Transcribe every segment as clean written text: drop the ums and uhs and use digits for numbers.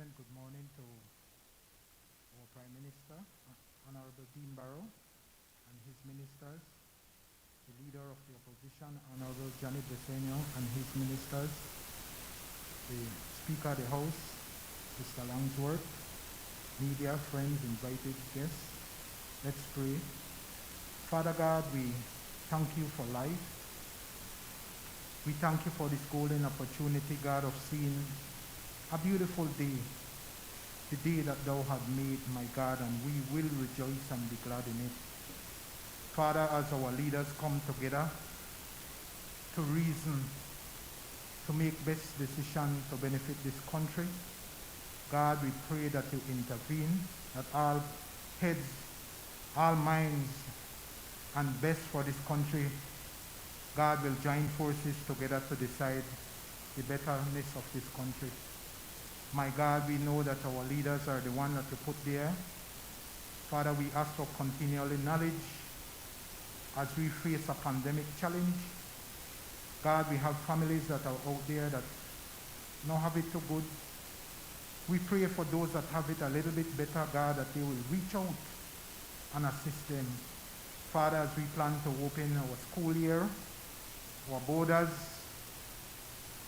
and good morning to our Prime Minister, Honorable Dean Barrow, and his ministers, the Leader of the Opposition, Honorable Janet Besenio, and his ministers, the Speaker of the House, Mr. Langsworth, media, friends, invited guests. Let's pray. Father God, we thank you for life. We thank you for this golden opportunity, God, of seeing a beautiful day, the day that thou hast made, my God, and we will rejoice and be glad in it. Father, as our leaders come together to reason, to make best decision to benefit this country, God, we pray that you intervene, that all heads, all minds, and best for this country, God will join forces together to decide the betterness of this country. My God, we know that our leaders are the ones that you put there. Father, we ask for continual knowledge as we face a pandemic challenge. God, we have families that are out there that don't have it too good. We pray for those that have it a little bit better, God, that they will reach out and assist them. Father, as we plan to open our school year, our borders,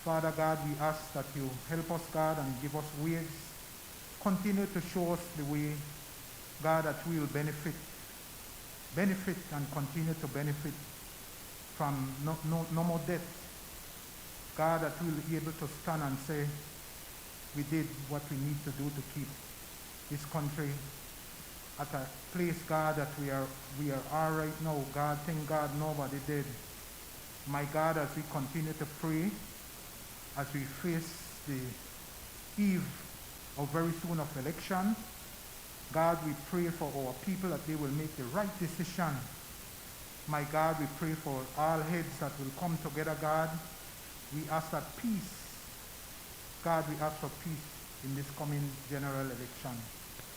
Father God, we ask that you help us, God, and give us ways. Continue to show us the way, God, that we will benefit and continue to benefit from no more death. God, that we will be able to stand and say, we did what we need to do to keep this country at a place, God, that we are all right now. God, thank God nobody did. My God, as we continue to pray, as we face the eve of very soon of election, God, we pray for our people that they will make the right decision. My God, we pray for all heads that will come together, God. We ask that peace, God, we ask for peace in this coming general election.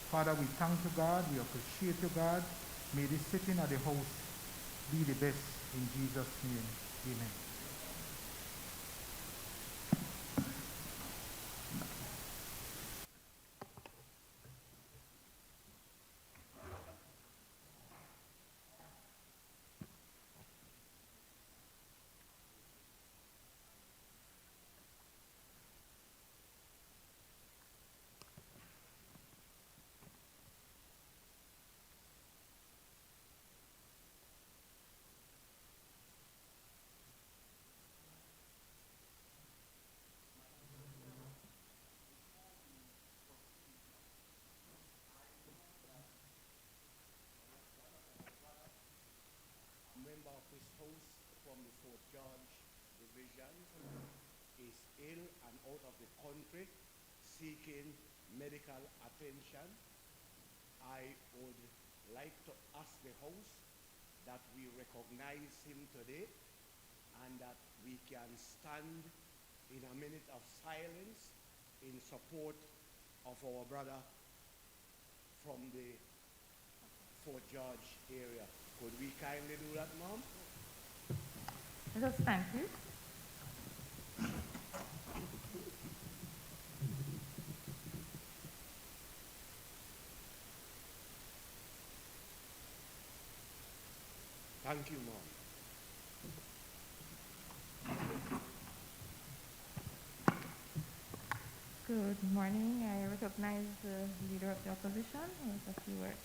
Father, we thank you, God. We appreciate you, God. May this sitting at the house be the best in Jesus' name. Amen. Member of this house from the Fort George division is ill and out of the country seeking medical attention. I would like to ask the house that we recognize him today and that we can stand in a minute of silence in support of our brother from the Fort George area. Could we kindly do that, Mom? Let us stand, please. Thank you, Mom. Good morning. I recognize the Leader of the Opposition with a few words.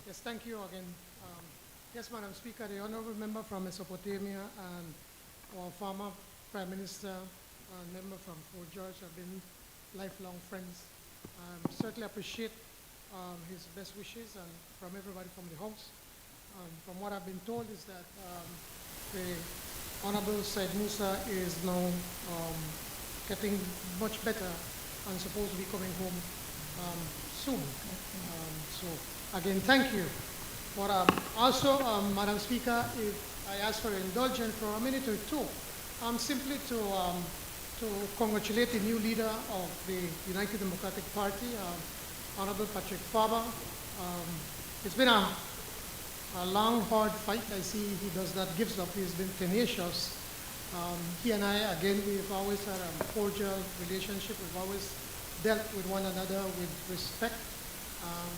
Yes, thank you again. Yes, Madam Speaker, the Honourable Member from Mesopotamia and our former Prime Minister and member from Fort George have been lifelong friends. Certainly appreciate his best wishes and from everybody from the House. From what I've been told is that the Honourable Said Musa is now getting much better and supposed to be coming home soon. So again, thank you. But also, Madam Speaker, if I ask for indulgence for a minute or two, simply to congratulate the new leader of the United Democratic Party, Honorable Patrick Faber. It's been a long, hard fight. I see he does not give up. He's been tenacious. He and I, again, we've always had a cordial relationship. We've always dealt with one another with respect.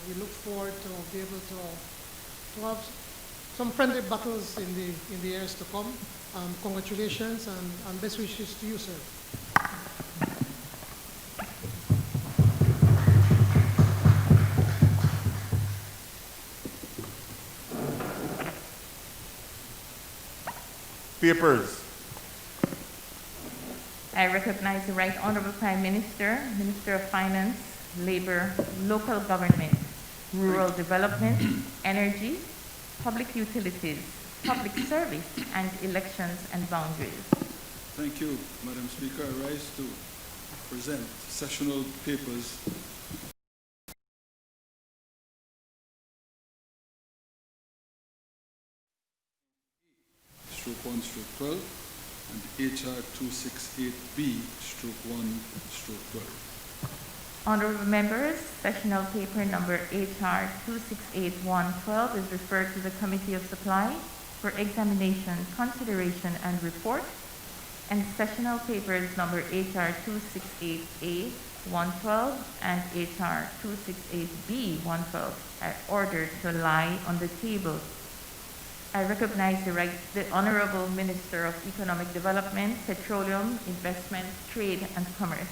We look forward to be able to have some friendly battles in the years to come. Congratulations and best wishes to you, sir. Papers. I recognize the Right Honorable Prime Minister, Minister of Finance, Labor, Local Government, Rural Development, Energy, Public Utilities, Public Service, and Elections and Boundaries. Thank you, Madam Speaker. I rise to present sessional papers /1/12 and HR 268B/1/12. Honorable members, sessional paper number HR 268112 is referred to the Committee of Supply for examination, consideration, and report, and sessional papers number HR 268A112 and HR 268B112 are ordered to lie on the table. I recognize the Honorable Minister of Economic Development, Petroleum, Investment, Trade, and Commerce.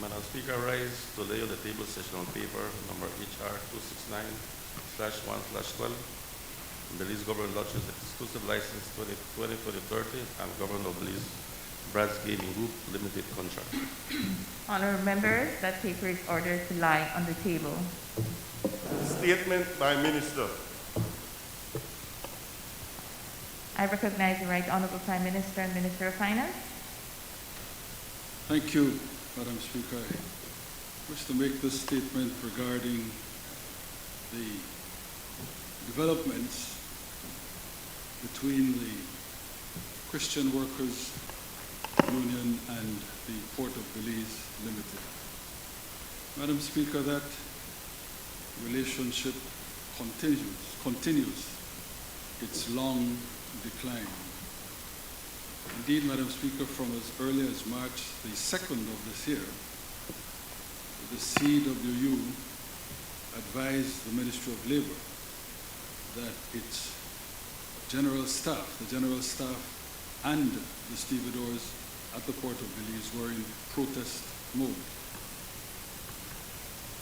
Madam Speaker, I rise to lay on the table sessional paper number HR 269/1/12. Belize Government launches exclusive license 2020-2030 and Government of Belize Brad's Gaming Group Limited contract. Honorable members, that paper is ordered to lie on the table. Statement by Minister. I recognize the Right Honorable Prime Minister and Minister of Finance. Thank you, Madam Speaker. I wish to make this statement regarding the developments between the Christian Workers Union and the Port of Belize Limited. Madam Speaker, that relationship continues its long decline. Indeed, Madam Speaker, from as early as March the 2nd of this year, the CWU advised the Ministry of Labor that its general staff, and the stevedores at the Port of Belize were in protest mode.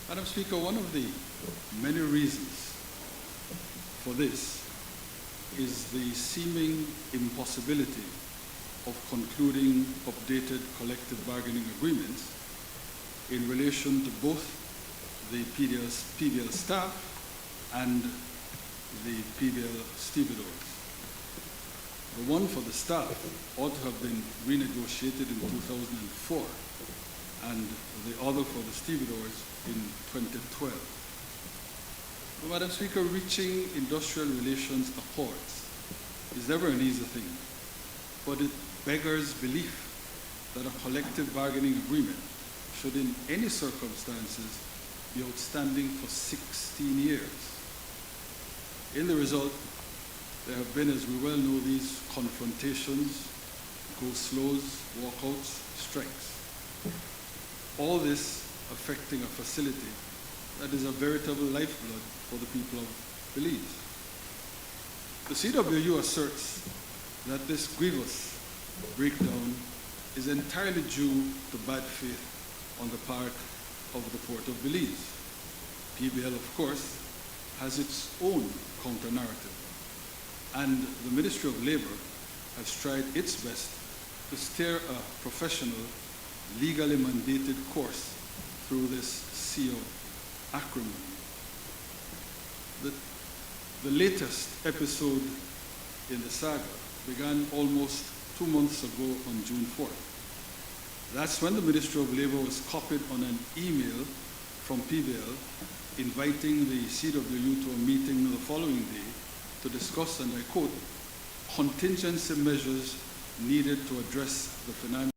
Madam Speaker, one of the many reasons for this is the seeming impossibility of concluding updated collective bargaining agreements in relation to both the PBL staff and the PBL stevedores. The one for the staff ought to have been renegotiated in 2004 and the other for the stevedores in 2012. Well, Madam Speaker, reaching industrial relations accords is never an easy thing, but it beggars belief that a collective bargaining agreement should in any circumstances be outstanding for 16 years. In the result, there have been, as we well know, these confrontations, go-slows, walkouts, strikes. All this affecting a facility that is a veritable lifeblood for the people of Belize. The CWU asserts that this grievous breakdown is entirely due to bad faith on the part of the Port of Belize. PBL, of course, has its own counter-narrative, and the Ministry of Labor has tried its best to steer a professional, legally mandated course through this sea of acrimony. The latest episode in the saga began almost 2 months ago on June 4th. That's when the Ministry of Labor was copied on an email from PBL inviting the CWU to a meeting the following day to discuss, and I quote, contingency measures needed to address the financial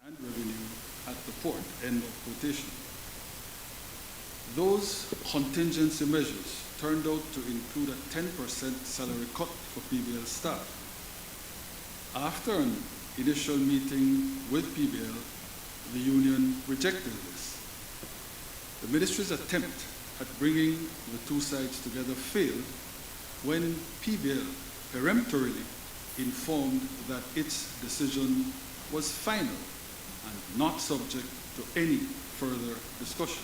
and revenue at the port, end of quotation. Those contingency measures turned out to include a 10% salary cut for PBL staff. After an initial meeting with PBL, the union rejected this. The ministry's attempt at bringing the two sides together failed when PBL peremptorily informed that its decision was final and not subject to any further discussion.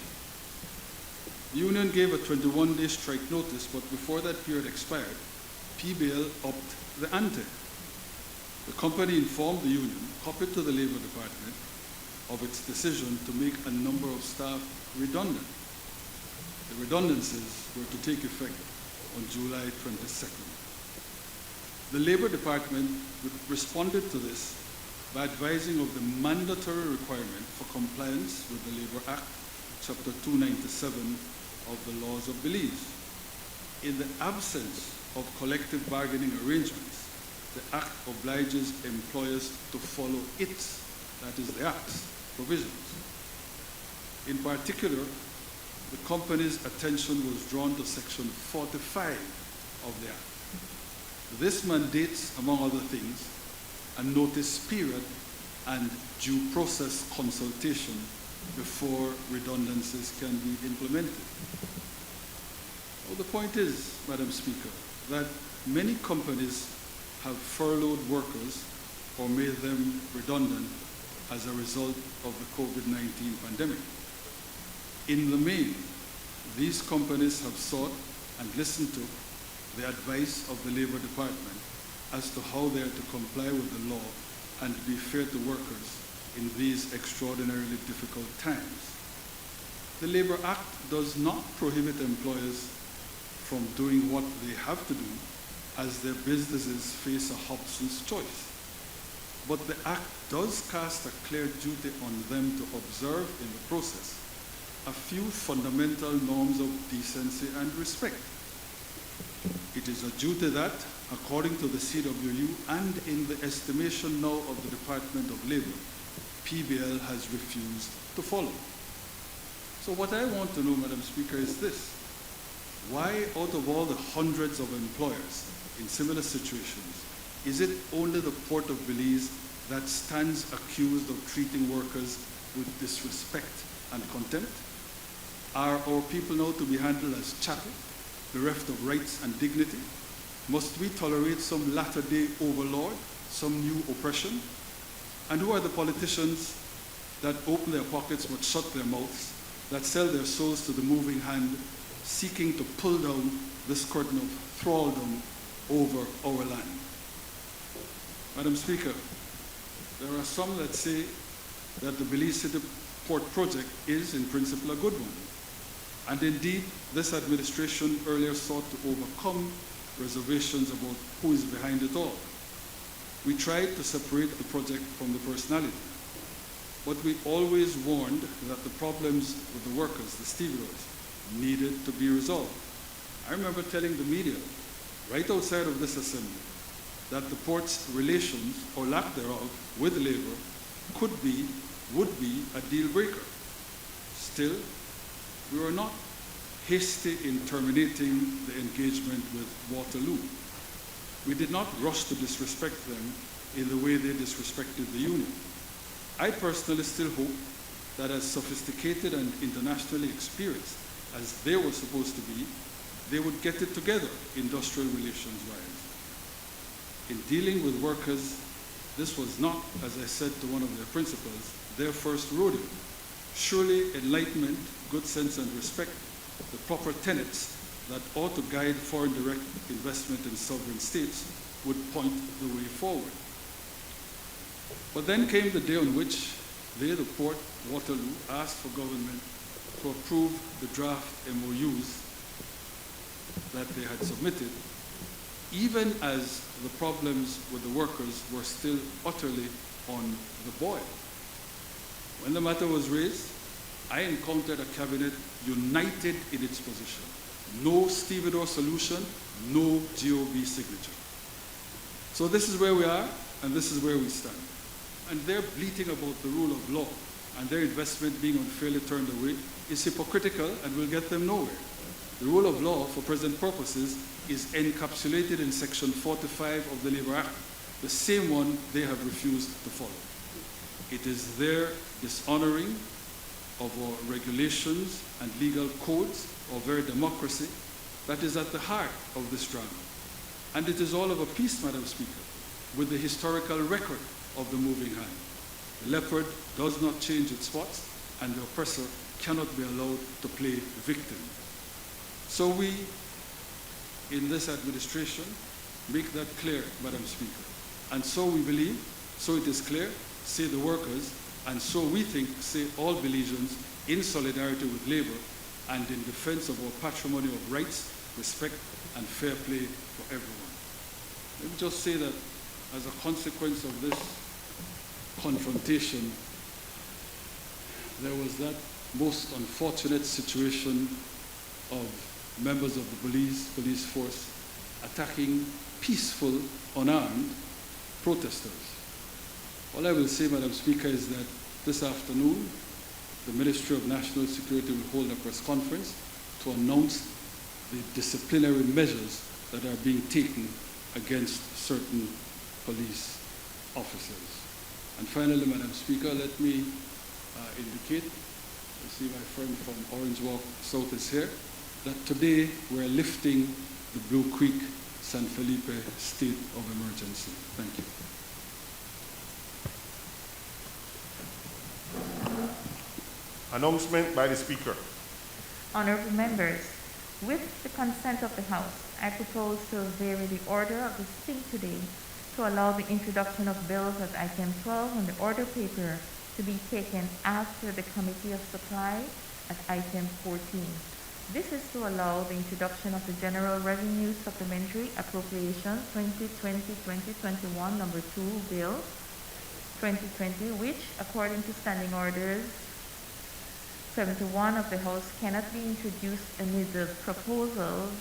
The union gave a 21-day strike notice, but before that period expired, PBL upped the ante. The company informed the union, copied to the Labor Department, of its decision to make a number of staff redundant. The redundancies were to take effect on July 22nd. The Labor Department responded to this by advising of the mandatory requirement for compliance with the Labor Act, Chapter 297 of the Laws of Belize. In the absence of collective bargaining arrangements, the Act obliges employers to follow its, that is the Act's, provisions. In particular, the company's attention was drawn to Section 45 of the Act. This mandates, among other things, a notice period and due process consultation before redundancies can be implemented. Well, the point is, Madam Speaker, that many companies have furloughed workers or made them redundant as a result of the COVID-19 pandemic. In the main, these companies have sought and listened to the advice of the Labor Department as to how they are to comply with the law and be fair to workers in these extraordinarily difficult times. The Labor Act does not prohibit employers from doing what they have to do as their businesses face a Hobson's choice. But the Act does cast a clear duty on them to observe in the process a few fundamental norms of decency and respect. It is a duty that, according to the CWU and in the estimation now of the Department of Labor, PBL has refused to follow. So what I want to know, Madam Speaker, is this. Why, out of all the hundreds of employers in similar situations, is it only the Port of Belize that stands accused of treating workers with disrespect and contempt? Are our people now to be handled as chattel, bereft of rights and dignity? Must we tolerate some latter-day overlord, some new oppression? And who are the politicians that open their pockets but shut their mouths, that sell their souls to the moving hand, seeking to pull down this curtain of thraldom over our land? Madam Speaker, there are some that say that the Belize City Port project is, in principle, a good one. And indeed, this administration earlier sought to overcome reservations about who is behind it all. We tried to separate the project from the personality, but we always warned that the problems with the workers, the stevedores, needed to be resolved. I remember telling the media, right outside of this assembly, that the port's relations, or lack thereof, with labor would be a deal breaker. Still, we were not hasty in terminating the engagement with Waterloo. We did not rush to disrespect them in the way they disrespected the union. I personally still hope that as sophisticated and internationally experienced as they were supposed to be, they would get it together industrial relations-wise. In dealing with workers, this was not, as I said to one of their principals, their first rodeo. Surely enlightenment, good sense and respect, the proper tenets that ought to guide foreign direct investment in sovereign states would point the way forward. But then came the day on which they, the port, Waterloo, asked for government to approve the draft MOUs that they had submitted, even as the problems with the workers were still utterly on the boil. When the matter was raised, I encountered a cabinet united in its position. No stevedore solution, no GOB signature. So this is where we are, and this is where we stand. And their bleating about the rule of law and their investment being unfairly turned away is hypocritical and will get them nowhere. The rule of law, for present purposes, is encapsulated in Section 45 of the Labour Act, the same one they have refused to follow. It is their dishonoring of our regulations and legal codes of our democracy that is at the heart of this drama. And it is all of a piece, Madam Speaker, with the historical record of the moving hand. The leopard does not change its spots, and the oppressor cannot be allowed to play victim. So we, in this administration, make that clear, Madam Speaker. And so we believe, so it is clear, say the workers, and so we think, say all Belizeans, in solidarity with Labour and in defense of our patrimony of rights, respect, and fair play for everyone. Let me just say that as a consequence of this confrontation, there was that most unfortunate situation of members of the police force attacking peaceful, unarmed protesters. All I will say, Madam Speaker, is that this afternoon, the Ministry of National Security will hold a press conference to announce the disciplinary measures that are being taken against certain police officers. And finally, Madam Speaker, let me indicate, I see my friend from Orange Walk South is here, that today we're lifting the Blue Creek San Felipe state of emergency. Thank you. Announcement by the Speaker. Honorable members, with the consent of the House, I propose to vary the order of the sitting today to allow the introduction of bills as item 12 on the order paper to be taken after the Committee of Supply as item 14. This is to allow the introduction of the General Revenue Supplementary Appropriation 2020-2021 number 2 bill 2020, which, according to Standing Orders 71 of the House, cannot be introduced amid the proposals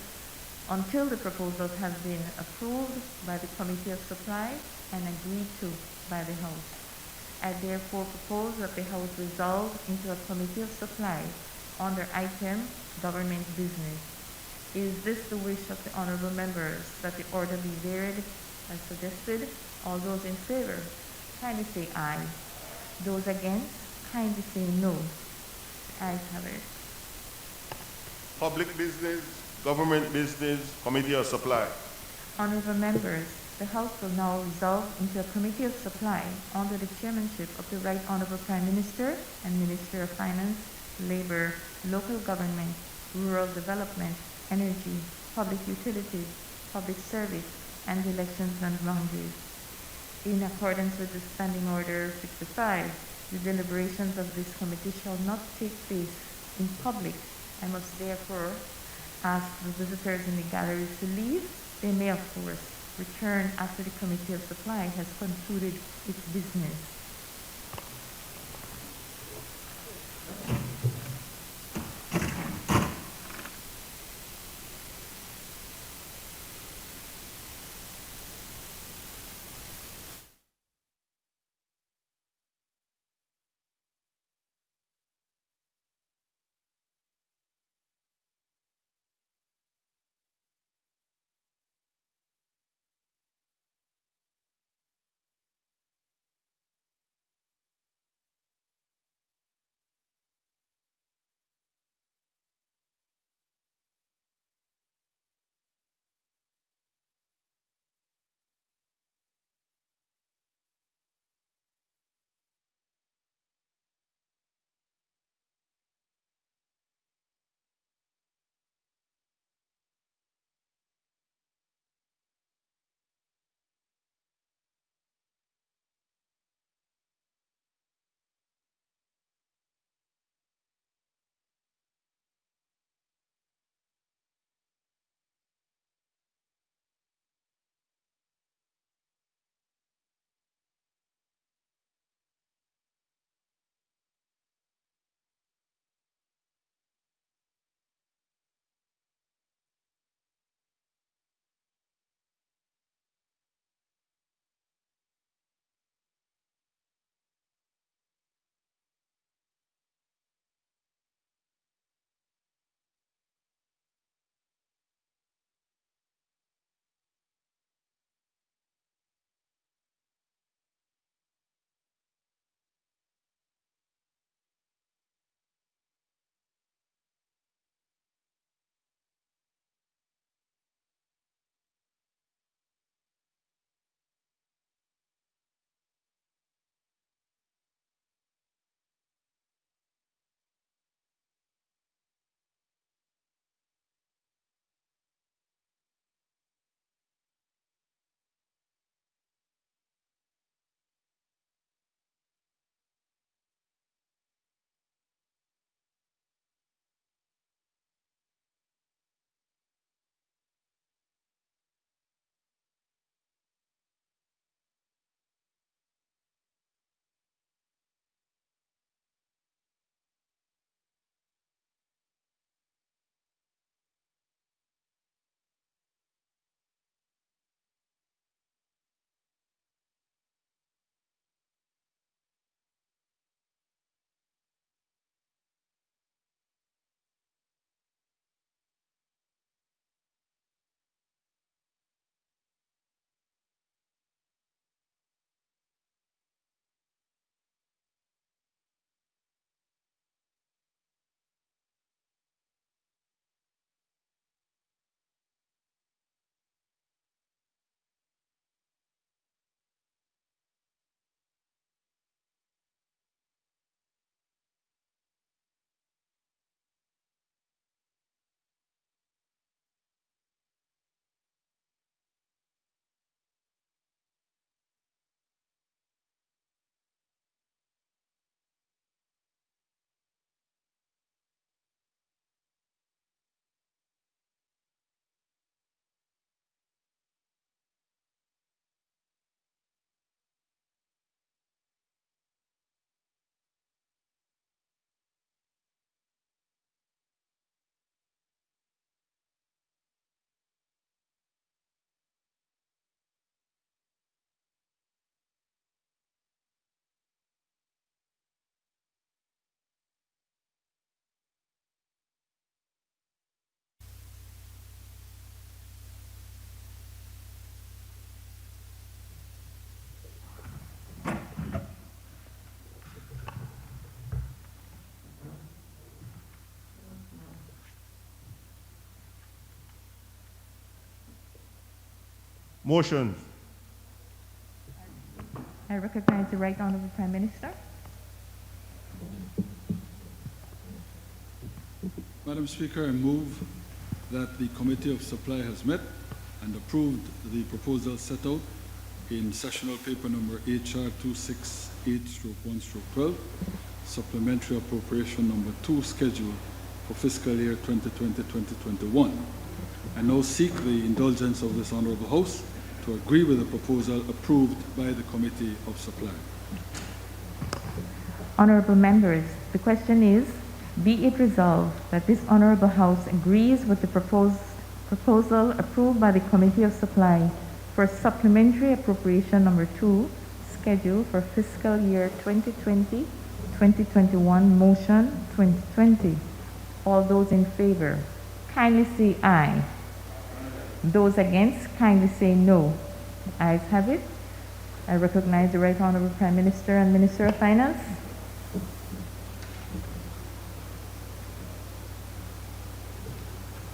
until the proposals have been approved by the Committee of Supply and agreed to by the House. I therefore propose that the House resolve into a Committee of Supply under item Government Business. Is this the wish of the honorable members, that the order be varied as suggested? All those in favor, kindly say aye. Those against, kindly say no. Ayes have it. Public business, government business, Committee of Supply. Honorable members, the House will now resolve into a Committee of Supply under the chairmanship of the Right Honorable Prime Minister and Minister of Finance, Labor, Local Government, Rural Development, Energy, Public Utilities, Public Service, and Elections and Boundaries. In accordance with the Standing Order 65, the deliberations of this committee shall not take place in public. I must therefore ask the visitors in the galleries to leave. They may, of course, return after the Committee of Supply has concluded its business. Motion. I recognize the Right Honorable Prime Minister. Madam Speaker, I move that the Committee of Supply has met and approved the proposal set out in sessional paper number HR 268/1/12, supplementary appropriation number 2, schedule for fiscal year 2020-2021. I now seek the indulgence of this Honourable House to agree with the proposal approved by the Committee of Supply. Honorable members, the question is, be it resolved that this Honorable House agrees with the proposal approved by the Committee of Supply for supplementary appropriation number 2, scheduled for fiscal year 2020-2021, motion 2020. All those in favor, kindly say aye. Those against, kindly say no. The ayes have it. I recognize the Right Honorable Prime Minister and Minister of Finance.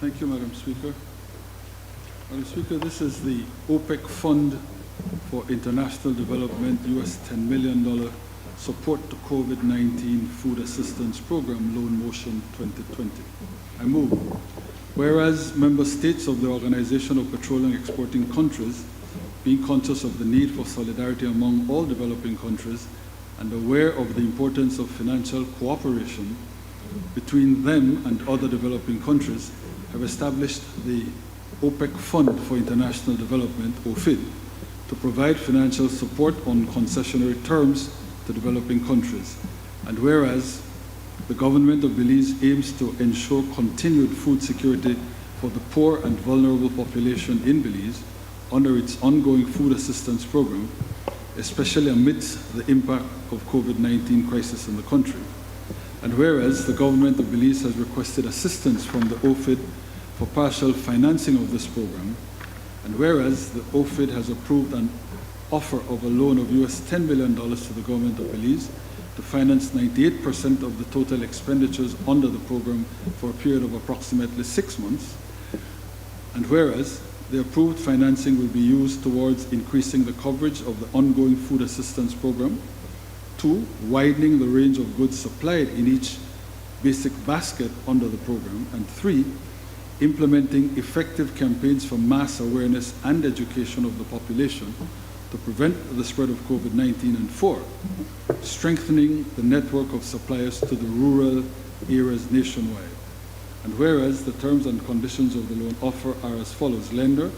Thank you, Madam Speaker. Madam Speaker, this is the OPEC Fund for International Development, US $10 million support to COVID-19 food assistance program, loan motion 2020. I move. Whereas member states of the Organization of Petroleum Exporting Countries, being conscious of the need for solidarity among all developing countries and aware of the importance of financial cooperation between them and other developing countries, have established the OPEC Fund for International Development, OFID, to provide financial support on concessionary terms to developing countries. And whereas the government of Belize aims to ensure continued food security for the poor and vulnerable population in Belize under its ongoing food assistance program, especially amidst the impact of COVID-19 crisis in the country. And whereas the government of Belize has requested assistance from the OFID for partial financing of this program, and whereas the OFID has approved an offer of a loan of US $10 million to the government of Belize to finance 98% of the total expenditures under the program for a period of approximately 6 months, and whereas the approved financing will be used towards increasing the coverage of the ongoing food assistance program, 2, widening the range of goods supplied in each basic basket under the program, and 3, implementing effective campaigns for mass awareness and education of the population to prevent the spread of COVID-19, and 4, strengthening the network of suppliers to the rural areas nationwide. And whereas the terms and conditions of the loan offer are as follows: lender,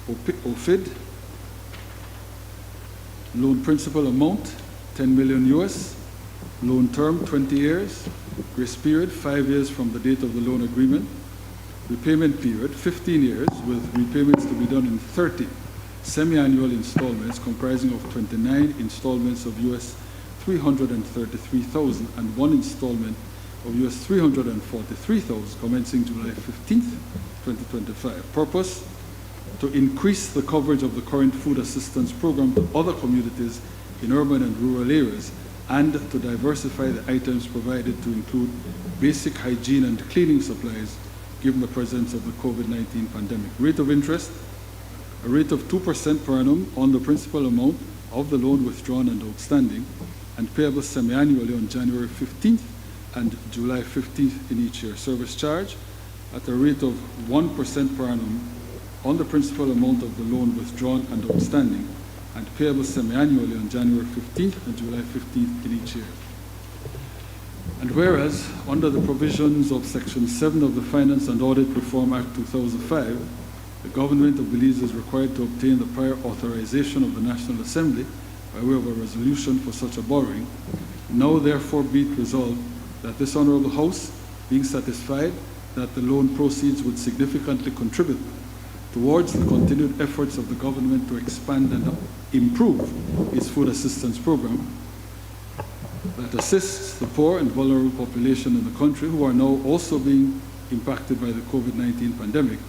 OFID, loan principal amount, 10 million US, loan term, 20 years, grace period, 5 years from the date of the loan agreement, repayment period, 15 years, with repayments to be done in 30 semi-annual installments comprising of 29 installments of US $333,000 and 1 installment of US $343,000 commencing July 15th, 2025. Purpose: to increase the coverage of the current food assistance program to other communities in urban and rural areas, and to diversify the items provided to include basic hygiene and cleaning supplies given the presence of the COVID-19 pandemic. Rate of interest: a rate of 2% per annum on the principal amount of the loan withdrawn and outstanding, and payable semi-annually on January 15th and July 15th in each year. Service charge at a rate of 1% per annum on the principal amount of the loan withdrawn and outstanding, and payable semi-annually on January 15th and July 15th in each year. And whereas, under the provisions of Section 7 of the Finance and Audit Reform Act 2005, the government of Belize is required to obtain the prior authorization of the National Assembly by way of a resolution for such a borrowing. Now therefore be it resolved that this Honourable House, being satisfied that the loan proceeds would significantly contribute towards the continued efforts of the government to expand and improve its food assistance program that assists the poor and vulnerable population in the country who are now also being impacted by the COVID-19 pandemic,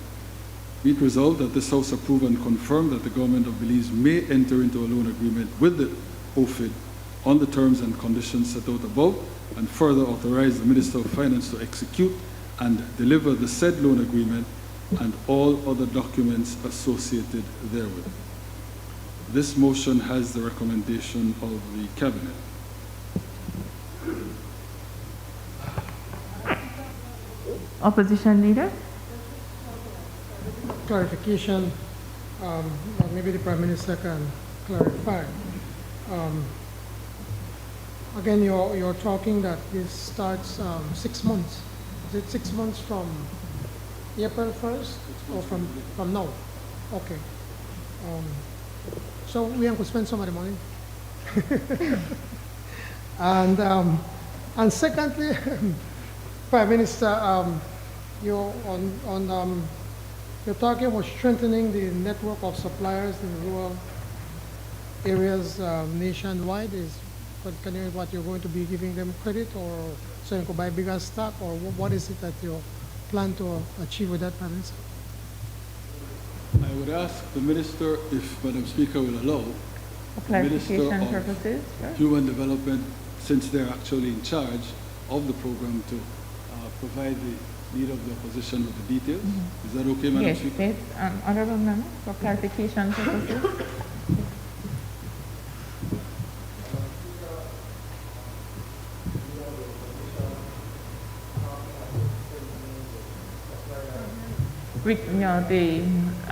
be it resolved that this House approve and confirm that the government of Belize may enter into a loan agreement with the OFID on the terms and conditions set out above, and further authorize the Minister of Finance to execute and deliver the said loan agreement and all other documents associated therewith. This motion has the recommendation of the Cabinet. Opposition Leader? Clarification, or maybe the Prime Minister can clarify. Again, you're talking that this starts 6 months. Is it 6 months from April 1st or from now? Okay. So we have to spend some of the money. And secondly, Prime Minister, you're talking about strengthening the network of suppliers in rural areas nationwide. Can you what you're going to be giving them credit, or so you can buy bigger stock, or what is it that you plan to achieve with that, Prime Minister? I would ask the Minister, if Madam Speaker will allow, For the Minister clarification of purposes, sure. Human Development, since they're actually in charge of the program, to provide the Leader of the Opposition with the details. Is that okay, Madam Yes, Speaker? please. Honorable Member, for clarification purposes.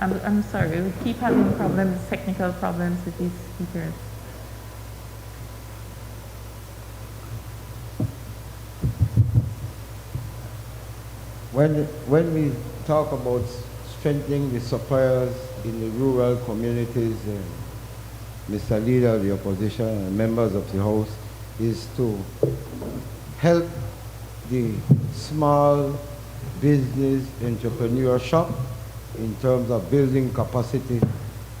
I'm sorry, we keep having problems, technical problems with these speakers. When we talk about strengthening the suppliers in the rural communities, Mr. Leader of the Opposition and members of the House, is to help the small business entrepreneurship in terms of building capacity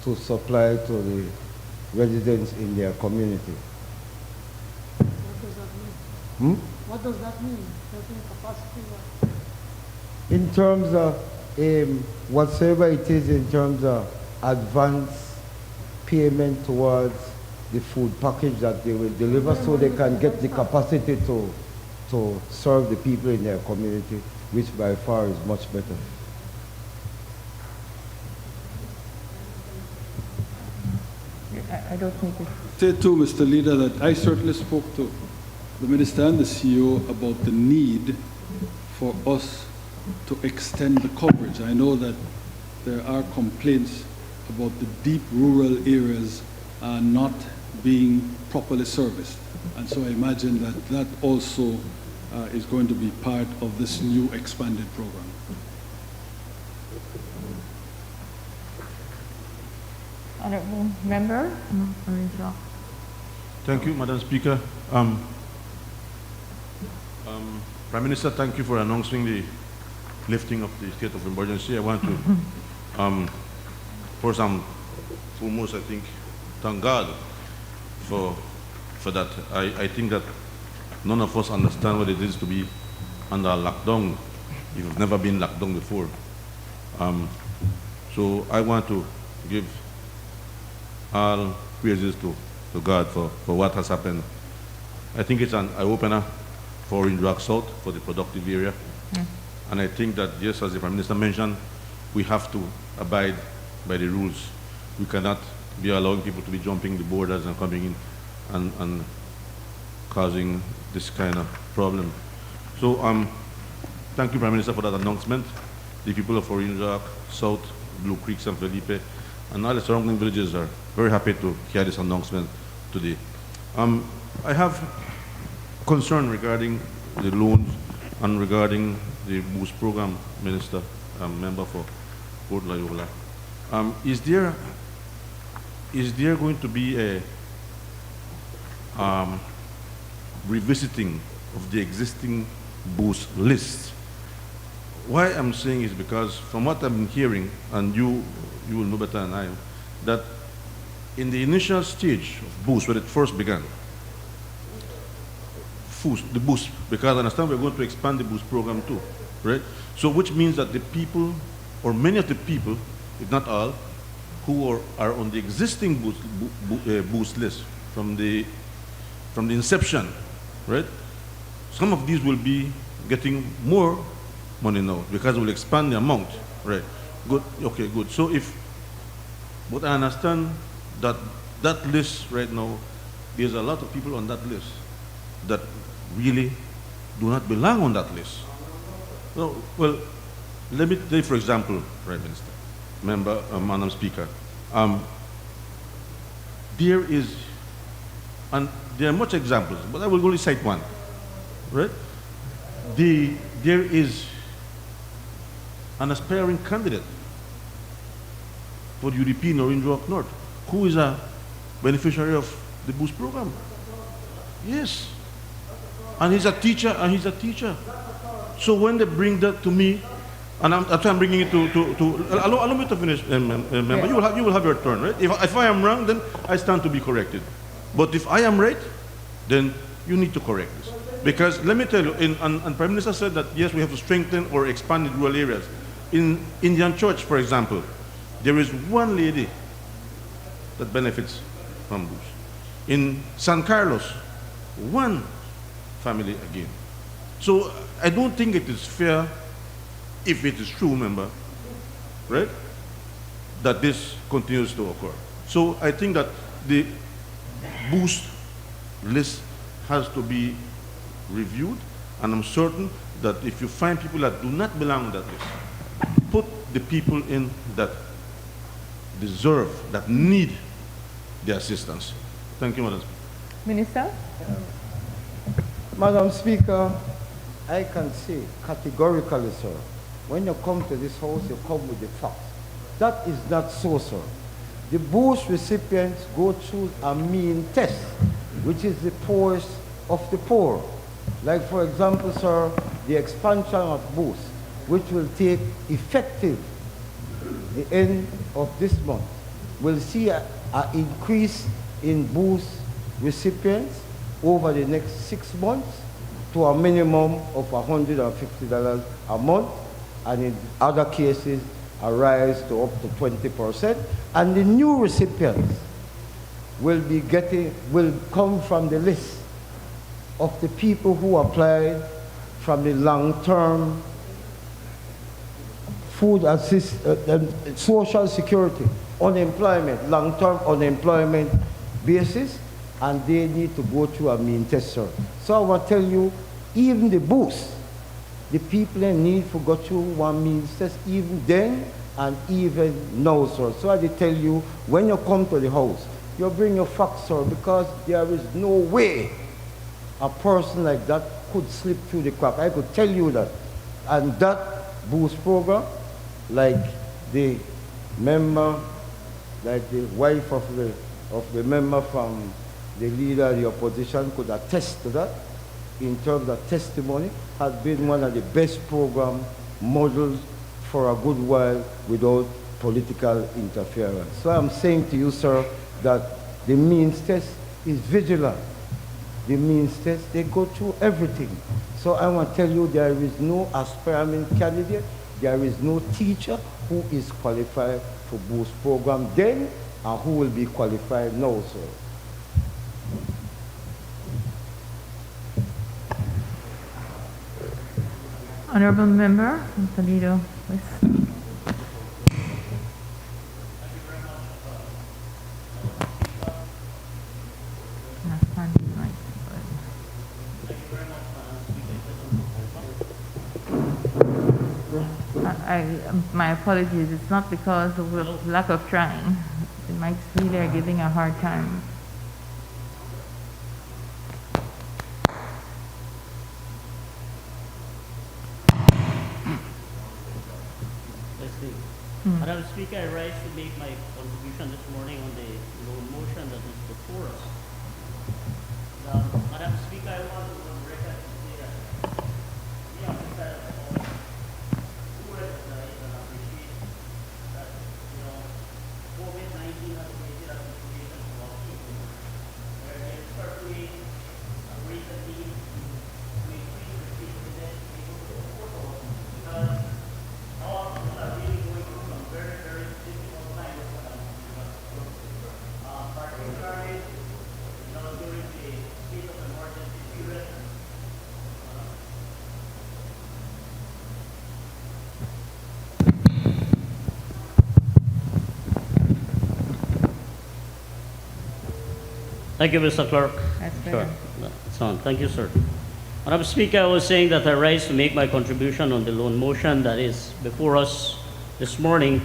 to supply to the residents in their community. What does that mean? What does that mean? Building capacity? In terms of whatsoever it is, in terms of advance payment towards the food package that they will deliver, so they can get the capacity to serve the people in their community, which by far is much better. I don't think it's... Say too, Mr. Leader, that I certainly spoke to the Minister and the CEO about the need for us to extend the coverage. I know that there are complaints about the deep rural areas not being properly serviced. And so I imagine that that also is going to be part of this new expanded program. Honorable Member? Thank you, Madam Speaker. Prime Minister, thank you for announcing the lifting of the state of emergency. I want to, first and foremost, I think, thank God for that. I think that none of us understand what it is to be under lockdown if you've never been locked down before. So I want to give all praises to God for what has happened. I think it's an eye-opener for Orange Rock South, for the productive area. And I think that, yes, as the Prime Minister mentioned, we have to abide by the rules. We cannot be allowing people to be jumping the borders and coming in and causing this kind of problem. So thank you, Prime Minister, for that announcement. The people of Orange Rock South, Blue Creek, San Felipe, and all the surrounding villages are very happy to hear this announcement today. I have concern regarding the loans and regarding the Boost program, Minister, member for Port Loyola. Is there going to be a revisiting of the existing Boost list? Why I'm saying is because from what I've been hearing, and you will know better than I, that in the initial stage of Boost, when it first began, the Boost, because I understand we're going to expand the Boost program too, right? So which means that the people, or many of the people, if not all, who are on the existing Boost list from the inception, right? Some of these will be getting more money now because we'll expand the amount, right? Good, okay, good. So but I understand that that list right now, there's a lot of people on that list that really do not belong on that list. No, well, let me take, for example, Prime Minister, Member, Madam Speaker, there is, and there are much examples, but I will only cite one, right? There is an aspiring candidate for the European Orange Walk North who is a beneficiary of the Boost program. Yes. And he's a teacher, So when they bring that to me, and I'm bringing it to allow me to finish, member. You will have your turn, right? If I am wrong, then I stand to be corrected. But if I am right, then you need to correct this. Because let me tell you, and Prime Minister said that yes, we have to strengthen or expand in rural areas. In Indian Church, for example, there is one lady that benefits from Boost. In San Carlos, one family again. So I don't think it is fair, if it is true, member, right, that this continues to occur. So I think that the Boost list has to be reviewed, and I'm certain that if you find people that do not belong on that list, put the people in that deserve, that need the assistance. Thank you, Madam Speaker. Minister? Madam Speaker, I can say categorically, sir, when you come to this house, you come with the facts. That is not so, sir. The Boost recipients go through a mean test, which is the poorest of the poor. Like, for example, sir, the expansion of Boost, which will take effective the end of this month, will see an increase in Boost recipients over the next 6 months to a minimum of $150 a month, and in other cases, a rise to up to 20%. And the new recipients will come from the list of the people who applied from the long-term food social security, unemployment, long-term unemployment basis, and they need to go through a mean test, sir. So I want to tell you, even the Boost, the people in need to go through one mean test, even then and even now, sir. So I did tell you, when you come to the house, you bring your facts, sir, because there is no way a person like that could slip through the crack. I could tell you that. And that Boost program, like the member, like the wife of the member from the leader of the opposition could attest to that, in terms of testimony, has been one of the best program models for a good while without political interference. So I'm saying to you, sir, that the means test is vigilant. The means test, they go through everything. So I want to tell you, there is no aspiring candidate, there is no teacher who is qualified for Boost program then and who will be qualified now, sir. Honorable Member from Toledo West. My apologies, it's not because of lack of trying. The mics really are giving a hard time. Madam Speaker, I rise to make my contribution this morning on the motion that is before us. Madam Speaker, I want to record to say that we have decided to recognize and appreciate that, COVID-19 has created a situation for our people where there is certainly a greater need to increase the safety net to be able to support us, because our people are really going through some very, very difficult times, particularly Thank you, Mr. Clerk. That's Sure. better. That's on. Thank you, sir. Madam Speaker, I was saying that I rise to make my contribution on the loan motion that is before us this morning.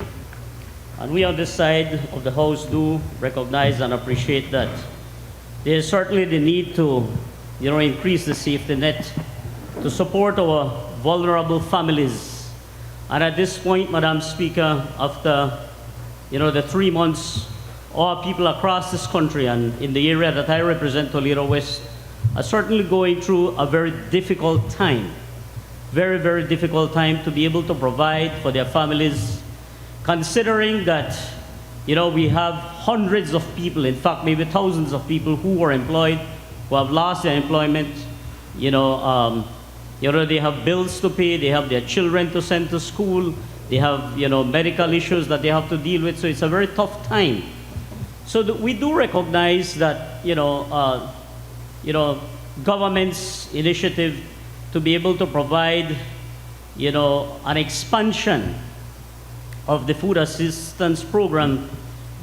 And we on this side of the House do recognize and appreciate that there is certainly the need to, increase the safety net to support our vulnerable families. And at this point, Madam Speaker, after, the 3 months, all people across this country and in the area that I represent, Toledo West, are certainly going through a very difficult time. Very, very difficult time to be able to provide for their families, considering that, we have hundreds of people, in fact, maybe thousands of people who were employed, who have lost their employment. They have bills to pay, they have their children to send to school, they have, medical issues that they have to deal with, so it's a very tough time. So we do recognize that, government's initiative to be able to provide, an expansion of the food assistance program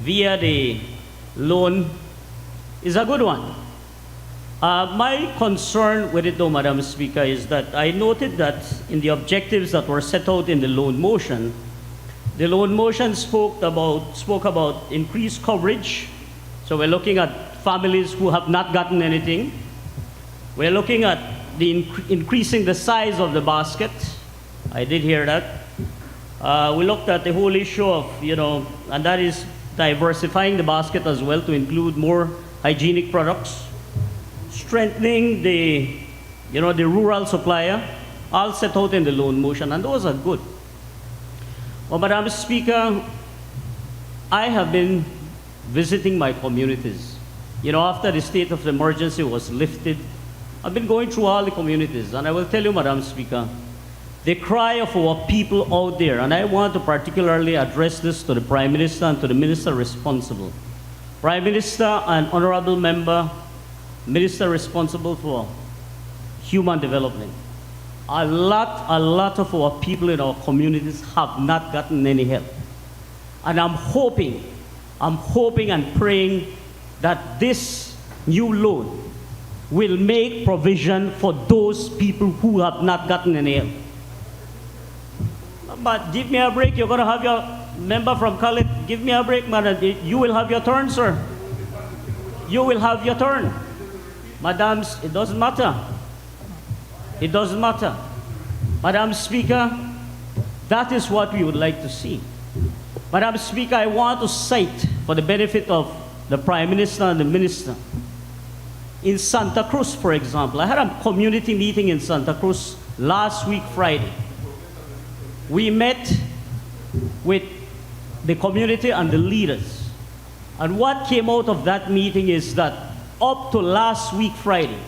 via the loan is a good one. My concern with it, though, Madam Speaker, is that I noted that in the objectives that were set out in the loan motion spoke about increased coverage. So we're looking at families who have not gotten anything. We're looking at the increasing the size of the basket. I did hear that. We looked at the whole issue of, and that is diversifying the basket as well to include more hygienic products, strengthening the rural supplier, all set out in the loan motion, and those are good. Well, Madam Speaker, I have been visiting my communities. After the state of emergency was lifted, I've been going through all the communities, and I will tell you, Madam Speaker, the cry of our people out there, and I want to particularly address this to the Prime Minister and to the Minister responsible. Prime Minister and Honorable Member, Minister responsible for human development. A lot of our people in our communities have not gotten any help. And I'm hoping and praying that this new loan will make provision for those people who have not gotten any help. But give me a break. You're going to have your member from Khalid. Give me a break, madam. You will have your turn, sir. You will have your turn. Madams, it doesn't matter. It doesn't matter. Madam Speaker, that is what we would like to see. Madam Speaker, I want to cite, for the benefit of the Prime Minister and the Minister, in Santa Cruz, for example. I had a community meeting in Santa Cruz last week, Friday. We met with the community and the leaders. And what came out of that meeting is that up to last week, Friday,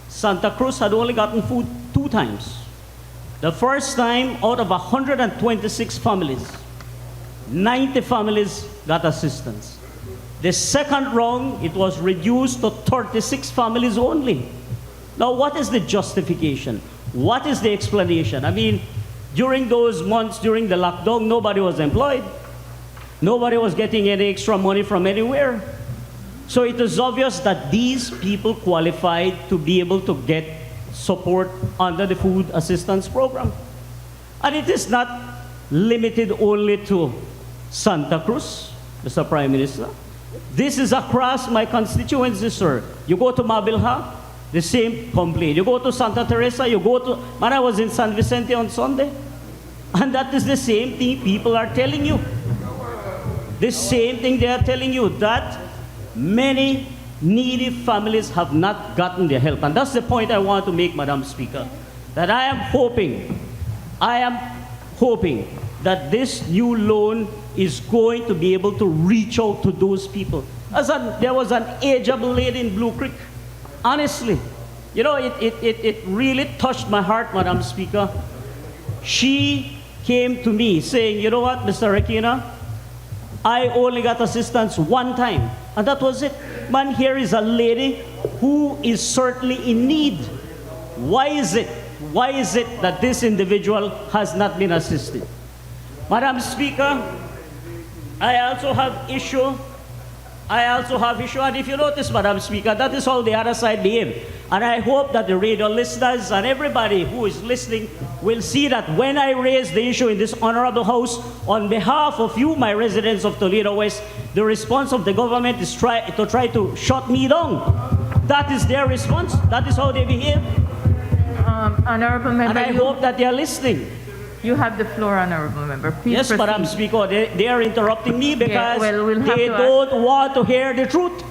Santa Cruz had only gotten food 2 times. The first time, out of 126 families, 90 families got assistance. The second round, it was reduced to 36 families only. Now, what is the justification? What is the explanation? I mean, during those months, during the lockdown, nobody was employed. Nobody was getting any extra money from anywhere. So it is obvious that these people qualified to be able to get support under the food assistance program. And it is not limited only to Santa Cruz, Mr. Prime Minister. This is across my constituency, sir. You go to Mabilha, the same complaint. You go to Santa Teresa, man, I was in San Vicente on Sunday, and that is the same thing people are telling you. The same thing they are telling you, that many needy families have not gotten their help. And that's the point I want to make, Madam Speaker, that I am hoping that this new loan is going to be able to reach out to those people. There was an ageable lady in Blue Creek. Honestly, it really touched my heart, Madam Speaker. She came to me saying, you know what, Mr. Rekina, I only got assistance 1 time, and that was it. Man, here is a lady who is certainly in need. Why is it that this individual has not been assisted? Madam Speaker, I also have issue I also have issue. And if you notice, Madam Speaker, that is how the other side behave. And I hope that the radio listeners and everybody who is listening will see that when I raise the issue in this honorable house, on behalf of you, my residents of Toledo West, the response of the government is try to shut me down. That is their response. That is how they behave. Honorable member, And I hope that they are listening. you have the floor, honorable member. Please Yes, proceed. Madam Speaker, they are interrupting me because well, we'll have they to don't want to hear the truth.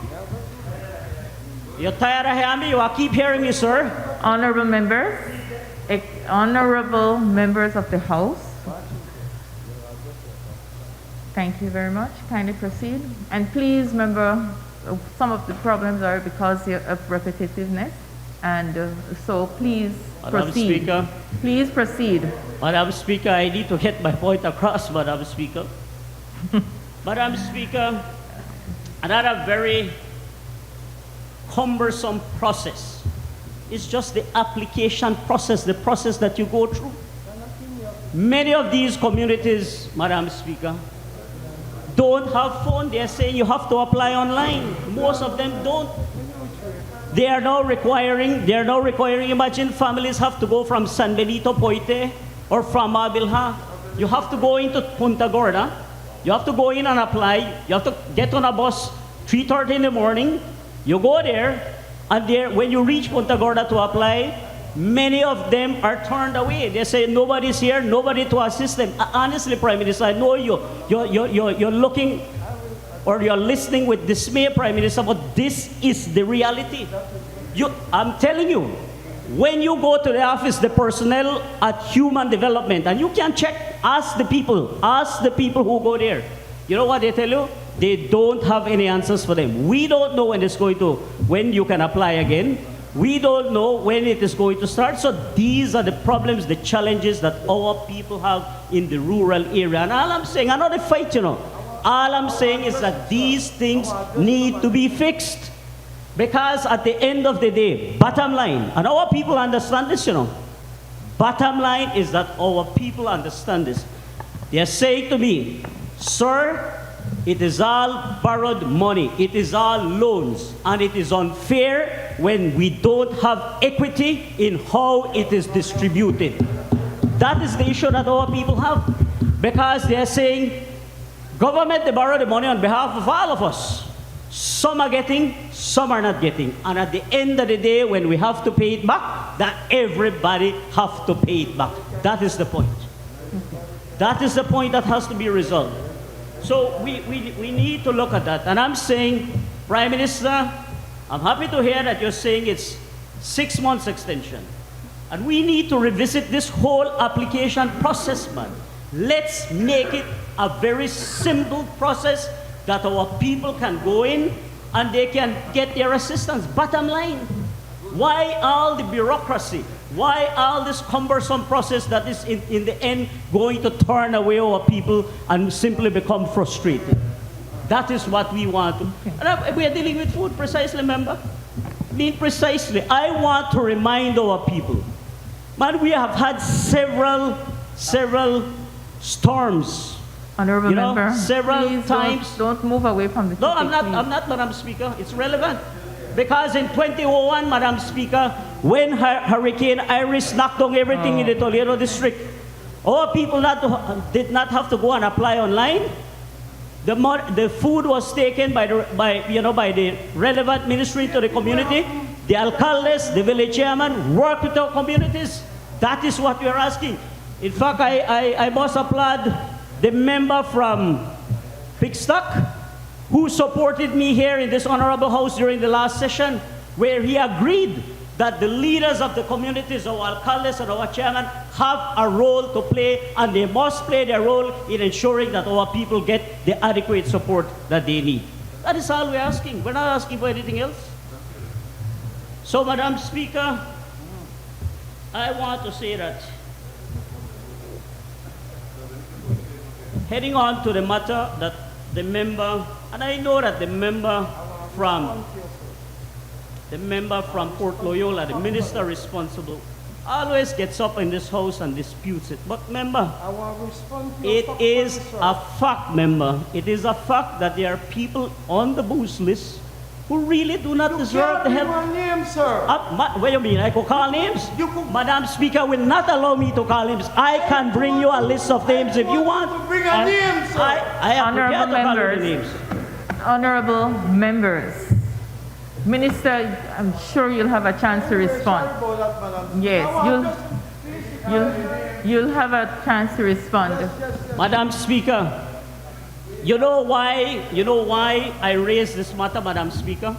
You're tired of hearing me? You keep hearing me, sir. Honorable members, honorable members of the House, thank you very much. Kindly proceed. And please remember, some of the problems are because of repetitiveness. And so please Madam proceed. Speaker. Please proceed. Madam Speaker, I need to get my point across, Madam Speaker. Madam Speaker, another very cumbersome process is just the application process, the process that you go through. Many of these communities, Madam Speaker, don't have phone. They're saying you have to apply online. Most of them don't. They are now requiring, imagine families have to go from San Benito Poite or from Mabilha. You have to go into Punta Gorda. You have to go in and apply. You have to get on a bus 3:30 in the morning. You go there, and there, when you reach Punta Gorda to apply, many of them are turned away. They say nobody's here, nobody to assist them. Honestly, Prime Minister, I know you're looking or you're listening with dismay, Prime Minister, but this is the reality. I'm telling you, when you go to the office, the personnel at Human Development, and you can check, ask the people who go there. You know what they tell you? They don't have any answers for them. We don't know when you can apply again. We don't know when it is going to start. So these are the problems, the challenges that our people have in the rural area. And all I'm saying, I'm not a fight, all I'm saying is that these things need to be fixed. Because at the end of the day, bottom line, and our people understand this, bottom line is that our people understand this. They are saying to me, sir, it is all borrowed money. It is all loans. And it is unfair when we don't have equity in how it is distributed. That is the issue that our people have. Because they are saying, government, they borrow the money on behalf of all of us. Some are getting, some are not getting. And at the end of the day, when we have to pay it back, that everybody have to pay it back. That is the point. That is the point that has to be resolved. So we need to look at that. And I'm saying, Prime Minister, I'm happy to hear that you're saying it's 6 months extension. And we need to revisit this whole application process, man. Let's make it a very simple process that our people can go in and they can get their assistance. Bottom line, why all the bureaucracy? Why all this cumbersome process that is in the end going to turn away our people and simply become frustrated? That is what we want to. And we are dealing with food precisely, remember? Precisely. I want to remind our people, man, we have had several storms. Honorable member, several please times. Don't move away from the No, topic, I'm not, Madam Speaker. It's relevant. Because in 2001, Madam Speaker, when Hurricane Iris knocked down everything in the Toledo district, our people did not have to go and apply online. The food was taken by the relevant ministry to the community. The alcaldes, the village chairman, work with our communities. That is what we are asking. In fact, I must applaud the member from Bigstock who supported me here in this honorable house during the last session, where he agreed that the leaders of the communities, our alcaldes and our chairman, have a role to play, and they must play their role in ensuring that our people get the adequate support that they need. That is all we're asking. We're not asking for anything else. So, Madam Speaker, I want to say that heading on to the matter that the member, and I know that the member from Port Loyola, the minister responsible always gets up in this house and disputes it. But member, I want to respond to your it fact, is sir. a fact, member. It is a fact that there are people on the boost list who really do not deserve the Can't help. give a name, sir. What do you mean? I could call names? You could- Madam Speaker will not allow me to call names. I can bring you a list of names if you want. to bring a And name, sir. I am prepared Honorable to call you the members. names. Honorable members, Minister, I'm sure you'll have a chance to respond. Sorry about that, madam. Yes, I want you'll- just- please, You'll have a chance to respond. Madam Speaker, you know why I raise this matter, Madam Speaker?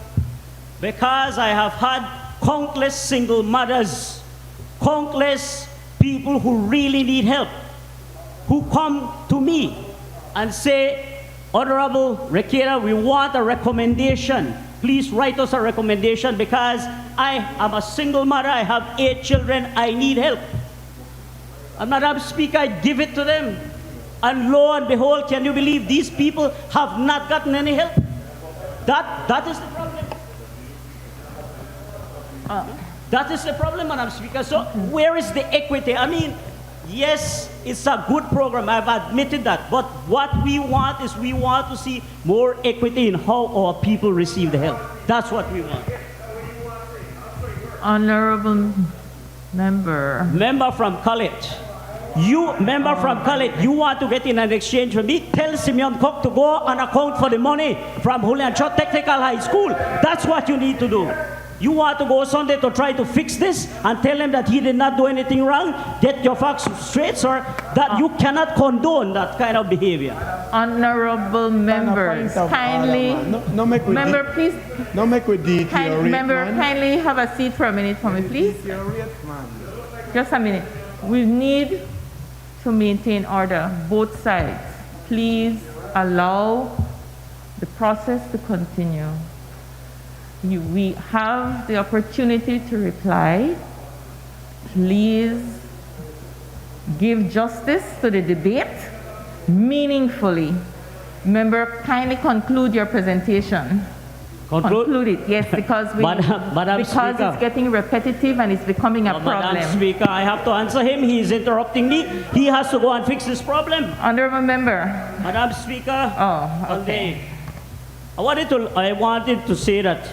Because I have had countless single mothers, countless people who really need help, who come to me and say, Honorable Rekera, we want a recommendation. Please write us a recommendation because I am a single mother, I have 8 children, I need help. And Madam Speaker, I give it to them. And lo and behold, can you believe these people have not gotten any help? That is the problem. That is the problem, Madam Speaker. So where is the equity? I mean, yes, it's a good program. I've admitted that. But what we want is we want to see more equity in how our people receive the help. That's what we want. Honorable member. Member from college. Member from college, you want to get in an exchange from me? Tell Simeon Cook to go and account for the money from Julian Cho Technical High School. That's what you need to do. You want to go Sunday to try to fix this and tell him that he did not do anything wrong? Get your facts straight, sir, that you cannot condone that kind of behavior. Honorable members, kindly, No make with member, please, No make with member, kindly have a seat for a minute for me, please. man. Just a minute. We need to maintain order, both sides. Please allow the process to continue. We have the opportunity to reply. Please give justice to the debate meaningfully. Member, kindly conclude your presentation. Conclude it, yes, because Madam because Speaker. it's getting repetitive and it's becoming a problem. Madam Speaker, I have to answer him. He is interrupting me. He has to go and fix this problem. Honorable member. Madam Speaker, Oh, okay. I wanted to say that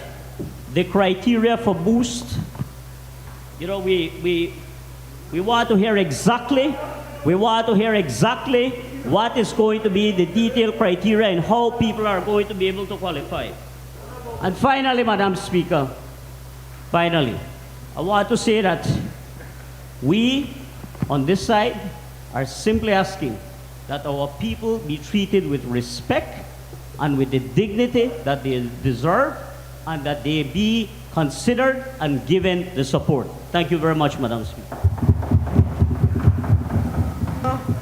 the criteria for boost, you know, we want to hear exactly what is going to be the detailed criteria and how people are going to be able to qualify. And finally, Madam Speaker, I want to say that we, on this side, are simply asking that our people be treated with respect and with the dignity that they deserve, and that they be considered and given the support. Thank you very much, Madam Speaker.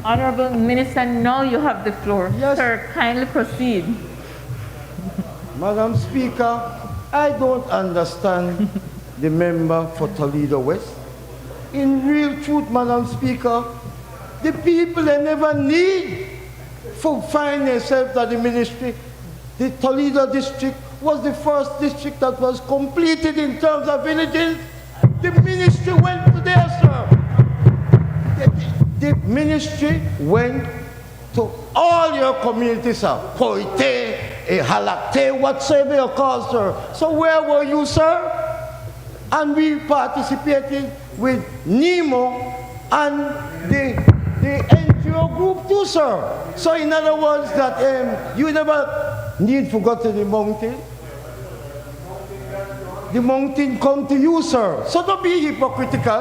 Honorable Minister, now you have the floor. Yes. Sir, kindly proceed. Madam Speaker, I don't understand the member for Toledo West. In real truth, Madam Speaker, the people they never need to find themselves at the ministry. The Toledo district was the first district that was completed in terms of villages. The ministry went to there, sir. The ministry went to all your communities, sir. Poite, Halakte, whatsoever you call, sir. So where were you, sir? And we participated with NEMO and the NGO group too, sir. So in other words, that you never need to go to the mountain. The mountain come to you, sir. So don't be hypocritical.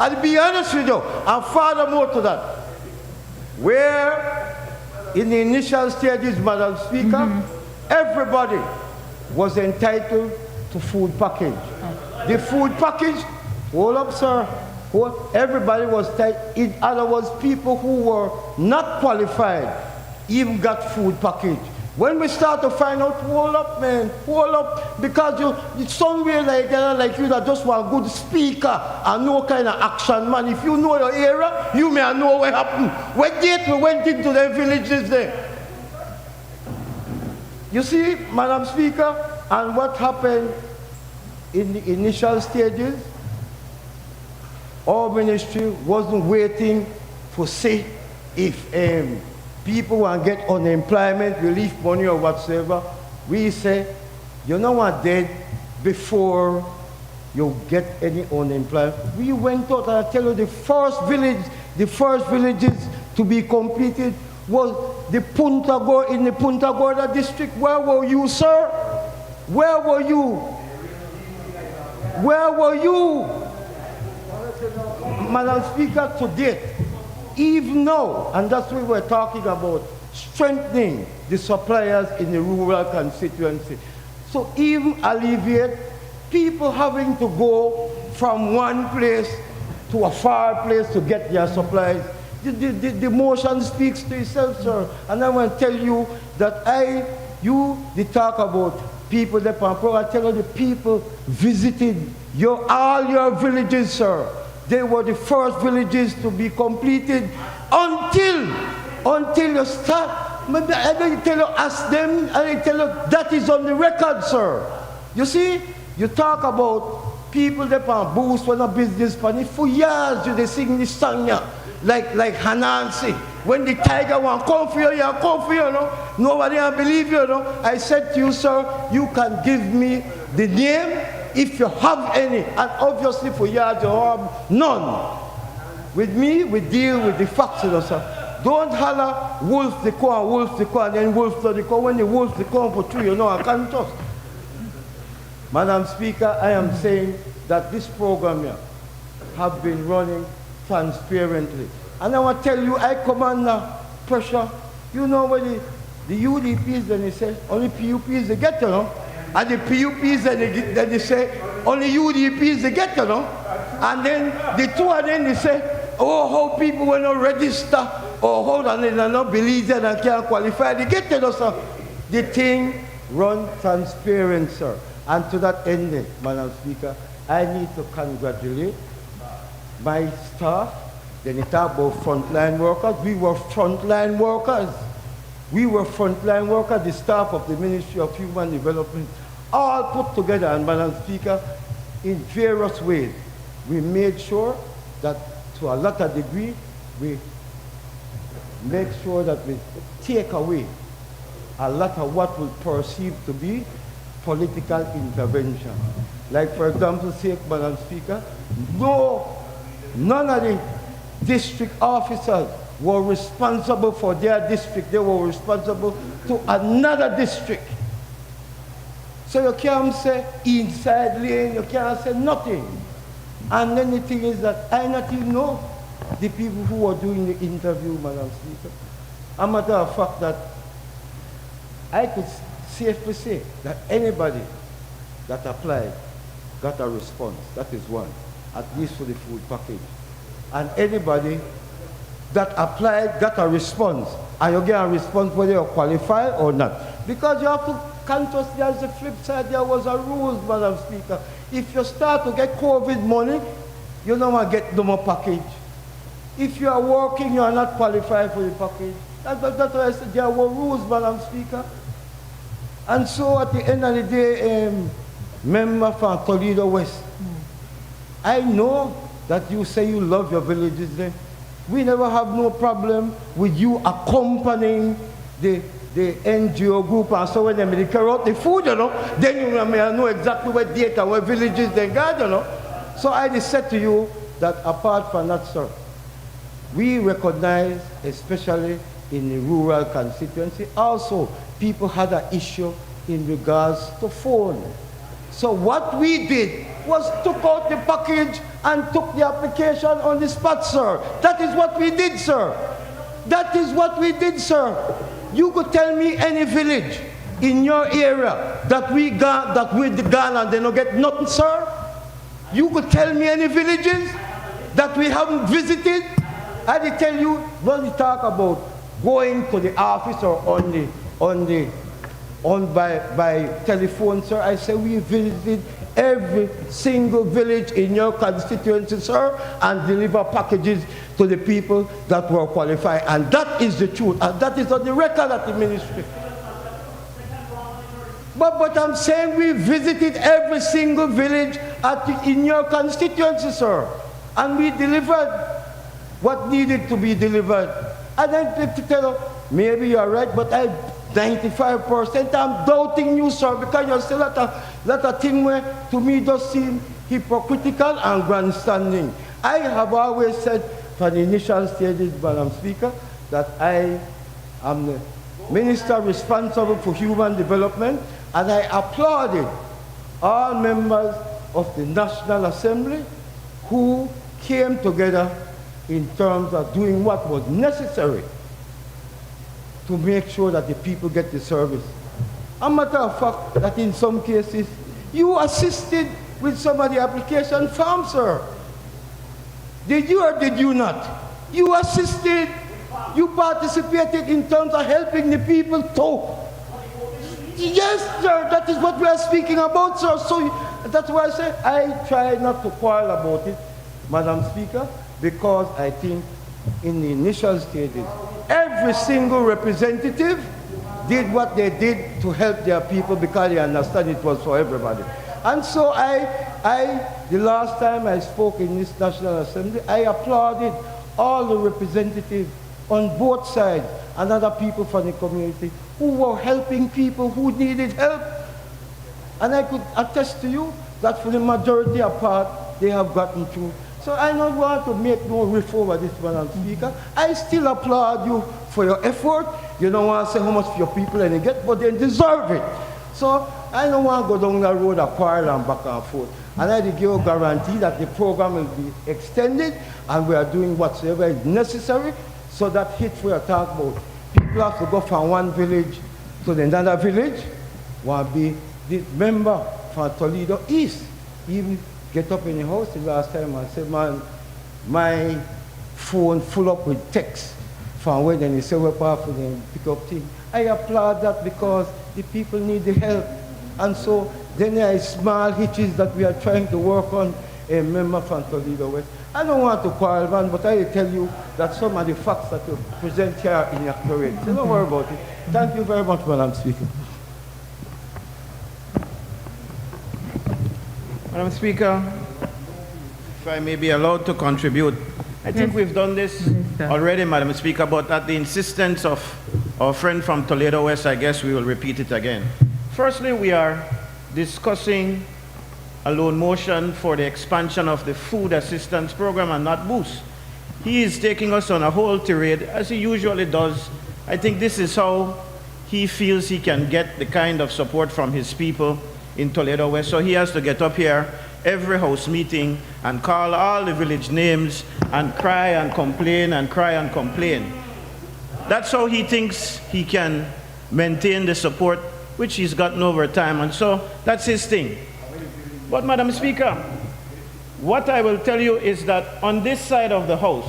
I'll be honest with you. And furthermore to that, where in the initial stages, Madam Speaker, everybody was entitled to food package. The food package, hold up, sir. Everybody was in other words, people who were not qualified even got food package. When we start to find out, hold up, man, hold up, because it's somewhere like you that just want a good speaker and no kind of action, man. If you know your area, you may know what happened. What date we went into the villages there? You see, Madam Speaker, and what happened in the initial stages, our ministry wasn't waiting for see if people want to get unemployment, relief money or whatsoever. We say, you know what, dead before you get any unemployment. We went out and I tell you the first villages to be completed was the Punta Gorda, in the Punta Gorda district. Where were you, sir? Where were you? Where were you? Madam Speaker, to date, even now, and that's what we're talking about, strengthening the suppliers in the rural constituency. So even alleviate people having to go from one place to a far place to get their supplies. The motion speaks to itself, sir. And I want to tell you that they talk about people that I tell you the people visited all your villages, sir. They were the first villages to be completed until you start. Maybe I don't tell you, ask them, I tell you that is on the record, sir. You see, you talk about people that can boost when a business plan. For years, they sing this song, yeah, like Hanansi. When the tiger want come for you, come for you, no? Nobody will believe you, no? I said to you, sir, you can give me the name if you have any. And obviously for years, you have none. With me, we deal with the facts, you know, sir. Don't holler, wolf the corn, and then wolf to the corn. When the wolf the corn for true, you know, I can't trust. Madam Speaker, I am saying that this program here have been running transparently. And I want to tell you, I command pressure. You know what the UDPs, then they say, only PUPs they get, you know. And the PUPs, then they say, only UDPs they get, you know. And then the two of them, they say, oh, how people will not register, or hold on, they not believe that and can't qualify. They get, you know, sir. The thing run transparent, sir. And to that end, Madam Speaker, I need to congratulate my staff. Then you talk about frontline workers. We were frontline workers. We were frontline workers, the staff of the Ministry of Human Development, all put together. And Madam Speaker, in various ways, we made sure that to a lot of degree, we make sure that we take away a lot of what we perceive to be political intervention. Like, for example, say, Madam Speaker, none of the district officers were responsible for their district. They were responsible to another district. So you can't say inside lane, you can't say nothing. And then the thing is that I not even know the people who were doing the interview, Madam Speaker. A matter of fact that I could safely say that anybody that applied got a response. That is one, at least for the food package. And anybody that applied got a response. And you get a response whether you qualify or not. Because you have to conscious, there's the flip side. There was a rules, Madam Speaker. If you start to get COVID money, you don't want to get no more package. If you are working, you are not qualified for the package. That's why I said there were rules, Madam Speaker. And so at the end of the day, member from Toledo West, I know that you say you love your villages there. We never have no problem with you accompanying the NGO group, and so when they carry out the food, you know, then you may know exactly what data, what villages they got, you know. So I just said to you that apart from that, sir, we recognize, especially in the rural constituency, also people had an issue in regards to phone. So what we did was took out the package and took the application on the spot, sir. That is what we did, sir. That is what we did, sir. You could tell me any village in your area that we gone and they don't get nothing, sir. You could tell me any villages that we haven't visited. I did tell you when we talk about going to the office or by telephone, sir. I say we visited every single village in your constituency, sir, and deliver packages to the people that were qualified. And that is the truth. And that is on the record at the ministry. But I'm saying we visited every single village in your constituency, sir. And we delivered what needed to be delivered. And I have to tell you, maybe you're right, but 95% I'm doubting you, sir, because you're still at a thing where, to me, does seem hypocritical and grandstanding. I have always said from the initial stages, Madam Speaker, that I am the minister responsible for human development, and I applauded all members of the National Assembly who came together in terms of doing what was necessary to make sure that the people get the service. A matter of fact, that in some cases, you assisted with some of the application forms, sir. Did you or did you not? You assisted, you participated in terms of helping the people too. Yes, sir, that is what we are speaking about, sir. So that's why I say I try not to quarrel about it, Madam Speaker, because I think in the initial stages, every single representative did what they did to help their people because they understand it was for everybody. And so the last time I spoke in this National Assembly, I applauded all the representatives on both sides and other people from the community who were helping people who needed help. And I could attest to you that for the majority of part, they have gotten through. So I don't want to make no riff over this, Madam Speaker. I still applaud you for your effort. You don't want to say how much your people and they get, but they deserve it. So I don't want to go down the road of quarrel and back and forth. And I give you a guarantee that the program will be extended and we are doing whatsoever is necessary so that hit we are talking about. People have to go from one village to another village. Want to be the member from Toledo East. Even get up in the house the last time and say, man, my phone full up with text from where then he say we're powerful and pick up things. I applaud that because the people need the help. And so then there are small hitches that we are trying to work on, a member from Toledo West. I don't want to quarrel, man, but I tell you that some of the facts that you present here are inaccurate. So don't worry about it. Thank you very much, Madam Speaker. Madam Speaker, if I may be allowed to contribute. I think we've done this already, Madam Speaker, but at the insistence of our friend from Toledo West, I guess we will repeat it again. Firstly, we are discussing a loan motion for the expansion of the food assistance program and not boost. He is taking us on a whole tirade, as he usually does. I think this is how he feels he can get the kind of support from his people in Toledo West. So he has to get up here every house meeting and call all the village names and cry and complain and cry and complain. That's how he thinks he can maintain the support which he's gotten over time, and so that's his thing. But Madam Speaker, what I will tell you is that on this side of the House,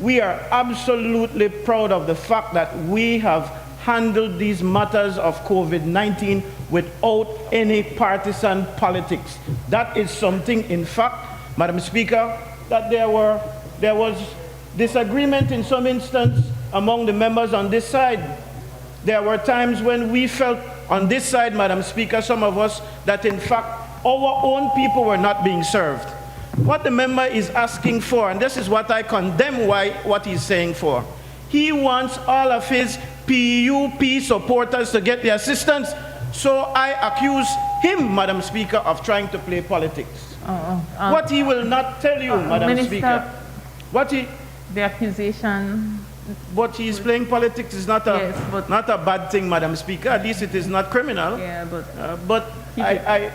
we are absolutely proud of the fact that we have handled these matters of COVID-19 without any partisan politics. That is something, in fact, Madam Speaker, that there was disagreement in some instance among the members on this side. There were times when we felt on this side, Madam Speaker, some of us, that in fact our own people were not being served. What the member is asking for, and this is what I condemn what he's saying for, he wants all of his PUP supporters to get the assistance. So I accuse him, Madam Speaker, of trying to play politics. What he will not tell you, Madam Minister, Speaker, the accusation. But he's playing politics is not a bad thing, Madam Speaker. At least it is not criminal. Yeah, but I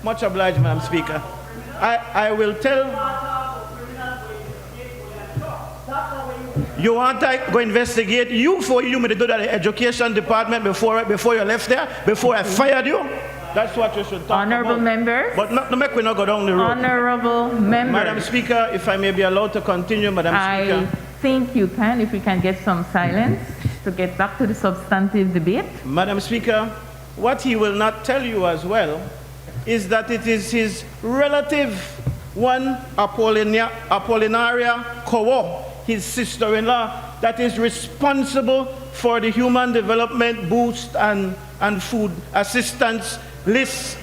much obliged, Madam Speaker. I will tell. You want I go investigate you for you to do that education department before you left there, before I fired you? That's what you should talk Honorable about. members. But not to make we not go down the road. Honorable members. Madam Speaker, if I may be allowed to continue, Madam Speaker. I think you can, if we can get some silence to get back to the substantive debate. Madam Speaker, what he will not tell you as well is that it is his relative, one Apollinaria Kowo, his sister-in-law, that is responsible for the human development boost and food assistance list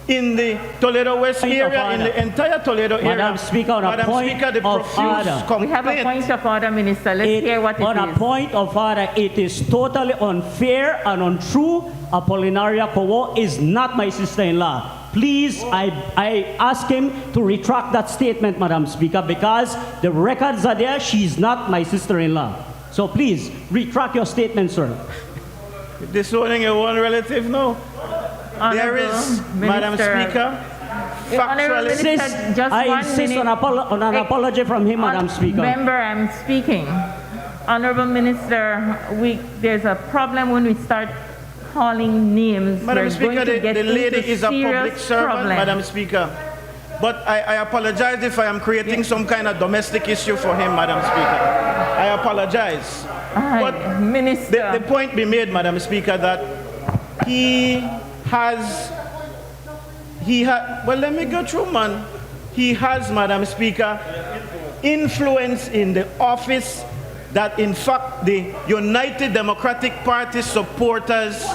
in the Toledo West Point of area, in order. the entire Toledo area. Madam Speaker, on a Madam point Speaker, the of profuse order. We have a complaint. point of order, Minister. Let's hear what it On a is. point of order, it is totally unfair and untrue. Apollinaria Kowo is not my sister-in-law. Please, I ask him to retract that statement, Madam Speaker, because the records are there. She's not my sister-in-law. So please, retract your statement, sir. Disowning your one relative? No. There is, Madam Speaker, Honourable factually. Minister, just I one insist minute. on an apology from him, Madam Speaker. Member, I'm speaking. Honourable Minister, there's a problem when we start calling names. Madam We're Speaker, going to get the lady into is a public serious servant, problem. Madam Speaker. But I apologize if I am creating some kind of domestic issue for him, Madam Speaker. I apologize. But Minister. the point be made, Madam Speaker, that he has, well, let me go through, man. He has, Madam Speaker, influence in the office that, in fact, the United Democratic Party supporters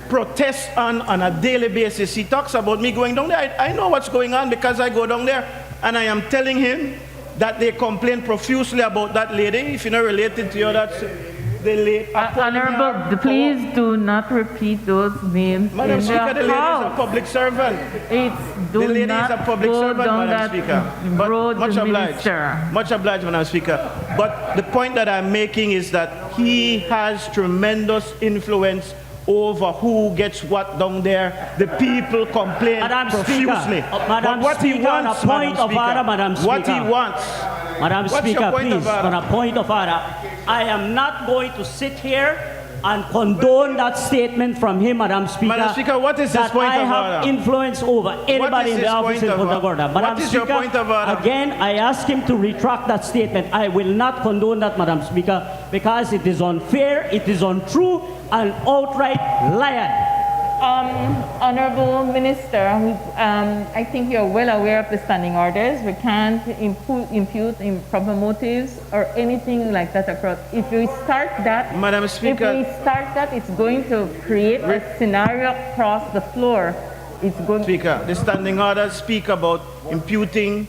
protest on a daily basis. He talks about me going down there. I know what's going on because I go down there, and I am telling him that they complain profusely about that lady. If you're not related to you, that's the lady. Honourable, please do not repeat those names Madam in Speaker, the lady is a House. public servant. Do The lady is not a public go servant, down Madam that Speaker. But road, much obliged. Minister. Much obliged, Madam Speaker. But the point that I'm making is that he has tremendous influence over who gets what down there. The people complain Madam Speaker, profusely. Madam But what he Speaker, on a wants, point Madam of Speaker, order, Madam what he Speaker. wants. Madam What's your Speaker, point of please, order? on a point of order, I am not going to sit here and condone that statement from him, Madam Speaker. Madam Speaker, what is his that point I of have order? influence over anybody in his the office point in of Punta order? Gorda. What Madam is your Speaker, point of order? again, I ask him to retract that statement. I will not condone that, Madam Speaker, because it is unfair, it is untrue, and outright liar. Honourable Minister, I think you're well aware of the standing orders. We can't impute improper motives or anything like that across. If we start that, Madam Speaker, if we start that, it's going to create a scenario across the floor. It's going. Speaker, the standing orders speak about imputing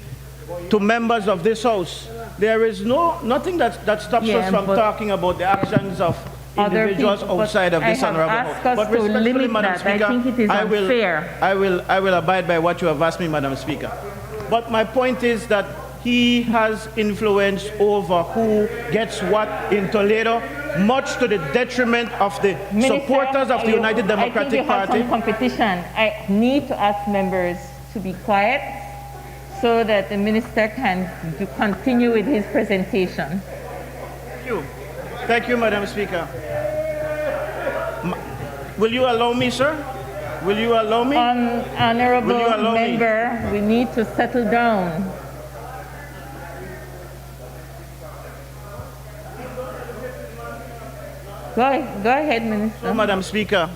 to members of this House. There is nothing that stops us from talking about the actions of individuals people, outside of this honorable asked House. us to respectfully, limit Madam that. Speaker, I think it is unfair. I will abide by what you have asked me, Madam Speaker. But my point is that he has influence over who gets what in Toledo, much to the detriment of the supporters of the United Democratic I think you have Party. some competition. I need to ask members to be quiet so that the minister can continue with his presentation. Thank you. Thank you, Madam Speaker. Will you allow me, sir? Will you allow me? Honourable Will you allow me? member, we need to settle down. Go ahead, Minister. So, Madam Speaker,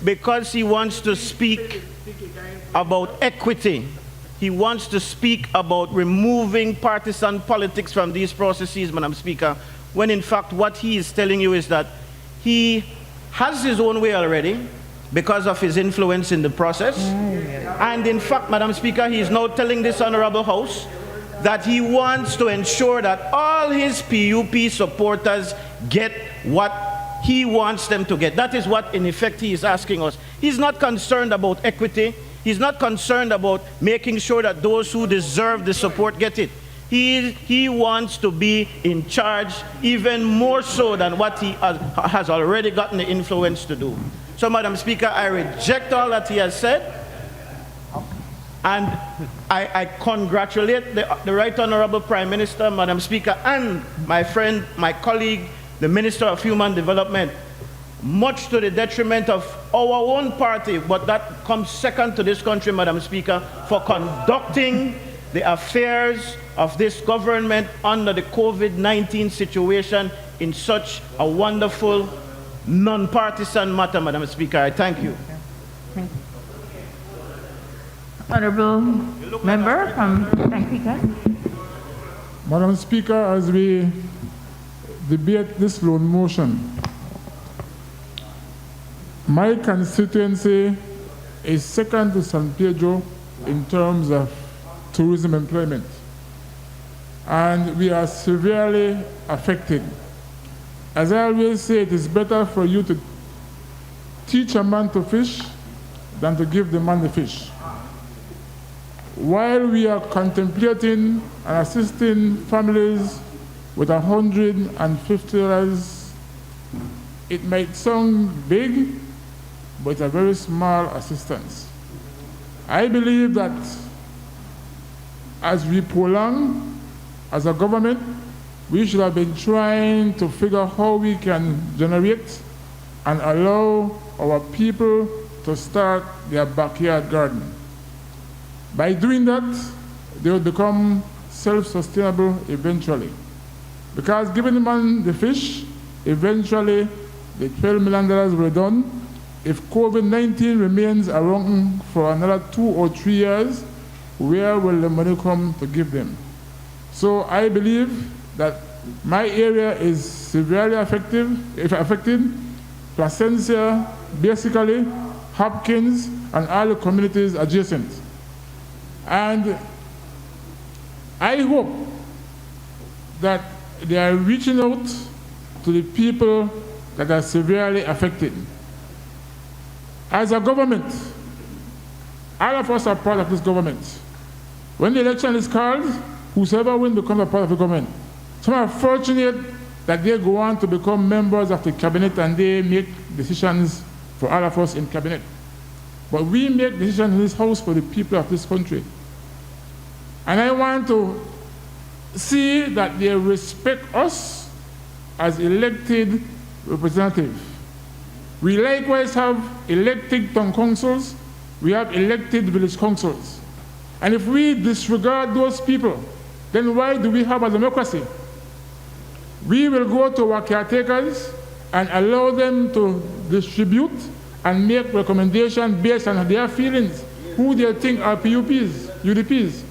because he wants to speak about equity, he wants to speak about removing partisan politics from these processes, Madam Speaker, when in fact what he is telling you is that he has his own way already because of his influence in the process. And in fact, Madam Speaker, he is now telling this honorable House that he wants to ensure that all his PUP supporters get what he wants them to get. That is what, in effect, he is asking us. He's not concerned about equity. He's not concerned about making sure that those who deserve the support get it. He wants to be in charge even more so than what he has already gotten the influence to do. So, Madam Speaker, I reject all that he has said. And I congratulate the Right Honorable Prime Minister, Madam Speaker, and my friend, my colleague, the Minister of Human Development, much to the detriment of our own party, but that comes second to this country, Madam Speaker, for conducting the affairs of this government under the COVID-19 situation in such a wonderful, non-partisan matter, Madam Speaker. I thank you. Thank you. Honourable member from Tanquika. Madam Speaker, as we debate this loan motion, my constituency is second to San Pedro in terms of tourism employment. And we are severely affected. As I always say, it is better for you to teach a man to fish than to give the man the fish. While we are contemplating and assisting families with $150, it might sound big, but it's a very small assistance. I believe that as we prolong, as a government, we should have been trying to figure out how we can generate and allow our people to start their backyard garden. By doing that, they will become self-sustainable eventually. Because giving the man the fish, eventually the $12 million will be done. If COVID-19 remains around for another 2 or 3 years, where will the money come to give them? So I believe that my area is severely affected. Placencia, basically, Hopkins, and all the communities adjacent. And I hope that they are reaching out to the people that are severely affected. As a government, all of us are part of this government. When the election is called, whosoever wins becomes a part of the government. Some are fortunate that they go on to become members of the cabinet and they make decisions for all of us in cabinet. But we make decisions in this house for the people of this country. And I want to see that they respect us as elected representatives. We likewise have elected town councils, we have elected village councils. And if we disregard those people, then why do we have a democracy? We will go to our caretakers and allow them to distribute and make recommendations based on their feelings, who they think are PUPs, UDPs.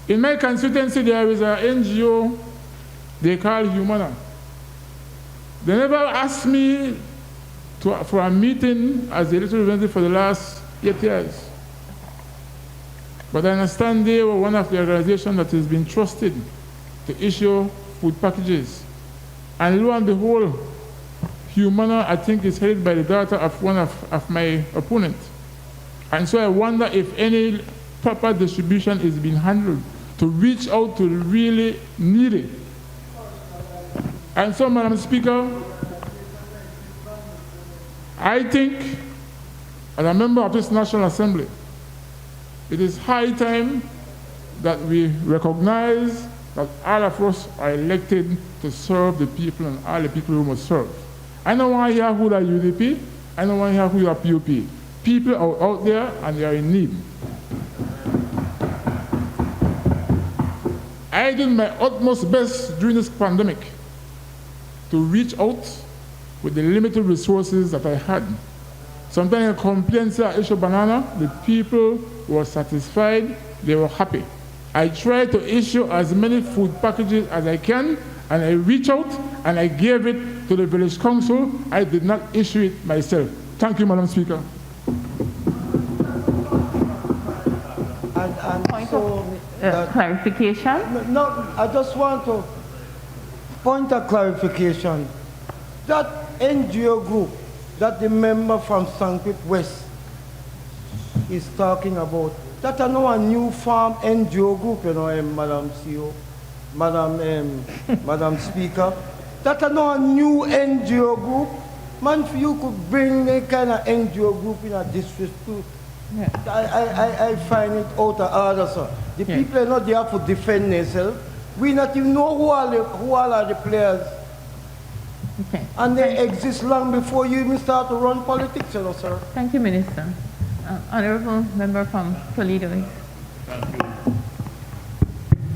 In my constituency, there is an NGO they call Humana. They never asked me for a meeting as the elected representative for the last 8 years. But I understand they were one of the organizations that has been trusted to issue food packages. And lo and behold, Humana, I think, is headed by the daughter of one of my opponents. And so I wonder if any proper distribution is being handled to reach out to the really needy. And so, Madam Speaker, I think, as a member of this National Assembly, it is high time that we recognize that all of us are elected to serve the people and all the people who must serve. I don't want to hear who are UDP, I don't want to hear who are PUP. People are out there and they are in need. I did my utmost best during this pandemic to reach out with the limited resources that I had. Sometimes I complain, say I issue banana, the people were satisfied, they were happy. I try to issue as many food packages as I can, and I reach out and I gave it to the village council. I did not issue it myself. Thank you, Madam Speaker. Point of clarification? No, I just want to point of clarification. That NGO group that the member from Sankpit West is talking about, that are now a new farm NGO group, you know, Madam CEO, Madam Speaker. That are now a new NGO group. Man, if you could bring a kind of NGO group in a district too, yeah. I find it out of order, sir. The people are not there to defend themselves. We not even know who are the players. Okay. And they exist long before you even start to run politics, you know, sir. Thank you, Minister. Honorable Member from Toledo. Thank you.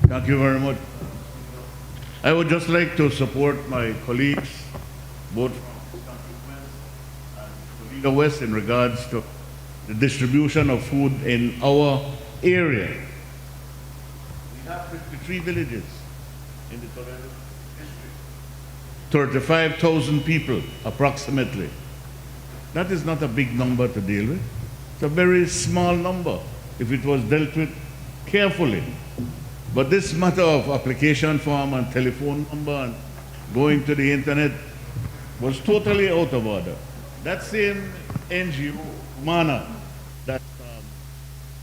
Thank you very much. I would just like to support my colleagues, both from Toledo West in regards to the distribution of food in our area. We have 53 villages in the Toledo district. 35,000 people, approximately. That is not a big number to deal with. It's a very small number if it was dealt with carefully. But this matter of application form and telephone number and going to the internet was totally out of order. That same NGO, MANA, that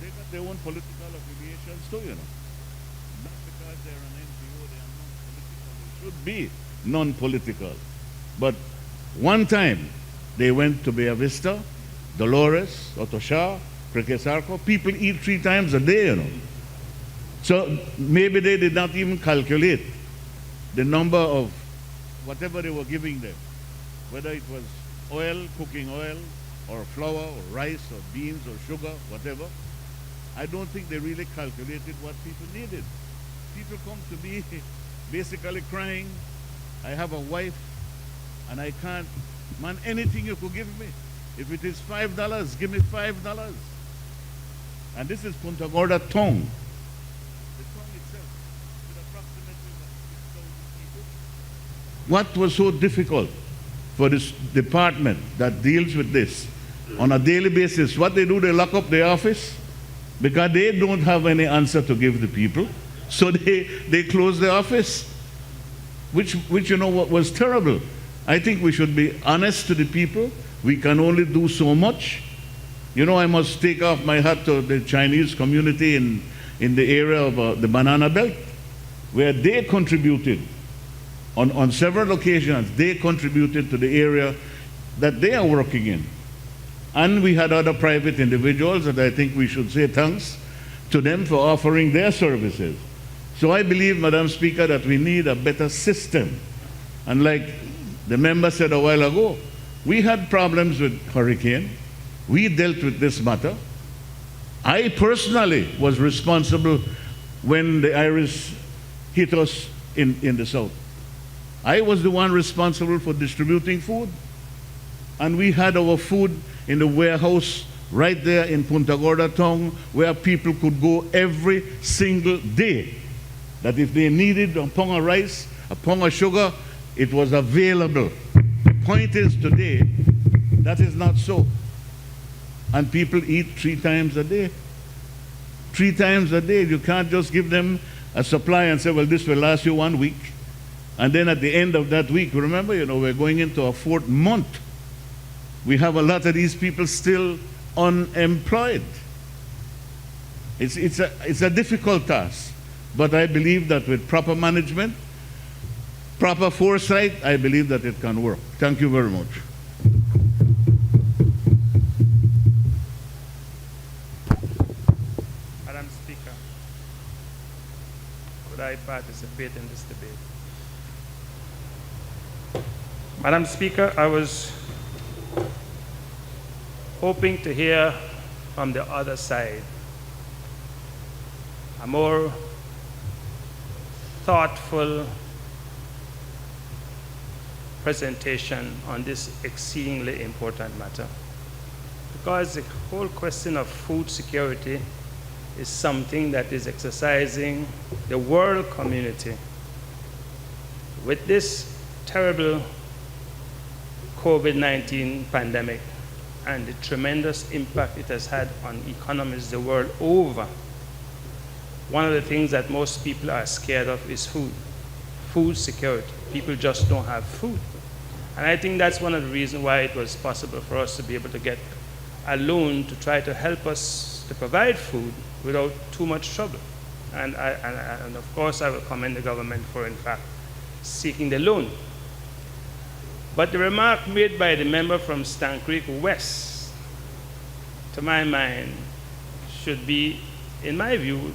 they got their own political affiliations too, you know. Not because they're an NGO, they are non-political. They should be non-political. But one time, they went to Bella Vista, Dolores, Otosha, Prekesarco. People eat 3 times a day, you know. So maybe they did not even calculate the number of whatever they were giving them, whether it was oil, cooking oil, or flour, or rice, or beans, or sugar, whatever. I don't think they really calculated what people needed. People come to me basically crying, I have a wife, and I can't, man, anything you could give me. If it is $5, give me $5. And this is Punta Gorda Tong. The Tong itself, with approximately 6,000 people. What was so difficult for this department that deals with this on a daily basis? What they do, they lock up the office because they don't have any answer to give the people. So they close the office, which you know what was terrible. I think we should be honest to the people. We can only do so much. You know, I must take off my hat to the Chinese community in the area of the Banana Belt, where they contributed on several occasions. They contributed to the area that they are working in. And we had other private individuals that I think we should say thanks to them for offering their services. So I believe, Madam Speaker, that we need a better system. And like the member said a while ago, we had problems with hurricane. We dealt with this matter. I personally was responsible when the Iris hit us in the south. I was the one responsible for distributing food. And we had our food in the warehouse right there in Punta Gorda Town, where people could go every single day. That if they needed a pound of rice, a pound of sugar, it was available. The point is today, that is not so. And people eat 3 times a day. 3 times a day. You can't just give them a supply and say, well, this will last you 1 week. And then at the end of that week, remember, you know, we're going into a 4th month. We have a lot of these people still unemployed. It's a difficult task. But I believe that with proper management, proper foresight, I believe that it can work. Thank you very much. Madam Speaker, could I participate in this debate? Madam Speaker, I was hoping to hear from the other side a more thoughtful presentation on this exceedingly important matter. Because the whole question of food security is something that is exercising the world community. With this terrible COVID-19 pandemic and the tremendous impact it has had on economies the world over, one of the things that most people are scared of is food security. People just don't have food. And I think that's one of the reasons why it was possible for us to be able to get a loan to try to help us to provide food without too much trouble. And of course, I will commend the government for, in fact, seeking the loan. But the remark made by the member from Stann Creek West, to my mind, should be, in my view,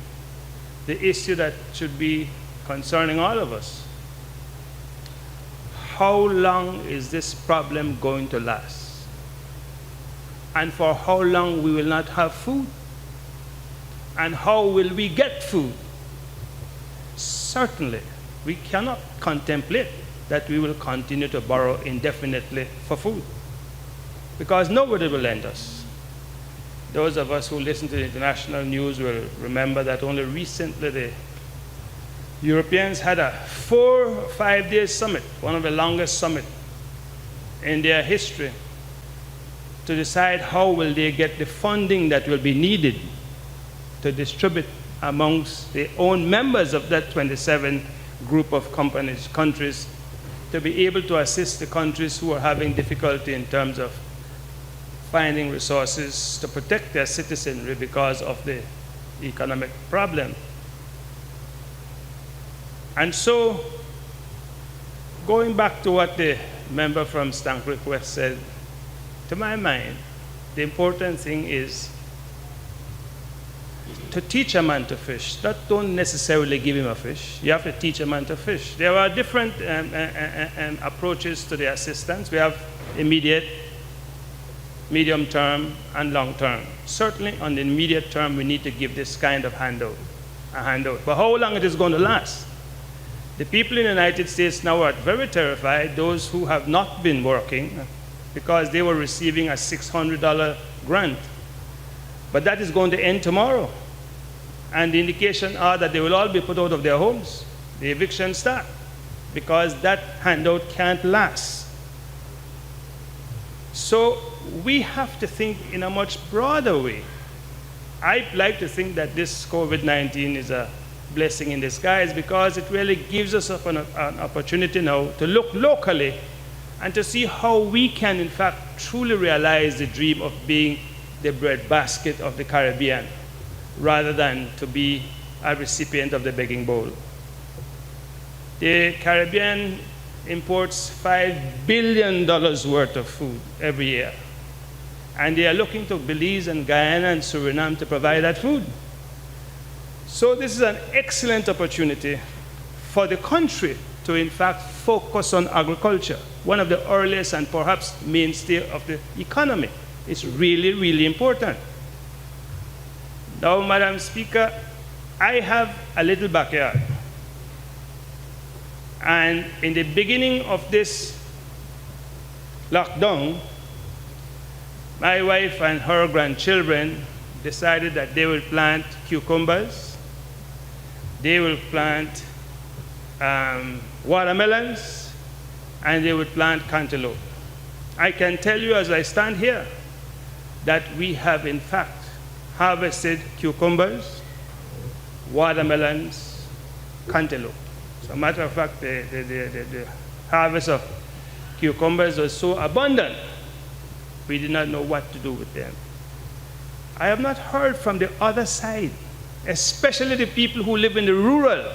the issue that should be concerning all of us. How long is this problem going to last? And for how long we will not have food? And how will we get food? Certainly, we cannot contemplate that we will continue to borrow indefinitely for food, because nobody will lend us. Those of us who listen to the international news will remember that only recently the Europeans had a 4 or 5 day summit, one of the longest summits in their history, to decide how will they get the funding that will be needed to distribute amongst the own members of that 27 group of countries, to be able to assist the countries who are having difficulty in terms of finding resources to protect their citizenry because of the economic problem. And so, going back to what the member from Stancrick West said, to my mind, the important thing is to teach a man to fish. That don't necessarily give him a fish. You have to teach a man to fish. There are different approaches to the assistance. We have immediate, medium term, and long term. Certainly on the immediate term, we need to give this kind of handout. But how long it is going to last? The people in the United States now are very terrified, those who have not been working, because they were receiving a $600 grant. But that is going to end tomorrow. And the indications are that they will all be put out of their homes. The eviction start, because that handout can't last. So we have to think in a much broader way. I'd like to think that this COVID-19 is a blessing in disguise, because it really gives us an opportunity now to look locally and to see how we can, in fact, truly realize the dream of being the breadbasket of the Caribbean, rather than to be a recipient of the begging bowl. The Caribbean imports $5 billion worth of food every year, and they are looking to Belize and Guyana and Suriname to provide that food. So this is an excellent opportunity for the country to, in fact, focus on agriculture, one of the earliest and perhaps mainstay of the economy. It's really, really important. Now, Madam Speaker, I have a little backyard. And in the beginning of this lockdown, my wife and her grandchildren decided that they will plant cucumbers, they will plant watermelons, and they would plant cantaloupe. I can tell you as I stand here that we have in fact harvested cucumbers, watermelons, cantaloupe. As a matter of fact, the harvest of cucumbers was so abundant, we did not know what to do with them. I have not heard from the other side, especially the people who live in the rural,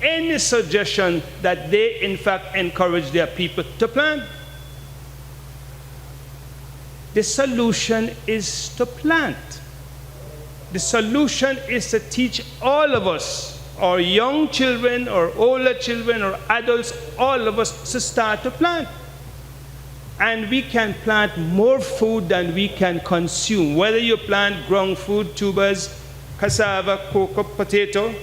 any suggestion that they in fact encourage their people to plant. The solution is to plant. The solution is to teach all of us, our young children, or older children, or adults, all of us to start to plant. And we can plant more food than we can consume. Whether you plant ground food, tubers, cassava, cocoa, potato,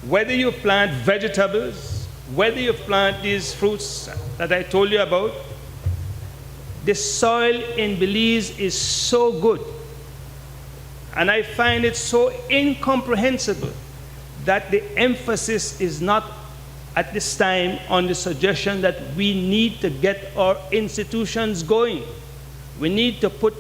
whether you plant vegetables, whether you plant these fruits that I told you about, the soil in Belize is so good. And I find it so incomprehensible that the emphasis is not at this time on the suggestion that we need to get our institutions going. We need to put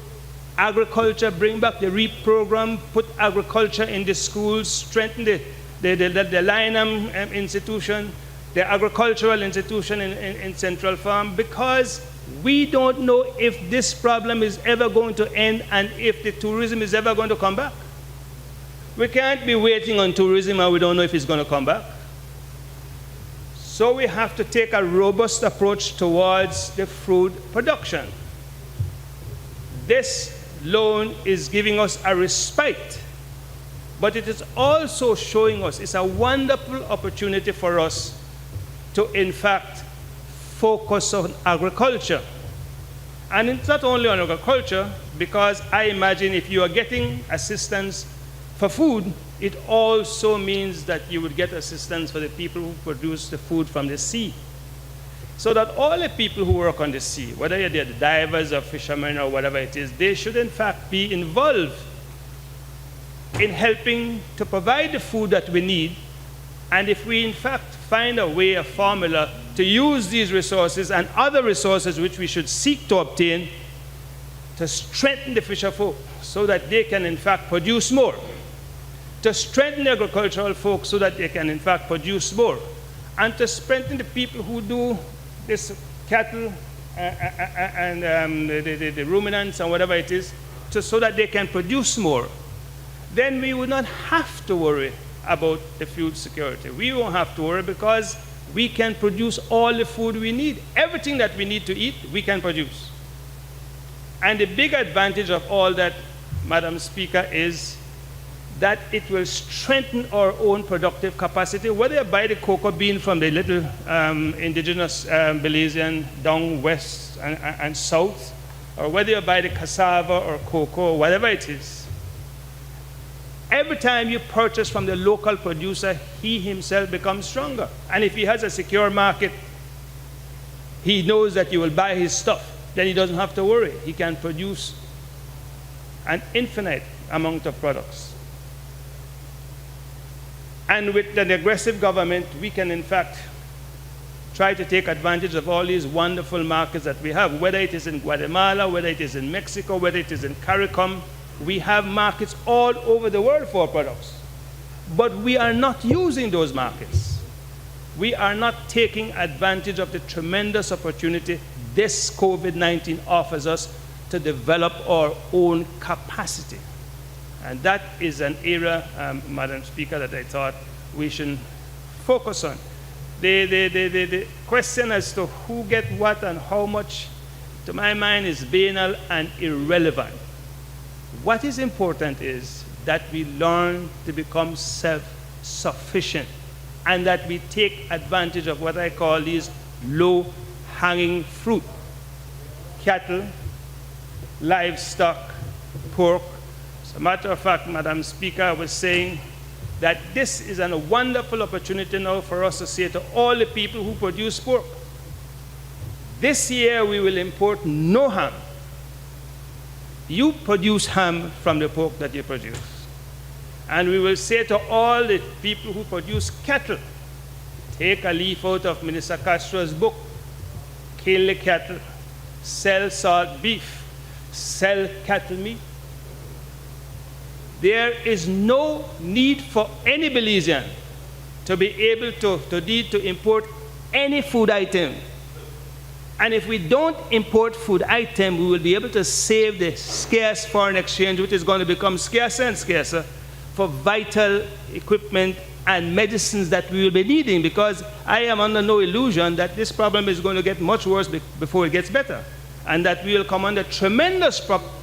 agriculture, bring back the REAP program, put agriculture in the schools, strengthen the Lynham institution, the agricultural institution in Central Farm, because we don't know if this problem is ever going to end and if the tourism is ever going to come back. We can't be waiting on tourism and we don't know if it's going to come back. So we have to take a robust approach towards the food production. This loan is giving us a respite, but it is also showing us it's a wonderful opportunity for us to, in fact, focus on agriculture. And it's not only on agriculture, because I imagine if you are getting assistance for food, it also means that you would get assistance for the people who produce the food from the sea. So that all the people who work on the sea, whether they're the divers or fishermen or whatever it is, they should in fact be involved in helping to provide the food that we need. And if we in fact find a way, a formula to use these resources and other resources which we should seek to obtain, to strengthen the fisher folk so that they can in fact produce more, to strengthen the agricultural folk so that they can in fact produce more, and to strengthen the people who do this cattle and the ruminants and whatever it is, so that they can produce more, then we would not have to worry about the food security. We won't have to worry because we can produce all the food we need. Everything that we need to eat, we can produce. And the big advantage of all that, Madam Speaker, is that it will strengthen our own productive capacity, whether you buy the cocoa bean from the little indigenous Belizean down west and south, or whether you buy the cassava or cocoa, whatever it is. Every time you purchase from the local producer, he himself becomes stronger. And if he has a secure market, he knows that you will buy his stuff. Then he doesn't have to worry. He can produce an infinite amount of products. And with an aggressive government, we can in fact try to take advantage of all these wonderful markets that we have, whether it is in Guatemala, whether it is in Mexico, whether it is in CARICOM. We have markets all over the world for our products. But we are not using those markets. We are not taking advantage of the tremendous opportunity this COVID-19 offers us to develop our own capacity. And that is an area, Madam Speaker, that I thought we should focus on. The question as to who gets what and how much, to my mind, is banal and irrelevant. What is important is that we learn to become self-sufficient and that we take advantage of what I call these low-hanging fruit. Cattle, livestock, pork. As a matter of fact, Madam Speaker, I was saying that this is a wonderful opportunity now for us to say to all the people who produce pork, this year we will import no ham. You produce ham from the pork that you produce. And we will say to all the people who produce cattle, take a leaf out of Minister Castro's book, kill the cattle, sell salt beef, sell cattle meat. There is no need for any Belizean to be able to import any food item. And if we don't import food item, we will be able to save the scarce foreign exchange, which is going to become scarcer and scarcer, for vital equipment and medicines that we will be needing, because I am under no illusion that this problem is going to get much worse before it gets better, and that we will come under tremendous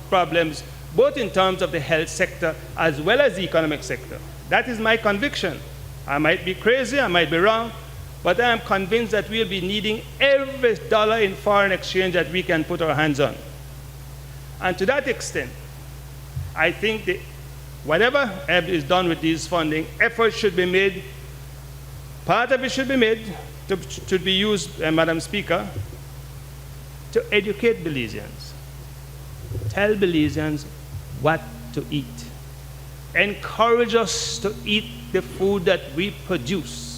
problems, both in terms of the health sector as well as the economic sector. That is my conviction. I might be crazy, I might be wrong, but I am convinced that we'll be needing every dollar in foreign exchange that we can put our hands on. And to that extent, I think that whatever is done with these funding, efforts should be made. Part of it should be made, should be used, Madam Speaker, to educate Belizeans. Tell Belizeans what to eat. Encourage us to eat the food that we produce.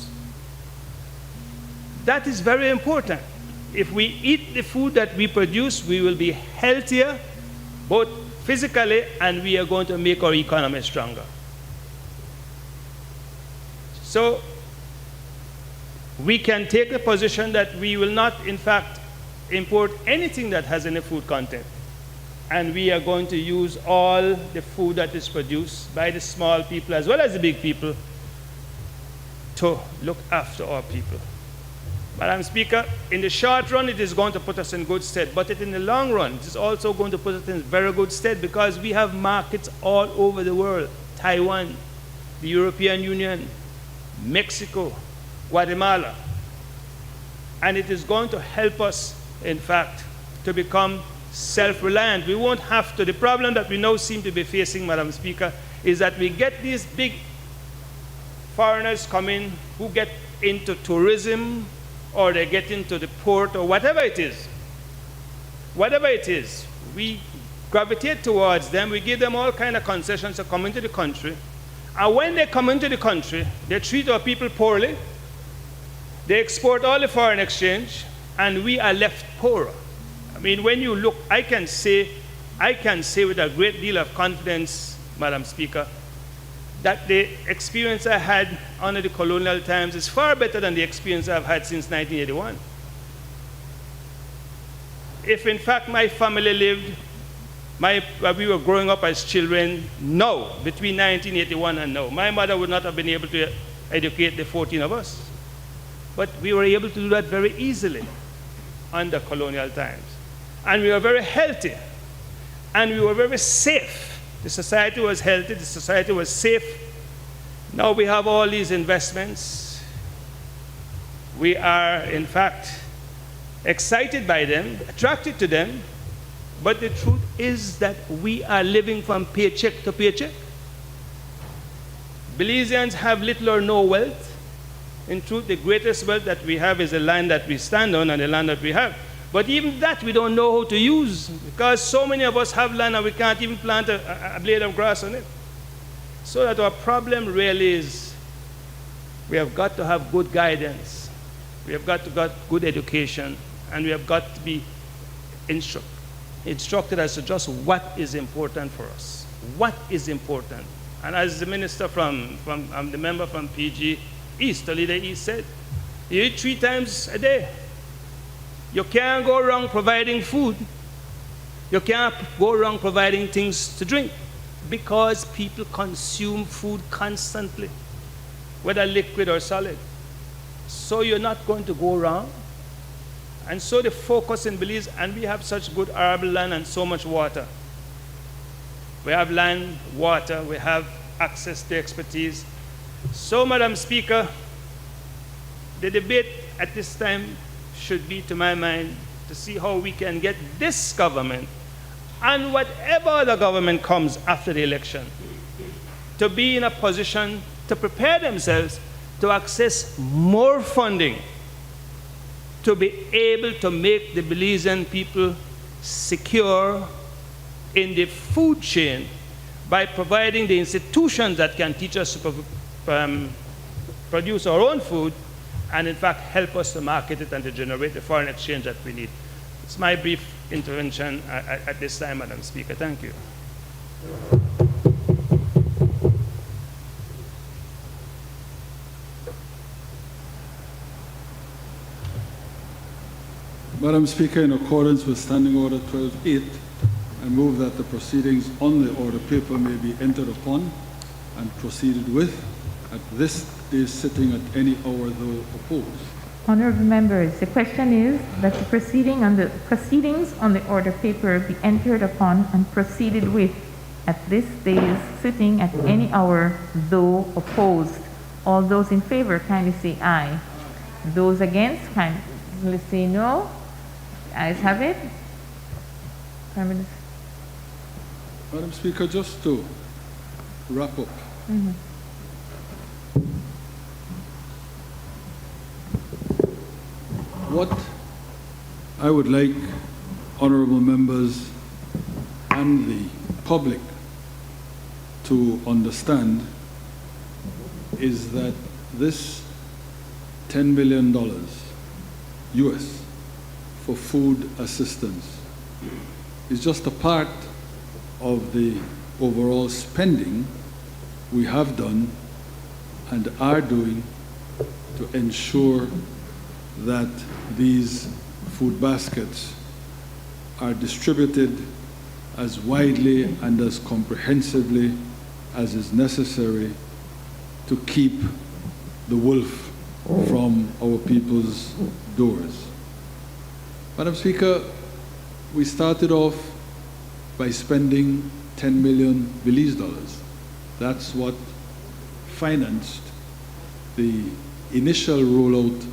That is very important. If we eat the food that we produce, we will be healthier, both physically, and we are going to make our economy stronger. So we can take the position that we will not, in fact, import anything that has any food content. And we are going to use all the food that is produced by the small people as well as the big people to look after our people. Madam Speaker, in the short run, it is going to put us in good stead, but in the long run, it is also going to put us in very good stead because we have markets all over the world. Taiwan, the European Union, Mexico, Guatemala. And it is going to help us, in fact, to become self-reliant. We won't have to. The problem that we now seem to be facing, Madam Speaker, is that we get these big foreigners come in who get into tourism, or they get into the port, or whatever it is. Whatever it is, we gravitate towards them. We give them all kinds of concessions to come into the country. And when they come into the country, they treat our people poorly. They export all the foreign exchange, and we are left poorer. I mean, when you look, I can say I can say with a great deal of confidence, Madam Speaker, that the experience I had under the colonial times is far better than the experience I've had since 1981. If in fact my family lived, we were growing up as children, no, between 1981 and now, my mother would not have been able to educate the 14 of us. But we were able to do that very easily under colonial times. And we were very healthy. And we were very safe. The society was healthy, the society was safe. Now we have all these investments. We are, in fact, excited by them, attracted to them, but the truth is that we are living from paycheck to paycheck. Belizeans have little or no wealth. In truth, the greatest wealth that we have is the land that we stand on and the land that we have. But even that we don't know how to use, because so many of us have land and we can't even plant a blade of grass on it. So that our problem really is we have got to have good guidance. We have got to get good education, and we have got to be instructed as to just what is important for us. What is important? And as the minister the member from PG East, Toledo East said, you eat 3 times a day. You can't go wrong providing food. You can't go wrong providing things to drink, because people consume food constantly, whether liquid or solid. So you're not going to go wrong. And so the focus in Belize, and we have such good arable land and so much water. We have land, water, we have access to expertise. So, Madam Speaker, the debate at this time should be, to my mind, to see how we can get this government and whatever other government comes after the election to be in a position to prepare themselves to access more funding to be able to make the Belizean people secure in the food chain by providing the institutions that can teach us to produce our own food and in fact help us to market it and to generate the foreign exchange that we need. It's my brief intervention at this time, Madam Speaker. Thank you. Madam Speaker, in accordance with Standing Order 12.8, I move that the proceedings on the order paper may be entered upon and proceeded with at this day's sitting at any hour though opposed. Honorable members, the question is that the proceedings on the order paper be entered upon and proceeded with at this day's sitting at any hour though opposed. All those in favor kindly say aye. Those against kindly say no. The ayes have it. Prime Minister. Madam Speaker, just to wrap up. What I would like honorable members and the public to understand is that this $10 million US for food assistance is just a part of the overall spending we have done and are doing to ensure that these food baskets are distributed as widely and as comprehensively as is necessary to keep the wolf from our people's doors. Madam Speaker, we started off by spending 10 million Belize dollars. That's what financed the initial rollout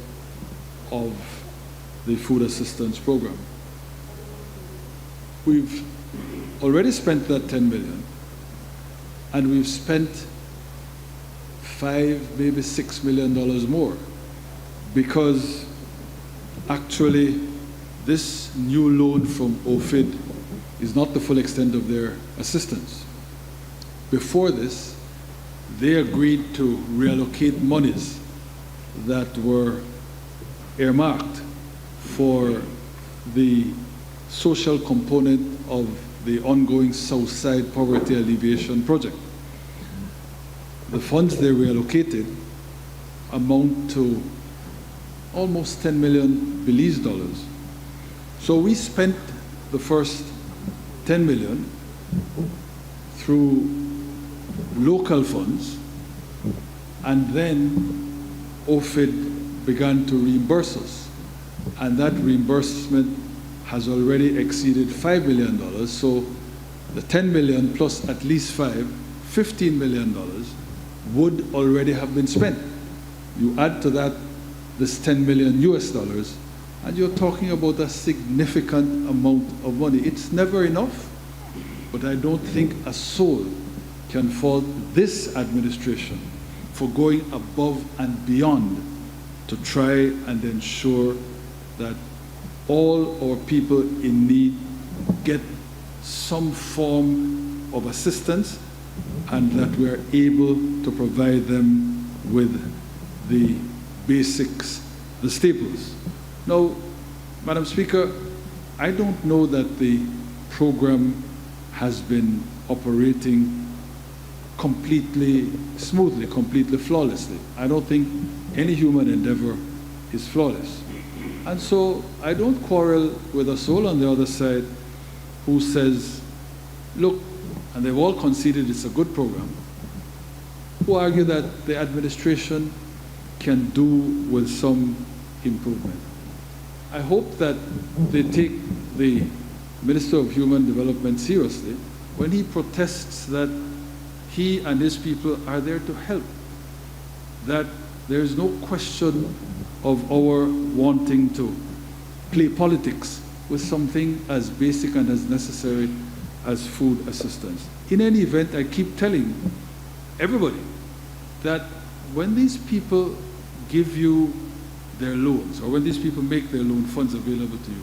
of the food assistance program. We've already spent that 10 million, and we've spent $5, maybe $6 million more, because actually this new loan from OFID is not the full extent of their assistance. Before this, they agreed to reallocate monies that were earmarked for the social component of the ongoing Southside Poverty Alleviation Project. The funds they reallocated amount to almost 10 million Belize dollars. So we spent the first 10 million through local funds, and then OFID began to reimburse us. And that reimbursement has already exceeded $5 million. So the 10 million plus at least $15 million would already have been spent. You add to that this 10 million US dollars, and you're talking about a significant amount of money. It's never enough, but I don't think a soul can fault this administration for going above and beyond to try and ensure that all our people in need get some form of assistance and that we are able to provide them with the basics, the staples. Now, Madam Speaker, I don't know that the program has been operating completely smoothly, completely flawlessly. I don't think any human endeavor is flawless. And so I don't quarrel with a soul on the other side who says, look, and they've all conceded it's a good program, who argue that the administration can do with some improvement. I hope that they take the Minister of Human Development seriously when he protests that he and his people are there to help, that there is no question of our wanting to play politics with something as basic and as necessary as food assistance. In any event, I keep telling everybody that when these people give you their loans, or when these people make their loan funds available to you,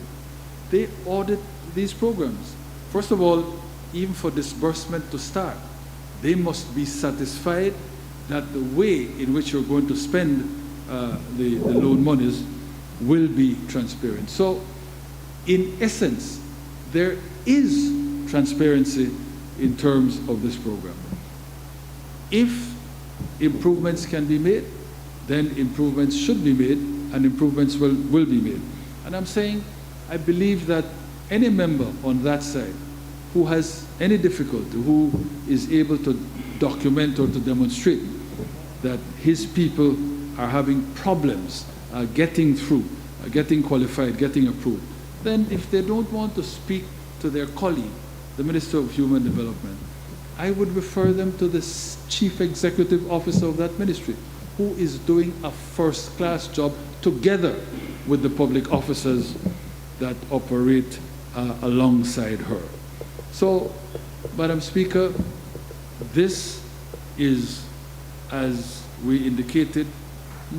they audit these programs. First of all, even for disbursement to start, they must be satisfied that the way in which you're going to spend the loan monies will be transparent. So, in essence, there is transparency in terms of this program. If improvements can be made, then improvements should be made, and improvements will be made. And I'm saying, I believe that any member on that side who has any difficulty, who is able to document or to demonstrate that his people are having problems getting through, getting qualified, getting approved, then if they don't want to speak to their colleague, the Minister of Human Development, I would refer them to the Chief Executive Officer of that ministry, who is doing a first-class job together with the public officers that operate alongside her. So, Madam Speaker, this is, as we indicated,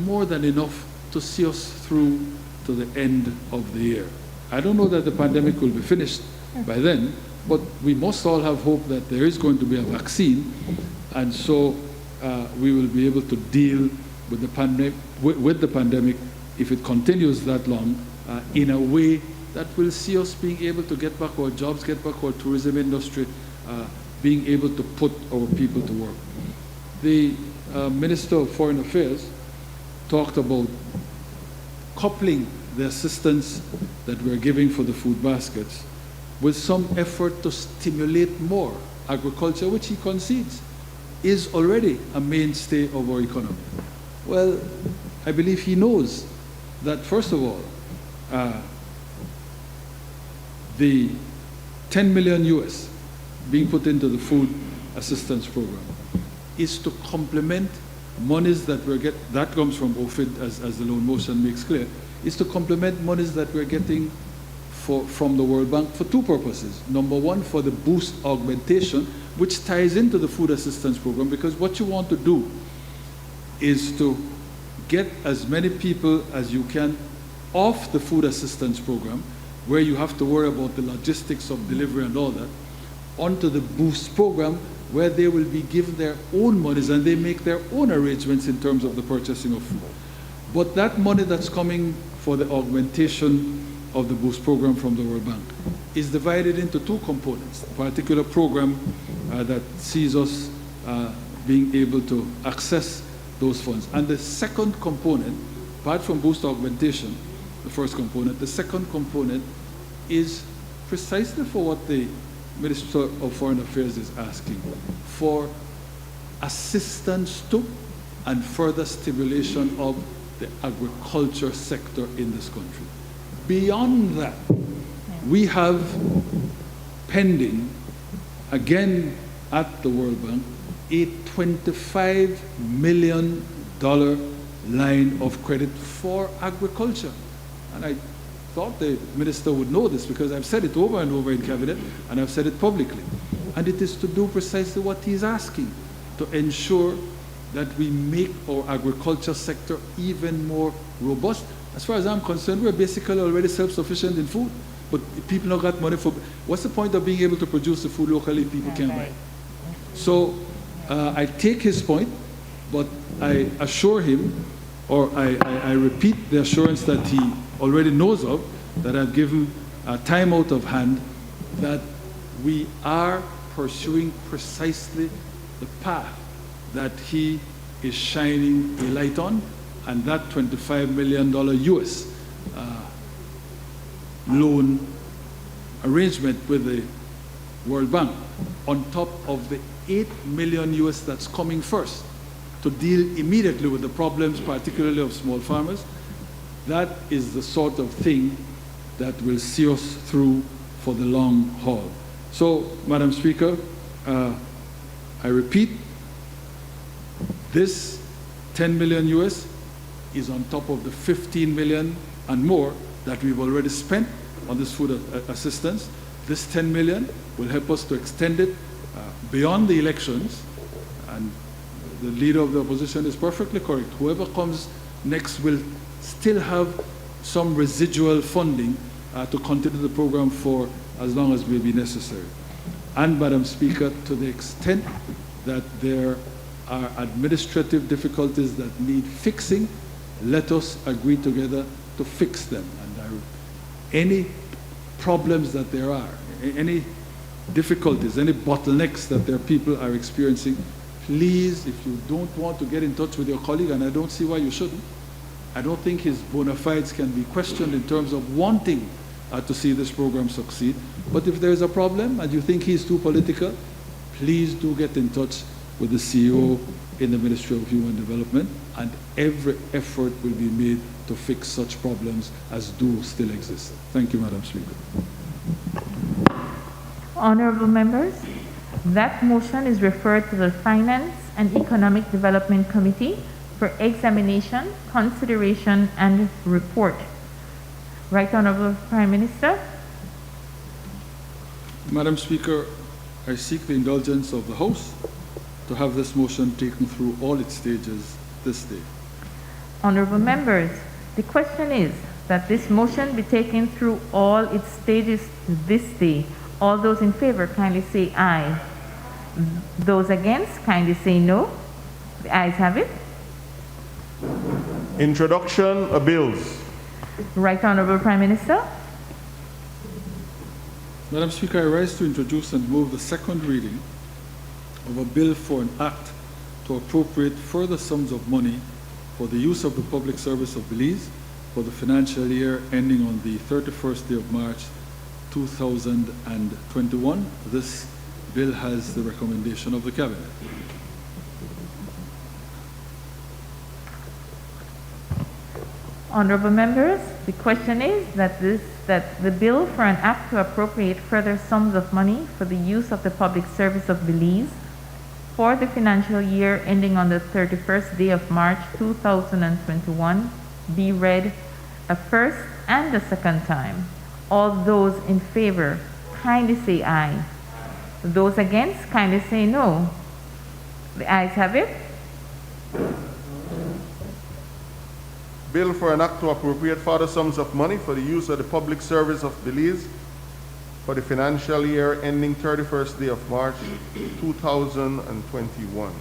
more than enough to see us through to the end of the year. I don't know that the pandemic will be finished by then, but we must all have hope that there is going to be a vaccine, and so we will be able to deal with the pandemic, if it continues that long, in a way that will see us being able to get back our jobs, get back our tourism industry, being able to put our people to work. The Minister of Foreign Affairs talked about coupling the assistance that we're giving for the food baskets with some effort to stimulate more agriculture, which he concedes is already a mainstay of our economy. Well, I believe he knows that, first of all, the 10 million US being put into the food assistance program is to complement monies that that comes from OFID, as the loan motion makes clear, is to complement monies that we're getting from the World Bank for two purposes. Number one, for the boost augmentation, which ties into the food assistance program, because what you want to do is to get as many people as you can off the food assistance program, where you have to worry about the logistics of delivery and all that, onto the boost program, where they will be given their own monies and they make their own arrangements in terms of the purchasing of food. But that money that's coming for the augmentation of the Boost program from the World Bank is divided into two components. A particular program that sees us being able to access those funds. And the second component, apart from Boost augmentation, the first component, the second component is precisely for what the Minister of Foreign Affairs is asking, for assistance to and further stimulation of the agriculture sector in this country. Beyond that, we have pending, again at the World Bank, a $25 million line of credit for agriculture. And I thought the minister would know this because I've said it over and over in cabinet and I've said it publicly. And it is to do precisely what he's asking, to ensure that we make our agriculture sector even more robust. As far as I'm concerned, we're basically already self-sufficient in food, but if people don't got money for, what's the point of being able to produce the food locally if people can't buy it? So I take his point, but I assure him, or I repeat the assurance that he already knows of, that I've given time out of hand, that we are pursuing precisely the path that he is shining a light on, and that $25 million US loan arrangement with the World Bank, on top of the $8 million US that's coming first to deal immediately with the problems, particularly of small farmers. That is the sort of thing that will see us through for the long haul. So, Madam Speaker, I repeat, this 10 million US is on top of the 15 million and more that we've already spent on this food assistance. This 10 million will help us to extend it beyond the elections, and the leader of the opposition is perfectly correct. Whoever comes next will still have some residual funding to continue the program for as long as may be necessary. And, Madam Speaker, to the extent that there are administrative difficulties that need fixing, let us agree together to fix them. And any problems that there are, any difficulties, any bottlenecks that their people are experiencing, please, if you don't want to get in touch with your colleague, and I don't see why you shouldn't, I don't think his bona fides can be questioned in terms of wanting to see this program succeed. But if there is a problem and you think he's too political, please do get in touch with the CEO in the Ministry of Human Development, and every effort will be made to fix such problems as do still exist. Thank you, Madam Speaker. Honorable members, that motion is referred to the Finance and Economic Development Committee for examination, consideration, and report. Right Honorable Prime Minister. Madam Speaker, I seek the indulgence of the House to have this motion taken through all its stages this day. Honorable members, the question is that this motion be taken through all its stages this day. All those in favor kindly say aye. Those against kindly say no. The ayes have it. Introduction of bills. Right Honorable Prime Minister. Madam Speaker, I rise to introduce and move the second reading of a bill for an act to appropriate further sums of money for the use of the public service of Belize for the financial year ending on the 31st day of March 2021. This bill has the recommendation of the Cabinet. Honorable members, the question is that the bill for an act to appropriate further sums of money for the use of the public service of Belize for the financial year ending on the 31st day of March 2021 be read a first and a second time. All those in favor kindly say aye. Those against kindly say no. The ayes have it. Bill for an act to appropriate further sums of money for the use of the public service of Belize for the financial year ending 31st day of March 2021.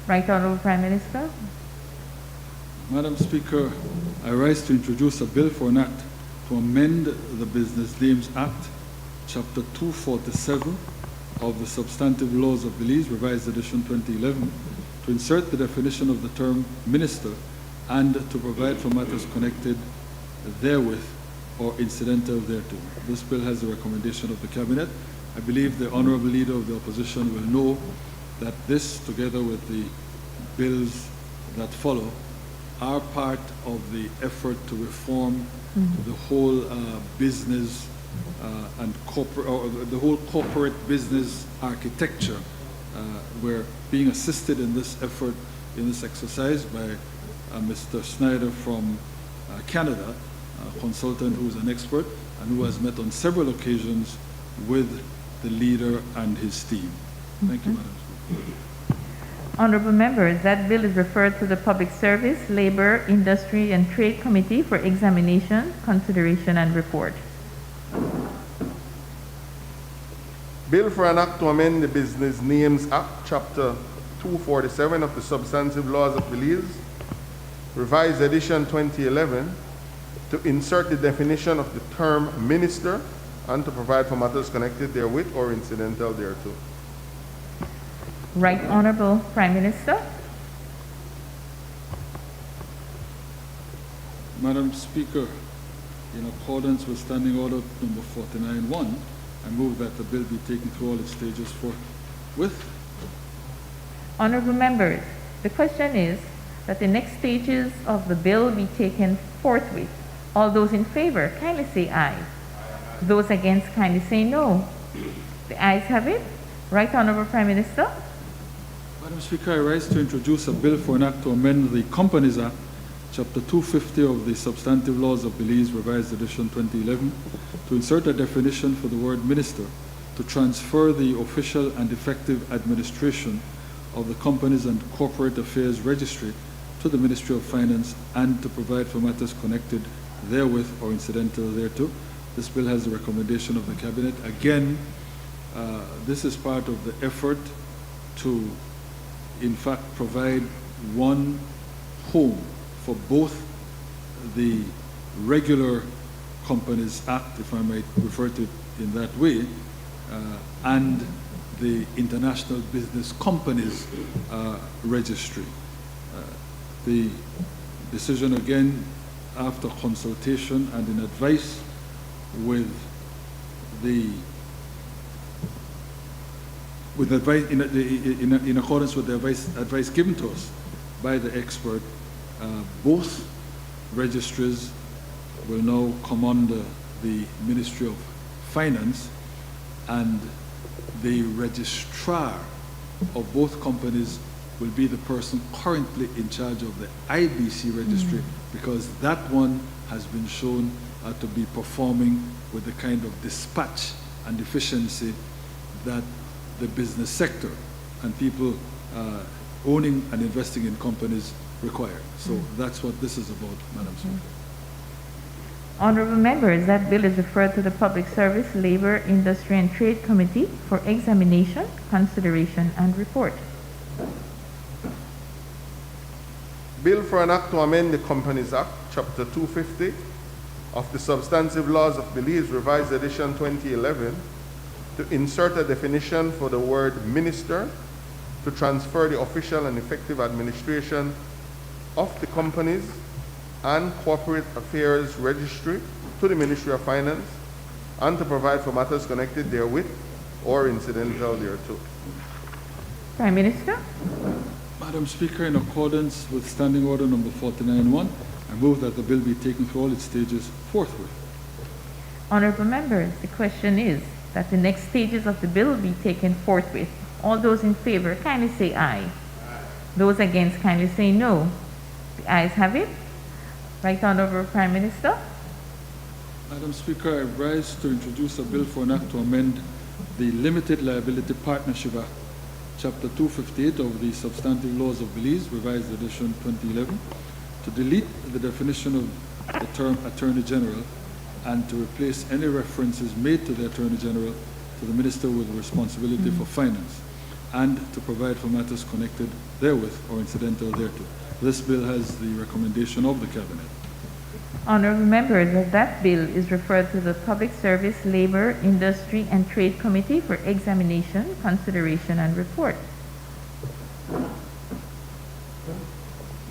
Right Honorable Prime Minister. Madam Speaker, I rise to introduce a bill for an act to amend the Business Names Act, Chapter 247 of the Substantive Laws of Belize, Revised Edition 2011, to insert the definition of the term minister and to provide for matters connected therewith or incidental thereto. This bill has the recommendation of the Cabinet. I believe the Honourable Leader of the Opposition will know that this, together with the bills that follow, are part of the effort to reform the whole business and corporate, or the whole corporate business architecture. We're being assisted in this effort, in this exercise, by Mr. Snyder from Canada, a consultant who's an expert and who has met on several occasions with the leader and his team. Thank you, Madam Speaker. Honorable members, that bill is referred to the Public Service, Labor, Industry and Trade Committee for examination, consideration and report. Bill for an act to amend the Business Names Act, Chapter 247 of the Substantive Laws of Belize, Revised Edition 2011, to insert the definition of the term minister and to provide for matters connected therewith or incidental thereto. Right Honorable Prime Minister. Madam Speaker, in accordance with Standing Order number 49-1, I move that the bill be taken through all its stages forthwith. Honorable members, the question is that the next stages of the bill be taken forthwith. All those in favor, kindly say aye. Those against, kindly say no. The ayes have it. Right Honorable Prime Minister. Madam Speaker, I rise to introduce a bill for an act to amend the Companies Act, Chapter 250 of the Substantive Laws of Belize, Revised Edition 2011, to insert a definition for the word minister, to transfer the official and effective administration of the Companies and Corporate Affairs Registry to the Ministry of Finance and to provide for matters connected therewith or incidental thereto. This bill has the recommendation of the Cabinet. Again, this is part of the effort to, in fact, provide one home for both the regular Companies Act, if I might refer to it in that way, and the International Business Companies Registry. The decision, again, after consultation and in advice with in accordance with the advice given to us by the expert, both registries will now come under the Ministry of Finance, and the registrar of both companies will be the person currently in charge of the IBC registry, because that one has been shown to be performing with the kind of dispatch and efficiency that the business sector and people owning and investing in companies require. So that's what this is about, Madam Speaker. Honorable members, that bill is referred to the Public Service, Labor, Industry and Trade Committee for examination, consideration and report. Bill for an act to amend the Companies Act, Chapter 250 of the Substantive Laws of Belize, Revised Edition 2011, to insert a definition for the word minister, to transfer the official and effective administration of the Companies and Corporate Affairs Registry to the Ministry of Finance, and to provide for matters connected therewith or incidental thereto. Prime Minister. Madam Speaker, in accordance with Standing Order number 49-1, I move that the bill be taken through all its stages forthwith. Honorable members, the question is that the next stages of the bill be taken forthwith. All those in favor, kindly say aye. Those against, kindly say no. The ayes have it. Right Honorable Prime Minister. Madam Speaker, I rise to introduce a bill for an act to amend the Limited Liability Partnership Act, Chapter 258 of the Substantive Laws of Belize, Revised Edition 2011, to delete the definition of the term Attorney General and to replace any references made to the Attorney General to the Minister with responsibility for finance, and to provide for matters connected therewith or incidental thereto. this bill has the recommendation of the Cabinet. Honorable members, that bill is referred to the Public Service, Labor, Industry, and Trade Committee for examination, consideration, and report.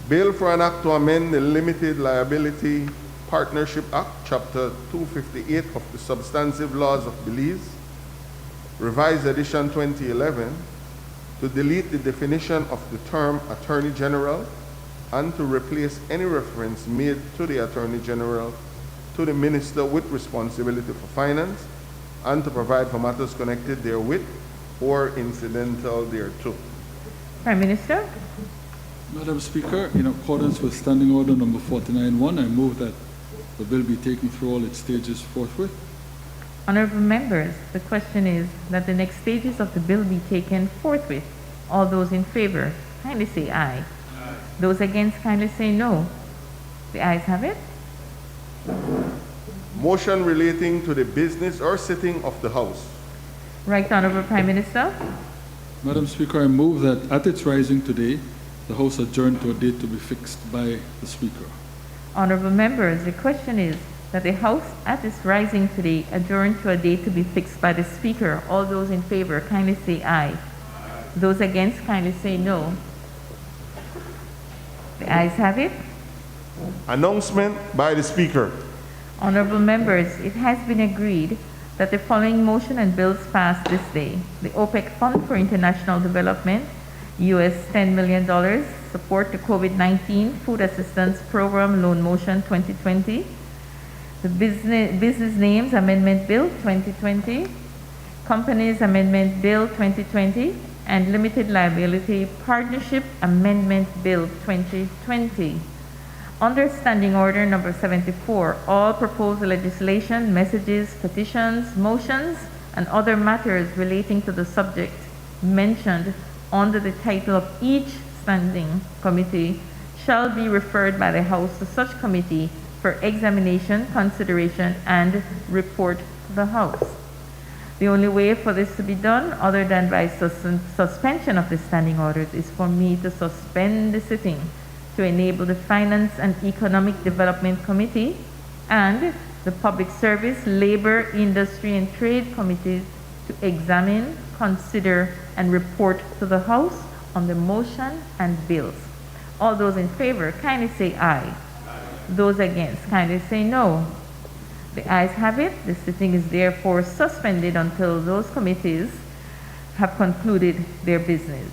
Bill for an act to amend the Limited Liability Partnership Act, Chapter 258 of the Substantive Laws of Belize, Revised Edition 2011, to delete the definition of the term Attorney General and to replace any reference made to the Attorney General to the Minister with responsibility for finance and to provide for matters connected therewith or incidental thereto. Prime Minister. Madam Speaker, in accordance with Standing Order number 49-1, I move that the bill be taken through all its stages forthwith. Honorable members, the question is that the next stages of the bill be taken forthwith. All those in favor, kindly say aye. Aye. Those against, kindly say no. The ayes have it. Motion relating to the business or sitting of the House. Right Honorable Prime Minister. Madam Speaker, I move that at its rising today, the House adjourn to a date to be fixed by the Speaker. Honorable members, the question is that the House at its rising today adjourn to a date to be fixed by the Speaker. All those in favor, kindly say aye. Aye. Those against, kindly say no. The ayes have it. Announcement by the Speaker. Honorable members, it has been agreed that the following motion and bills passed this day. The OPEC Fund for International Development, US $10 million, support the COVID-19 Food Assistance Program Loan Motion 2020. The Business Names Amendment Bill 2020. Companies Amendment Bill 2020. And Limited Liability Partnership Amendment Bill 2020. Under Standing Order number 74, all proposed legislation, messages, petitions, motions, and other matters relating to the subject mentioned under the title of each standing committee shall be referred by the House to such committee for examination, consideration, and report to the House. The only way for this to be done, other than by suspension of the standing orders, is for me to suspend the sitting to enable the Finance and Economic Development Committee and the Public Service, Labor, Industry, and Trade Committees to examine, consider, and report to the House on the motion and bills. All those in favor, kindly say aye. Aye. Those against, kindly say no. The ayes have it. The sitting is therefore suspended until those committees have concluded their business.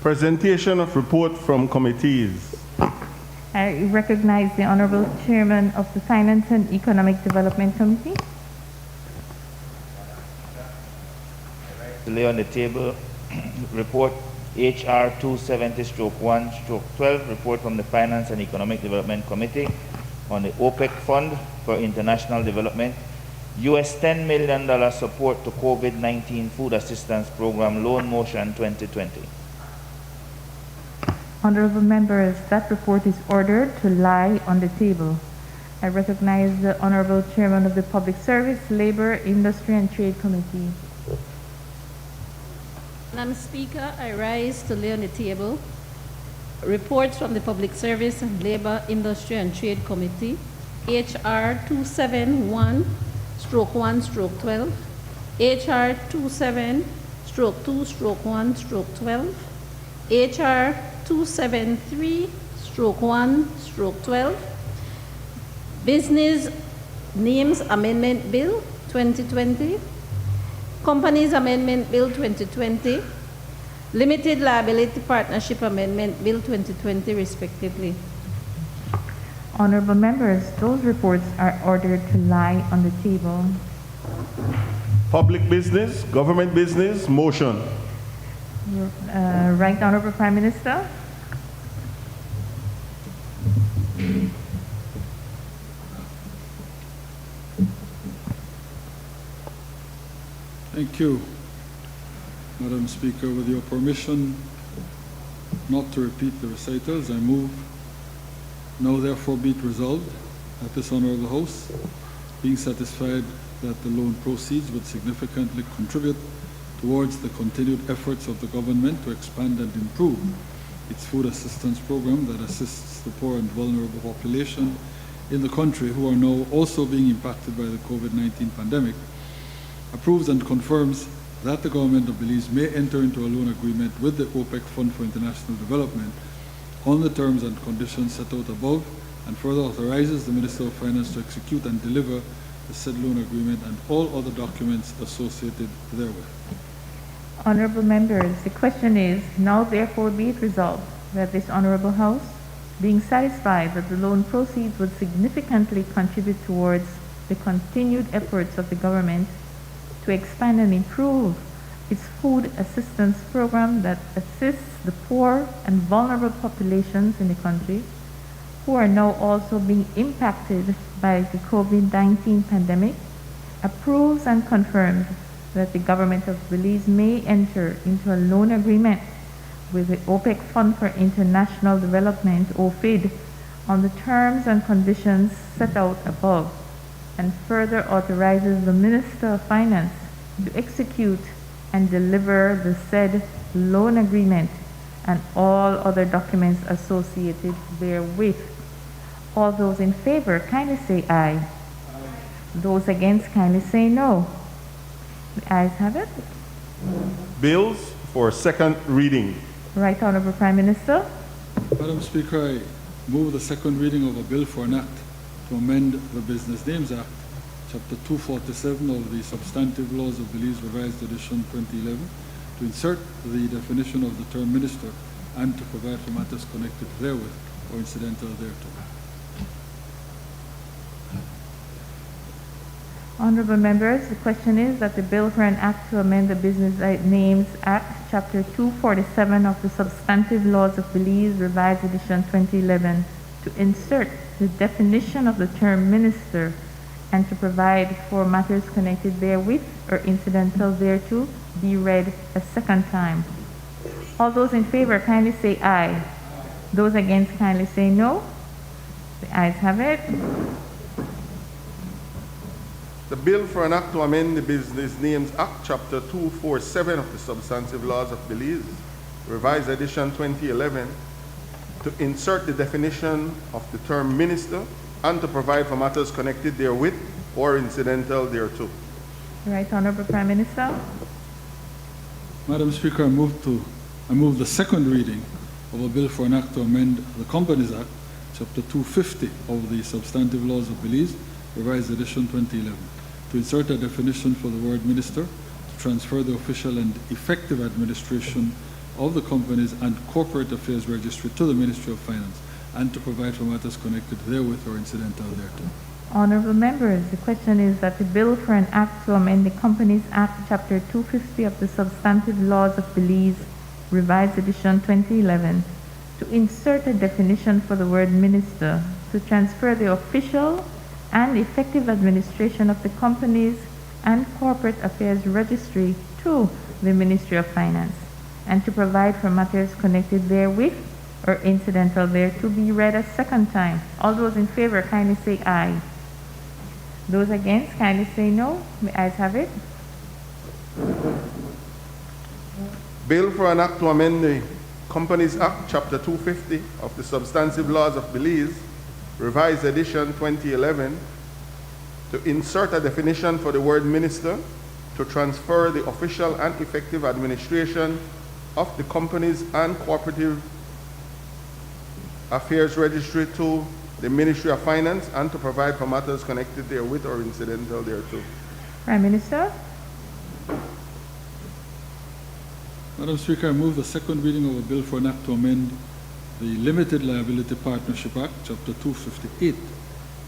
Presentation of report from committees. I recognize the Honorable Chairman of the Finance and Economic Development Committee. To lay on the table report HR 270/1/12, report from the Finance and Economic Development Committee on the OPEC Fund for International Development, US $10 million support to COVID-19 Food Assistance Program Loan Motion 2020. Honorable members, that report is ordered to lie on the table. I recognize the Honorable Chairman of the Public Service, Labor, Industry and Trade Committee. Madam Speaker, I rise to lay on the table reports from the Public Service, Labor, Industry and Trade Committee, HR 271/1/12, HR 27/2/1/12, HR 273/1/12, Business Names Amendment Bill 2020, Companies Amendment Bill 2020, Limited Liability Partnership Amendment Bill 2020, respectively. Honorable members, those reports are ordered to lie on the table. Public business, government business, motion. Right Honorable Prime Minister. Thank you, Madam Speaker. With your permission not to repeat the recitals, I move, now therefore be it resolved that this Honourable House, being satisfied that the loan proceeds would significantly contribute towards the continued efforts of the government to expand and improve its food assistance program that assists the poor and vulnerable population in the country who are now also being impacted by the COVID-19 pandemic, approves and confirms that the government of Belize may enter into a loan agreement with the OPEC Fund for International Development on the terms and conditions set out above, and further authorizes the Minister of Finance to execute and deliver the said loan agreement and all other documents associated therewith. Honorable members, the question is, now therefore be it resolved that this Honorable House, being satisfied that the loan proceeds would significantly contribute towards the continued efforts of the government to expand and improve its food assistance program that assists the poor and vulnerable populations in the country who are now also being impacted by the COVID-19 pandemic, approves and confirms that the government of Belize may enter into a loan agreement with the OPEC Fund for International Development, OFID, on the terms and conditions set out above, and further authorizes the Minister of Finance to execute and deliver the said loan agreement and all other documents associated therewith. All those in favor kindly say aye. Those against kindly say no. The ayes have it. Bills for second reading. Right Honorable Prime Minister. Madam Speaker, I move the second reading of a bill for an act to amend the Business Names Act, Chapter 247 of the Substantive Laws of Belize, Revised Edition 2011, to insert the definition of the term minister and to provide for matters connected therewith or incidental thereto. Honorable members, the question is that the bill for an act to amend the Business Names Act, Chapter 247 of the Substantive Laws of Belize, Revised Edition 2011, to insert the definition of the term minister and to provide for matters connected therewith or incidental thereto be read a second time. All those in favor kindly say aye. Those against kindly say no. The ayes have it. The bill for an act to amend the Business Names Act, Chapter 247 of the Substantive Laws of Belize, Revised Edition 2011, to insert the definition of the term minister and to provide for matters connected therewith or incidental thereto. Right Honorable Prime Minister. Madam Speaker, I move the second reading of a bill for an act to amend the Companies Act, Chapter 250 of the Substantive Laws of Belize, Revised Edition 2011, to insert a definition for the word minister, to transfer the official and effective administration of the Companies and Corporate Affairs Registry to the Ministry of Finance and to provide for matters connected therewith or incidental thereto. Honorable members, the question is that the bill for an act to amend the Companies Act, Chapter 250 of the Substantive Laws of Belize, Revised Edition 2011, to insert a definition for the word minister, to transfer the official and effective administration of the Companies and Corporate Affairs Registry to the Ministry of Finance, and to provide for matters connected therewith or incidental thereto be read a second time. All those in favor kindly say aye. Those against kindly say no. The ayes have it. Bill for an act to amend the Companies Act, Chapter 250 of the Substantive Laws of Belize, Revised Edition 2011, to insert a definition for the word minister, to transfer the official and effective administration of the Companies and Cooperative Affairs Registry to the Ministry of Finance and to provide for matters connected therewith or incidental thereto. Prime Minister. Madam Speaker, I move the second reading of a bill for an act to amend the Limited Liability Partnership Act, Chapter 258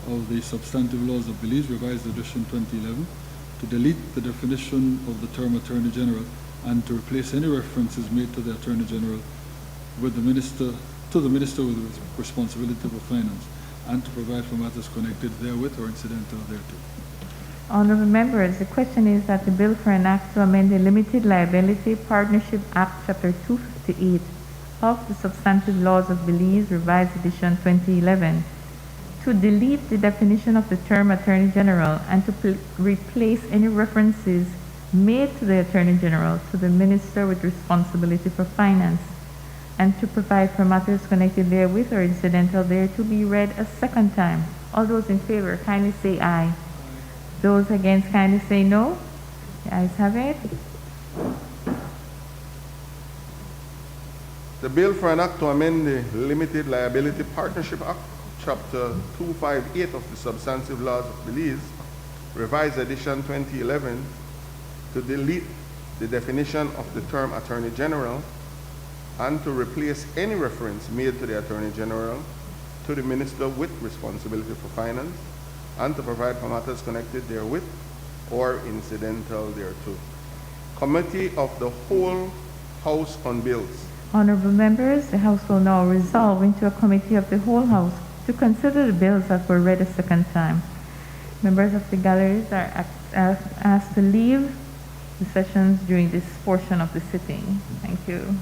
of the Substantive Laws of Belize, Revised Edition 2011, to delete the definition of the term Attorney General and to replace any references made to the Attorney General with the Minister with responsibility for finance, and to provide for matters connected therewith or incidental thereto. Honorable members, the question is that the bill for an act to amend the Limited Liability Partnership Act, Chapter 258 of the Substantive Laws of Belize, Revised Edition 2011, to delete the definition of the term Attorney General and to replace any references made to the Attorney General to the Minister with responsibility for finance, and to provide for matters connected therewith or incidental thereto be read a second time. All those in favor kindly say aye. Those against kindly say no. The ayes have it. The bill for an act to amend the Limited Liability Partnership Act, Chapter 258 of the Substantive Laws of Belize, Revised Edition 2011, to delete the definition of the term Attorney General and to replace any reference made to the Attorney General to the Minister with responsibility for finance and to provide for matters connected therewith or incidental thereto. Committee of the Whole House on Bills. Honorable members, the House will now resolve into a committee of the whole House to consider the bills that were read a second time. Members of the galleries are asked to leave the sessions during this portion of the sitting. Thank you.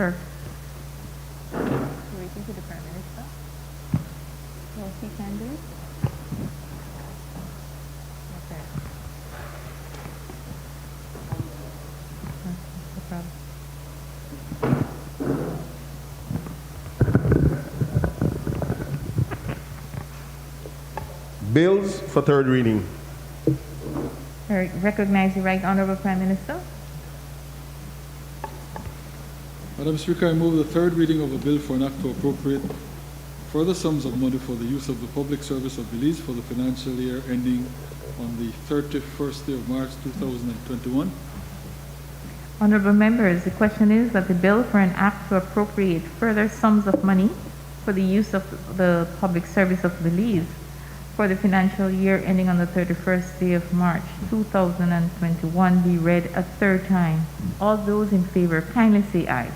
Sure. Waiting for the Prime Minister. What he can do? Okay. No problem. Bills for third reading. I recognize the Right Honorable Prime Minister. Madam Speaker, I move the third reading of a bill for an act to appropriate further sums of money for the use of the public service of Belize for the financial year ending on the 31st day of March 2021. Honorable members, the question is that the bill for an act to appropriate further sums of money for the use of the public service of Belize for the financial year ending on the 31st day of March 2021 be read a third time. All those in favor kindly say aye.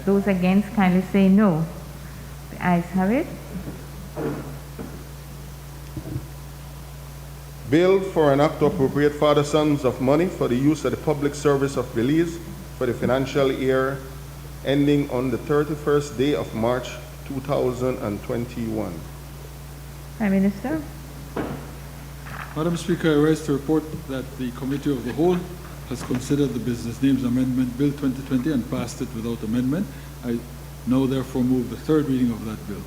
Those against kindly say no. The ayes have it. Bill for an act to appropriate further sums of money for the use of the public service of Belize for the financial year ending on the 31st day of March 2021. Prime Minister. Madam Speaker, I rise to report that the Committee of the Whole has considered the Business Names Amendment Bill 2020 and passed it without amendment. I now therefore move the third reading of that bill.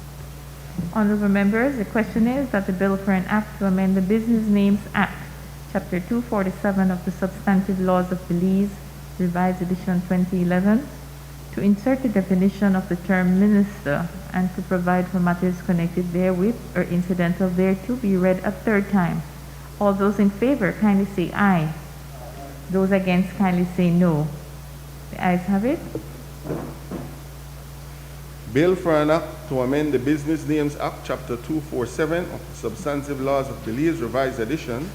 Honorable members, the question is that the bill for an act to amend the Business Names Act, Chapter 247 of the Substantive Laws of Belize, Revised Edition 2011, to insert the definition of the term minister and to provide for matters connected therewith or incidental thereto be read a third time. All those in favor kindly say aye. Those against kindly say no. The ayes have it. Bill for an act to amend the Business Names Act, Chapter 247 of the Substantive Laws of Belize, Revised Edition,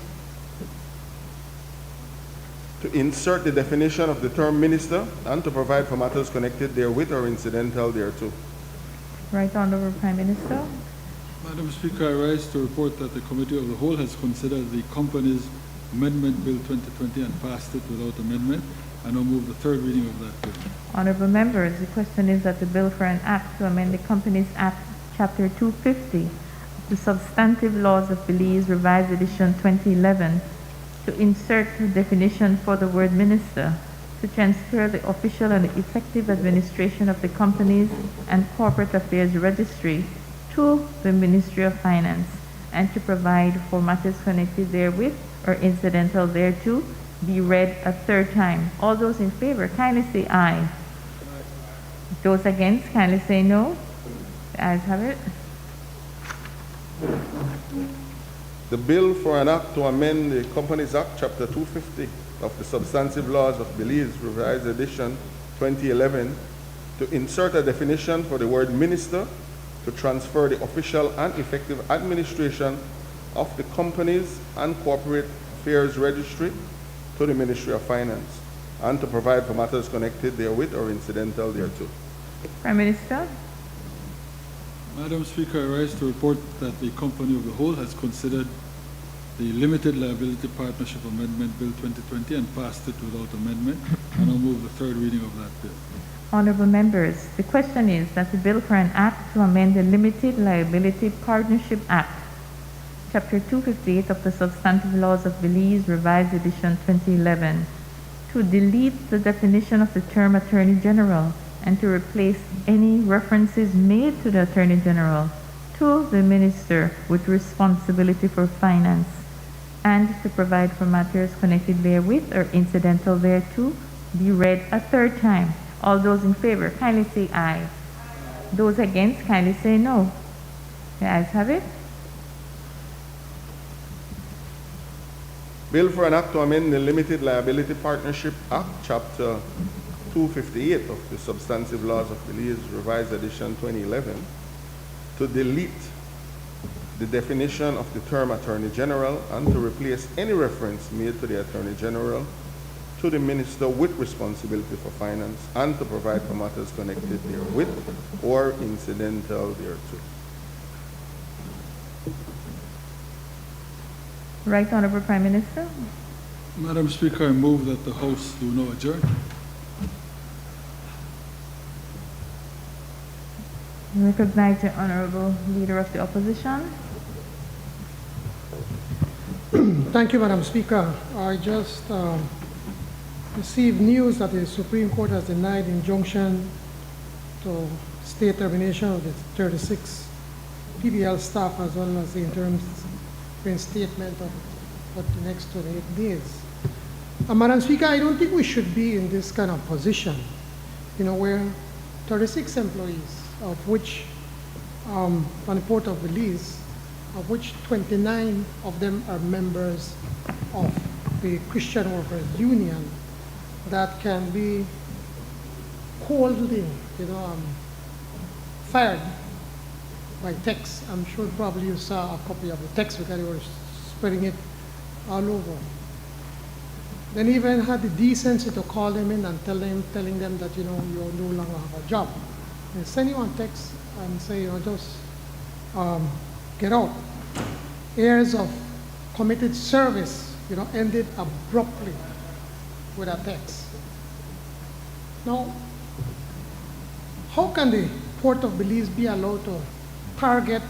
to insert the definition of the term minister and to provide for matters connected therewith or incidental thereto. Right Honorable Prime Minister. Madam Speaker, I rise to report that the Committee of the Whole has considered the Companies Amendment Bill 2020 and passed it without amendment. I now move the third reading of that bill. Honorable members, the question is that the bill for an act to amend the Companies Act, Chapter 250 of the Substantive Laws of Belize, Revised Edition 2011, to insert the definition for the word minister, to transfer the official and effective administration of the Companies and Corporate Affairs Registry to the Ministry of Finance, and to provide for matters connected therewith or incidental thereto be read a third time. All those in favor kindly say aye. Those against kindly say no. The ayes have it. The bill for an act to amend the Companies Act, Chapter 250 of the Substantive Laws of Belize, Revised Edition 2011, to insert a definition for the word minister, to transfer the official and effective administration of the Companies and Corporate Affairs Registry to the Ministry of Finance, and to provide for matters connected therewith or incidental thereto. Prime Minister. Madam Speaker, I rise to report that the Company of the Whole has considered the Limited Liability Partnership Amendment Bill 2020 and passed it without amendment, and I'll move the third reading of that bill. Honorable members, the question is that the bill for an act to amend the Limited Liability Partnership Act, Chapter 258 of the Substantive Laws of Belize, Revised Edition 2011, to delete the definition of the term Attorney General and to replace any references made to the Attorney General to the Minister with responsibility for finance, and to provide for matters connected therewith or incidental thereto, be read a third time. All those in favor, kindly say aye. Those against, kindly say no. The ayes have it. Bill for an act to amend the Limited Liability Partnership Act, Chapter 258 of the Substantive Laws of Belize, Revised Edition 2011, to delete the definition of the term Attorney General and to replace any reference made to the Attorney General to the Minister with responsibility for finance, and to provide for matters connected therewith or incidental thereto. Right Honorable Prime Minister. Madam Speaker, I move that the House do now adjourn. I recognize the Honorable Leader of the Opposition. Thank you, Madam Speaker. I just received news that the Supreme Court has denied injunction to state termination of the 36 PBL staff, as well as the interim reinstatement of for the next 28 days. Madam Speaker, I don't think we should be in this kind of position, where 36 employees, of which, on the Port of Belize, of which 29 of them are members of the Christian Workers Union, that can be coldly, fired by text. I'm sure probably you saw a copy of the text because they were spreading it all over. Then even had the decency to call them in and telling them that, you no longer have a job. They send you on text and say, just get out. Years of committed service, ended abruptly with a text. Now, how can the Port of Belize be allowed to target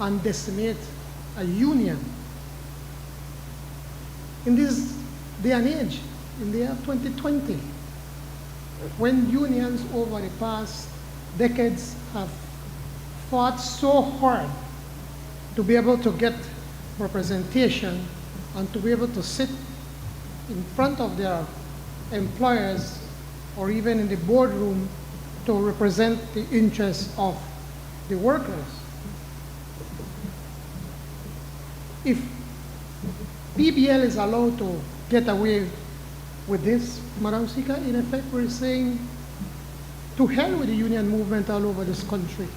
and decimate a union in this day and age, in the year 2020, when unions over the past decades have fought so hard to be able to get representation and to be able to sit in front of their employers or even in the boardroom to represent the interests of the workers. If PBL is allowed to get away with this, Madam Speaker, in effect we're saying to hell with the union movement all over this country,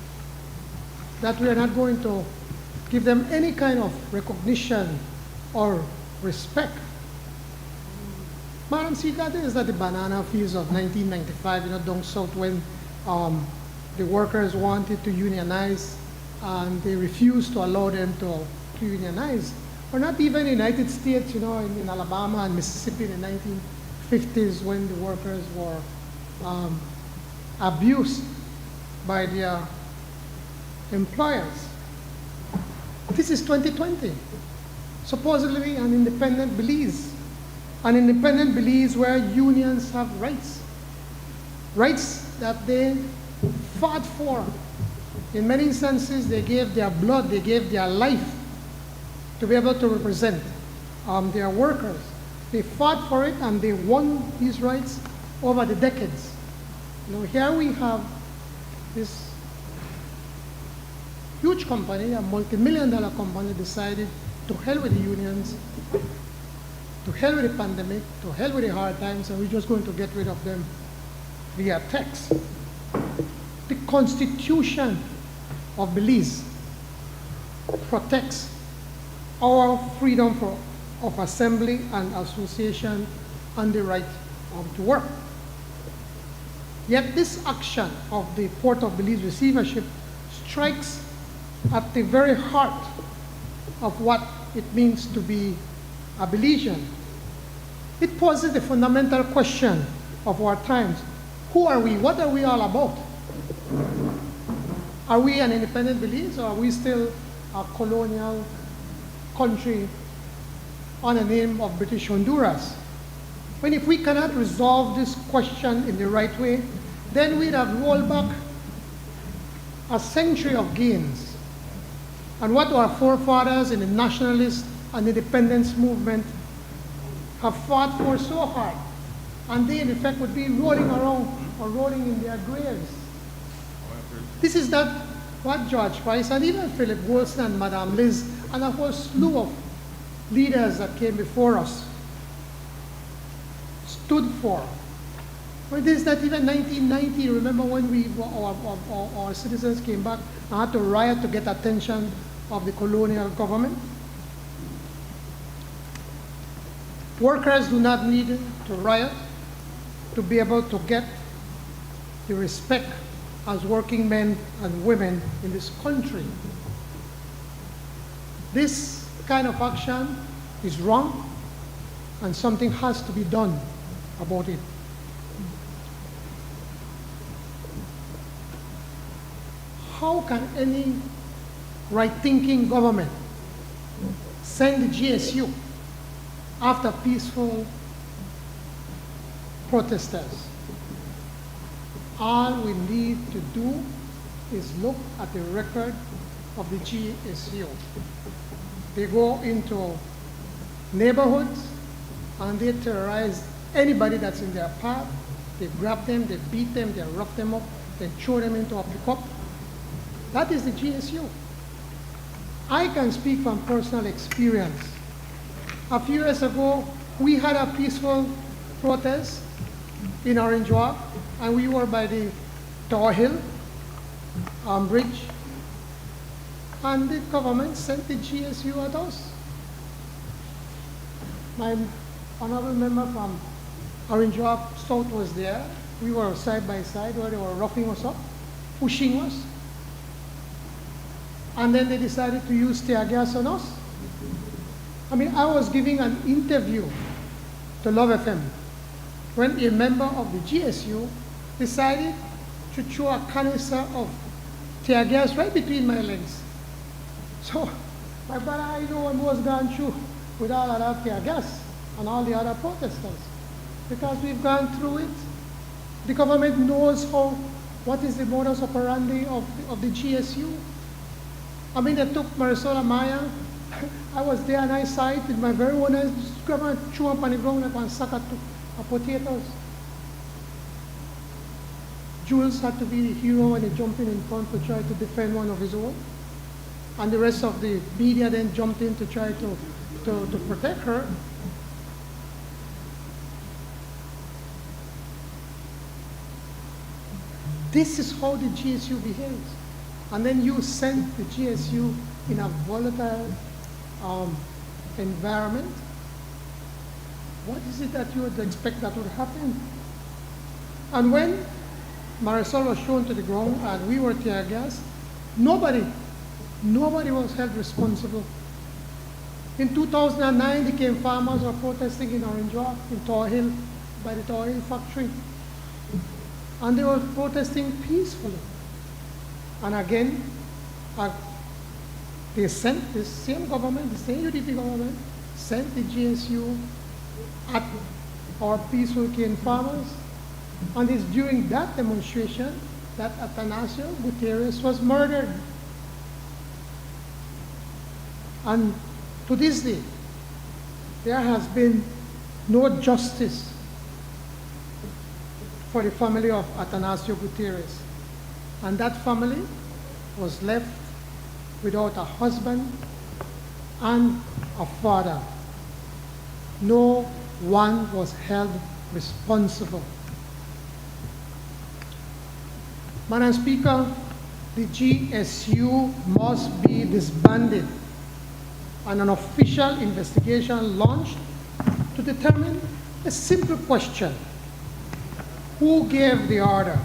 that we are not going to give them any kind of recognition or respect. Madam Speaker, this is not the banana fields of 1995, down south, when the workers wanted to unionize and they refused to allow them to unionize. Or not even in the United States, in Alabama and Mississippi in the 1950s, when the workers were abused by their employers. This is 2020. Supposedly an independent Belize. An independent Belize where unions have rights. Rights that they fought for. In many instances, they gave their blood, they gave their life to be able to represent their workers. They fought for it and they won these rights over the decades. Here we have this huge company, a multi-million-dollar company, decided to hell with the unions, to hell with the pandemic, to hell with the hard times, and we're just going to get rid of them via text. The Constitution of Belize protects our freedom of assembly and association and the right to work. Yet this action of the Port of Belize receivership strikes at the very heart of what it means to be a Belizean. It poses the fundamental question of our times. Who are we? What are we all about? Are we an independent Belize, or are we still a colonial country on the name of British Honduras? When if we cannot resolve this question in the right way, then we'd have rolled back a century of gains. And what our forefathers in the nationalist and independence movement have fought for so hard, and they in effect would be rolling around or rolling in their graves. This is not what George Price and even Philip Wilson and Madame Liz and a whole slew of leaders that came before us stood for. It is that even 1990, remember when our citizens came back and had to riot to get attention of the colonial government? Workers do not need to riot to be able to get the respect as working men and women in this country. This kind of action is wrong, and something has to be done about it. How can any right-thinking government send the GSU after peaceful protesters? All we need to do is look at the record of the GSU. They go into neighborhoods and they terrorize anybody that's in their path. They grab them, they beat them, they rough them up, they throw them into a pickup. That is the GSU. I can speak from personal experience. A few years ago, we had a peaceful protest in Orange Walk, and we were by the Tower Hill bridge, and the government sent the GSU at us. My honorable member from Orange Walk South was there. We were side by side where they were roughing us up, pushing us. And then they decided to use tear gas on us. I mean, I was giving an interview to Love FM when a member of the GSU decided to throw a canister of tear gas right between my legs. So, my brother, I know what was gone through with all of that tear gas and all the other protesters, because we've gone through it. The government knows what is the modus operandi of the GSU. I mean, they took Marisol Amaya. I was there and I saw it with my very own eyes. Just grab and chew up on the ground like one sack of potatoes. Jules had to be the hero when he jumped in front to try to defend one of his own. And the rest of the media then jumped in to try to protect her. This is how the GSU behaves. And then you send the GSU in a volatile environment. What is it that you would expect that would happen? And when Marisol was shown to the ground and we were tear gassed, nobody was held responsible. In 2009, the cane farmers were protesting in Orange Walk, in Tower Hill, by the Tower Hill factory. And they were protesting peacefully. And again, they sent the same government, the same UDP government, sent the GSU at our peaceful cane farmers. And it's during that demonstration that Atanasio Gutierrez was murdered. And to this day, there has been no justice for the family of Atanasio Gutierrez. And that family was left without a husband and a father. No one was held responsible. Madam Speaker, the GSU must be disbanded and an official investigation launched to determine a simple question: who gave the order?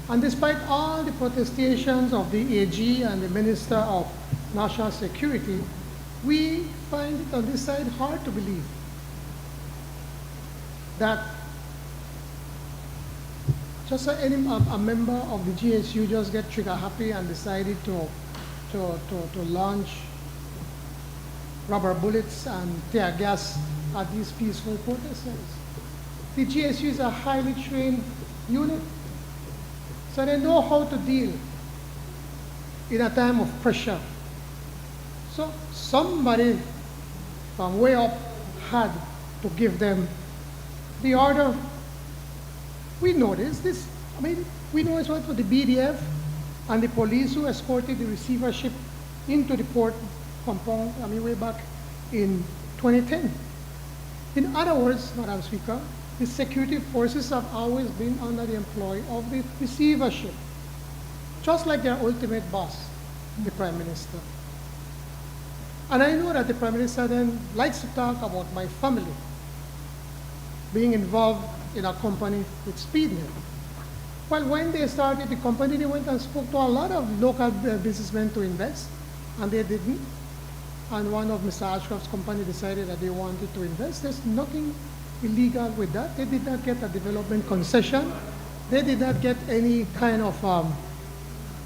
And despite all the protestations of the AG and the Minister of National Security, we find it on this side hard to believe that just a member of the GSU just get trigger happy and decided to launch rubber bullets and tear gas at these peaceful protesters. The GSU is a highly trained unit, so they know how to deal in a time of pressure. So somebody from way up had to give them the order. We know this. We know it's what for the BDF and the police who escorted the receivership into the port compound, way back in 2010. In other words, Madam Speaker, the security forces have always been under the employ of the receivership, just like their ultimate boss, the Prime Minister. And I know that the Prime Minister then likes to talk about my family being involved in a company with Speednet. Well, when they started the company, they went and spoke to a lot of local businessmen to invest, and they didn't. And one of Mr. Ashcroft's company decided that they wanted to invest. There's nothing illegal with that. They did not get a development concession. They did not get any kind of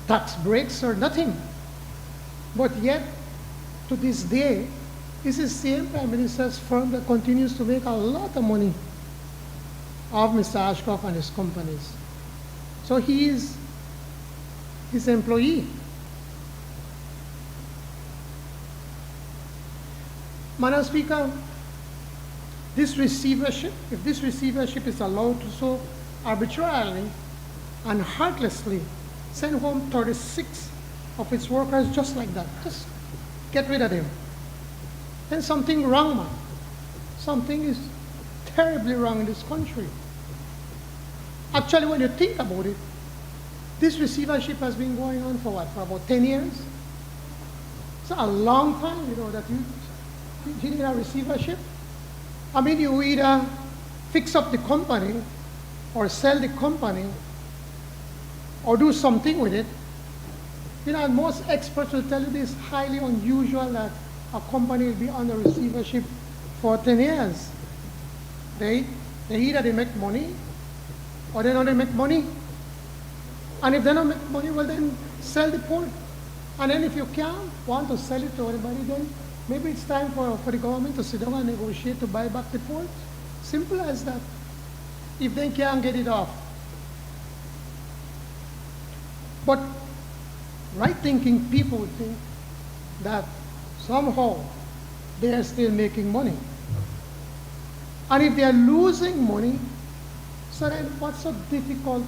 tax breaks or nothing. But yet, to this day, this is the same Prime Minister's firm that continues to make a lot of money of Mr. Ashcroft and his companies. So he is his employee. Madam Speaker, this receivership, if this receivership is allowed to so arbitrarily and heartlessly send home 36 of its workers just like that, just get rid of them, then something wrong, man. Something is terribly wrong in this country. Actually, when you think about it, this receivership has been going on for what? For about 10 years? It's a long time, that you need a receivership. You either fix up the company or sell the company or do something with it. And most experts will tell you this is highly unusual that a company will be under receivership for 10 years. They either they make money or they don't make money. And if they don't make money, well then sell the port. And then if you can't want to sell it to anybody, then maybe it's time for the government to sit down and negotiate to buy back the port. Simple as that. If they can't get it off. But right-thinking people would think that somehow they are still making money. And if they are losing money, so then what's so difficult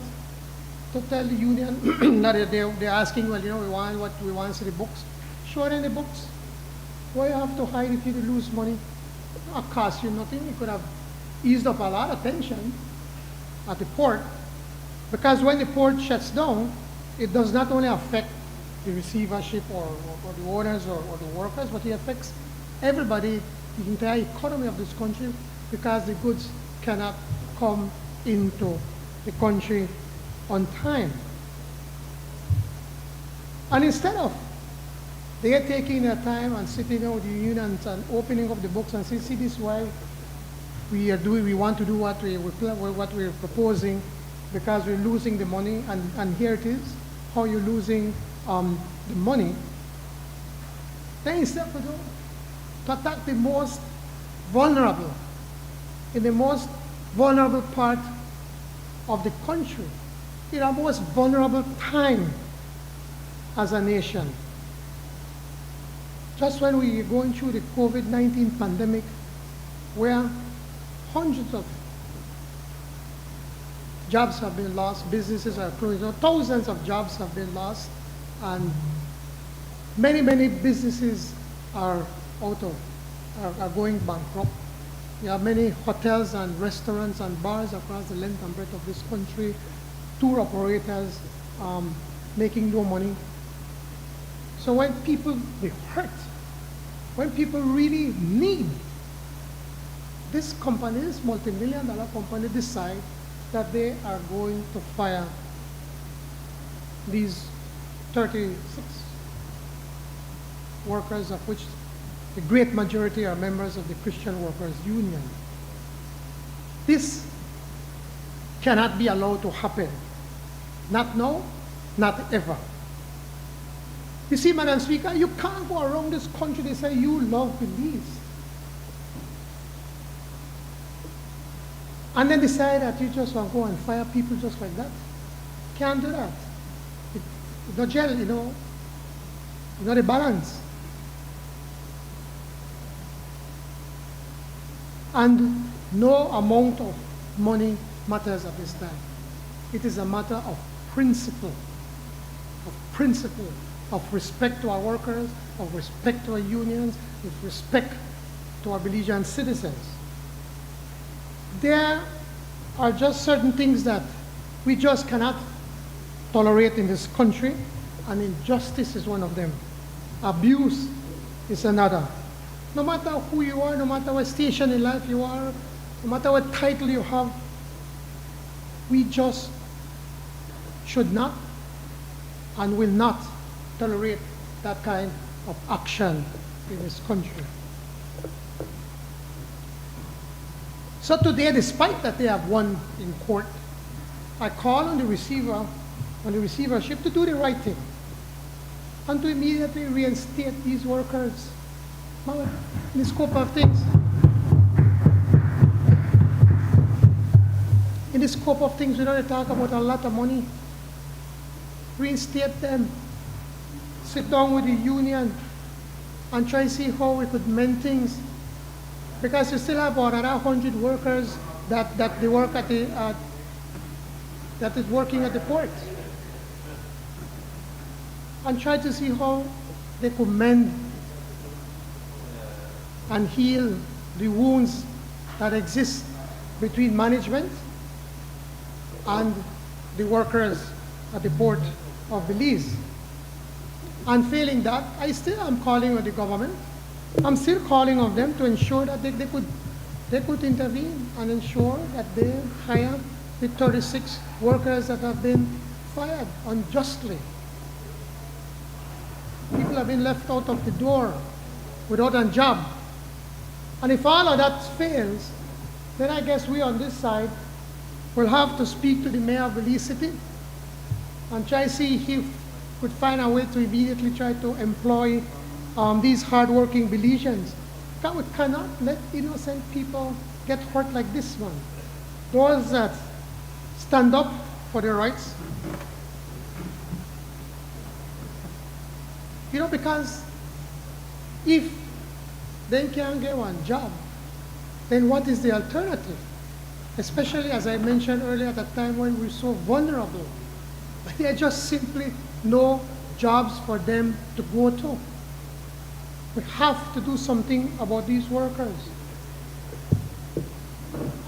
to tell the union that they're asking, well, we want to see the books. Show it in the books. Why you have to hide if you lose money? It will cost you nothing. You could have eased up a lot of tension at the port, because when the port shuts down, it does not only affect the receivership or the owners or the workers, but it affects everybody, the entire economy of this country, because the goods cannot come into the country on time. And instead of they are taking their time and sitting down with the unions and opening up the books and saying, see, this is why we want to do what we're proposing, because we're losing the money, and here it is, how you're losing the money. Then instead of to attack the most vulnerable, in the most vulnerable part of the country, in our most vulnerable time as a nation. Just when we are going through the COVID-19 pandemic, where hundreds of jobs have been lost, businesses are closed, thousands of jobs have been lost, and many, many businesses are going bankrupt. There are many hotels and restaurants and bars across the length and breadth of this country, tour operators making no money. So when people they hurt, when people really need, this company, this multi-million-dollar company, decide that they are going to fire these 36 workers, of which the great majority are members of the Christian Workers Union. This cannot be allowed to happen. Not now, not ever. You see, Madam Speaker, you can't go around this country and say you love Belize, and then decide that you just want to go and fire people just like that. Can't do that. It's not gel, it's not a balance. And no amount of money matters at this time. It is a matter of principle, of respect to our workers, of respect to our unions, of respect to our Belizean citizens. There are just certain things that we just cannot tolerate in this country, and injustice is one of them. Abuse is another. No matter who you are, no matter what station in life you are, no matter what title you have, we just should not and will not tolerate that kind of action in this country. So today, despite that they have won in court, I call on the receivership to do the right thing and to immediately reinstate these workers. Now, in the scope of things, we don't talk about a lot of money. Reinstate them, sit down with the union, and try to see how we could mend things. Because you still have about another 100 workers that they work at that is working at the port. And try to see how they could mend and heal the wounds that exist between management and the workers at the port of Belize. And failing that, I still am calling on the government. I'm still calling on them to ensure that they could intervene and ensure that they hire the 36 workers that have been fired unjustly. People have been left out of the door without a job. And if all of that fails, then I guess we on this side will have to speak to the mayor of Belize City and try to see if he could find a way to immediately try to employ these hardworking Belizeans. We cannot let innocent people get hurt like this one. Those that stand up for their rights. Because if they can't get one job, then what is the alternative? Especially, as I mentioned earlier, at the time when we're so vulnerable. There are just simply no jobs for them to go to. We have to do something about these workers.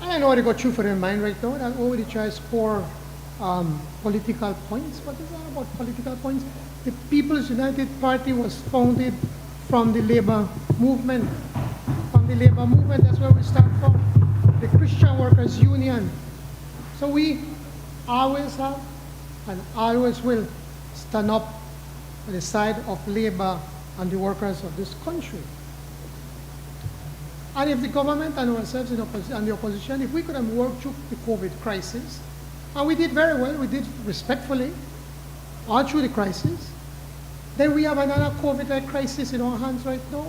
I don't know what they go through for their mind right now. That already try to score political points. What is that about political points? The People's United Party was founded from the labor movement. From the labor movement, that's where we start from. The Christian Workers Union. So we always have and always will stand up on the side of labor and the workers of this country. And if the government and ourselves and the opposition, if we could have worked through the COVID crisis, and we did very well, we did respectfully, all through the crisis, then we have another COVID-like crisis in our hands right now.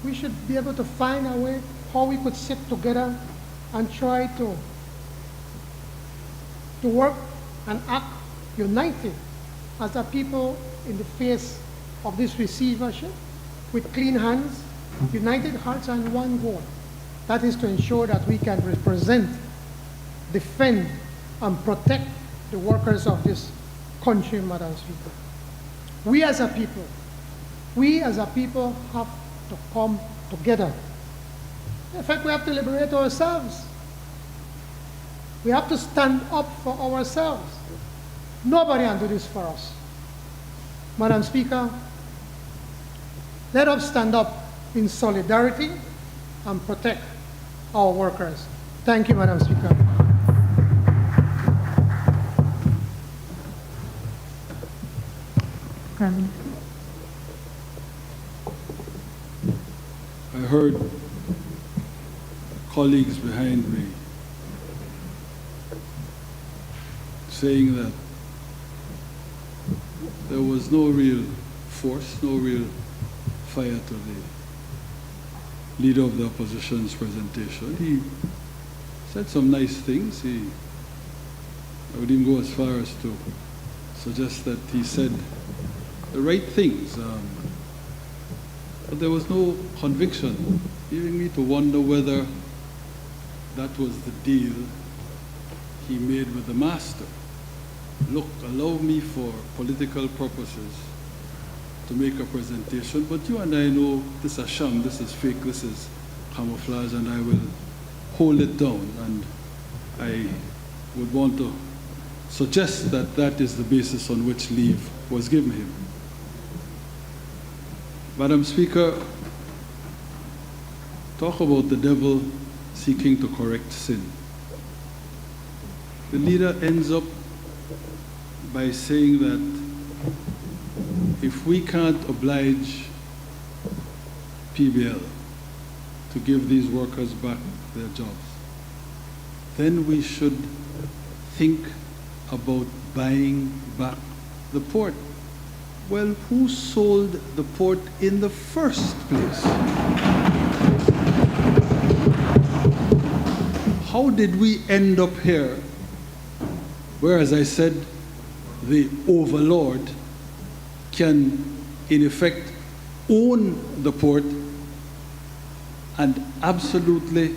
We should be able to find a way how we could sit together and try to work and act united as a people in the face of this receivership with clean hands, united hearts, and one goal. That is to ensure that we can represent, defend, and protect the workers of this country, Madam Speaker. We as a people have to come together. In fact, we have to liberate ourselves. We have to stand up for ourselves. Nobody can do this for us. Madam Speaker, let us stand up in solidarity and protect our workers. Thank you, Madam Speaker. I heard colleagues behind me saying that there was no real force, no real fire to the leader of the opposition's presentation. He said some nice things. I would even go as far as to suggest that he said the right things, but there was no conviction, leaving me to wonder whether that was the deal he made with the master. Look, allow me for political purposes to make a presentation, but you and I know this is a sham, this is fake, this is camouflage, and I will hold it down. And I would want to suggest that that is the basis on which leave was given him. Madam Speaker, talk about the devil seeking to correct sin. The leader ends up by saying that if we can't oblige PBL to give these workers back their jobs, then we should think about buying back the port. Well, who sold the port in the first place? How did we end up here where, as I said, the overlord can in effect own the port and absolutely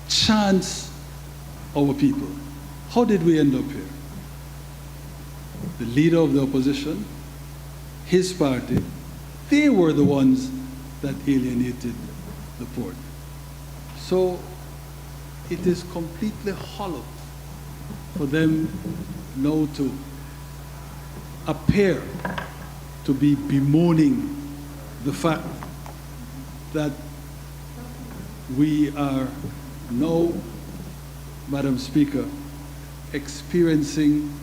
chance our people? How did we end up here? The leader of the opposition, his party, they were the ones that alienated the port. So it is completely hollow for them now to appear to be bemoaning the fact that we are now, Madam Speaker, experiencing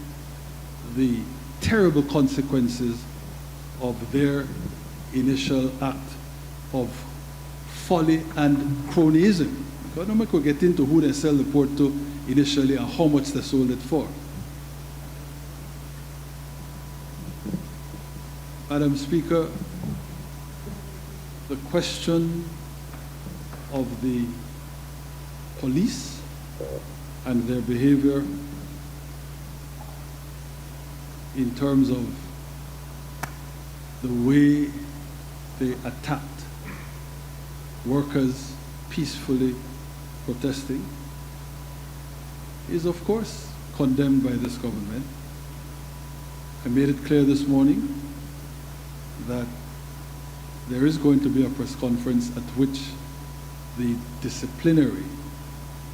the terrible consequences of their initial act of folly and cronyism. Because I'm not going to get into who they sell the port to initially and how much they sold it for. Madam Speaker, the question of the police and their behavior in terms of the way they attacked workers peacefully protesting is, of course, condemned by this government. I made it clear this morning that there is going to be a press conference at which the disciplinary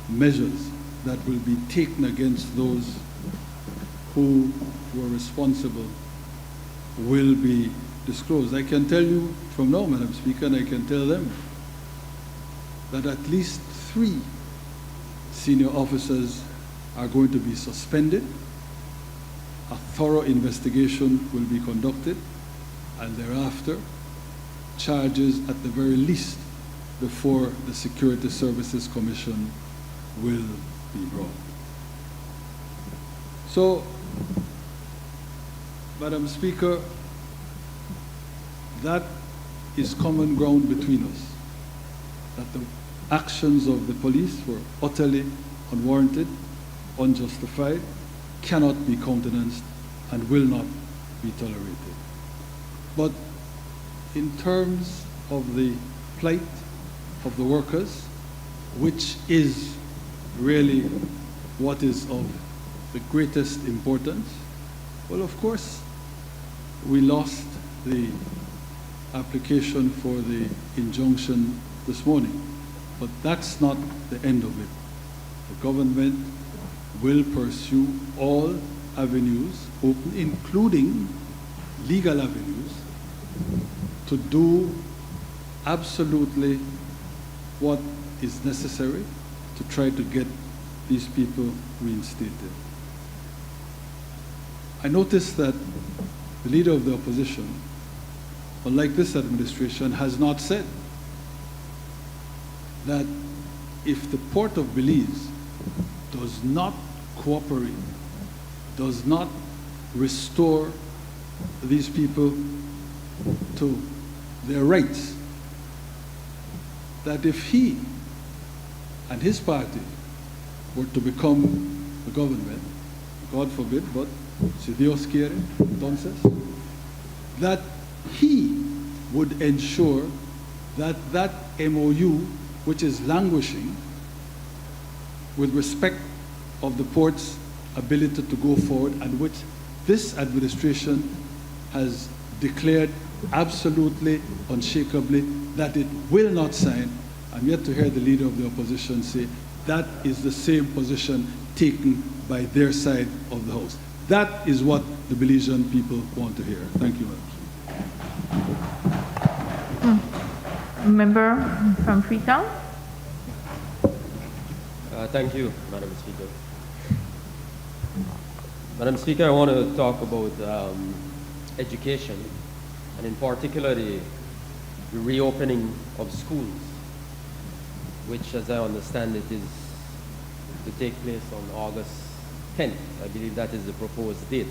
measures that will be taken against those who were responsible will be disclosed. I can tell you from now, Madam Speaker, and I can tell them that at least 3 senior officers are going to be suspended. A thorough investigation will be conducted, and thereafter, charges at the very least before the Security Services Commission will be brought. So, Madam Speaker, that is common ground between us, that the actions of the police were utterly unwarranted, unjustified, cannot be countenanced, and will not be tolerated. But in terms of the plight of the workers, which is really what is of the greatest importance, well, of course, we lost the application for the injunction this morning, but that's not the end of it. The government will pursue all avenues open, including legal avenues, to do absolutely what is necessary to try to get these people reinstated. I noticed that the leader of the opposition, unlike this administration, has not said that if the Port of Belize does not cooperate, does not restore these people to their rights, that if he and his party were to become the government, God forbid, but si Dios quiere, entonces, that he would ensure that that MOU, which is languishing, with respect of the port's ability to go forward, and which this administration has declared absolutely unshakably that it will not sign. I'm yet to hear the leader of the opposition say that is the same position taken by their side of the House. That is what the Belizean people want to hear. Thank you, Madam Speaker. Member from Freetown. Thank you, Madam Speaker. Madam Speaker, I want to talk about education, and in particular the reopening of schools, which, as I understand it, is to take place on August 10th. I believe that is the proposed date.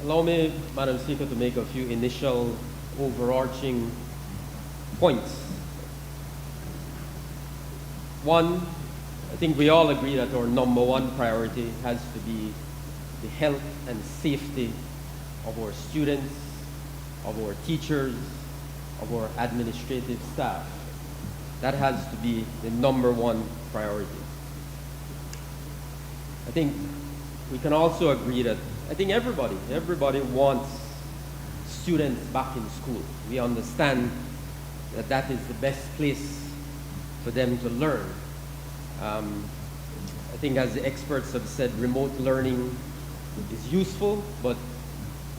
Allow me, Madam Speaker, to make a few initial overarching points. One, I think we all agree that our number one priority has to be the health and safety of our students, of our teachers, of our administrative staff. That has to be the number one priority. I think we can also agree that I think everybody wants students back in school. We understand that that is the best place for them to learn. I think, as the experts have said, remote learning is useful, but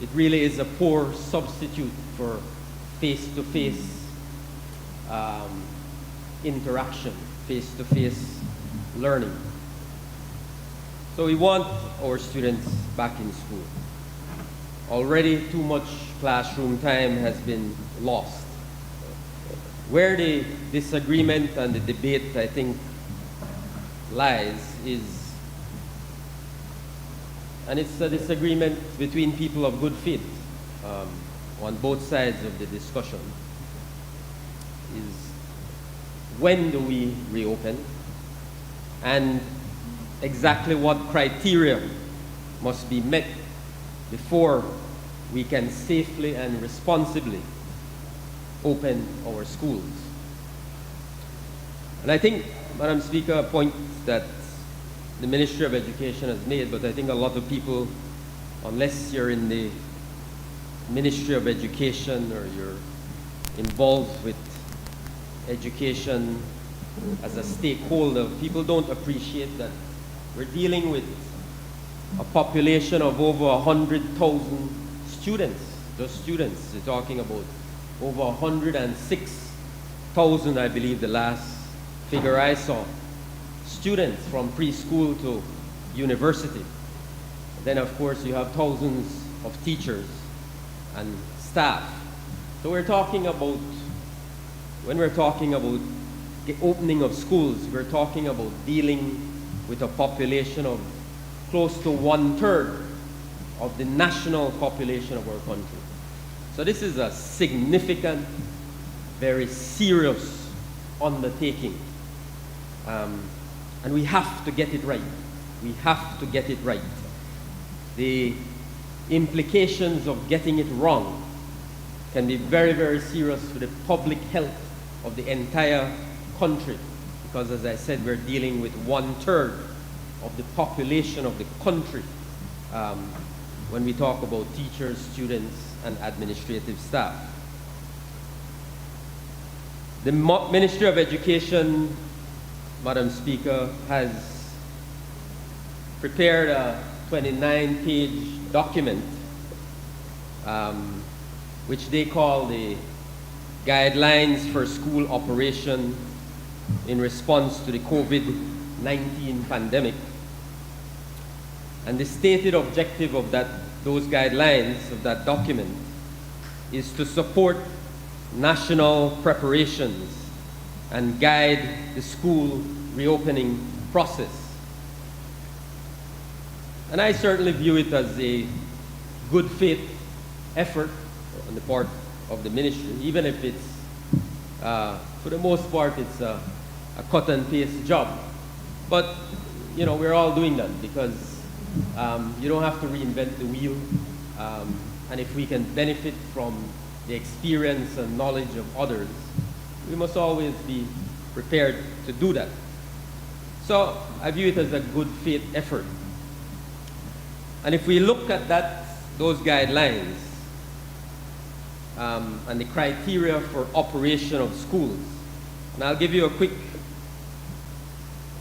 it really is a poor substitute for face-to-face interaction, face-to-face learning. So we want our students back in school. Already too much classroom time has been lost. Where the disagreement and the debate, I think, lies is, and it's a disagreement between people of good faith on both sides of the discussion, is when do we reopen and exactly what criteria must be met before we can safely and responsibly open our schools. And I think, Madam Speaker, a point that the Ministry of Education has made, but I think a lot of people, unless you're in the Ministry of Education or you're involved with education as a stakeholder, people don't appreciate that we're dealing with a population of over 100,000 students. Just students, you're talking about over 106,000, I believe the last figure I saw. Students from preschool to university. Then, of course, you have thousands of teachers and staff. So we're talking about, when we're talking about the opening of schools, we're talking about dealing with a population of close to 1/3 of the national population of our country. So this is a significant, very serious undertaking. And we have to get it right. We have to get it right. The implications of getting it wrong can be very, very serious for the public health of the entire country. Because, as I said, we're dealing with 1/3 of the population of the country when we talk about teachers, students, and administrative staff. The Ministry of Education, Madam Speaker, has prepared a 29-page document which they call the Guidelines for School Operation in Response to the COVID-19 Pandemic. And the stated objective of those guidelines, of that document, is to support national preparations and guide the school reopening process. And I certainly view it as a good faith effort on the part of the ministry, even if it's, for the most part, it's a cut and paste job. But, you know, we're all doing that because you don't have to reinvent the wheel. And if we can benefit from the experience and knowledge of others, we must always be prepared to do that. So I view it as a good faith effort. And if we look at those guidelines and the criteria for operation of schools, and I'll give you a quick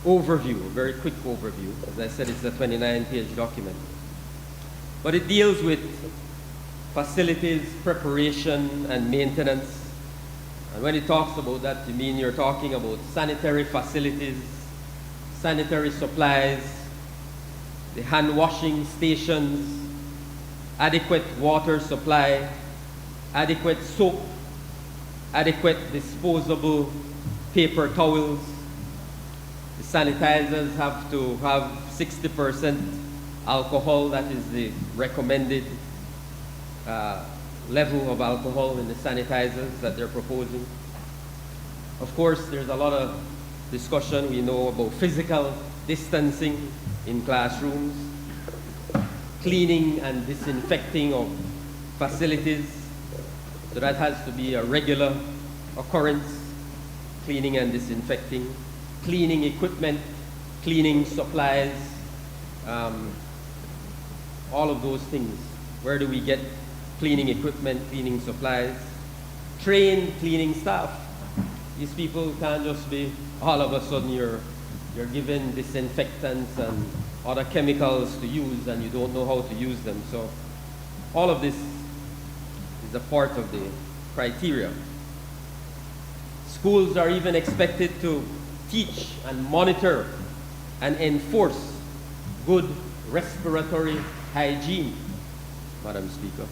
overview, a very quick overview. As I said, it's a 29-page document. But it deals with facilities, preparation, and maintenance. And when it talks about that, you mean you're talking about sanitary facilities, sanitary supplies, the hand washing stations, adequate water supply, adequate soap, adequate disposable paper towels. The sanitizers have to have 60% alcohol. That is the recommended level of alcohol in the sanitizers that they're proposing. Of course, there's a lot of discussion. We know about physical distancing in classrooms, cleaning and disinfecting of facilities. So that has to be a regular occurrence, cleaning and disinfecting, cleaning equipment, cleaning supplies, all of those things. Where do we get cleaning equipment, cleaning supplies? Trained cleaning staff. These people can't just be, all of a sudden you're given disinfectants and other chemicals to use and you don't know how to use them. So all of this is a part of the criteria. Schools are even expected to teach and monitor and enforce good respiratory hygiene, Madam Speaker.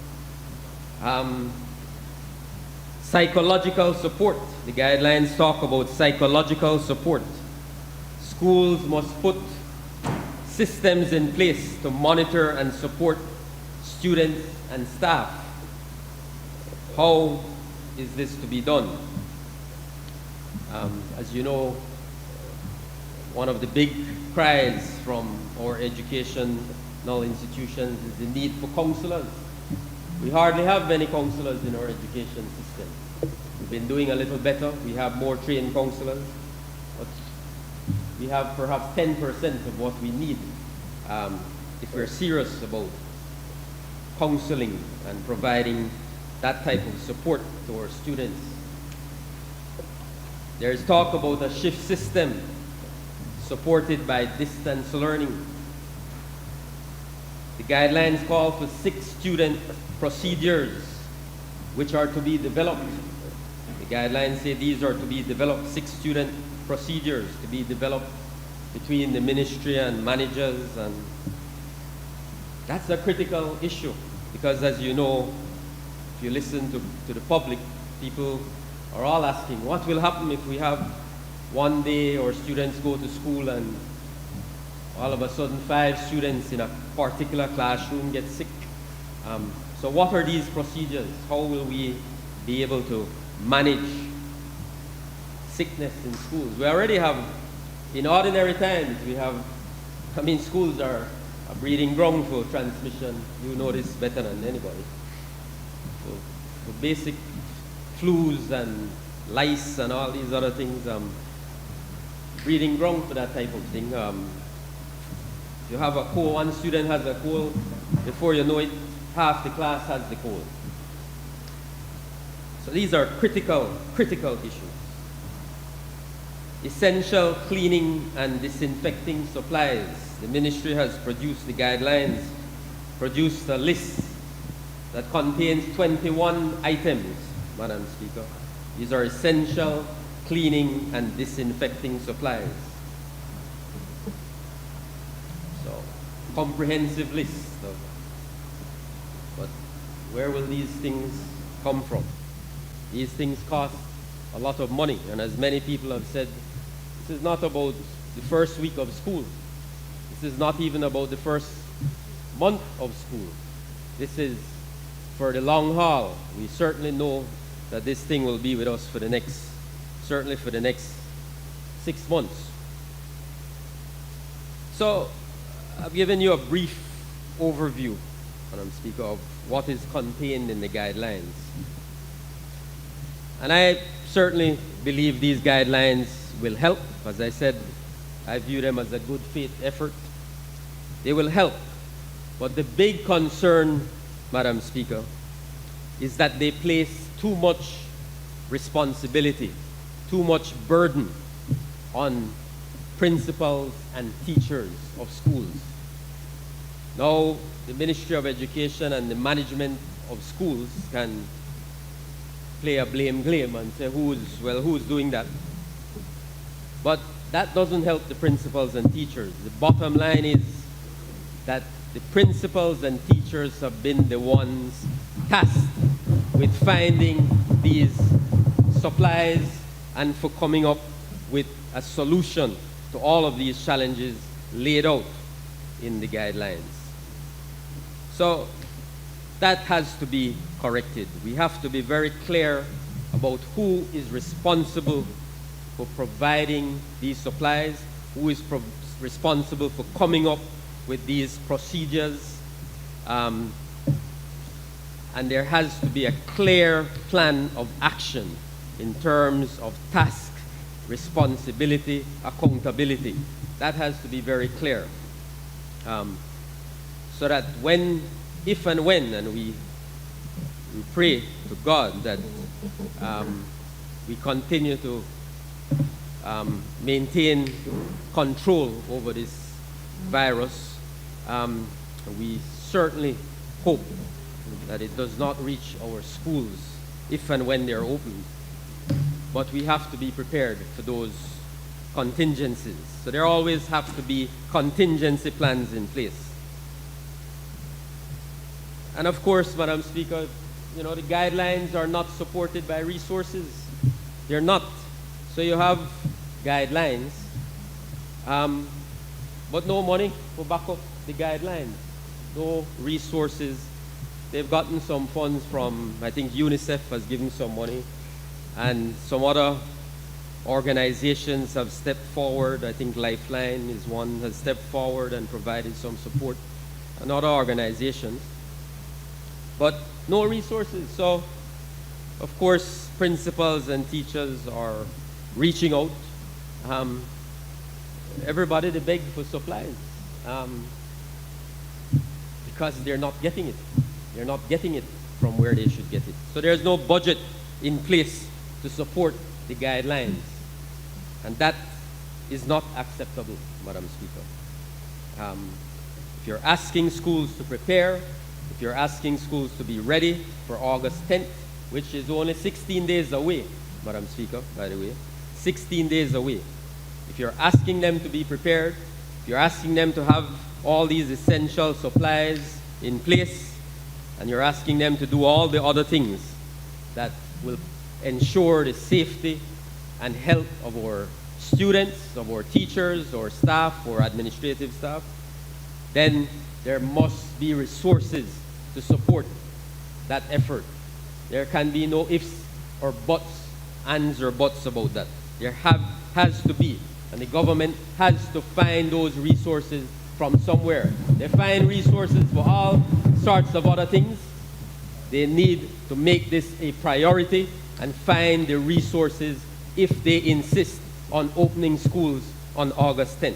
Psychological support. The guidelines talk about psychological support. Schools must put systems in place to monitor and support students and staff. How is this to be done? As you know, one of the big cries from our educational institutions is the need for counselors. We hardly have many counselors in our education system. We've been doing a little better. We have more trained counselors, but we have perhaps 10% of what we need if we're serious about counseling and providing that type of support to our students. There is talk about a shift system supported by distance learning. The guidelines call for 6 student procedures which are to be developed. The guidelines say these are to be developed, 6 student procedures to be developed between the ministry and managers, and that's a critical issue because, as you know, if you listen to the public, people are all asking, what will happen if we have one day our students go to school and all of a sudden 5 students in a particular classroom get sick? So what are these procedures? How will we be able to manage sickness in schools? We already have, in ordinary times, schools are a breeding ground for transmission. You know this better than anybody. So basic flus and lice and all these other things, breeding ground for that type of thing. You have a cold, one student has a cold, before you know it, half the class has the cold. So these are critical issues. Essential cleaning and disinfecting supplies. The ministry has produced the guidelines, produced a list that contains 21 items, Madam Speaker. These are essential cleaning and disinfecting supplies. So, comprehensive list of, but where will these things come from? These things cost a lot of money, and as many people have said, this is not about the first week of school. This is not even about the first month of school. This is for the long haul. We certainly know that this thing will be with us for the next, certainly for the next 6 months. So I've given you a brief overview, Madam Speaker, of what is contained in the guidelines. And I certainly believe these guidelines will help. As I said, I view them as a good faith effort. They will help. But the big concern, Madam Speaker, is that they place too much responsibility, too much burden on principals and teachers of schools. Now, the Ministry of Education and the management of schools can play a blame game and say, who's doing that? But that doesn't help the principals and teachers. The bottom line is that the principals and teachers have been the ones tasked with finding these supplies and for coming up with a solution to all of these challenges laid out in the guidelines. So that has to be corrected. We have to be very clear about who is responsible for providing these supplies, who is responsible for coming up with these procedures, and there has to be a clear plan of action in terms of task, responsibility, accountability. That has to be very clear. So that if and when, and we pray to God that we continue to maintain control over this virus, we certainly hope that it does not reach our schools if and when they're open. But we have to be prepared for those contingencies. So there always have to be contingency plans in place. And of course, Madam Speaker, the guidelines are not supported by resources. They're not. So you have guidelines, but no money to back up the guidelines. No resources. They've gotten some funds from, I think UNICEF has given some money, and some other organizations have stepped forward. I think Lifeline is one, has stepped forward and provided some support, and other organizations. But no resources. So, of course, principals and teachers are reaching out. Everybody, they beg for supplies because they're not getting it. They're not getting it from where they should get it. So there's no budget in place to support the guidelines. And that is not acceptable, Madam Speaker. If you're asking schools to prepare, if you're asking schools to be ready for August 10th, which is only 16 days away, Madam Speaker, by the way, 16 days away. If you're asking them to be prepared, if you're asking them to have all these essential supplies in place, and you're asking them to do all the other things that will ensure the safety and health of our students, of our teachers, or staff, or administrative staff, then there must be resources to support that effort. There can be no ifs or buts, ands or buts about that. There has to be, and the government has to find those resources from somewhere. They find resources for all sorts of other things. They need to make this a priority and find the resources if they insist on opening schools on August 10th.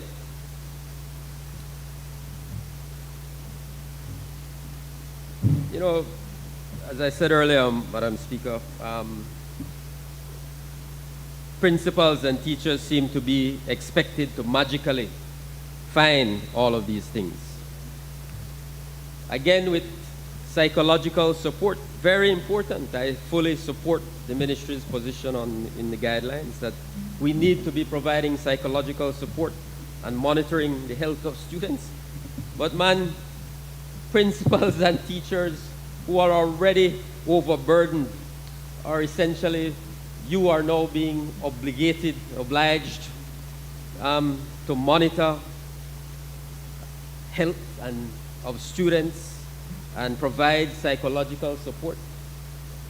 As I said earlier, Madam Speaker, principals and teachers seem to be expected to magically find all of these things. Again, with psychological support, very important. I fully support the ministry's position in the guidelines that we need to be providing psychological support and monitoring the health of students. But principals and teachers who are already overburdened are essentially, you are now being obliged to monitor health of students and provide psychological support.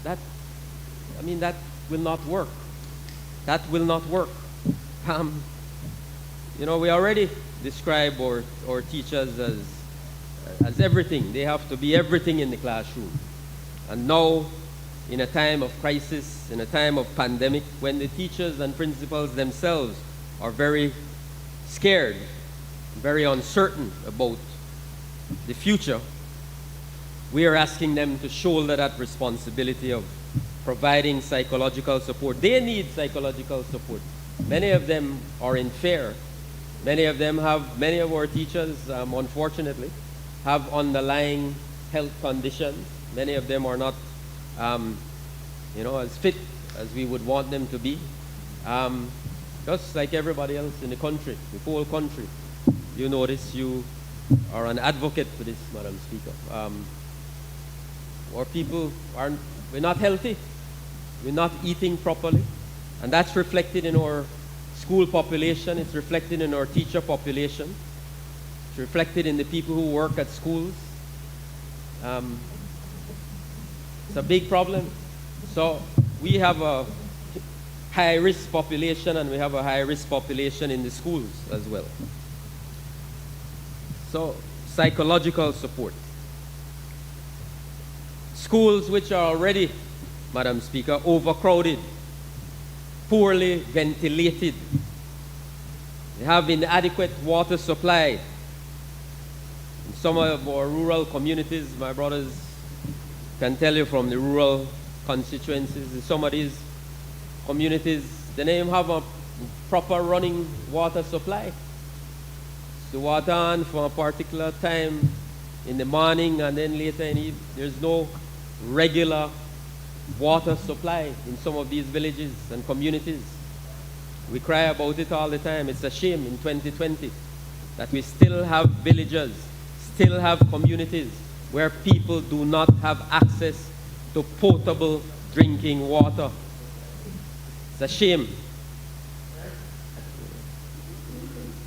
That will not work. That will not work. We already describe our teachers as everything. They have to be everything in the classroom. And now, in a time of crisis, in a time of pandemic, when the teachers and principals themselves are very scared, very uncertain about the future, we are asking them to shoulder that responsibility of providing psychological support. They need psychological support. Many of them are in fear. Many of our teachers, unfortunately, have underlying health conditions. Many of them are not, as fit as we would want them to be. Just like everybody else in the country, the whole country. You notice you are an advocate for this, Madam Speaker. Our people we're not healthy. We're not eating properly. And that's reflected in our school population. It's reflected in our teacher population. It's reflected in the people who work at schools. It's a big problem. So we have a high-risk population, and we have a high-risk population in the schools as well. So psychological support. Schools which are already, Madam Speaker, overcrowded, poorly ventilated. They have inadequate water supply. In some of our rural communities, my brothers can tell you from the rural constituencies, in some of these communities, they don't even have a proper running water supply. The water on for a particular time in the morning, and then later in the evening, there's no regular water supply in some of these villages and communities. We cry about it all the time. It's a shame in 2020 that we still have villages, still have communities where people do not have access to potable drinking water. It's a shame.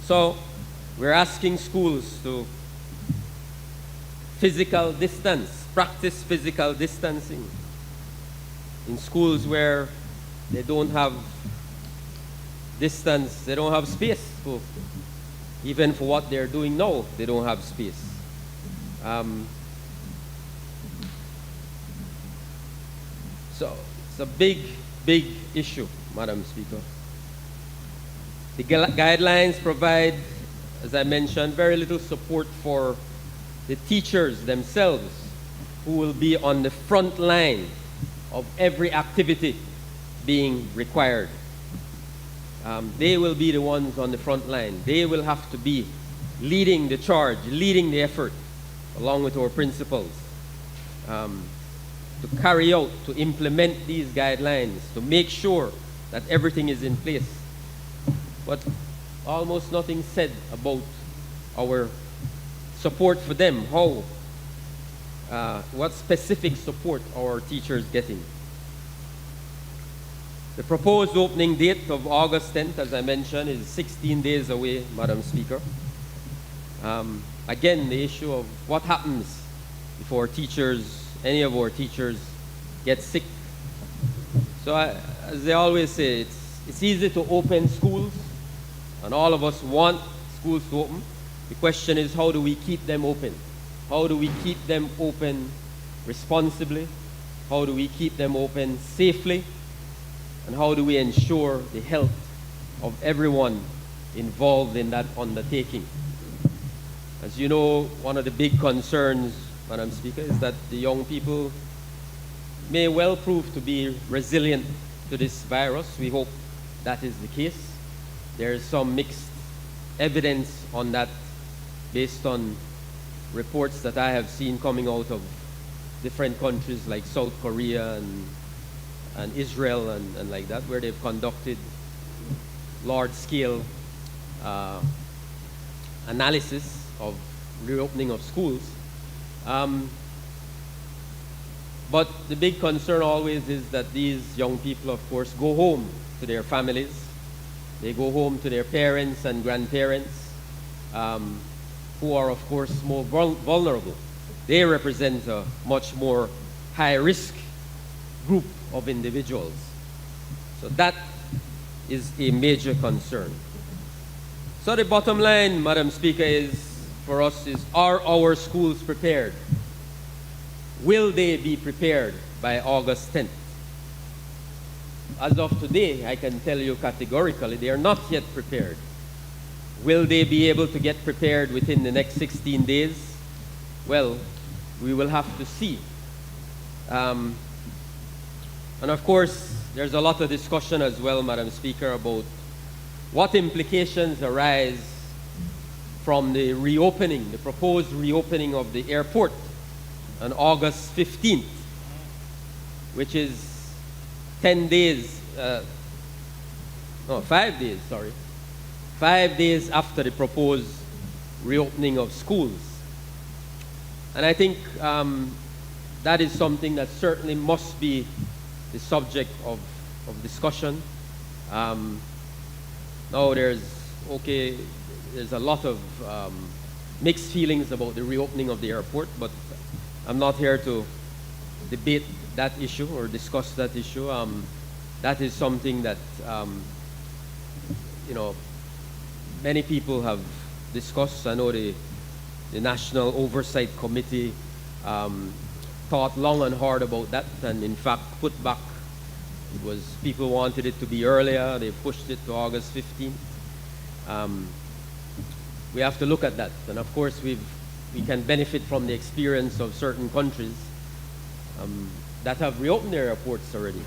So we're asking schools to practice physical distancing in schools where they don't have distance, they don't have space. Even for what they're doing now, they don't have space. So it's a big, big issue, Madam Speaker. The guidelines provide, as I mentioned, very little support for the teachers themselves, who will be on the front line of every activity being required. They will be the ones on the front line. They will have to be leading the charge, leading the effort, along with our principals, to carry out, to implement these guidelines, to make sure that everything is in place. But almost nothing said about our support for them, what specific support are our teachers getting. The proposed opening date of August 10th, as I mentioned, is 16 days away, Madam Speaker. Again, the issue of what happens if our teachers, any of our teachers, get sick. So as they always say, it's easy to open schools, and all of us want schools to open. The question is, how do we keep them open? How do we keep them open responsibly? How do we keep them open safely? And how do we ensure the health of everyone involved in that undertaking? As you know, one of the big concerns, Madam Speaker, is that the young people may well prove to be resilient to this virus. We hope that is the case. There is some mixed evidence on that based on reports that I have seen coming out of different countries like South Korea and Israel and like that, where they've conducted large-scale analysis of reopening of schools. But the big concern always is that these young people, of course, go home to their families. They go home to their parents and grandparents, who are, of course, more vulnerable. They represent a much more high-risk group of individuals. So that is a major concern. So the bottom line, Madam Speaker, for us is, are our schools prepared? Will they be prepared by August 10th? As of today, I can tell you categorically, they are not yet prepared. Will they be able to get prepared within the next 16 days? Well, we will have to see. And of course, there's a lot of discussion as well, Madam Speaker, about what implications arise from the reopening, the proposed reopening of the airport on August 15th, which is 5 days, 5 days after the proposed reopening of schools. And I think that is something that certainly must be the subject of discussion. Now there's a lot of mixed feelings about the reopening of the airport, but I'm not here to debate that issue or discuss that issue. That is something that many people have discussed. I know the National Oversight Committee thought long and hard about that, and in fact put back. It was, people wanted it to be earlier. They pushed it to August 15th. We have to look at that, and of course we can benefit from the experience of certain countries that have reopened their airports already.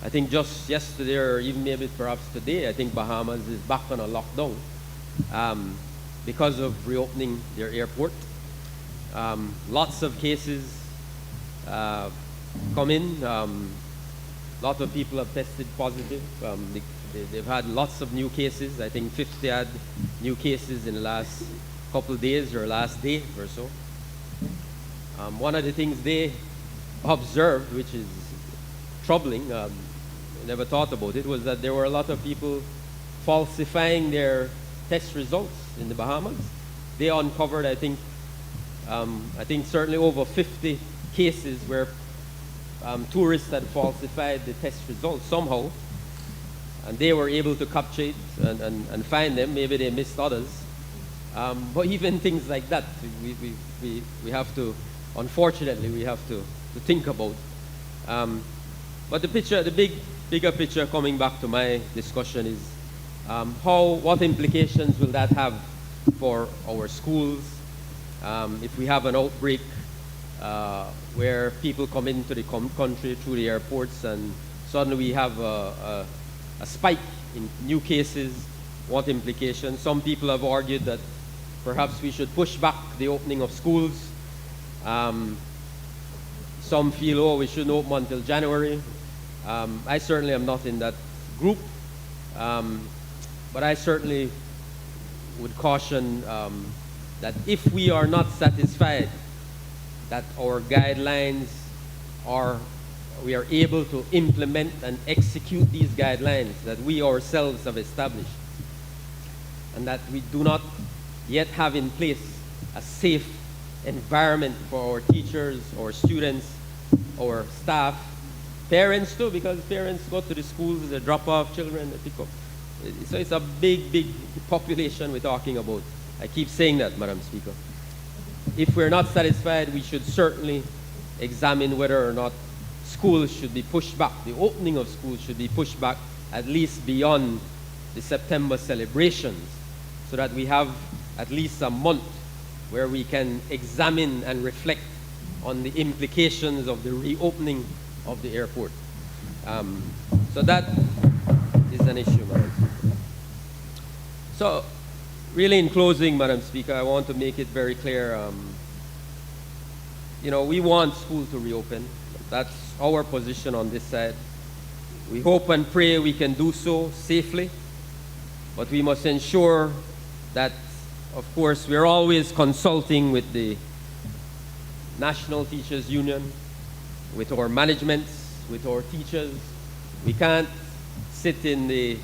I think just yesterday, or even maybe perhaps today, I think Bahamas is back on a lockdown because of reopening their airport. Lots of cases come in. Lots of people have tested positive. They've had lots of new cases. I think 50 had new cases in the last couple of days or last day or so. One of the things they observed, which is troubling, I never thought about it, was that there were a lot of people falsifying their test results in the Bahamas. They uncovered, I think certainly over 50 cases where tourists had falsified the test results somehow, and they were able to capture it and find them. Maybe they missed others. But even things like that, we have to, unfortunately, we have to think about. But the bigger picture, coming back to my discussion, is what implications will that have for our schools if we have an outbreak where people come into the country through the airports and suddenly we have a spike in new cases. What implications? Some people have argued that perhaps we should push back the opening of schools. Some feel, we shouldn't open until January. I certainly am not in that group, but I certainly would caution that if we are not satisfied that our guidelines we are able to implement and execute these guidelines that we ourselves have established, and that we do not yet have in place a safe environment for our teachers, our students, our staff, parents too, because parents go to the schools, they drop off children, they pick up. So it's a big population we're talking about. I keep saying that, Madam Speaker. If we're not satisfied, we should certainly examine whether or not schools should be pushed back. The opening of schools should be pushed back at least beyond the September celebrations, so that we have at least a month where we can examine and reflect on the implications of the reopening of the airport. So that is an issue, Madam Speaker. So, really in closing, Madam Speaker, I want to make it very clear, we want school to reopen. That's our position on this side. We hope and pray we can do so safely, but we must ensure that, of course, we're always consulting with the National Teachers Union, with our managements, with our teachers. We can't sit in the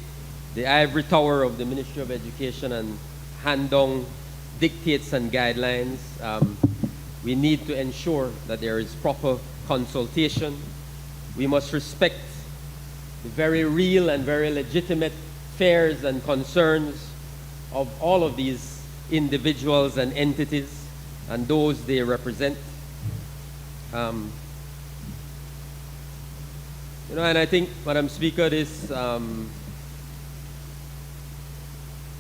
ivory tower of the Ministry of Education and hand down dictates and guidelines. We need to ensure that there is proper consultation. We must respect the very real and very legitimate fears and concerns of all of these individuals and entities and those they represent. And I think, Madam Speaker, the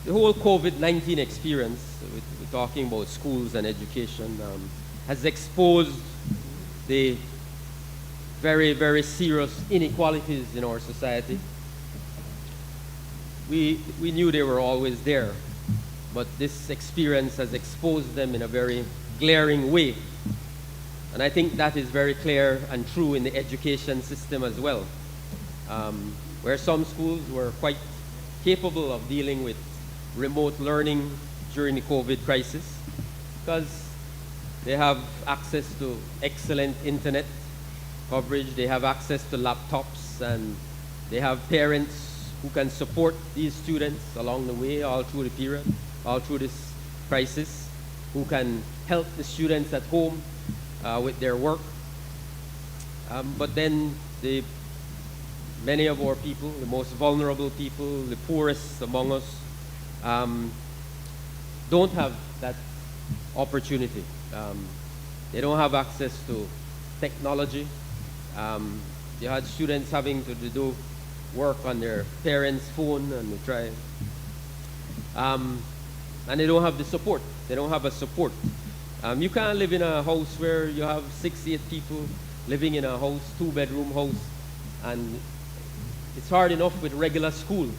whole COVID-19 experience, we're talking about schools and education, has exposed the very, very serious inequalities in our society. We knew they were always there, but this experience has exposed them in a very glaring way. And I think that is very clear and true in the education system as well, where some schools were quite capable of dealing with remote learning during the COVID crisis because they have access to excellent internet coverage, they have access to laptops, and they have parents who can support these students along the way, all through the period, all through this crisis, who can help the students at home with their work. But then many of our people, the most vulnerable people, the poorest among us, don't have that opportunity. They don't have access to technology. You had students having to do work on their parents' phone and they try. And they don't have the support. They don't have a support. You can't live in a house where you have 6, 8 people living in a house, 2-bedroom house, and it's hard enough with regular school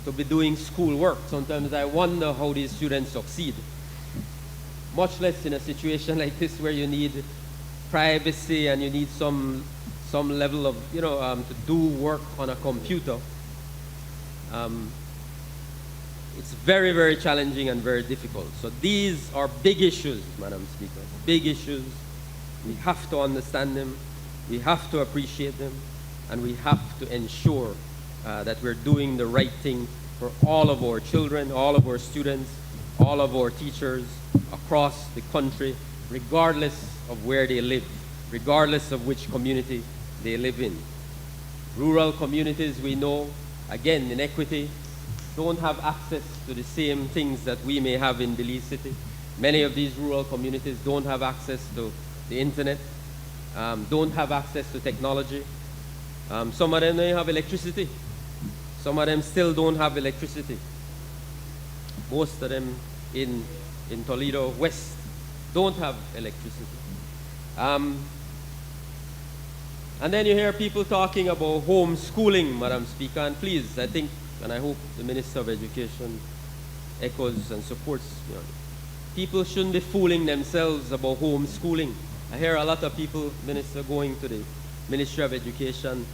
to be doing school work. Sometimes I wonder how these students succeed. Much less in a situation like this where you need privacy and you need some level of, to do work on a computer. It's very, very challenging and very difficult. So these are big issues, Madam Speaker, big issues. We have to understand them, we have to appreciate them, and we have to ensure that we're doing the right thing for all of our children, all of our students, all of our teachers across the country, regardless of where they live, regardless of which community they live in. Rural communities, we know, again, inequity, don't have access to the same things that we may have in Belize City. Many of these rural communities don't have access to the internet, don't have access to technology. Some of them may have electricity. Some of them still don't have electricity. Most of them in Toledo West don't have electricity. And then you hear people talking about homeschooling, Madam Speaker, and please, I think, and I hope the Minister of Education echoes and supports, people shouldn't be fooling themselves about homeschooling. I hear a lot of people, Minister, going to the Ministry of Education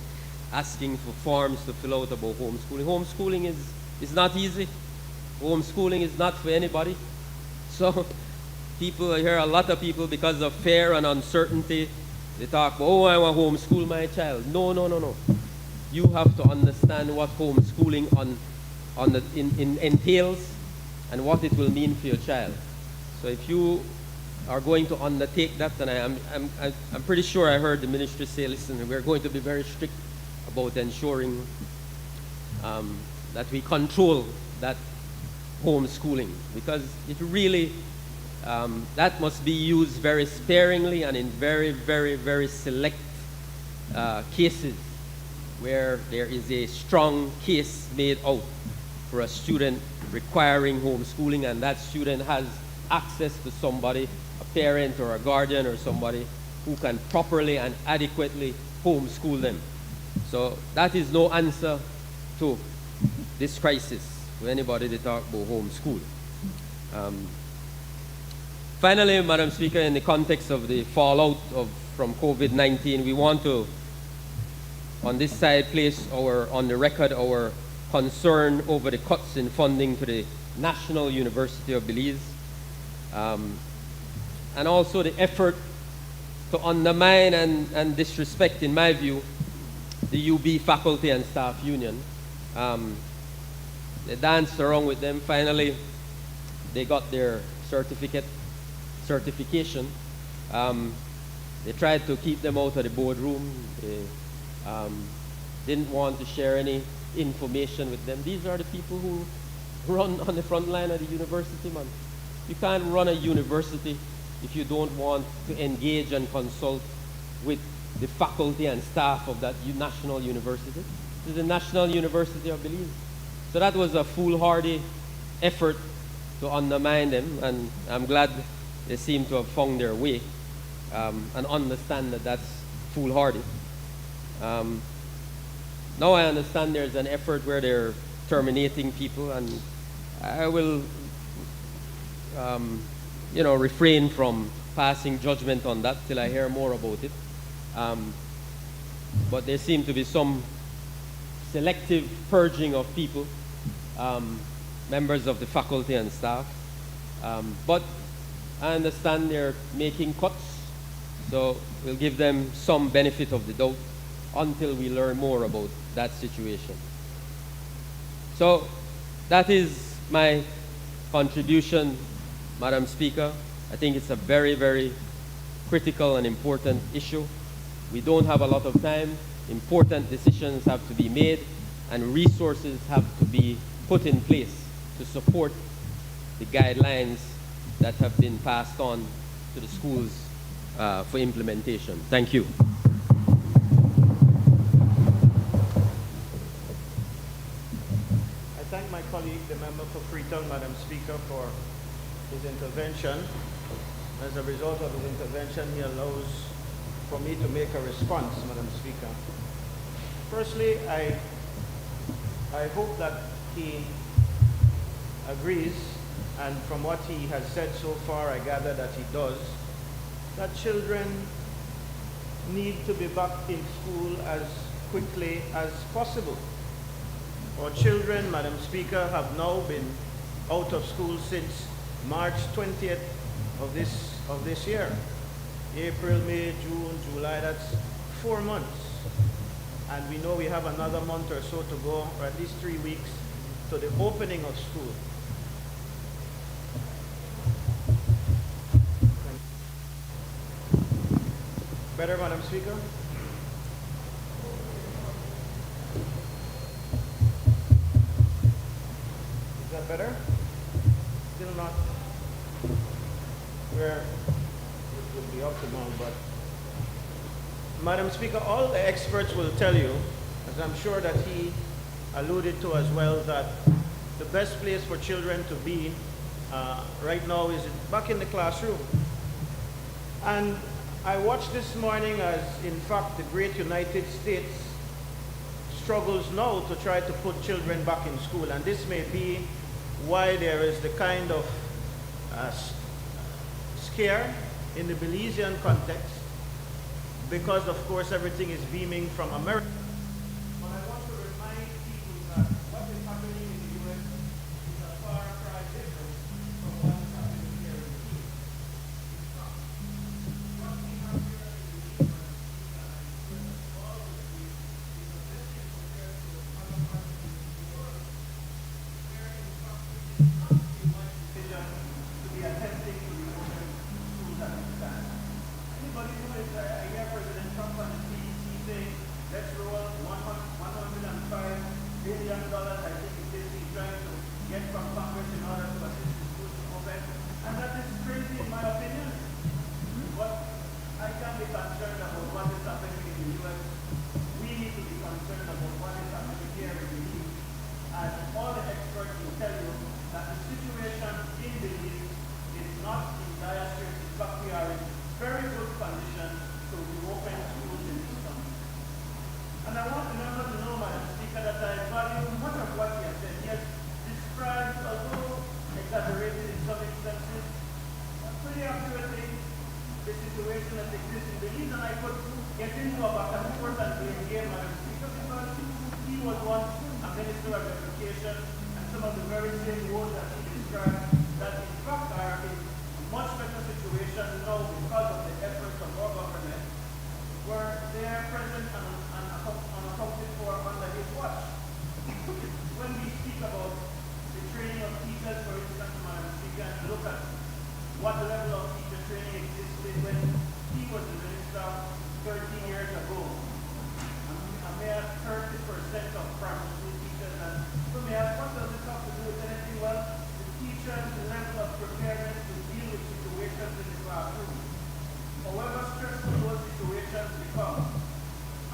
asking for forms to fill out about homeschooling. Homeschooling is not easy. Homeschooling is not for anybody. So I hear a lot of people, because of fear and uncertainty, they talk, oh, I want to homeschool my child. No. You have to understand what homeschooling entails and what it will mean for your child. So if you are going to undertake that, and I'm pretty sure I heard the ministry say, listen, we're going to be very strict about ensuring that we control that homeschooling, because it really, that must be used very sparingly and in very, very, very select cases where there is a strong case made out for a student requiring homeschooling, and that student has access to somebody, a parent or a guardian or somebody who can properly and adequately homeschool them. So that is no answer to this crisis for anybody to talk about homeschool. Finally, Madam Speaker, in the context of the fallout from COVID-19, we want to, on this side, place on the record our concern over the cuts in funding to the National University of Belize, and also the effort to undermine and disrespect, in my view, the UB Faculty and Staff Union. They danced around with them. Finally, they got their certification. They tried to keep them out of the boardroom. They didn't want to share any information with them. These are the people who run on the front line of the university, man. You can't run a university if you don't want to engage and consult with the faculty and staff of that national university. This is the National University of Belize. So that was a foolhardy effort to undermine them, and I'm glad they seem to have found their way and understand that that's foolhardy. Now I understand there's an effort where they're terminating people, and I will refrain from passing judgment on that till I hear more about it. But there seem to be some selective purging of people, members of the faculty and staff. But I understand they're making cuts, so we'll give them some benefit of the doubt until we learn more about that situation. So that is my contribution, Madam Speaker. I think it's a very, very critical and important issue. We don't have a lot of time. Important decisions have to be made, and resources have to be put in place to support the guidelines that have been passed on to the schools for implementation. Thank you. I thank my colleague, the member for Freetown, Madam Speaker, for his intervention. As a result of his intervention, he allows for me to make a response, Madam Speaker. Firstly, I hope that he agrees, and from what he has said so far, I gather that he does, that children need to be back in school as quickly as possible. Our children, Madam Speaker, have now been out of school since March 20th of this year. April, May, June, July, that's 4 months. And we know we have another month or so to go, or at least 3 weeks, to the opening of school. Better, Madam Speaker? Is that better? Still not where it would be optimal, but Madam Speaker, all the experts will tell you, as I'm sure that he alluded to as well, that the best place for children to be right now is back in the classroom. And I watched this morning as, in fact, the great United States struggles now to try to put children back in school. And this may be why there is the kind of scare in the Belizean context, because, of course, everything is beaming from America. But I want to remind people that what is happening in the U.S. is a far cry different from what is happening here in the East. What we have here in the East, and all of this, is a blessing compared to other parts of the world, where in fact it is not a wise decision to be attempting to reopen schools as it stands. Anybody who is I hear President Trump on the CDC saying, let's roll $105 billion, I think it is, he's trying to get from Congress in order to assist the schools to open. And that is crazy in my opinion. But I can be concerned about what is happening in the U.S. We need to be concerned about what is happening here in the East. And all the experts will tell you that the situation in the East is not in dire straits. In fact, we are in very good condition to reopen schools in this country. And I want the members to know, Madam Speaker, that I value much of what he has said. He has described, although exaggerated in some instances, pretty accurately the situation that exists in Belize. And I could get into a back and forth and blame game, Madam Speaker, because he was once a Minister of Education, and some of the very same words that he described that in fact are his much better situation now because of the efforts of our government, where they are present and accounted for under his watch. When we speak about the training of teachers, for instance, Madam Speaker, and look at what level of teacher training existed when he was the minister 13 years ago. A mere 30% of primary school teachers. And so may I ask, what does this have to do with anything? Well, the teachers' level of preparedness to deal with situations in the classroom, however stressful those situations become,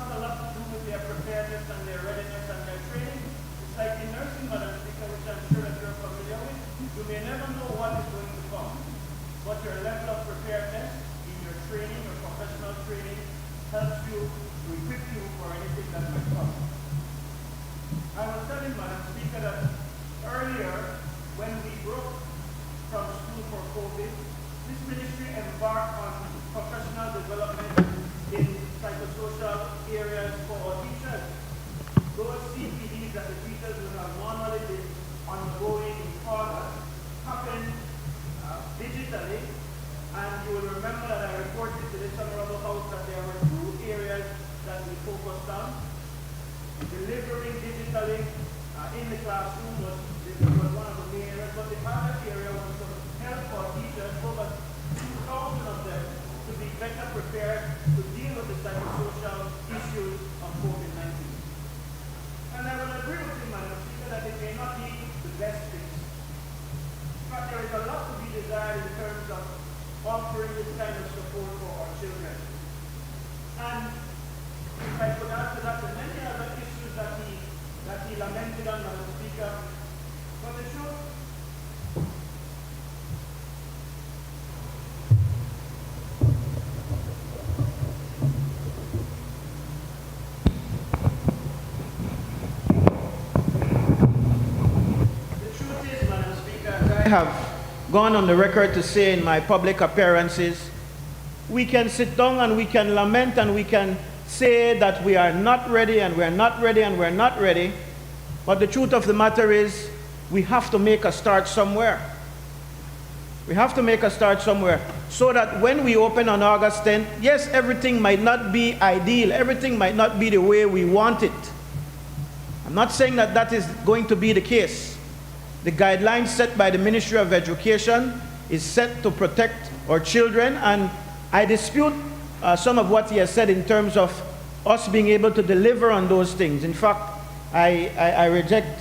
have a lot to do with their preparedness and their readiness and their training. It's like in nursing, Madam Speaker, which I'm sure that you're familiar with. You may never know what is going to come, but your level of preparedness in your training, your professional training, helps you to equip you for anything that might come. I was telling Madam Speaker that earlier, when we broke from school for COVID, this ministry embarked on professional development in psychosocial areas for our teachers. Those CPDs that the teachers would have normally been undergoing in August happened digitally, and you will remember that I reported to this Honorable House that there were 2 areas that we focused on. Delivering digitally in the classroom was one of the main areas, but the other area was to help our teachers, over 2,000 of them, to be better prepared to deal with the psychosocial issues of COVID-19. And I will agree with you, Madam Speaker, that it may not be the best fix. But there is a lot to be desired in terms of offering this kind of support for our children. And if I could add to that, the many other issues that he lamented on, Madam Speaker, but the truth, is, Madam Speaker, I have gone on the record to say in my public appearances, we can sit down and we can lament and we can say that we are not ready and we're not ready and we're not ready, but the truth of the matter is we have to make a start somewhere. We have to make a start somewhere so that when we open on August 10th, yes, everything might not be ideal, everything might not be the way we want it. I'm not saying that that is going to be the case. The guidelines set by the Ministry of Education is set to protect our children, and I dispute some of what he has said in terms of us being able to deliver on those things. In fact, I reject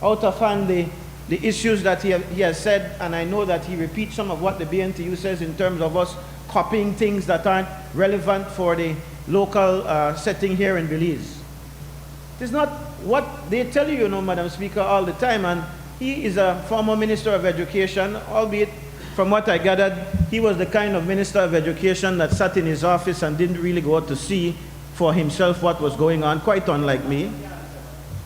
out of hand the issues that he has said, and I know that he repeats some of what the BNTU says in terms of us copying things that aren't relevant for the local setting here in Belize. It is not what they tell you, Madam Speaker, all the time, and he is a former Minister of Education, albeit from what I gathered, he was the kind of Minister of Education that sat in his office and didn't really go out to see for himself what was going on, quite unlike me.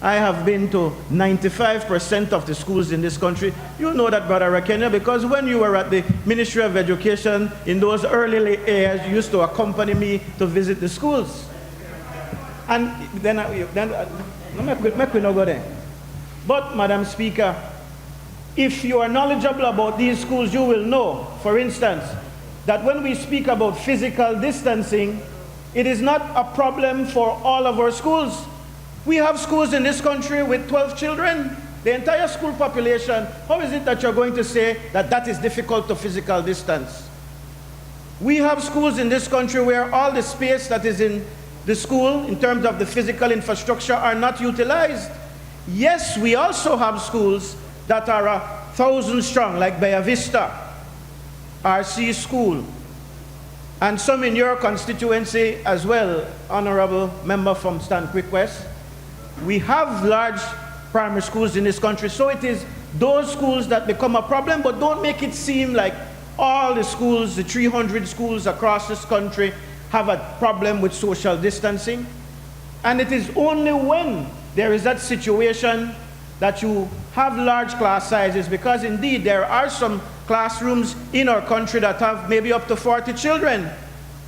I have been to 95% of the schools in this country. You know that, Brother Rakenya, because when you were at the Ministry of Education in those early years, you used to accompany me to visit the schools. And then make we not go there. But, Madam Speaker, if you are knowledgeable about these schools, you will know, for instance, that when we speak about physical distancing, it is not a problem for all of our schools. We have schools in this country with 12 children, the entire school population. How is it that you're going to say that that is difficult to physical distance? We have schools in this country where all the space that is in the school, in terms of the physical infrastructure, are not utilized. Yes, we also have schools that are 1,000 strong, like Bella Vista, RC School, and some in your constituency as well, Honorable Member from Stanquick West. We have large primary schools in this country, so it is those schools that become a problem, but don't make it seem like all the schools, the 300 schools across this country, have a problem with social distancing. And it is only when there is that situation that you have large class sizes, because indeed there are some classrooms in our country that have maybe up to 40 children.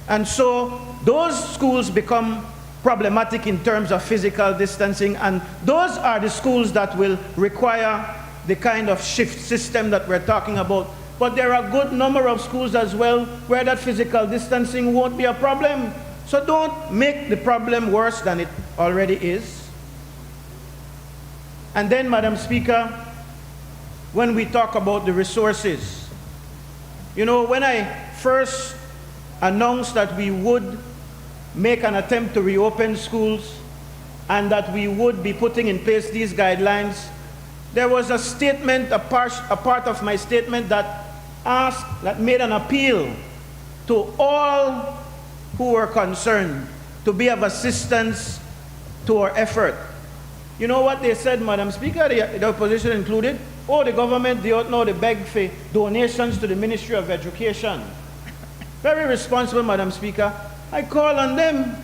And so those schools become problematic in terms of physical distancing, and those are the schools that will require the kind of shift system that we're talking about but there are a good number of schools as well where that physical distancing won't be a problem. So don't make the problem worse than it already is. And then, Madam Speaker, when we talk about the resources, you know, when I first announced that we would make an attempt to reopen schools and that we would be putting in place these guidelines, there was a statement, a part of my statement that made an appeal to all who were concerned to be of assistance to our effort. You know what they said, Madam Speaker, the opposition included? Oh, the government, they ought now to beg for donations to the Ministry of Education. Very responsible, Madam Speaker. I call on them.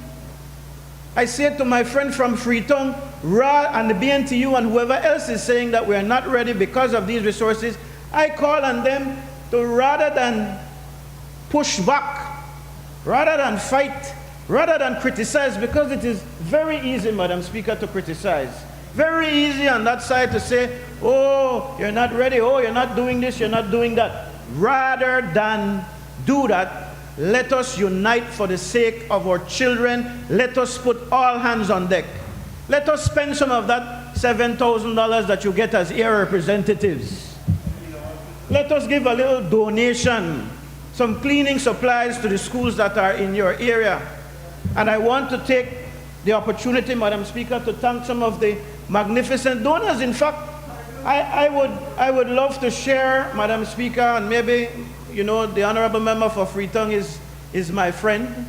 I say to my friend from Freetown, and the BNTU and whoever else is saying that we are not ready because of these resources, I call on them to, rather than push back, rather than fight, rather than criticize, because it is very easy, Madam Speaker, to criticize. Very easy on that side to say, oh, you're not ready, oh, you're not doing this, you're not doing that. Rather than do that, let us unite for the sake of our children. Let us put all hands on deck. Let us spend some of that $7,000 that you get as air representatives. Let us give a little donation, some cleaning supplies to the schools that are in your area. And I want to take the opportunity, Madam Speaker, to thank some of the magnificent donors. In fact, I would love to share, Madam Speaker, and maybe, you know, the Honorable Member for Freetown is my friend.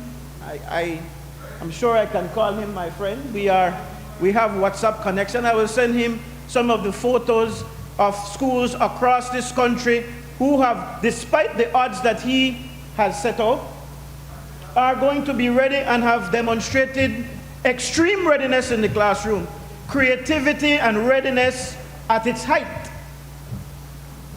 I'm sure I can call him my friend. We have WhatsApp connection. I will send him some of the photos of schools across this country who have, despite the odds that he has set up, are going to be ready and have demonstrated extreme readiness in the classroom, creativity and readiness at its height.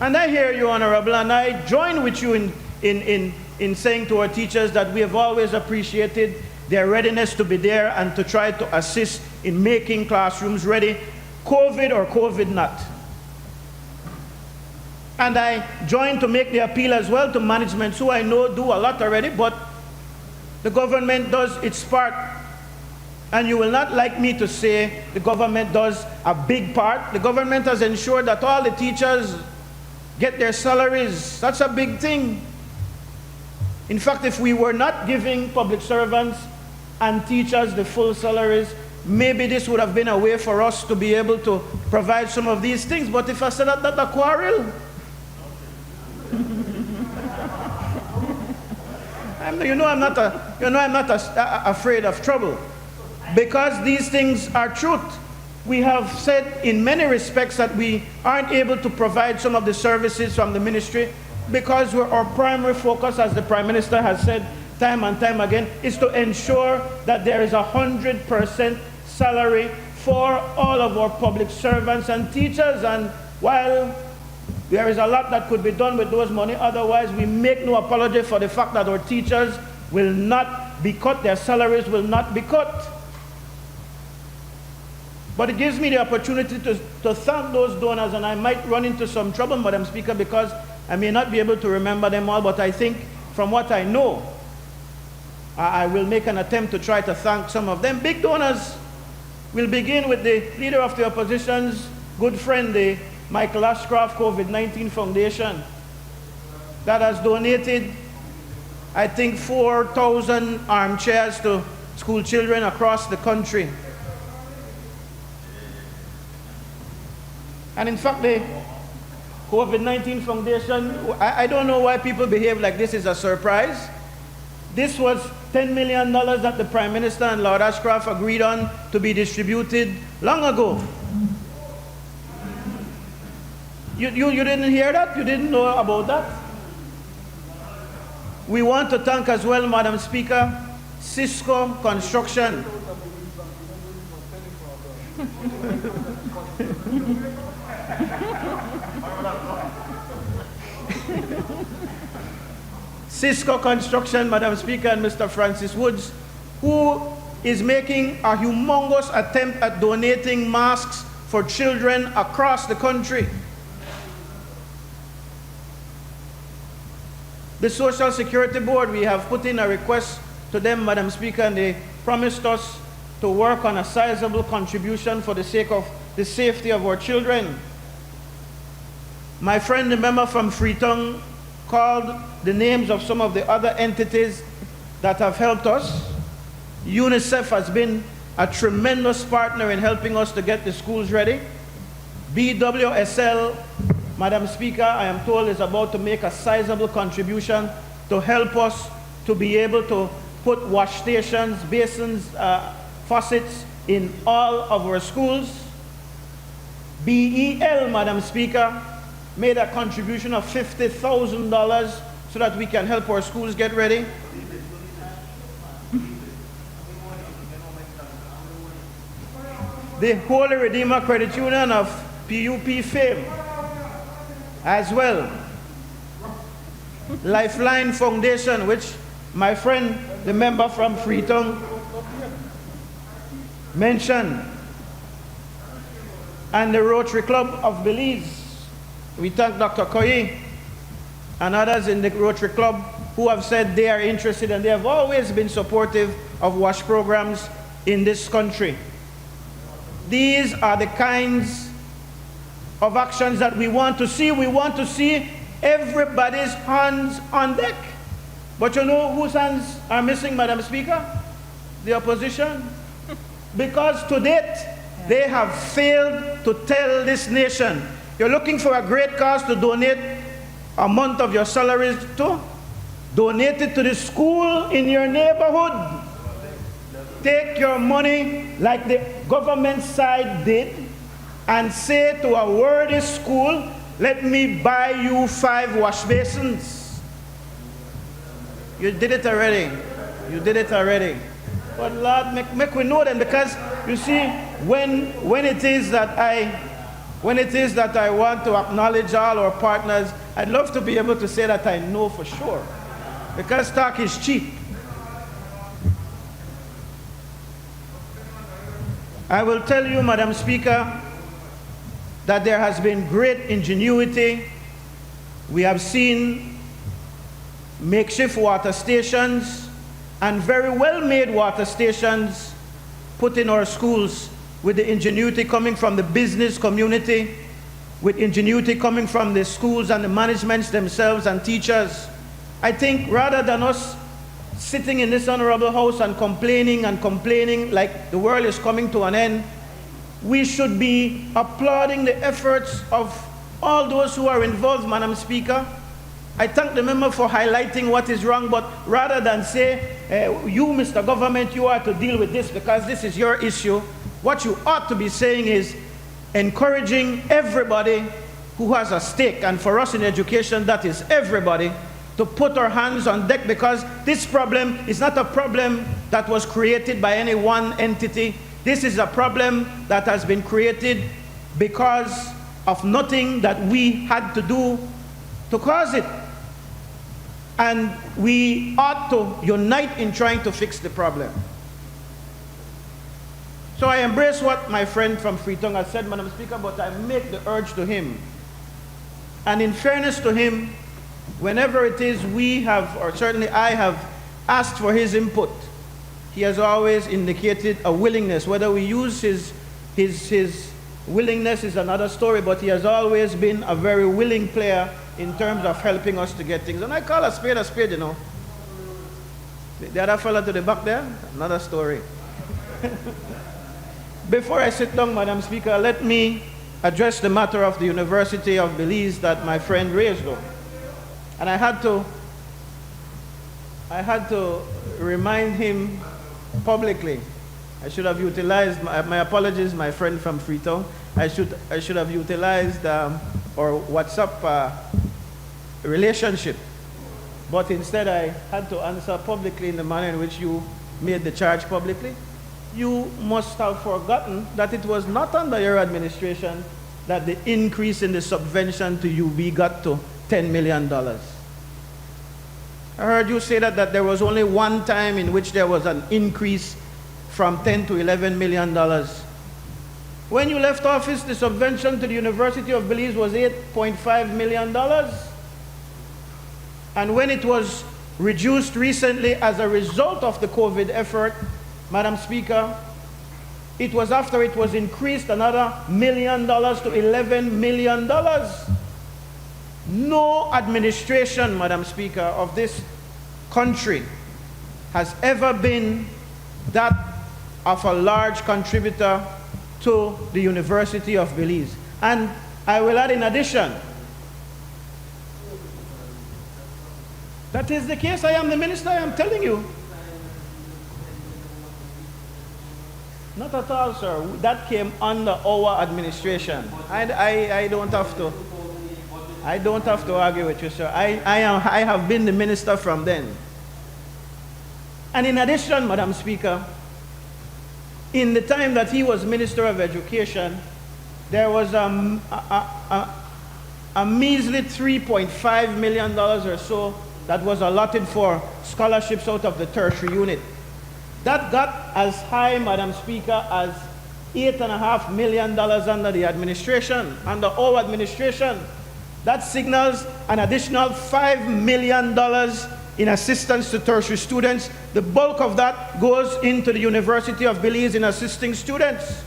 And I hear you, Honorable, and I join with you in saying to our teachers that we have always appreciated their readiness to be there and to try to assist in making classrooms ready, COVID or COVID not. And I join to make the appeal as well to management, who I know do a lot already, but the government does its part. And you will not like me to say the government does a big part. The government has ensured that all the teachers get their salaries. That's a big thing. In fact, if we were not giving public servants and teachers the full salaries, maybe this would have been a way for us to be able to provide some of these things. But if I said that, that's a quarrel. I'm not afraid of trouble, because these things are truth. We have said in many respects that we aren't able to provide some of the services from the ministry because our primary focus, as the Prime Minister has said time and time again, is to ensure that there is 100% salary for all of our public servants and teachers. And while there is a lot that could be done with those money, otherwise we make no apology for the fact that our teachers will not be cut, their salaries will not be cut. But it gives me the opportunity to thank those donors, and I might run into some trouble, Madam Speaker, because I may not be able to remember them all, but I think from what I know, I will make an attempt to try to thank some of them. Big donors. We'll begin with the Leader of the Opposition's good friend, the Michael Ashcroft COVID-19 Foundation, that has donated, I think, 4,000 armchairs to school children across the country. And in fact, the COVID-19 Foundation, I don't know why people behave like this is a surprise. This was $10 million that the Prime Minister and Lord Ashcroft agreed on to be distributed long ago. You didn't hear that? You didn't know about that? We want to thank as well, Madam Speaker, Cisco Construction. Cisco Construction, Madam Speaker, and Mr. Francis Woods, who is making a humongous attempt at donating masks for children across the country. The Social Security Board, we have put in a request to them, Madam Speaker, and they promised us to work on a sizable contribution for the sake of the safety of our children. My friend, the member from Freetown, called the names of some of the other entities that have helped us. UNICEF has been a tremendous partner in helping us to get the schools ready. BWSL, Madam Speaker, I am told is about to make a sizable contribution to help us to be able to put wash stations, basins, faucets in all of our schools. BEL, Madam Speaker, made a contribution of $50,000 so that we can help our schools get ready. The Holy Redeemer Credit Union of PUP fame as well. Lifeline Foundation, which my friend, the member from Freetown, mentioned, and the Rotary Club of Belize. We thank Dr. Koyi and others in the Rotary Club who have said they are interested, and they have always been supportive of WASH programs in this country. These are the kinds of actions that we want to see. We want to see everybody's hands on deck. But you know whose hands are missing, Madam Speaker? The opposition. Because to date, they have failed to tell this nation, you're looking for a great cause to donate a month of your salaries to? Donate it to the school in your neighborhood. Take your money like the government side did and say to a worthy school, let me buy you 5 wash basins. You did it already. You did it already. But Lord, make we know them, because you see, when it is that I want to acknowledge all our partners, I'd love to be able to say that I know for sure, because talk is cheap. I will tell you, Madam Speaker, that there has been great ingenuity. We have seen makeshift water stations and very well-made water stations put in our schools, with the ingenuity coming from the business community, with ingenuity coming from the schools and the managements themselves and teachers. I think rather than us sitting in this honorable house and complaining like the world is coming to an end, we should be applauding the efforts of all those who are involved, Madam Speaker. I thank the member for highlighting what is wrong, but rather than say, you, Mr. Government, you are to deal with this because this is your issue, what you ought to be saying is encouraging everybody who has a stake, and for us in education, that is everybody, to put our hands on deck, because this problem is not a problem that was created by any one entity. This is a problem that has been created because of nothing that we had to do to cause it. And we ought to unite in trying to fix the problem. So I embrace what my friend from Freetown has said, Madam Speaker, but I make the urge to him. And in fairness to him, whenever it is we have, or certainly I have, asked for his input, he has always indicated a willingness. Whether we use his willingness is another story, but he has always been a very willing player in terms of helping us to get things. And I call a spade, you know. The other fellow to the back there, another story. Before I sit down, Madam Speaker, let me address the matter of the University of Belize that my friend raised up. And I had to remind him publicly. I should have utilized, my apologies, my friend from Freetown. I should have utilized our WhatsApp relationship. But instead I had to answer publicly in the manner in which you made the charge publicly. You must have forgotten that it was not under your administration that the increase in the subvention to UB got to $10 million. I heard you say that there was only one time in which there was an increase from $10 to $11 million. When you left office, the subvention to the University of Belize was $8.5 million. And when it was reduced recently as a result of the COVID effort, Madam Speaker, it was after it was increased another $1 million to $11 million. No administration, Madam Speaker, of this country has ever been that of a large contributor to the University of Belize. And I will add in addition, that is the case. I am the minister, I am telling you. Not at all, sir. That came under our administration. I don't have to. I don't have to argue with you, sir. I have been the minister from then. And in addition, Madam Speaker, in the time that he was Minister of Education, there was a measly $3.5 million or so that was allotted for scholarships out of the tertiary unit. That got as high, Madam Speaker, as $8.5 million under the administration, under our administration. That signals an additional $5 million in assistance to tertiary students. The bulk of that goes into the University of Belize in assisting students.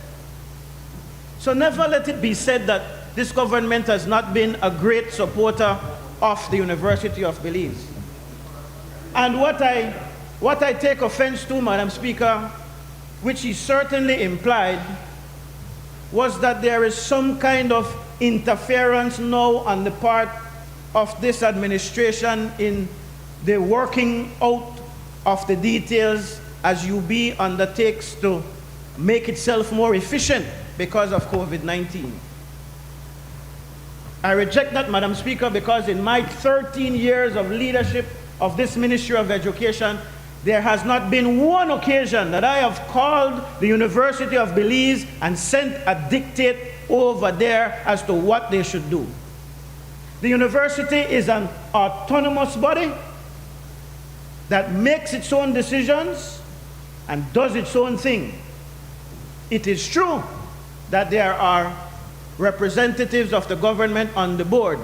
So never let it be said that this government has not been a great supporter of the University of Belize. And what I take offense to, Madam Speaker, which he certainly implied, was that there is some kind of interference now on the part of this administration in the working out of the details as UB undertakes to make itself more efficient because of COVID-19. I reject that, Madam Speaker, because in my 13 years of leadership of this Ministry of Education, there has not been one occasion that I have called the University of Belize and sent a dictate over there as to what they should do. The university is an autonomous body that makes its own decisions and does its own thing. It is true that there are representatives of the government on the board,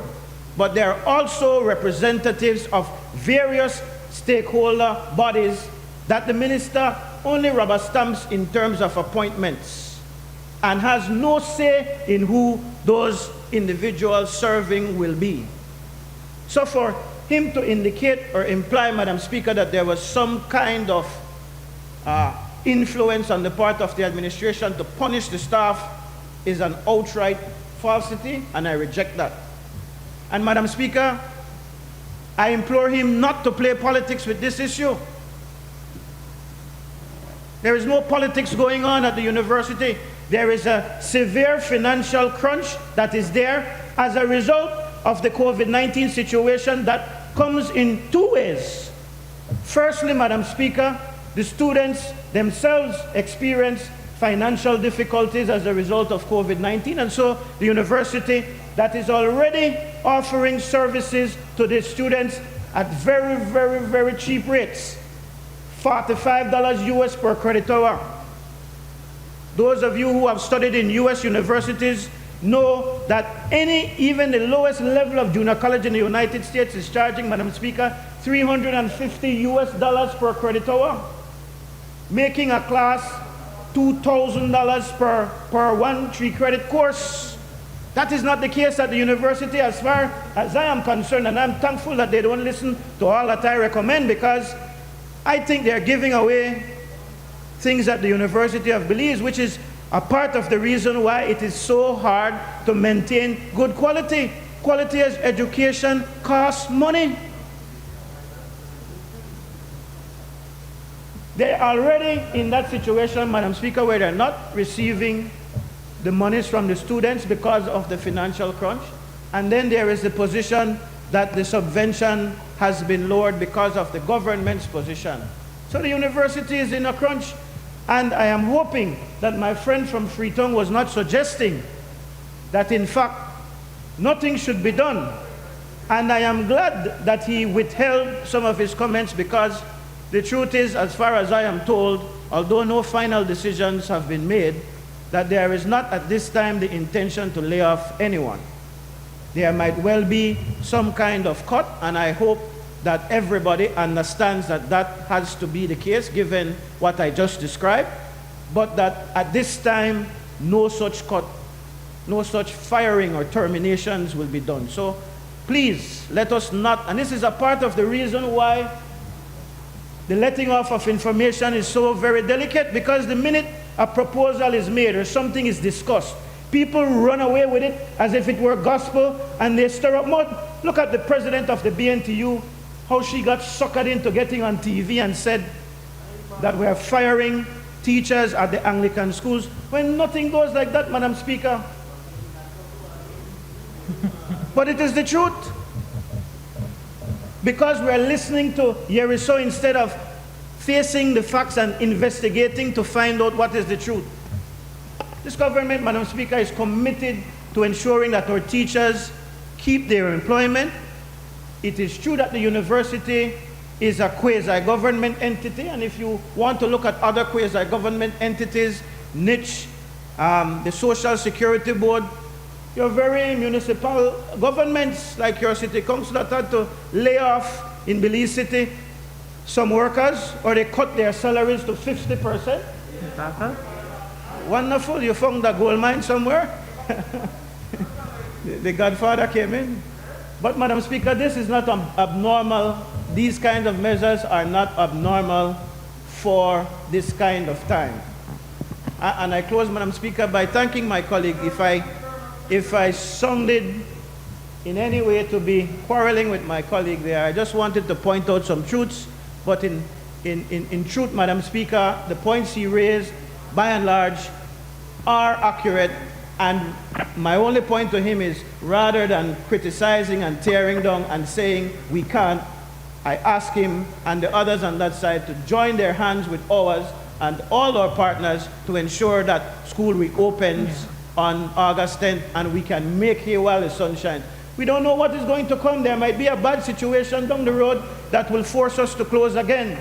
but there are also representatives of various stakeholder bodies that the minister only rubber stamps in terms of appointments and has no say in who those individuals serving will be. So for him to indicate or imply, Madam Speaker, that there was some kind of influence on the part of the administration to punish the staff is an outright falsity, and I reject that. And Madam Speaker, I implore him not to play politics with this issue. There is no politics going on at the university. There is a severe financial crunch that is there as a result of the COVID-19 situation that comes in two ways. Firstly, Madam Speaker, the students themselves experience financial difficulties as a result of COVID-19, and so the university that is already offering services to the students at very, very, very cheap rates, $45 US per credit hour. Those of you who have studied in US universities know that even the lowest level of junior college in the United States is charging, Madam Speaker, $350 US per credit hour, making a class $2,000 per 1 3-credit course. That is not the case at the university as far as I am concerned, and I'm thankful that they don't listen to all that I recommend, because I think they're giving away things at the University of Belize, which is a part of the reason why it is so hard to maintain good quality. Quality as education costs money. They're already in that situation, Madam Speaker, where they're not receiving the monies from the students because of the financial crunch. And then there is the position that the subvention has been lowered because of the government's position. So the university is in a crunch. And I am hoping that my friend from Freetown was not suggesting that, in fact, nothing should be done. And I am glad that he withheld some of his comments, because the truth is, as far as I am told, although no final decisions have been made, that there is not at this time the intention to lay off anyone. There might well be some kind of cut, and I hope that everybody understands that that has to be the case given what I just described, but that at this time, no such firing or terminations will be done. So please, let us not, and this is a part of the reason why the letting off of information is so very delicate, because the minute a proposal is made or something is discussed, people run away with it as if it were gospel and they stir up mud. Look at the president of the BNTU, how she got suckered into getting on TV and said that we are firing teachers at the Anglican schools, when nothing goes like that, Madam Speaker. But it is the truth. Because we are listening to Yeriso instead of facing the facts and investigating to find out what is the truth. This government, Madam Speaker, is committed to ensuring that our teachers keep their employment. It is true that the university is a quasi-government entity, and if you want to look at other quasi-government entities, NICH, the Social Security Board, your very municipal governments like your city council that had to lay off in Belize City some workers, or they cut their salaries to 50%. Wonderful, you found a gold mine somewhere. The Godfather came in. But Madam Speaker, this is not abnormal. These kinds of measures are not abnormal for this kind of time. And I close, Madam Speaker, by thanking my colleague. If I sounded in any way to be quarreling with my colleague there, I just wanted to point out some truths. But in truth, Madam Speaker, the points he raised, by and large, are accurate. And my only point to him is, rather than criticizing and tearing down and saying we can't, I ask him and the others on that side to join their hands with ours and all our partners to ensure that school reopens on August 10th and we can make hay while the sun shines. We don't know what is going to come. There might be a bad situation down the road that will force us to close again.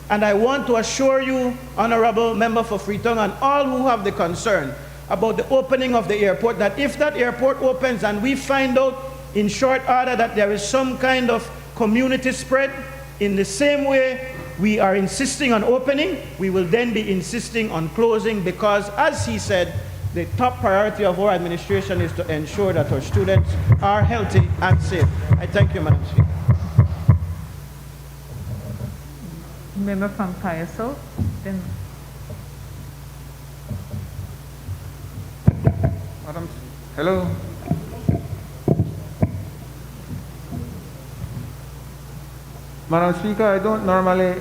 And I want to assure you, Honorable Member for Freetown, and all who have the concern about the opening of the airport, that if that airport opens and we find out in short order that there is some kind of community spread, in the same way we are insisting on opening, we will then be insisting on closing, because, as he said, the top priority of our administration is to ensure that our students are healthy and safe. I thank you, Madam Speaker. Member from Kayaso, then. Madam, hello. Madam Speaker, I don't normally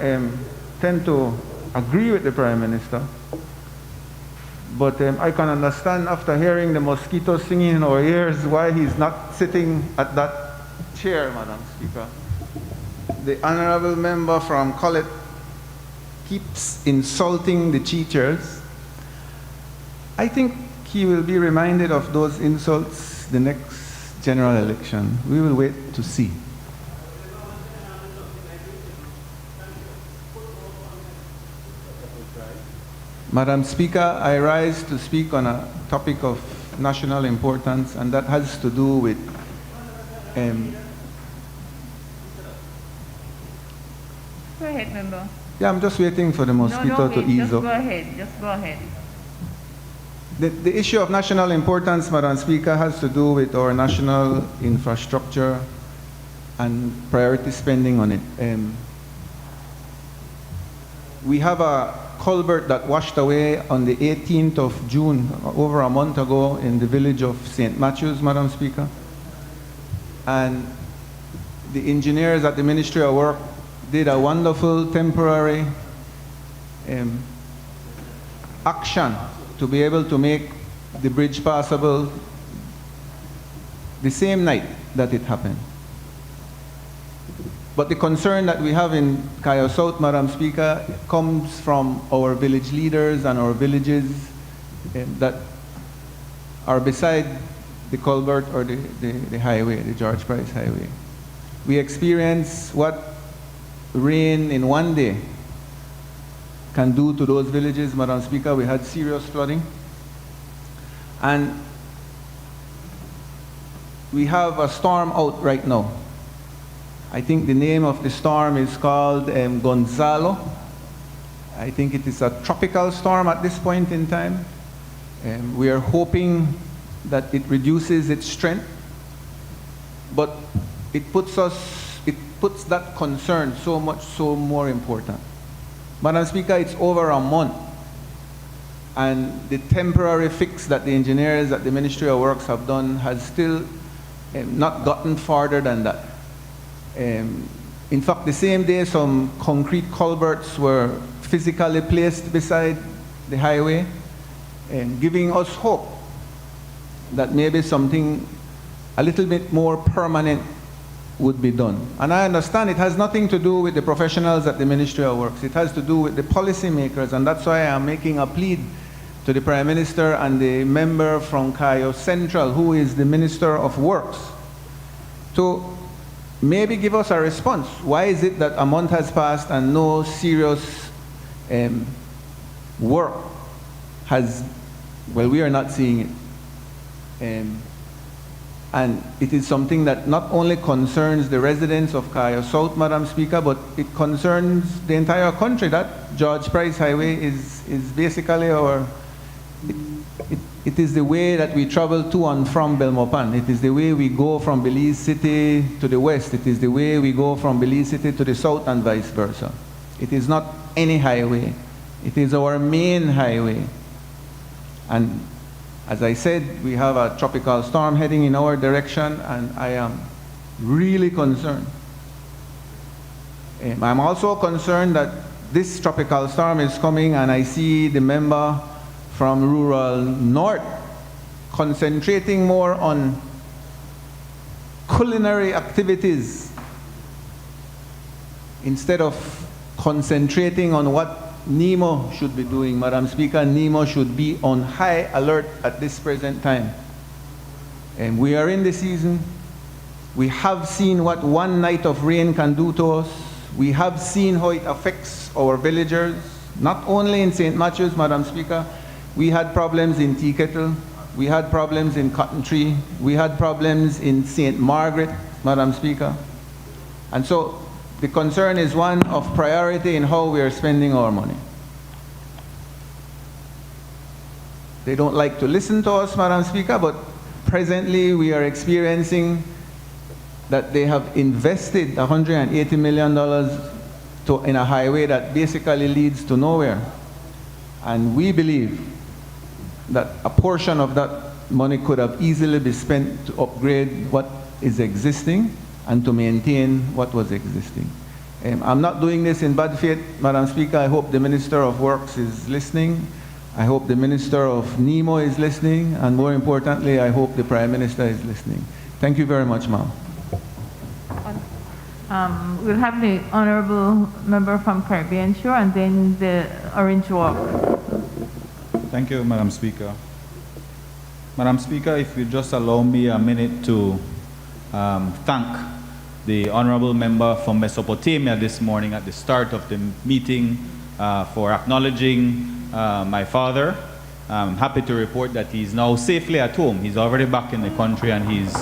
tend to agree with the Prime Minister, but I can understand after hearing the mosquitoes singing in our ears why he's not sitting at that chair, Madam Speaker. The Honourable Member from Collett keeps insulting the teachers. I think he will be reminded of those insults the next general election. We will wait to see. Madam Speaker, I rise to speak on a topic of national importance, and that has to do with Go ahead, Member. yeah, I'm just waiting for the mosquito to ease up. Just go ahead. The issue of national importance, Madam Speaker, has to do with our national infrastructure and priority spending on it. We have a culvert that washed away on the 18th of June, over a month ago, in the village of St. Matthews, Madam Speaker. And the engineers at the Ministry of Work did a wonderful temporary action to be able to make the bridge passable the same night that it happened. But the concern that we have in Kaya South, Madam Speaker, comes from our village leaders and our villages that are beside the culvert or the highway, the George Price Highway. We experience what rain in one day can do to those villages, Madam Speaker. We had serious flooding. And we have a storm out right now. I think the name of the storm is called Gonzalo. I think it is a tropical storm at this point in time. We are hoping that it reduces its strength, but it puts that concern so more important. Madam Speaker, it's over a month, and the temporary fix that the engineers at the Ministry of Works have done has still not gotten farther than that. In fact, the same day, some concrete culverts were physically placed beside the highway, giving us hope that maybe something a little bit more permanent would be done. And I understand it has nothing to do with the professionals at the Ministry of Works. It has to do with the policymakers, and that's why I'm making a plea to the Prime Minister and the member from Cayo Central, who is the Minister of Works, to maybe give us a response. Why is it that a month has passed and no serious work has, well, we are not seeing it. And it is something that not only concerns the residents of Cayo South, Madam Speaker, but it concerns the entire country. That George Price Highway is basically it is the way that we travel to and from Belmopan. It is the way we go from Belize City to the west. It is the way we go from Belize City to the south and vice versa. It is not any highway. It is our main highway. And as I said, we have a tropical storm heading in our direction, and I am really concerned. I'm also concerned that this tropical storm is coming, and I see the member from rural north concentrating more on culinary activities instead of concentrating on what NEMO should be doing. Madam Speaker, NEMO should be on high alert at this present time. And we are in the season. We have seen what one night of rain can do to us. We have seen how it affects our villagers, not only in St. Matthews, Madam Speaker. We had problems in Tea Kettle. We had problems in Cotton Tree. We had problems in St. Margaret, Madam Speaker. And so the concern is one of priority in how we are spending our money. They don't like to listen to us, Madam Speaker, but presently we are experiencing that they have invested $180 million in a highway that basically leads to nowhere. And we believe that a portion of that money could have easily been spent to upgrade what is existing and to maintain what was existing. I'm not doing this in bad faith, Madam Speaker. I hope the Minister of Works is listening. I hope the Minister of NEMO is listening. And more importantly, I hope the Prime Minister is listening. Thank you very much, ma'am. We'll have the Honorable Member from Caribbean Shore and then the Orange Walk. Thank you, Madam Speaker. Madam Speaker, if you just allow me a minute to thank the Honorable Member from Mesopotamia this morning at the start of the meeting for acknowledging my father. I'm happy to report that he's now safely at home. He's already back in the country and he's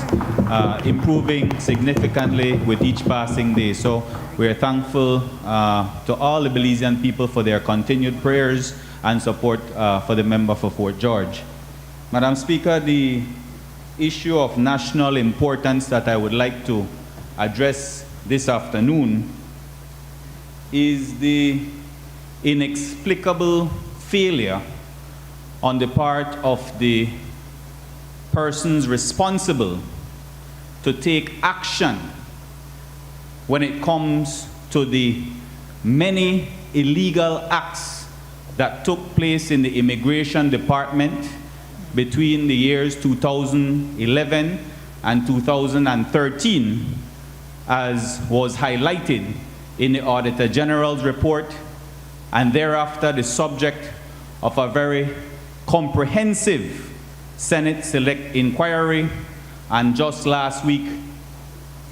improving significantly with each passing day. So we're thankful to all the Belizean people for their continued prayers and support for the member for Fort George. Madam Speaker, the issue of national importance that I would like to address this afternoon is the inexplicable failure on the part of the persons responsible to take action when it comes to the many illegal acts that took place in the Immigration Department between the years 2011 and 2013, as was highlighted in the Auditor General's report, and thereafter the subject of a very comprehensive Senate Select Inquiry. And just last week,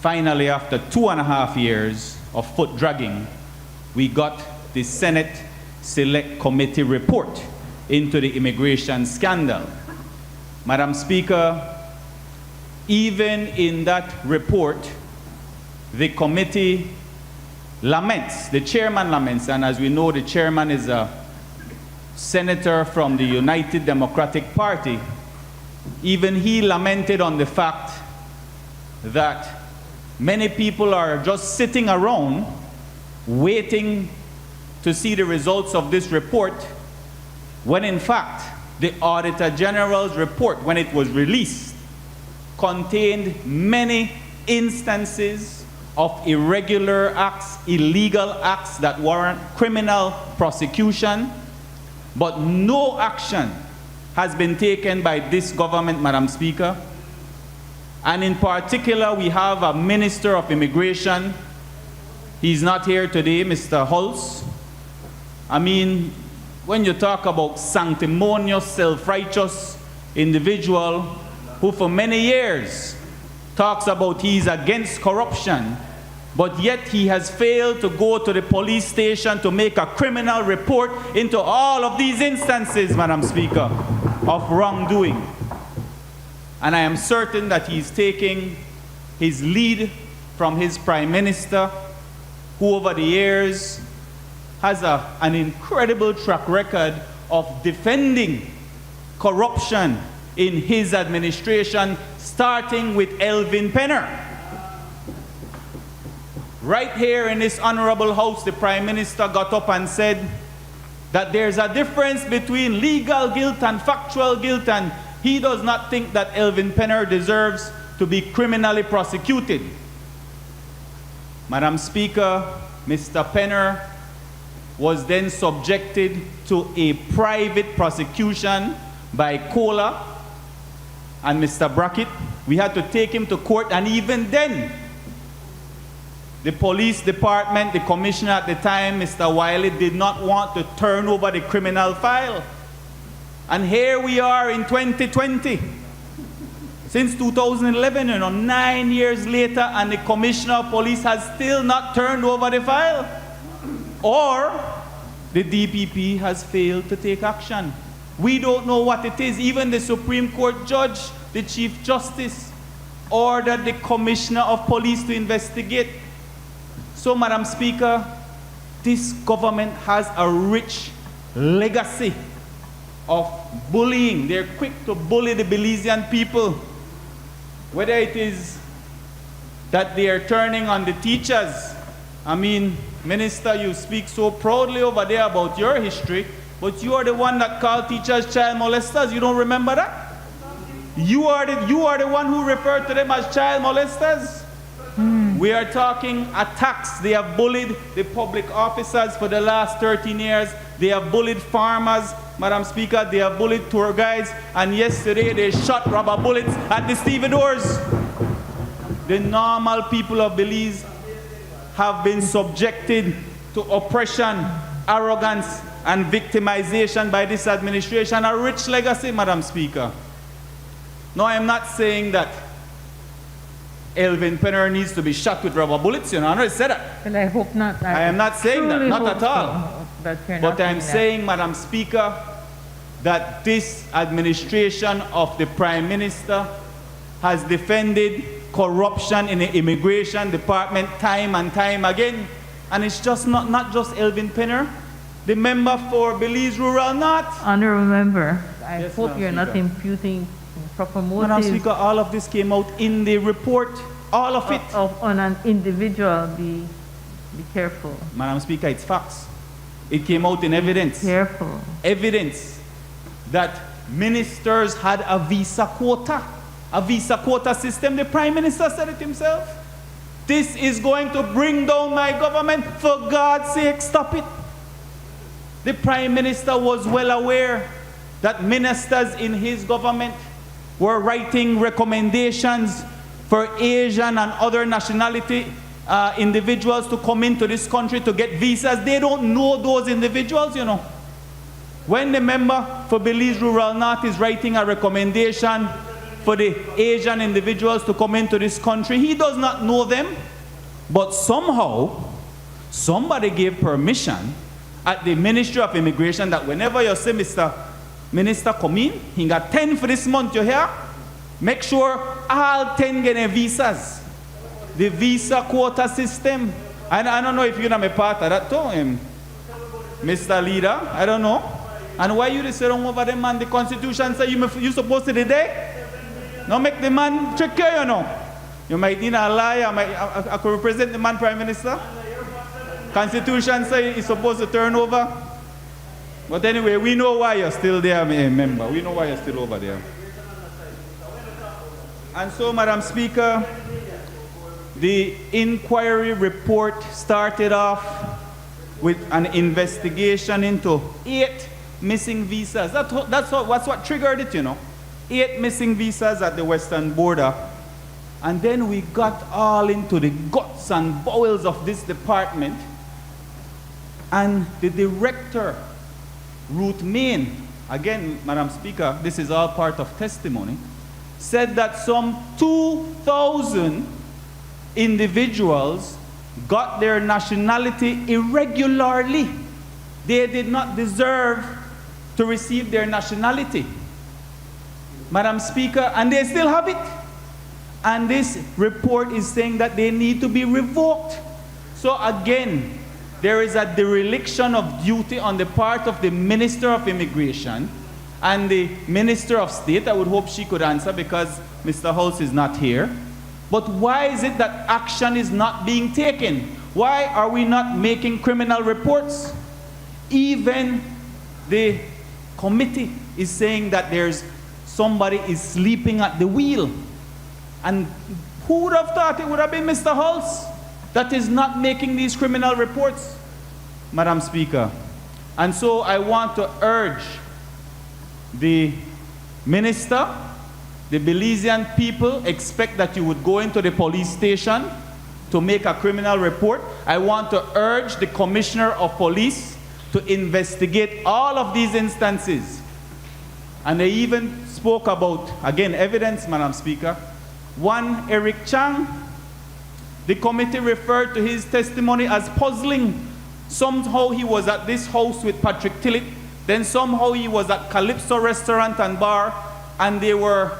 finally, after 2.5 years of foot dragging, we got the Senate Select Committee report into the immigration scandal. Madam Speaker, even in that report, the committee laments, the chairman laments, and as we know, the chairman is a senator from the United Democratic Party. Even he lamented on the fact that many people are just sitting around waiting to see the results of this report, when in fact the Auditor General's report, when it was released, contained many instances of irregular acts, illegal acts that warrant criminal prosecution, but no action has been taken by this government, Madam Speaker. And in particular, we have a Minister of Immigration. He's not here today, Mr. Hulse. I mean, when you talk about sanctimonious, self-righteous individual who for many years talks about he's against corruption, but yet he has failed to go to the police station to make a criminal report into all of these instances, Madam Speaker, of wrongdoing. And I am certain that he's taking his lead from his Prime Minister, who over the years has an incredible track record of defending corruption in his administration, starting with Elvin Penner. Right here in this honorable house, the Prime Minister got up and said that there's a difference between legal guilt and factual guilt, and he does not think that Elvin Penner deserves to be criminally prosecuted. Madam Speaker, Mr. Penner was then subjected to a private prosecution by COLA and Mr. Brackett. We had to take him to court, and even then, the police department, the commissioner at the time, Mr. Wiley, did not want to turn over the criminal file. And here we are in 2020. Since 2011, 9 years later, and the commissioner of police has still not turned over the file. Or the DPP has failed to take action. We don't know what it is. Even the Supreme Court judge, the Chief Justice, ordered the commissioner of police to investigate. So, Madam Speaker, this government has a rich legacy of bullying. They're quick to bully the Belizean people. Whether it is that they are turning on the teachers. I mean, Minister, you speak so proudly over there about your history, but you are the one that called teachers child molesters. You don't remember that? You are the one who referred to them as child molesters. We are talking attacks. They have bullied the public officers for the last 13 years. They have bullied farmers, Madam Speaker. They have bullied tour guides. And yesterday they shot rubber bullets at the stevedores. The normal people of Belize have been subjected to oppression, arrogance, and victimization by this administration. A rich legacy, Madam Speaker. No, I am not saying that Elvin Penner needs to be shot with rubber bullets, I already said that. Well, I hope not. I am not saying that, not at all. So, but I'm saying, Madam Speaker, that this administration of the Prime Minister has defended corruption in the immigration department time and time again. And it's just not just Elvin Penner, the member for Belize Rural North. Honourable Member, I Yes, hope Madam you're not Speaker. imputing proper motives. Madam Speaker, all of this came out in the report, all of it. On an individual, be careful. Madam Speaker, it's facts. It came out in evidence. Careful. Evidence that ministers had a visa quota system. The Prime Minister said it himself. This is going to bring down my government. For God's sake, stop it. The Prime Minister was well aware that ministers in his government were writing recommendations for Asian and other nationality individuals to come into this country to get visas. They don't know those individuals, When the member for Belize Rural North is writing a recommendation for the Asian individuals to come into this country, he does not know them. But somehow, somebody gave permission at the Ministry of Immigration that whenever you see Mr. Minister come in, he got 10 for this month, you hear? Make sure all 10 get their visas. the visa quota system. And I don't know if you're not a part of that too, Mr. Leader. I don't know. And why you sit over the man? The Constitution say you supposed to be there? No make the man trick you know. You might need a lie. I could represent the man, Prime Minister. Constitution say he's supposed to turn over. But anyway, we know why you're still there, member. We know why you're still over there. And so, Madam Speaker, the inquiry report started off with an investigation into 8 missing visas. That's what triggered it, you know. 8 missing visas at the western border. And then we got all into the guts and bowels of this department. And the director, Ruth Main, again, Madam Speaker, this is all part of testimony, said that some 2,000 individuals got their nationality irregularly. They did not deserve to receive their nationality. Madam Speaker, and they still have it. And this report is saying that they need to be revoked. So again, there is a dereliction of duty on the part of the Minister of Immigration and the Minister of State. I would hope she could answer because Mr. Hulse is not here. But why is it that action is not being taken? Why are we not making criminal reports? Even the committee is saying that there's somebody is sleeping at the wheel. And who would have thought it would have been Mr. Hulse that is not making these criminal reports, Madam Speaker? And so I want to urge the Minister, the Belizean people expect that you would go into the police station to make a criminal report. I want to urge the Commissioner of Police to investigate all of these instances. And they even spoke about, again, evidence, Madam Speaker. One, Eric Chang, the committee referred to his testimony as puzzling. Somehow he was at this house with Patrick Tillett, then somehow he was at Calypso Restaurant and Bar, and they were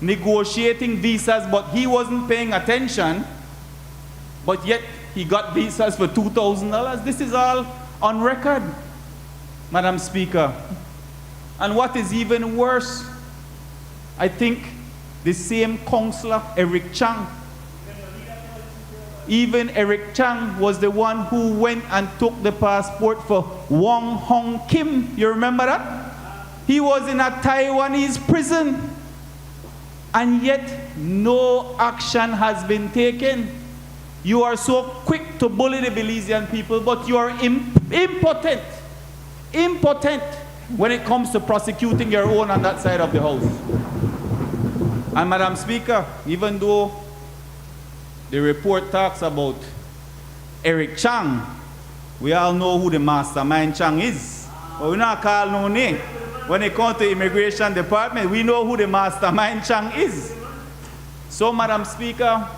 negotiating visas, but he wasn't paying attention, but yet he got visas for $2,000. This is all on record, Madam Speaker. And what is even worse, I think the same councillor, Eric Chang, even Eric Chang was the one who went and took the passport for Wong Hong Kim. You remember that? He was in a Taiwanese prison. And yet, no action has been taken. You are so quick to bully the Belizean people, but you are impotent when it comes to prosecuting your own on that side of the house. And Madam Speaker, even though the report talks about Eric Chang, we all know who the mastermind Chang is. But we not call no name. When it comes to Immigration Department, we know who the mastermind Chang is. So, Madam Speaker,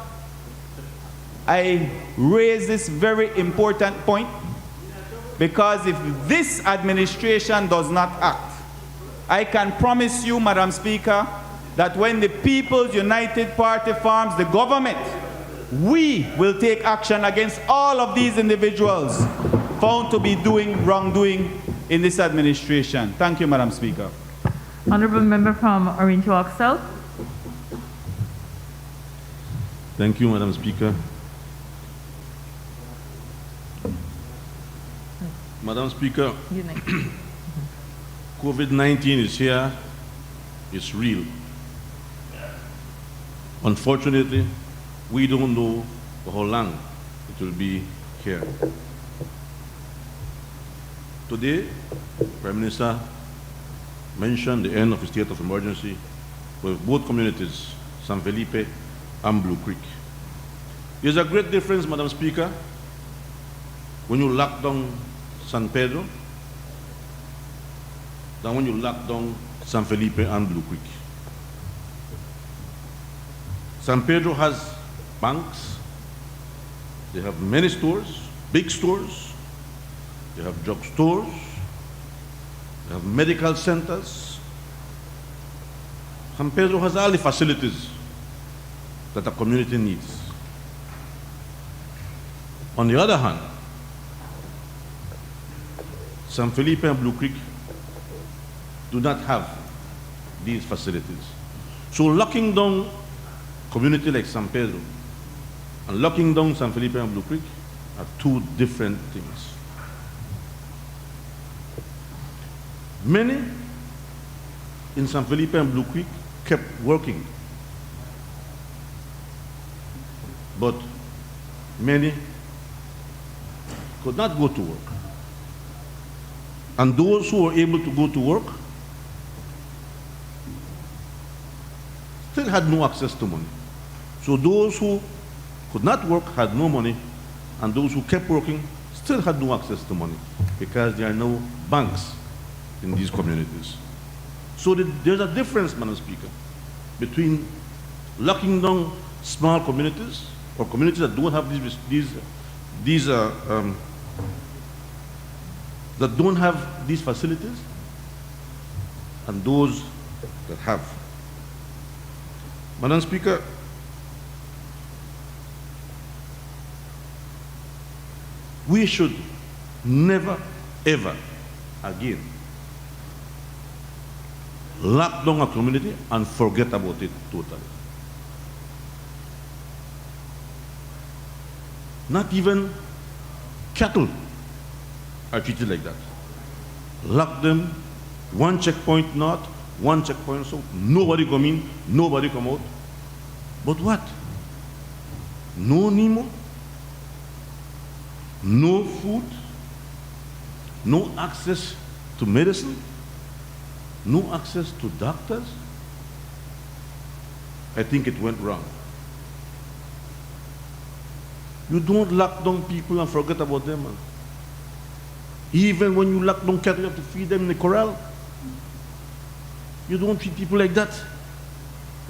I raise this very important point because if this administration does not act, I can promise you, Madam Speaker, that when the People's United Party forms the government, we will take action against all of these individuals found to be doing wrongdoing in this administration. Thank you, Madam Speaker. Honorable Member from Orange Walk South. Thank you, Madam Speaker. Madam Speaker, COVID-19 is here. It's real. Unfortunately, we don't know for how long it will be here. Today, Prime Minister mentioned the end of the state of emergency with both communities, San Felipe and Blue Creek. There's a great difference, Madam Speaker, when you lock down San Pedro than when you lock down San Felipe and Blue Creek. San Pedro has banks, they have many stores, big stores, they have drug stores, they have medical centers. San Pedro has all the facilities that a community needs. On the other hand, San Felipe and Blue Creek do not have these facilities. So locking down community like San Pedro and locking down San Felipe and Blue Creek are two different things. Many in San Felipe and Blue Creek kept working, but many could not go to work. And those who were able to go to work still had no access to money. So those who could not work had no money, and those who kept working still had no access to money because there are no banks in these communities. So there's a difference, Madam Speaker, between locking down small communities or communities that don't have that don't have these facilities and those that have. Madam Speaker, we should never, ever again lock down a community and forget about it totally. Not even cattle are treated like that. Lock them, one checkpoint north, one checkpoint south, nobody come in, nobody come out. But what? No Nemo, no food, no access to medicine, no access to doctors. I think it went wrong. You don't lock down people and forget about them, man. Even when you lock down cattle, you have to feed them in the corral. You don't treat people like that.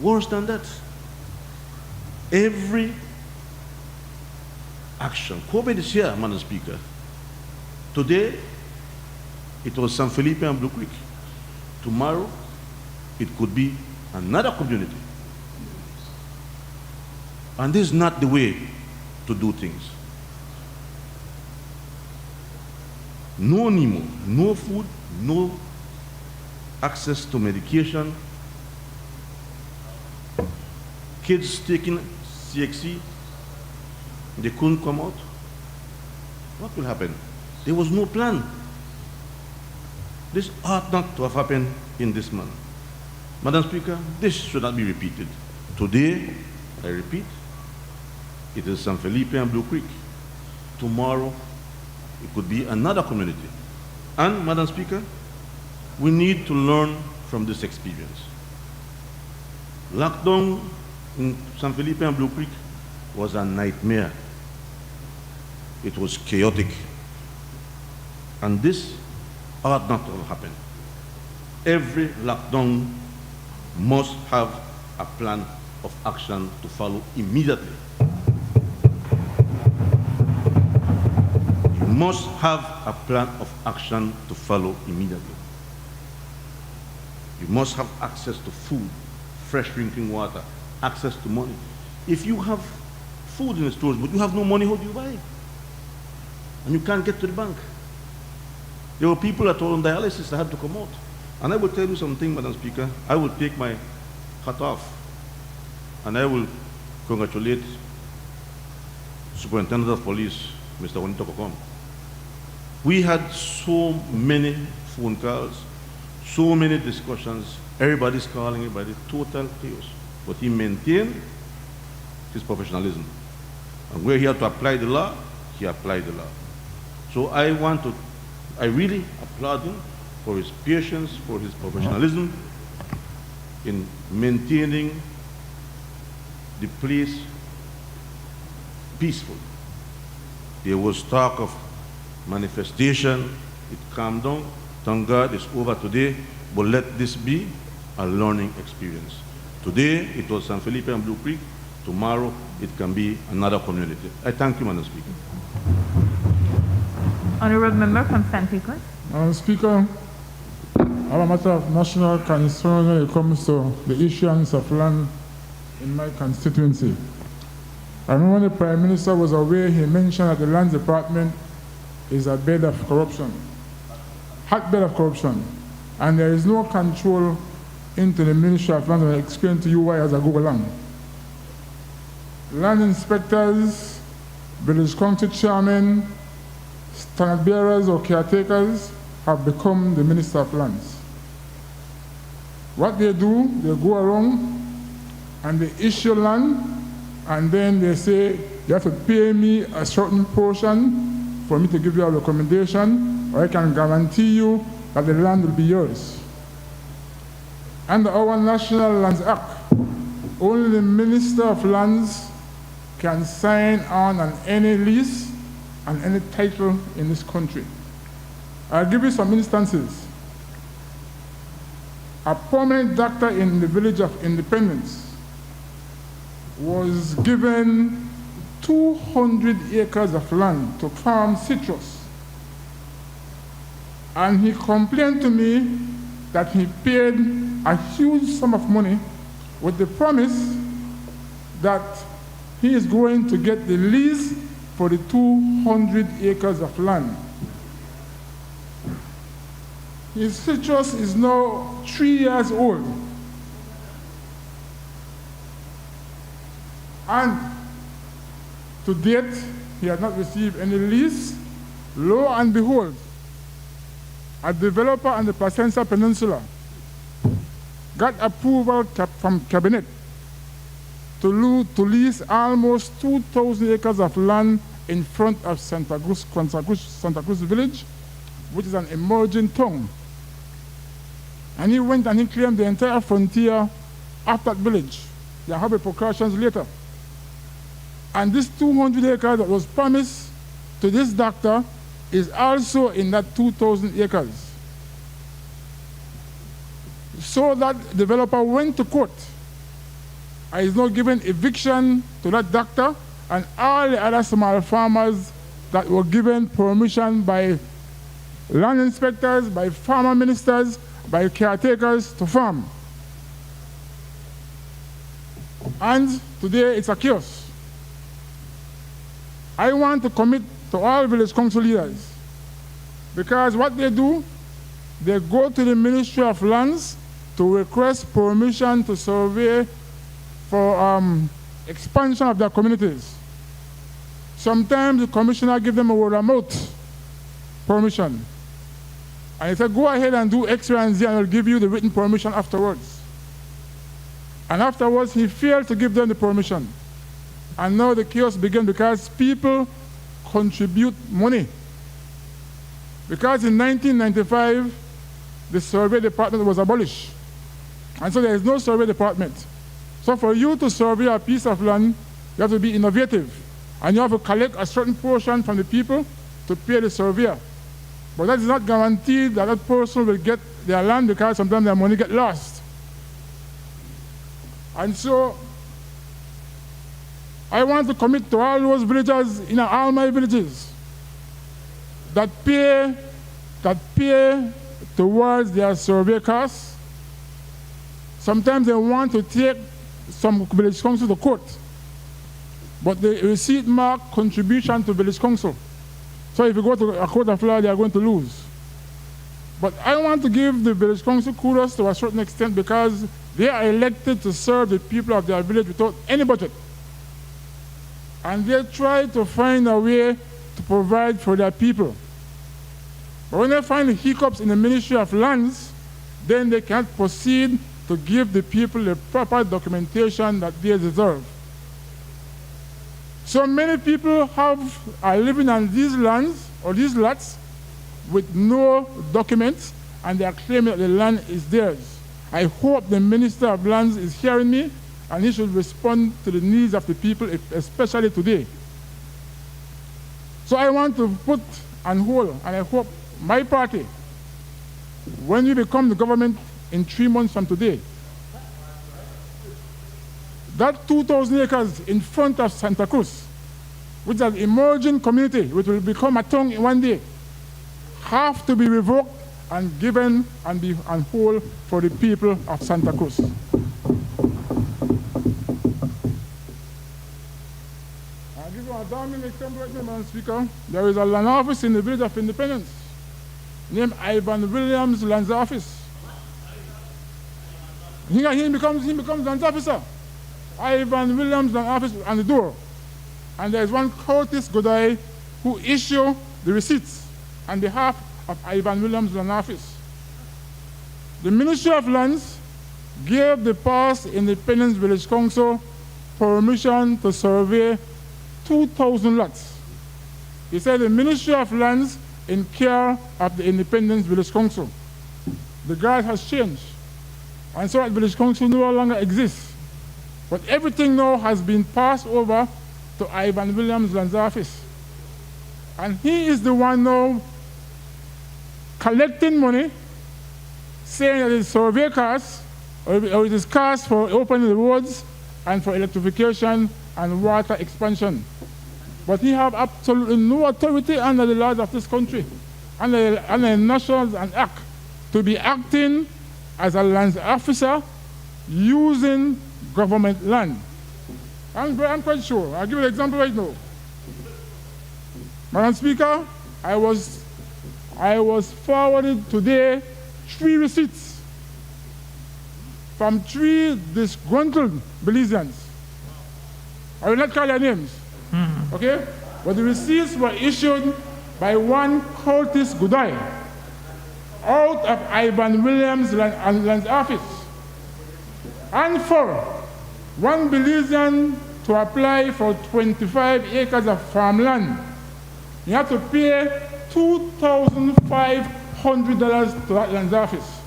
Worse than that. Every action. COVID is here, Madam Speaker. Today, it was San Felipe and Blue Creek. Tomorrow, it could be another community. And this is not the way to do things. No Nemo, no food, no access to medication. Kids taking CXC, they couldn't come out. What will happen? There was no plan. This ought not to have happened in this manner. Madam Speaker, this should not be repeated. Today, I repeat, it is San Felipe and Blue Creek. Tomorrow, it could be another community. And, Madam Speaker, we need to learn from this experience. Lockdown in San Felipe and Blue Creek was a nightmare. It was chaotic. And this ought not to have happened. Every lockdown must have a plan of action to follow immediately. You must have a plan of action to follow immediately. You must have access to food, fresh drinking water, access to money. If you have food in the stores, but you have no money, how do you buy? And you can't get to the bank. There were people that were on dialysis that had to come out. And I will tell you something, Madam Speaker. I will take my hat off and I will congratulate Superintendent of Police, Mr. Juanito Cocom. We had so many phone calls, so many discussions, everybody's calling everybody, total chaos. But he maintained his professionalism. And where he had to apply the law, he applied the law. So I really applaud him for his patience, for his professionalism in maintaining the place peaceful. There was talk of manifestation, it calmed down. Thank God it's over today, but let this be a learning experience. Today it was San Felipe and Blue Creek, tomorrow it can be another community. I thank you, Madam Speaker. Honorable Member from St. Pecos. Madam Speaker, I have a matter of national concern when it comes to the issuance of land in my constituency. I remember when the Prime Minister was away, he mentioned that the Lands Department is a bed of corruption, hotbed of corruption, and there is no control into the Ministry of Lands. I'll explain to you why as I go along. Land inspectors, village council chairmen, standard bearers or caretakers have become the Minister of Lands. What they do, they go around and they issue land, and then they say, you have to pay me a certain portion for me to give you a recommendation, or I can guarantee you that the land will be yours. Under our National Lands Act, only the Minister of Lands can sign on any lease and any title in this country. I'll give you some instances. A prominent doctor in the village of Independence was given 200 acres of land to farm citrus. And he complained to me that he paid a huge sum of money with the promise that he is going to get the lease for the 200 acres of land. His citrus is now 3 years old. And to date, he has not received any lease. Lo and behold, a developer on the Placentia Peninsula got approval from Cabinet to lease almost 2,000 acres of land in front of Santa Cruz village, which is an emerging town. And he went and he claimed the entire frontier of that village. There have repercussions later. And this 200 acres that was promised to this doctor is also in that 2,000 acres. So that developer went to court and is now given eviction to that doctor and all the other small farmers that were given permission by land inspectors, by farmer ministers, by caretakers to farm. And today it's a chaos. I want to commit to all village council leaders, because what they do, they go to the Ministry of Lands to request permission to survey for expansion of their communities. Sometimes the commissioner gives them a word of mouth permission. And he said, go ahead and do X, Y, and Z, and I'll give you the written permission afterwards. And afterwards, he failed to give them the permission. And now the chaos began because people contribute money. Because in 1995, the survey department was abolished. And so there is no survey department. So for you to survey a piece of land, you have to be innovative. And you have to collect a certain portion from the people to pay the surveyor. But that is not guaranteed that that person will get their land, because sometimes their money gets lost. And so I want to commit to all those villagers in all my villages that pay towards their survey costs. Sometimes they want to take some village council to court, but the receipt mark contribution to village council. So if you go to a court of law, they are going to lose. But I want to give the village council kudos to a certain extent, because they are elected to serve the people of their village without any budget. And they try to find a way to provide for their people. But when they find the hiccups in the Ministry of Lands, then they can't proceed to give the people the proper documentation that they deserve. So many people are living on these lands or these lots with no documents, and they are claiming that the land is theirs. I hope the Minister of Lands is hearing me, and he should respond to the needs of the people, especially today. So I want to put on hold, and I hope my party, when we become the government in 3 months from today, that 2,000 acres in front of Santa Cruz, which is an emerging community, which will become a town in one day, have to be revoked and given and be on hold for the people of Santa Cruz. I'll give you a damning example right now, Madam Speaker. There is a land office in the village of Independence named Ivan Williams Lands Office. He becomes land officer. Ivan Williams Land Office on the door. And there's one Curtis Godoy who issue the receipts on behalf of Ivan Williams Land Office. The Ministry of Lands gave the past Independence Village Council permission to survey 2,000 lots. He said the Ministry of Lands in care of the Independence Village Council. The guard has changed. And so that Village Council no longer exists. But everything now has been passed over to Ivan Williams Land's office. And he is the one now collecting money, saying that it's survey costs, or it is costs for opening the roads and for electrification and water expansion. But he have absolutely no authority under the laws of this country, under the National Act, to be acting as a land officer using government land. I'm quite sure. I'll give you an example right now. Madam Speaker, I was forwarded today 3 receipts from 3 disgruntled Belizeans. I will not call their names, okay? But the receipts were issued by one Curtis Godoy out of Ivan Williams Land's office. And for one Belizean to apply for 25 acres of farmland, you have to pay $2,500 to that land's office.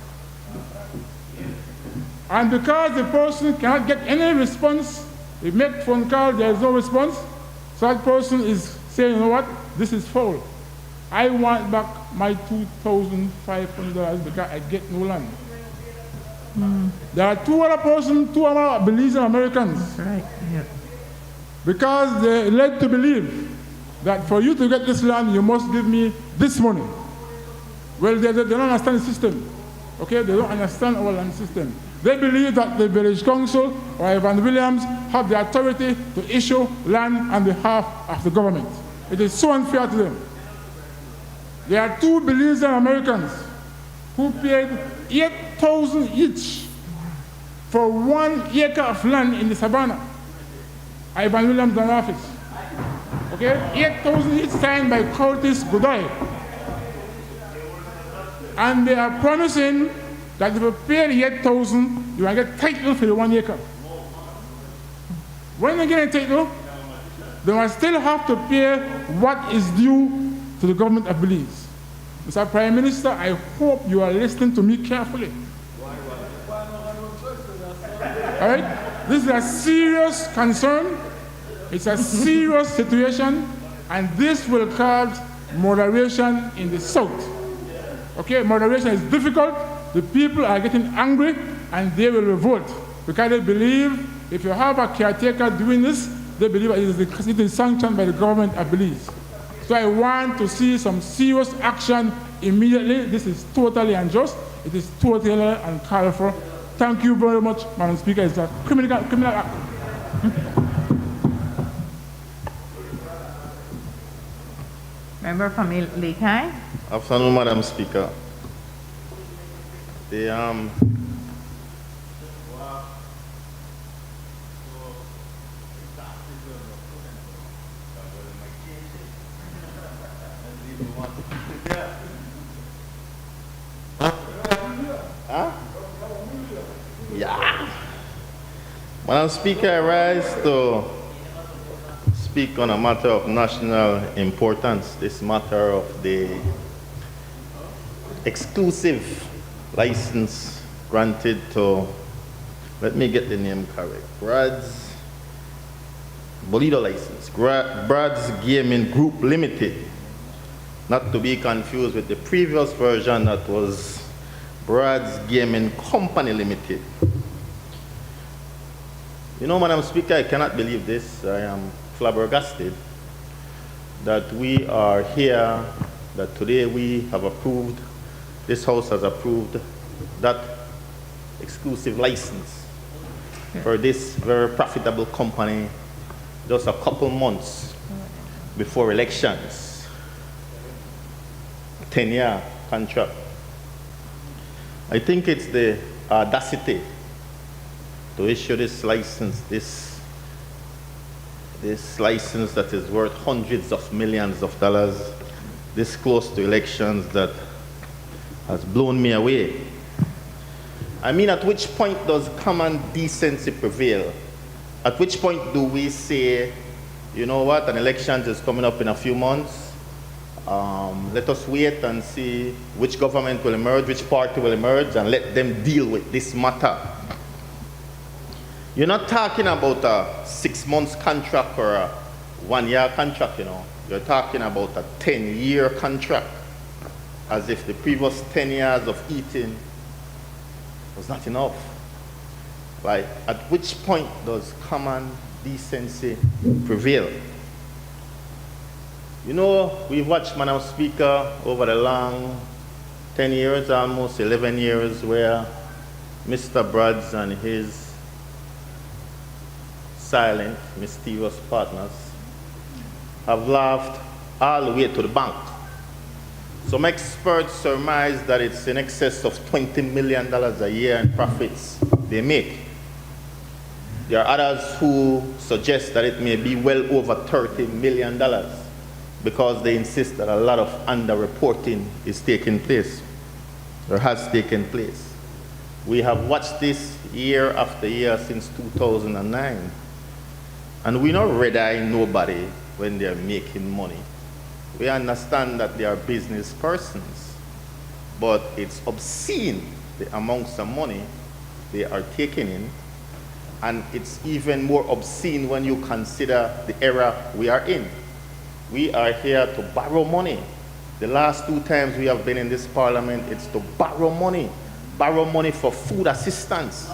And because the person cannot get any response, they make phone call, there is no response, so that person is saying, you know what, this is foul. I want back my $2,500 because I get no land. There are 2 other persons, 2 other Belizean Americans. That's right. Yeah. Because they're led to believe that for you to get this land, you must give me this money. Well, they don't understand the system. Okay, they don't understand our land system. They believe that the village council or Ivan Williams have the authority to issue land on behalf of the government. It is so unfair to them. There are 2 Belizean Americans who paid $8,000 each for 1 acre of land in the savannah. Ivan Williams Land Office. Okay, $8,000 each signed by Curtis Godoy. And they are promising that if you pay the $8,000, you will get title for the 1 acre. When they get a title, they will still have to pay what is due to the government of Belize. Mr. Prime Minister, I hope you are listening to me carefully. All right? This is a serious concern. It's a serious situation, and this will cause moderation in the South. Okay, moderation is difficult. The people are getting angry, and they will revolt because they believe if you have a caretaker doing this, they believe it is sanctioned by the government of Belize. So I want to see some serious action immediately. This is totally unjust. It is totally uncalled for. Thank you very much, Madam Speaker. It's a criminal act. Member from Lekai. Afternoon, Madam Speaker. Madam Speaker, I rise to speak on a matter of national importance, this matter of the exclusive license granted to, let me get the name correct, Brad's Bolito license, Brad's Gaming Group Limited, not to be confused with the previous version that was Brad's Gaming Company Limited. You know, Madam Speaker, I cannot believe this. I am flabbergasted that we are here, that today we have approved, this House has approved that exclusive license for this very profitable company just a couple months before elections. 10-year contract. I think it's the audacity to issue this license, this license that is worth hundreds of millions of dollars, this close to elections, that has blown me away. I mean, at which point does common decency prevail? At which point do we say, you know what, an election is coming up in a few months, let us wait and see which government will emerge, which party will emerge, and let them deal with this matter. You're not talking about a 6 months contract or a 1 year contract, you know. You're talking about a 10-year contract, as if the previous 10 years of eating was not enough. Like, at which point does common decency prevail? You know, we've watched Madam Speaker over the long 10 years, almost 11 years, where Mr. Brads and his silent, mysterious partners have laughed all the way to the bank. Some experts surmise that it's in excess of $20 million a year in profits they make. There are others who suggest that it may be well over $30 million because they insist that a lot of underreporting is taking place, or has taken place. We have watched this year after year since 2009, and we don't red-eye nobody when they're making money. We understand that they are business persons, but it's obscene the amounts of money they are taking in, and it's even more obscene when you consider the era we are in. We are here to borrow money. The last 2 times we have been in this parliament, it's to borrow money for food assistance.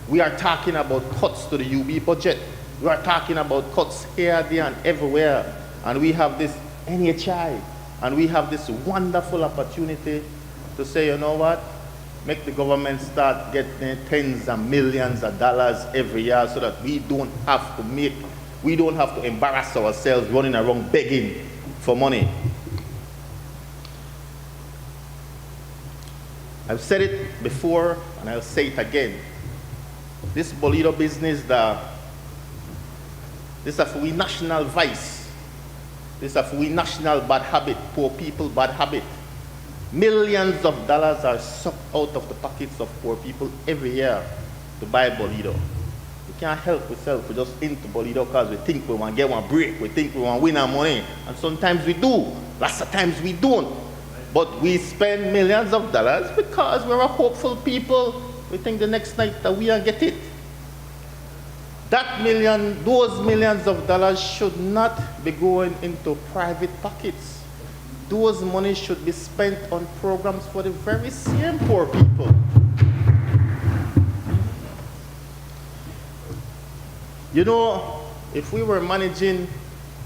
We are talking about cuts to the UB budget. We are talking about cuts here, there, and everywhere. And we have this NHI, and we have this wonderful opportunity to say, you know what, make the government start getting tens of millions of dollars every year so that we don't have to embarrass ourselves running around begging for money. I've said it before and I'll say it again. This Bolido business, this is we national vice. This is we national bad habit, poor people bad habit. Millions of dollars are sucked out of the pockets of poor people every year to buy Bolido. We can't help ourselves. We're just into Bolido because we think we want to get one break. We think we want to win our money. And sometimes we do. Lots of times we don't. But we spend millions of dollars because we're a hopeful people. We think the next night that we will get it. Those millions of dollars should not be going into private pockets. Those money should be spent on programs for the very same poor people. You know, if we were managing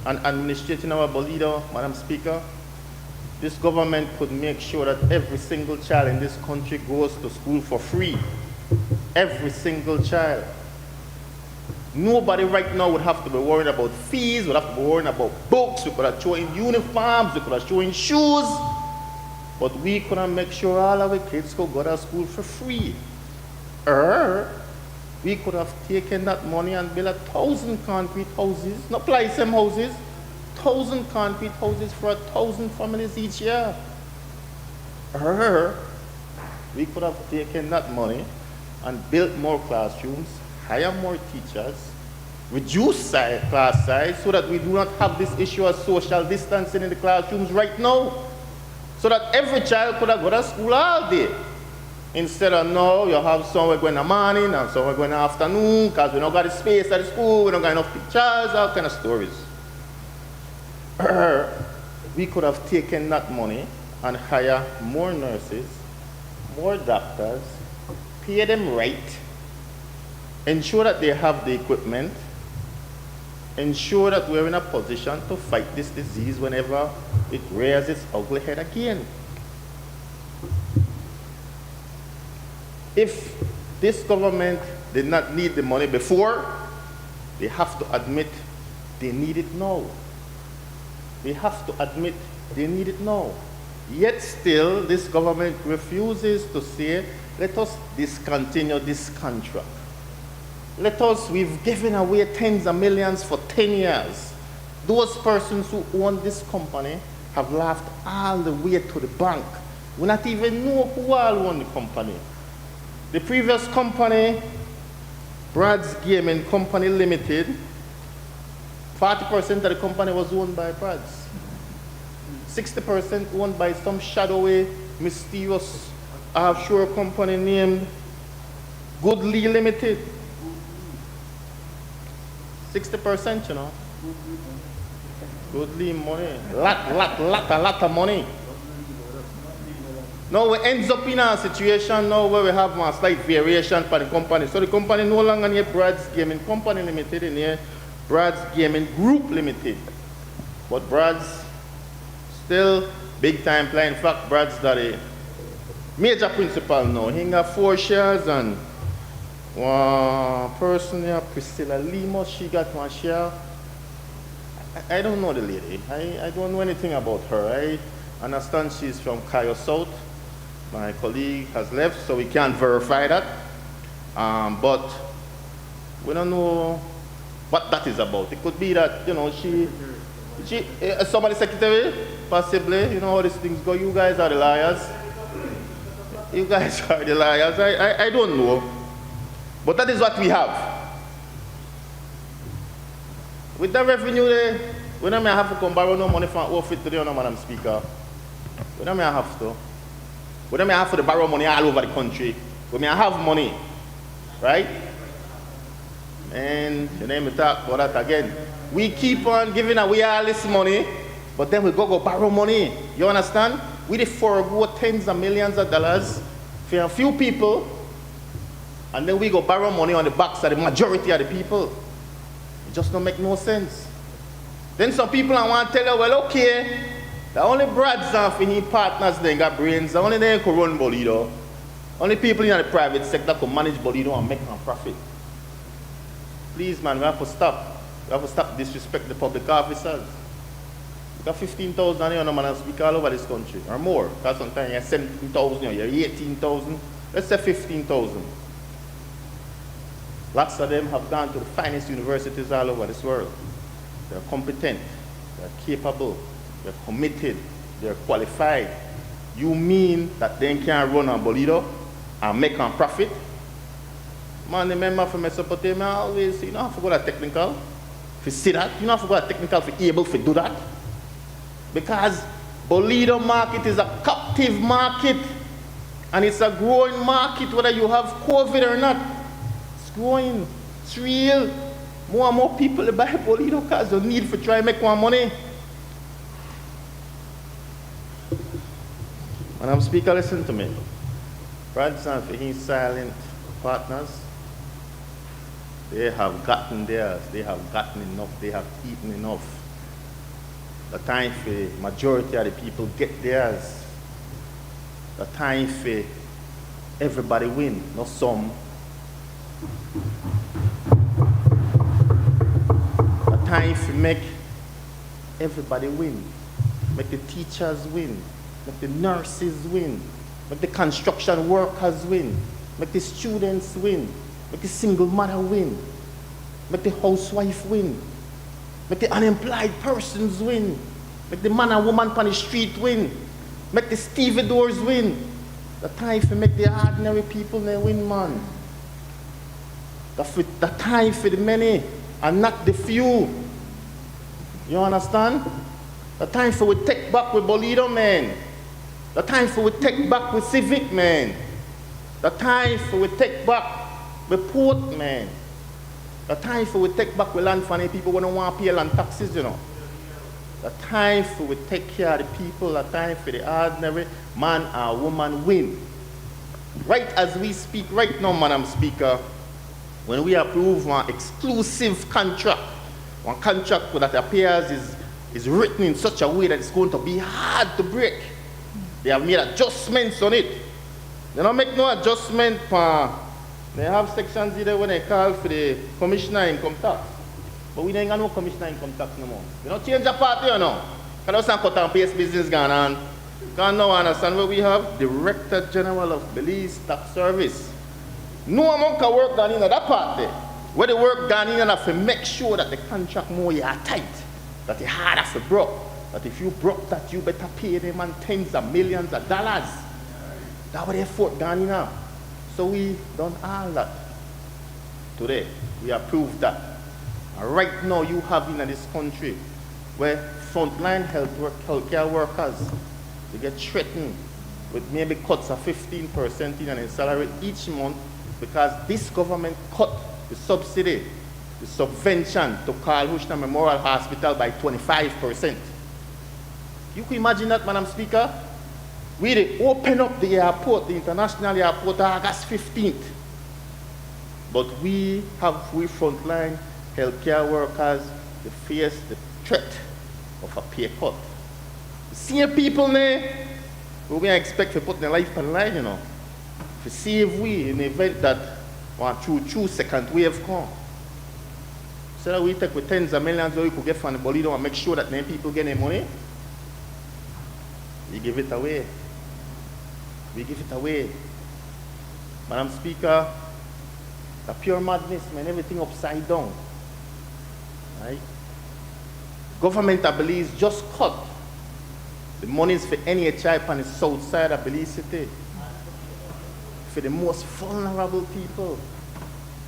and administrating our Bolido, Madam Speaker, this government could make sure that every single child in this country goes to school for free. Every single child. Nobody right now would have to be worried about fees, would have to be worrying about books, we could have thrown in uniforms, we could have thrown in shoes, but we couldn't make sure all our kids could go to school for free. We could have taken that money and built 1,000 concrete houses, not ply-same houses, 1,000 concrete houses for 1,000 families each year. We could have taken that money and built more classrooms, hire more teachers, reduce class size so that we do not have this issue of social distancing in the classrooms right now. So that every child could have gone to school all day. Instead of now, you have somewhere going in the morning and somewhere going in the afternoon because we don't got the space at the school, we don't got enough teachers, all kind of stories. We could have taken that money and hire more nurses, more doctors, pay them right, ensure that they have the equipment, ensure that we're in a position to fight this disease whenever it rears its ugly head again. If this government did not need the money before, they have to admit they need it now. We have to admit they need it now. Yet still, this government refuses to say, let us discontinue this contract. We've given away tens of millions for 10 years. Those persons who own this company have laughed all the way to the bank. We not even know who all own the company. The previous company, Brad's Gaming Company Limited, 40% of the company was owned by Brad's. 60% owned by some shadowy, mysterious offshore company named Goodly Limited. 60%, you know. Goodly money. Lot of money. Now we ends up in a situation now where we have a slight variation for the company. So the company no longer near Brad's Gaming Company Limited, and here Brad's Gaming Group Limited. But Brad's still big time player. In fact, Brad's got a major principal now. He got 4 shares, and one person here, Priscilla Lima, she got 1 share. I don't know the lady. I don't know anything about her. I understand she's from Cayo South. My colleague has left, so we can't verify that. But we don't know what that is about. It could be that, you know, she somebody secretary, possibly. You know how these things go. You guys are the liars. You guys are the liars. I don't know. But that is what we have. With the revenue there, we don't have to come borrow no money from outfit today, no, Madam Speaker. We don't have to. We don't have to borrow money all over the country. We may have money, right? And you know, me talk about that again. We keep on giving away all this money, but then we go borrow money. You understand? We did forego tens of millions of dollars for a few people, and then we go borrow money on the backs of the majority of the people. It just don't make no sense. Then some people I want to tell you, well, okay, the only Brad's and his partners they got brains, the only they can run Bolido. Only people in the private sector can manage Bolido and make a profit. Please, man, we have to stop. We have to stop disrespect the public officers. We got 15,000 here, no man, speak all over this country, or more. Because sometimes you have 17,000, you have 18,000. Let's say 15,000. Lots of them have gone to the finest universities all over this world. They're competent, they're capable, they're committed, they're qualified. You mean that they can run on Bolido and make a profit? Man, the member from Mesopotamia always say, you don't have to go to technical to see that. You don't have to go to technical to be able to do that. Because Bolido market is a captive market, and it's a growing market whether you have COVID or not. It's growing. It's real. More and more people buy Bolido because they need to try and make more money. Madam Speaker, listen to me. Brad's and his silent partners, they have gotten theirs. They have gotten enough. They have eaten enough. The time for the majority of the people get theirs. The time for everybody win, not some. The time for make everybody win. Make the teachers win. Make the nurses win. Make the construction workers win. Make the students win. Make the single mother win. Make the housewife win. Make the unemployed persons win. Make the man and woman on the street win. Make the stevedores win. The time for make the ordinary people they win, man. The time for the many and not the few. You understand? The time for we take back with Bolido, man. The time for we take back with Civic, man. The time for we take back with Port, man. The time for we take back with land funny people who don't want to pay land taxes, you know. The time for we take care of the people, the time for the ordinary man and woman win. Right as we speak right now, Madam Speaker, when we approve one exclusive contract, one contract that appears is written in such a way that it's going to be hard to break. They have made adjustments on it. They don't make no adjustment. They have sections either when they call for the Commissioner of Income Tax. But we ain't got no commissioner income tax no more. You know, change the party or no? Because that's cut and paste business going on. Because now understand what we have? Director General of Belize Tax Service. No amount of work done in that party. Where the work done in enough to make sure that the contract more you are tight. That the hard as a broke. That if you broke that, you better pay them and tens of millions of dollars. That's what the effort done in now. So we done all that. Today, we approved that. And right now, you have in this country where frontline healthcare workers, they get threatened with maybe cuts of 15% in their salary each month because this government cut the subsidy, the subvention to Carl Hushner Memorial Hospital by 25%. You can imagine that, Madam Speaker? We did open up the airport, the international airport, August 15th. But we frontline healthcare workers, they face the threat of a pay cut. The senior people there, who we expect to put their life on the line, you know, to save we in the event that one true second wave come. So that we take with tens of millions we could get from the Bolido and make sure that then people get their money. We give it away. We give it away. Madam Speaker, the pure madness, man, everything upside down. Right? Government of Belize just cut the monies for NHI on the south side of Belize City. For the most vulnerable people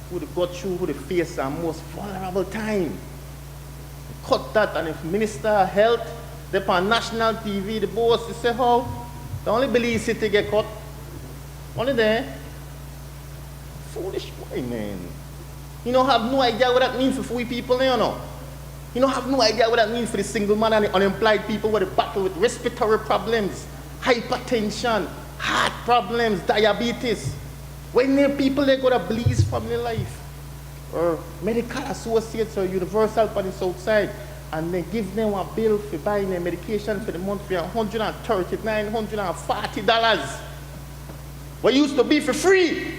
who they got through, who they face the most vulnerable time. They cut that, and if Minister of Health, they're on national TV, the boss, they say, how? The only Belize City get cut. Only there. Foolish boy, man. You don't have no idea what that means for we people, you know. You don't have no idea what that means for the single man and the unemployed people who battle with respiratory problems, hypertension, heart problems, diabetes. When there are people that go to Belize Family Life or Medical Associates or Universal for the south side, and they give them a bill for buying their medication for the month for $139, $140. What used to be for free.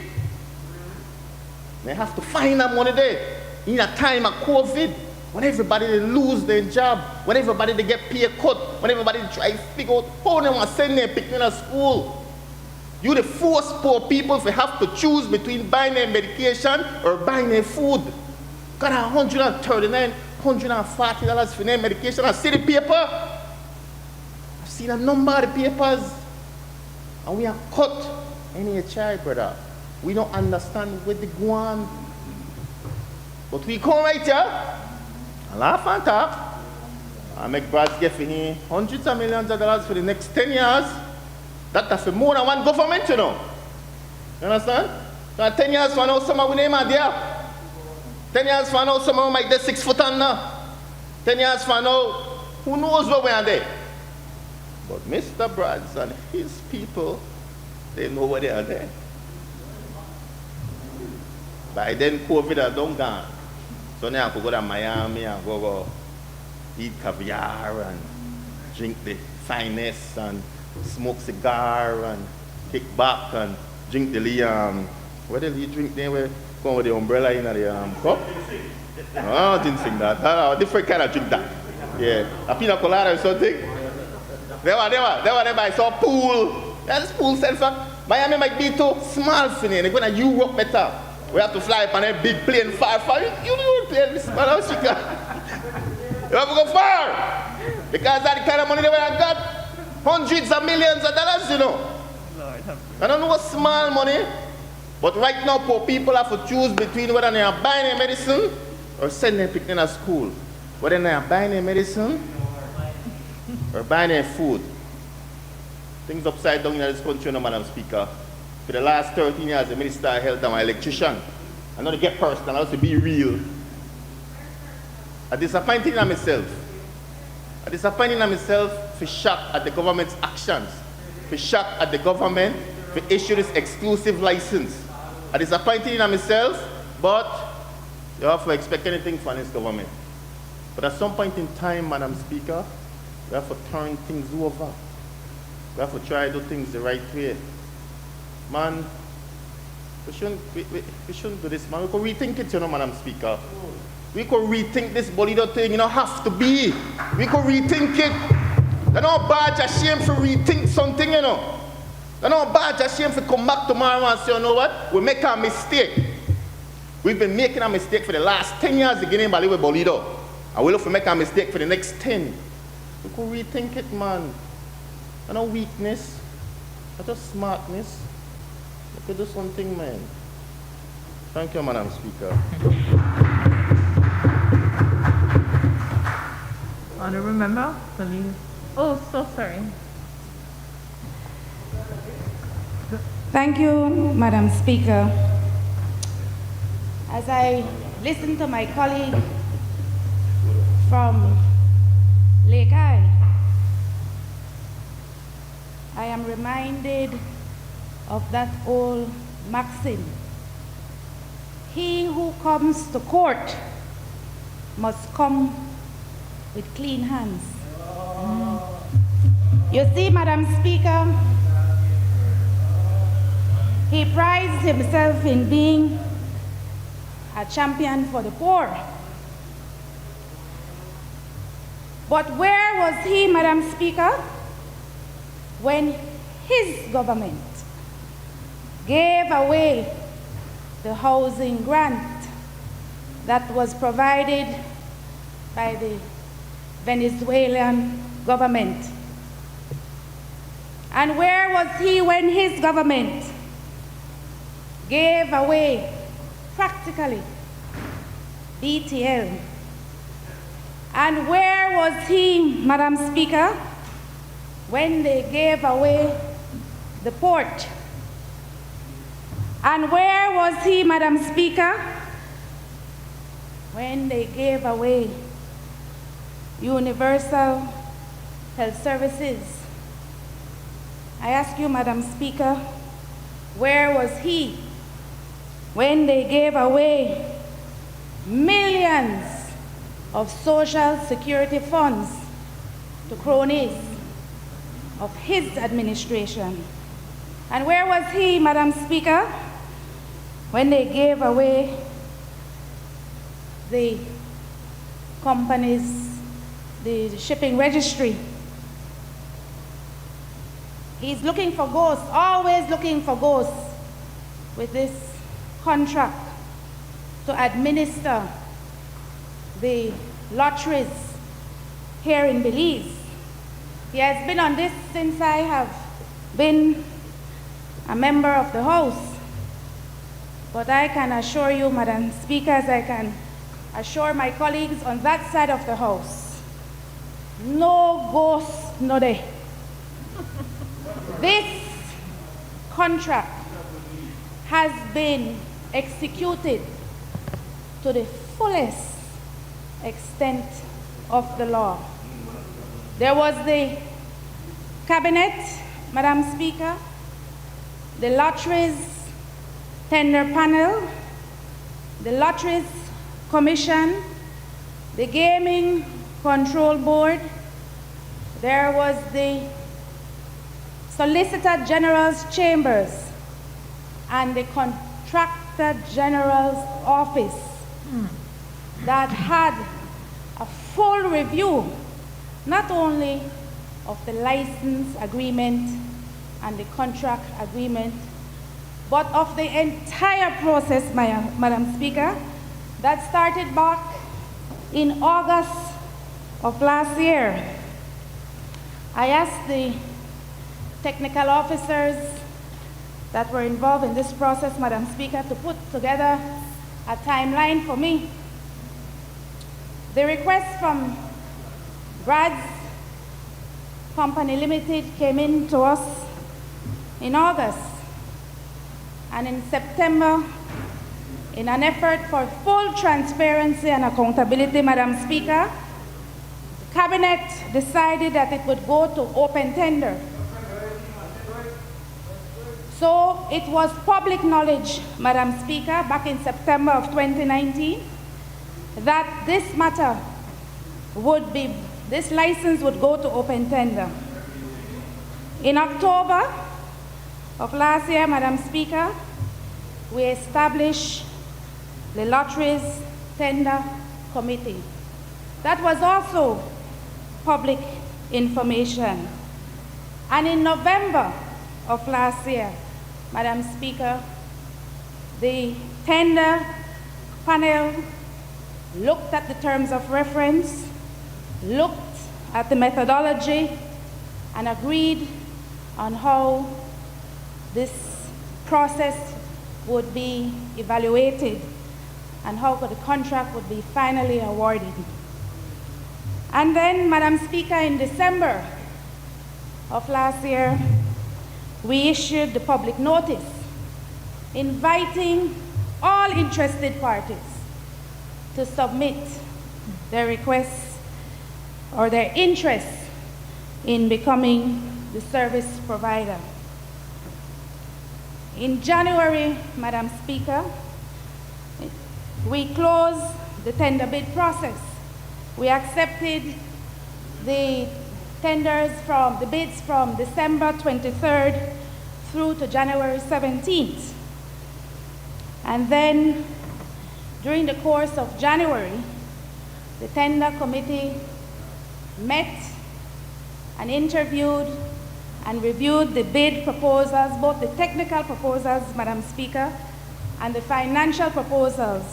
They have to find that money there. In a time of COVID, when everybody they lose their job, when everybody they get pay cut, when everybody try to figure out how they want to send their picking to school. You the force poor people to have to choose between buying their medication or buying their food. Got $139, $140 for their medication. I see the paper. I've seen a number of the papers. And we are cut NHI, brother. We don't understand where they go on. But we come right here, and laugh and talk, and make Brad's get for him hundreds of millions of dollars for the next 10 years. That's for more than one government, you know. You understand? So 10 years from now, someone will name out there. 10 years from now, someone might be 6 foot under. 10 years from now, who knows where we are there. But Mr. Brad's and his people, they know where they are there. By then, COVID had done gone. So now I could go to Miami and go eat caviar and drink the finest and smoke cigar and kick back and drink the what did you drink there? Where go with the umbrella in the cup? No, I didn't think that. No, different kind of drink that. Yeah, a pina colada or something. They were by some pool. That's pool cell for Miami might be too small for me. They're going to Europe better. We have to fly up on a big plane far. You don't play this man out, You have to go far. Because that's the kind of money they have got. Hundreds of millions of dollars, you know. I don't know what small money. But right now, poor people have to choose between whether they are buying their medicine or sending their picking to school. Whether they are buying their medicine or buying their food. Things upside down in this country, no, Madam Speaker. For the last 13 years, the Minister of Health and my electrician. I know to get personal, I also be real. I'm disappointed in myself. I'm disappointed in myself for shocked at the government's actions. For shocked at the government for issue this exclusive license. I'm disappointed in myself, but you have to expect anything from this government. But at some point in time, Madam Speaker, we have to turn things over. We have to try to do things the right way. Man, we shouldn't do this, man. We could rethink it, you know, Madam Speaker. We could rethink this Bolido thing, you know, have to be. We could rethink it. You know, bad shame to rethink something, you know. You know, bad shame to come back tomorrow and say, you know what, we make a mistake. We've been making a mistake for the last 10 years beginning by with Bolido. And we'll have to make a mistake for the next 10. We could rethink it, man. You know, weakness, not just smartness. We could do something, man. Thank you, Madam Speaker. Honorable member, please. Oh, so sorry. Thank you, Madam Speaker. As I listen to my colleague from Lake Eye, I am reminded of that old maxim. He who comes to court must come with clean hands. You see, Madam Speaker, he prides himself in being a champion for the poor. But where was he, Madam Speaker, when his government gave away the housing grant that was provided by the Venezuelan government? And where was he when his government gave away practically BTL? And where was he, Madam Speaker, when they gave away the port? And where was he, Madam Speaker, when they gave away universal health services? I ask you, Madam Speaker, where was he when they gave away millions of social security funds to cronies of his administration? And where was he, Madam Speaker, when they gave away the companies, the shipping registry? He's looking for ghosts, always looking for ghosts with this contract to administer the lotteries here in Belize. He has been on this since I have been a member of the House. But I can assure you, Madam Speaker, as I can assure my colleagues on that side of the House, no ghosts, no day. This contract has been executed to the fullest extent of the law. There was the cabinet, Madam Speaker, the lotteries tender panel, the lotteries commission, the gaming control board. There was the Solicitor General's chambers and the Contractor General's office that had a full review, not only of the license agreement and the contract agreement, but of the entire process, Madam Speaker, that started back in August of last year. I asked the technical officers that were involved in this process, Madam Speaker, to put together a timeline for me. The request from Brad's Company Limited came in to us in August. And in September, in an effort for full transparency and accountability, Madam Speaker, the Cabinet decided that it would go to open tender. So it was public knowledge, Madam Speaker, back in September of 2019, that this matter would be, this license would go to open tender. In October of last year, Madam Speaker, we established the Lotteries Tender committee. That was also public information. And in November of last year, Madam Speaker, the tender panel looked at the terms of reference, looked at the methodology, and agreed on how this process would be evaluated and how the contract would be finally awarded. And then, Madam Speaker, in December of last year, we issued the public notice inviting all interested parties to submit their requests or their interest in becoming the service provider. In January, Madam Speaker, we closed the tender bid process. We accepted the the bids from December 23rd through to January 17th. And then, during the course of January, the tender committee met and interviewed and reviewed the bid proposals, both the technical proposals, Madam Speaker, and the financial proposals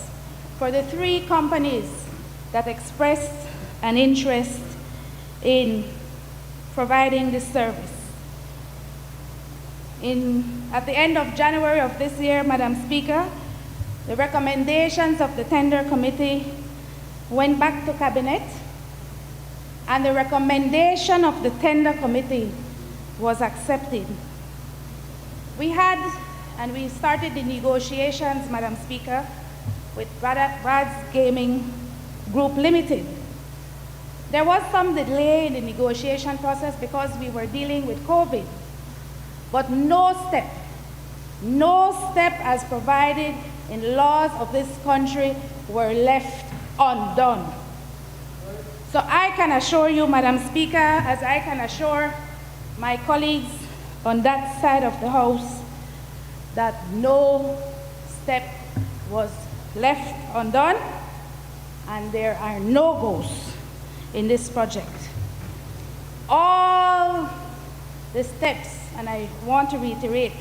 for the 3 companies that expressed an interest in providing this service. At the end of January of this year, Madam Speaker, the recommendations of the tender committee went back to Cabinet, and the recommendation of the tender committee was accepted. We started the negotiations, Madam Speaker, with Brad's Gaming Group Limited. There was some delay in the negotiation process because we were dealing with COVID, but no step as provided in laws of this country were left undone. So I can assure you, Madam Speaker, as I can assure my colleagues on that side of the House, that no step was left undone, and there are no-goes in this project. All the steps, and I want to reiterate,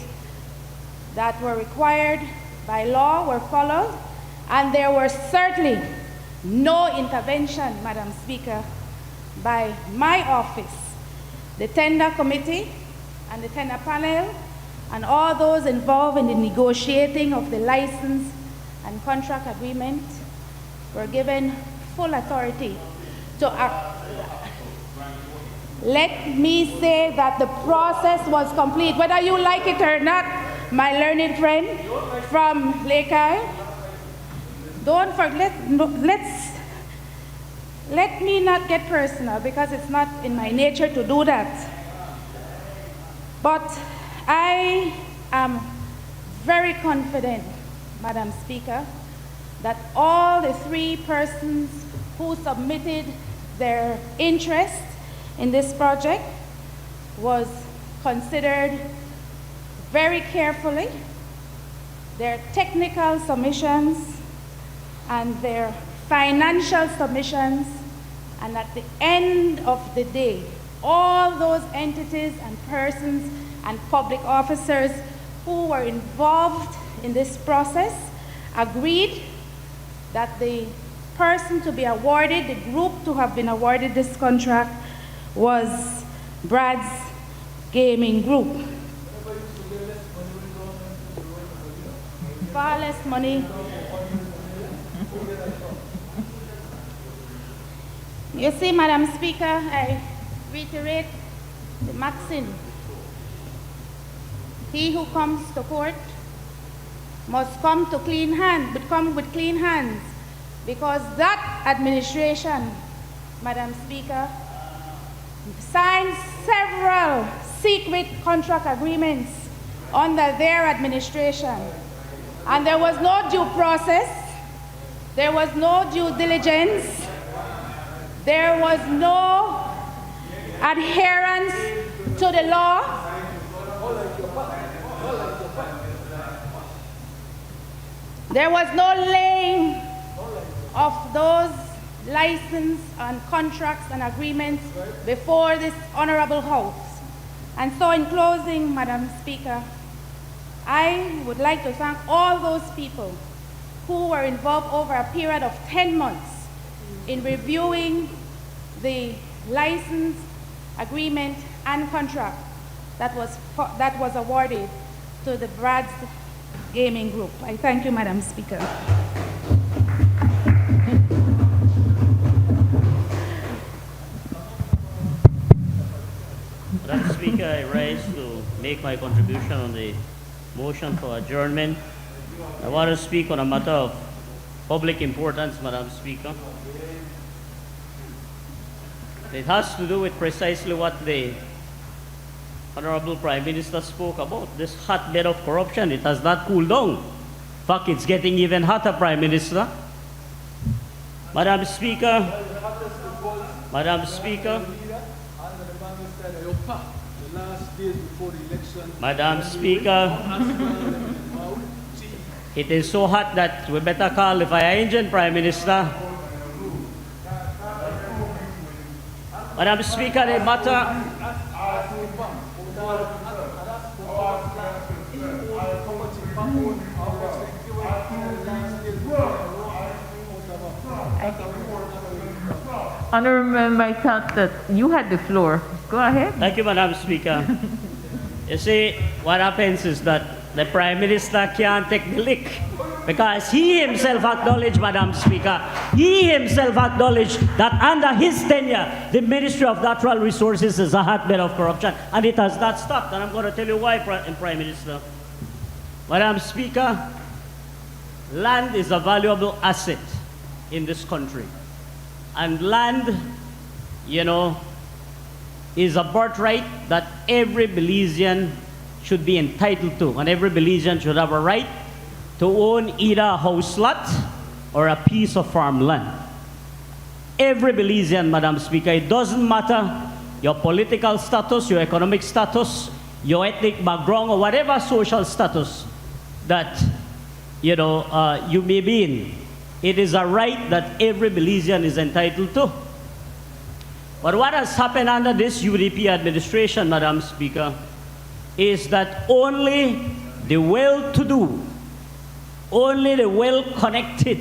that were required by law were followed, and there were certainly no intervention, Madam Speaker, by my office, the tender committee, and the tender panel, and all those involved in the negotiating of the license and contract agreement were given full authority to act. Let me say that the process was complete, whether you like it or not, my learned friend from Lake Isle. Don't forget, let me not get personal because it's not in my nature to do that. But I am very confident, Madam Speaker, that all the 3 persons who submitted their interest in this project was considered very carefully, their technical submissions and their financial submissions, and at the end of the day, all those entities and persons and public officers who were involved in this process agreed that the person to be awarded, the group to have been awarded this contract, was Brad's Gaming Group. Far less money. You see, Madam Speaker, I reiterate the maxim. He who comes to court must come with clean hands, because that administration, Madam Speaker, signed several secret contract agreements under their administration. And there was no due process, there was no due diligence, there was no adherence to the law. There was no laying of those license and contracts and agreements before this honorable House. And so in closing, Madam Speaker, I would like to thank all those people who were involved over a period of 10 months in reviewing the license, agreement, and contract that was awarded to the Brad's Gaming Group. I thank you, Madam Speaker. Madam Speaker, I rise to make my contribution on the motion for adjournment. I want to speak on a matter of public importance, Madam Speaker. It has to do with precisely what the Honorable Prime Minister spoke about, this hotbed of corruption. It has not cooled down. In fact, it's getting even hotter, Prime Minister. Madam Speaker, Madam Speaker, Madam Speaker, it is so hot that we better call the fire engine, Prime Minister. Madam Speaker, the matter... Honourable Member, I thought that you had the floor. Go ahead. Thank you, Madam Speaker. You see, what happens is that the Prime Minister can't take the lick because he himself acknowledged, Madam Speaker, he himself acknowledged that under his tenure, the Ministry of Natural Resources is a hotbed of corruption, and it has not stopped. And I'm going to tell you why, Prime Minister. Madam Speaker, land is a valuable asset in this country. And land, you know, is a birthright that every Belizean should be entitled to. And every Belizean should have a right to own either a house lot or a piece of farmland. Every Belizean, Madam Speaker, it doesn't matter your political status, your economic status, your ethnic background, or whatever social status that, you know, you may be in. It is a right that every Belizean is entitled to. But what has happened under this UDP administration, Madam Speaker, is that only the well-to-do, only the well-connected,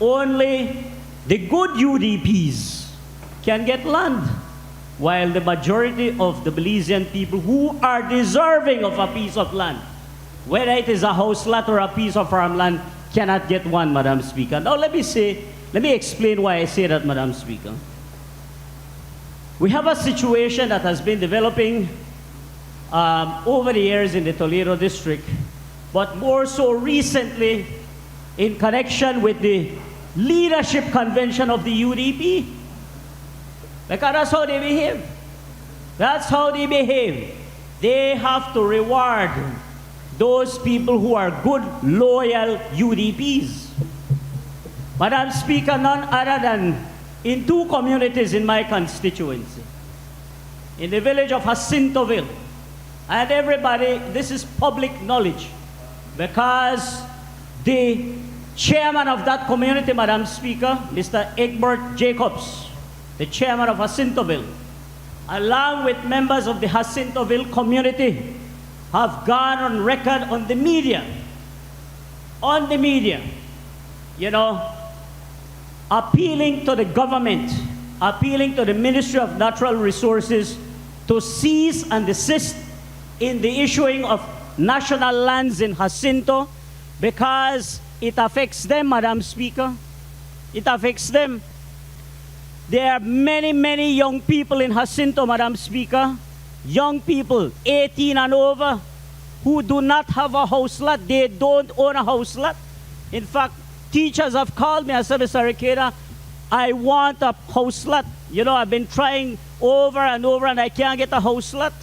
only the good UDPs can get land, while the majority of the Belizean people who are deserving of a piece of land, whether it is a house lot or a piece of farmland, cannot get one, Madam Speaker. Now let me explain why I say that, Madam Speaker. We have a situation that has been developing over the years in the Toledo district, but more so recently in connection with the leadership convention of the UDP. Because that's how they behave. That's how they behave. They have to reward those people who are good, loyal UDPs. Madam Speaker, none other than in two communities in my constituency, in the village of Jacintoville, and everybody, this is public knowledge, because the chairman of that community, Madam Speaker, Mr. Egbert Jacobs, the chairman of Jacintoville, along with members of the Jacintoville community, have gone on record on the media, you know, appealing to the government, appealing to the Ministry of Natural Resources to cease and desist in the issuing of national lands in Jacinto because it affects them, Madam Speaker. It affects them. There are many, many young people in Jacinto, Madam Speaker, young people, 18 and over, who do not have a house lot. They don't own a house lot. In fact, teachers have called me and said, Mr. Riqueda, I want a house lot. You know, I've been trying over and over and I can't get a house lot.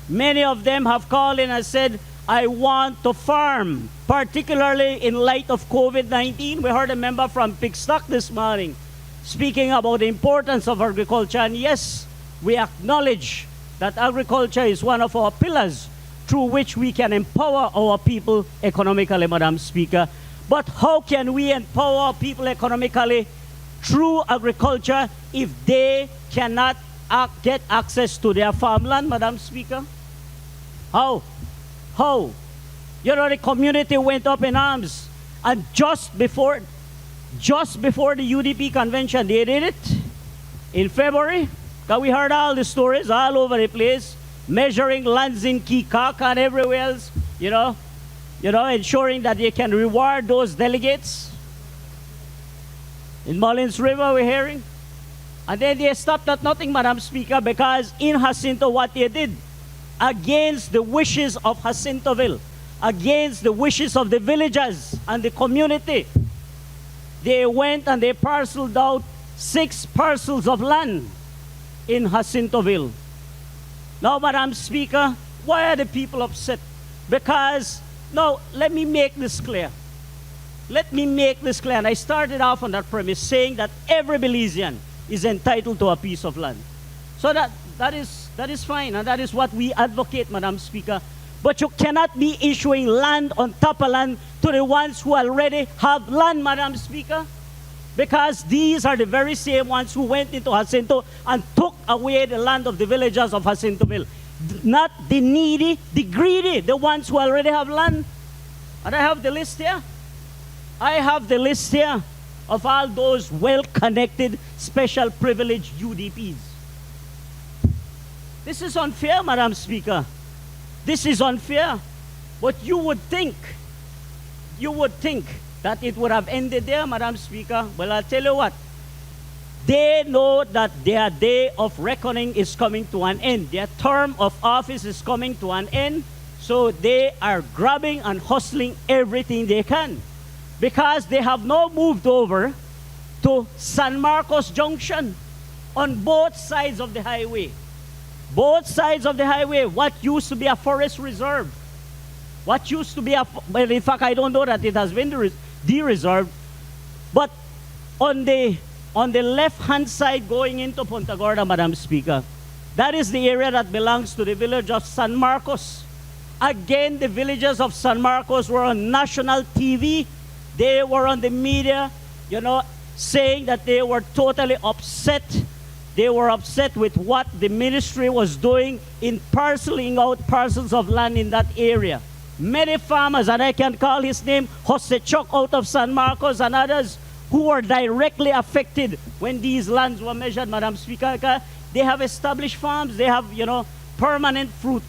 Many of them have called in and said, I want to farm, particularly in light of COVID-19. We heard a member from Pigstock this morning speaking about the importance of agriculture. And yes, we acknowledge that agriculture is one of our pillars through which we can empower our people economically, Madam Speaker. But how can we empower our people economically through agriculture if they cannot get access to their farmland, Madam Speaker? How? How? You know, the community went up in arms, and just before the UDP convention, they did it in February. Because we heard all the stories all over the place, measuring lands in Kikak and everywhere else, you know, ensuring that they can reward those delegates. In Mullins River, we're hearing. And then they stopped at nothing, Madam Speaker, because in Jacinto, what they did, against the wishes of Jacintoville, against the wishes of the villagers and the community, they went and they parceled out 6 parcels of land in Jacintoville. Now, Madam Speaker, why are the people upset? Because, now, let me make this clear. Let me make this clear. And I started off on that premise saying that every Belizean is entitled to a piece of land. So that is fine, and that is what we advocate, Madam Speaker. But you cannot be issuing land on top of land to the ones who already have land, Madam Speaker. Because these are the very same ones who went into Jacinto and took away the land of the villagers of Jacintoville. Not the needy, the greedy, the ones who already have land. And I have the list here. I have the list here of all those well-connected, special privileged UDPs. This is unfair, Madam Speaker. This is unfair. But you would think that it would have ended there, Madam Speaker. Well, I'll tell you what. They know that their day of reckoning is coming to an end. Their term of office is coming to an end. So they are grabbing and hustling everything they can. Because they have now moved over to San Marcos Junction on both sides of the highway. Both sides of the highway, what used to be a forest reserve. What used to be a, well, in fact, I don't know that it has been de-reserved. But on the left-hand side going into Punta Gorda, Madam Speaker, that is the area that belongs to the village of San Marcos. Again, the villagers of San Marcos were on national TV. They were on the media, you know, saying that they were totally upset. They were upset with what the ministry was doing in parceling out parcels of land in that area. Many farmers, and I can call his name, Jose Chok out of San Marcos and others, who were directly affected when these lands were measured, Madam Speaker. They have established farms. They have, you know, permanent fruit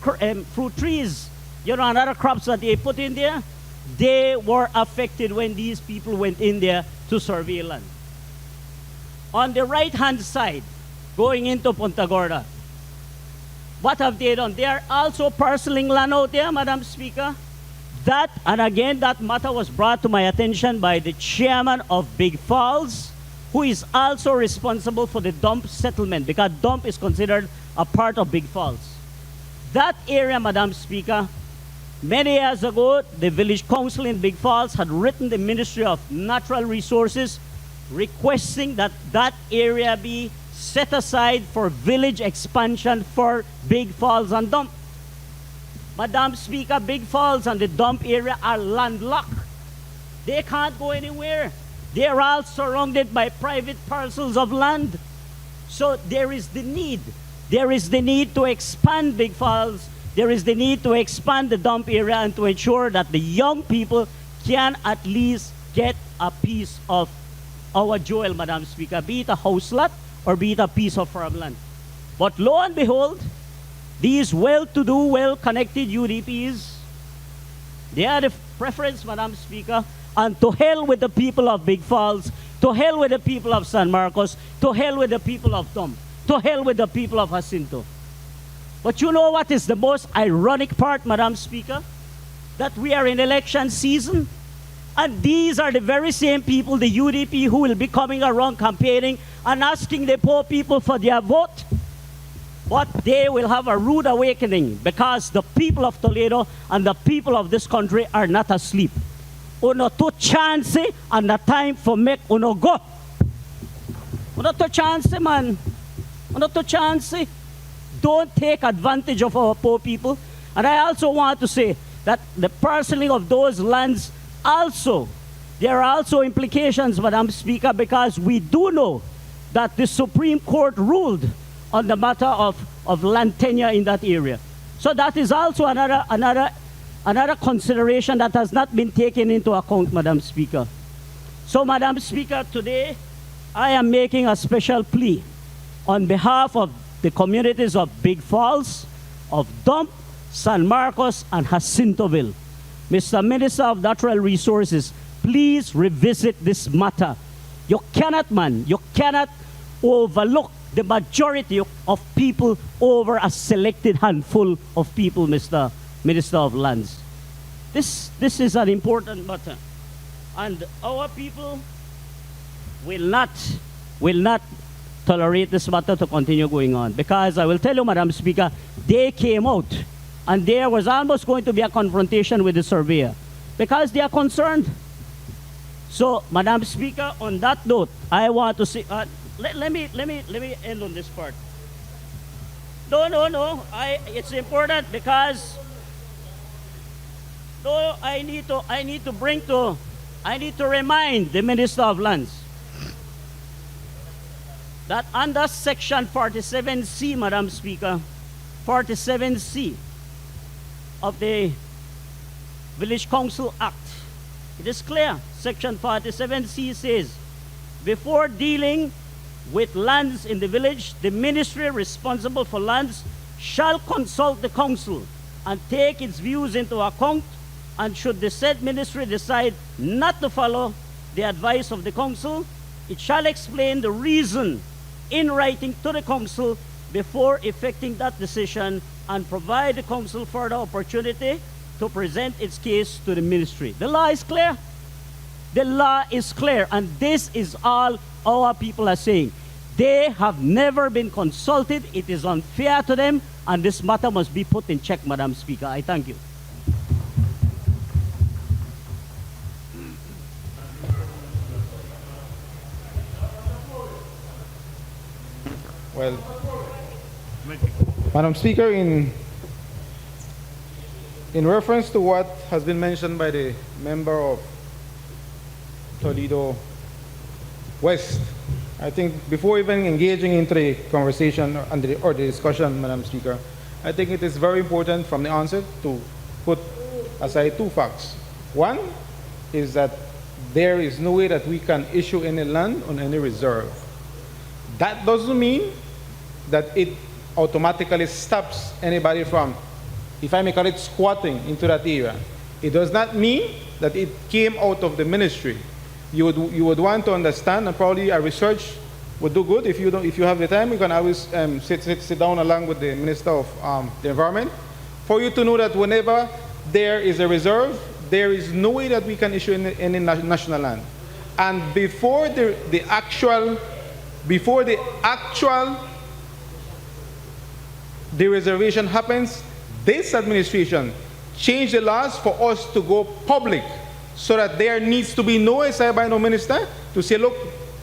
trees, you know, and other crops that they put in there. They were affected when these people went in there to survey land. On the right-hand side, going into Punta Gorda, what have they done? They are also parceling land out there, Madam Speaker. That, and again, that matter was brought to my attention by the chairman of Big Falls, who is also responsible for the dump settlement, because dump is considered a part of Big Falls. That area, Madam Speaker, many years ago, the village council in Big Falls had written the Ministry of Natural Resources requesting that that area be set aside for village expansion for Big Falls and dump. Madam Speaker, Big Falls and the dump area are landlocked. They can't go anywhere. They are all surrounded by private parcels of land. So there is the need. There is the need to expand Big Falls. There is the need to expand the dump area and to ensure that the young people can at least get a piece of our jewel, Madam Speaker, be it a house lot or be it a piece of farmland. But lo and behold, these well-to-do, well-connected UDPs, they are the preference, Madam Speaker, and to hell with the people of Big Falls, to hell with the people of San Marcos, to hell with the people of Dump, to hell with the people of Jacinto. But you know what is the most ironic part, Madam Speaker? That we are in election season, and these are the very same people, the UDP, who will be coming around campaigning and asking the poor people for their vote. But they will have a rude awakening because the people of Toledo and the people of this country are not asleep. Uno to chance and the time for make uno go. Uno to chance, man. Uno to chance. Don't take advantage of our poor people. And I also want to say that the parceling of those lands also There are also implications, Madam Speaker, because we do know that the Supreme Court ruled on the matter of land tenure in that area. So that is also another consideration that has not been taken into account, Madam Speaker. So, Madam Speaker, today I am making a special plea on behalf of the communities of Big Falls, of Dump, San Marcos, and Jacintoville. Mr. Minister of Natural Resources, please revisit this matter. You cannot overlook the majority of people over a selected handful of people, Mr. Minister of Lands. This is an important matter. And our people will not tolerate this matter to continue going on. Because I will tell you, Madam Speaker, they came out and there was almost going to be a confrontation with the surveyor because they are concerned. So, Madam Speaker, on that note, I want to say, let me end on this part. No. It's important because I need to remind the Minister of Lands that under Section 47C, Madam Speaker, 47C of the Village Council Act, it is clear. Section 47C says, before dealing with lands in the village, the ministry responsible for lands shall consult the council and take its views into account, and should the said ministry decide not to follow the advice of the council, it shall explain the reason in writing to the council before effecting that decision and provide the council further opportunity to present its case to the ministry. The law is clear. The law is clear, and this is all our people are saying. They have never been consulted. It is unfair to them, and this matter must be put in check, Madam Speaker. I thank you. Well, Madam Speaker, in reference to what has been mentioned by the member of Toledo West, I think before even engaging into the conversation or the discussion, Madam Speaker, I think it is very important from the onset to put aside two facts. One is that there is no way that we can issue any land on any reserve. That doesn't mean that it automatically stops anybody from, if I may call it, squatting into that area. It does not mean that it came out of the ministry. You would want to understand, and probably a research would do good. If you have the time, you can always sit down along with the Minister of the Environment for you to know that whenever there is a reserve, there is no way that we can issue any national land. And before the actual reservation happens, this administration changed the laws for us to go public, so that there needs to be no SI by no minister to say, look,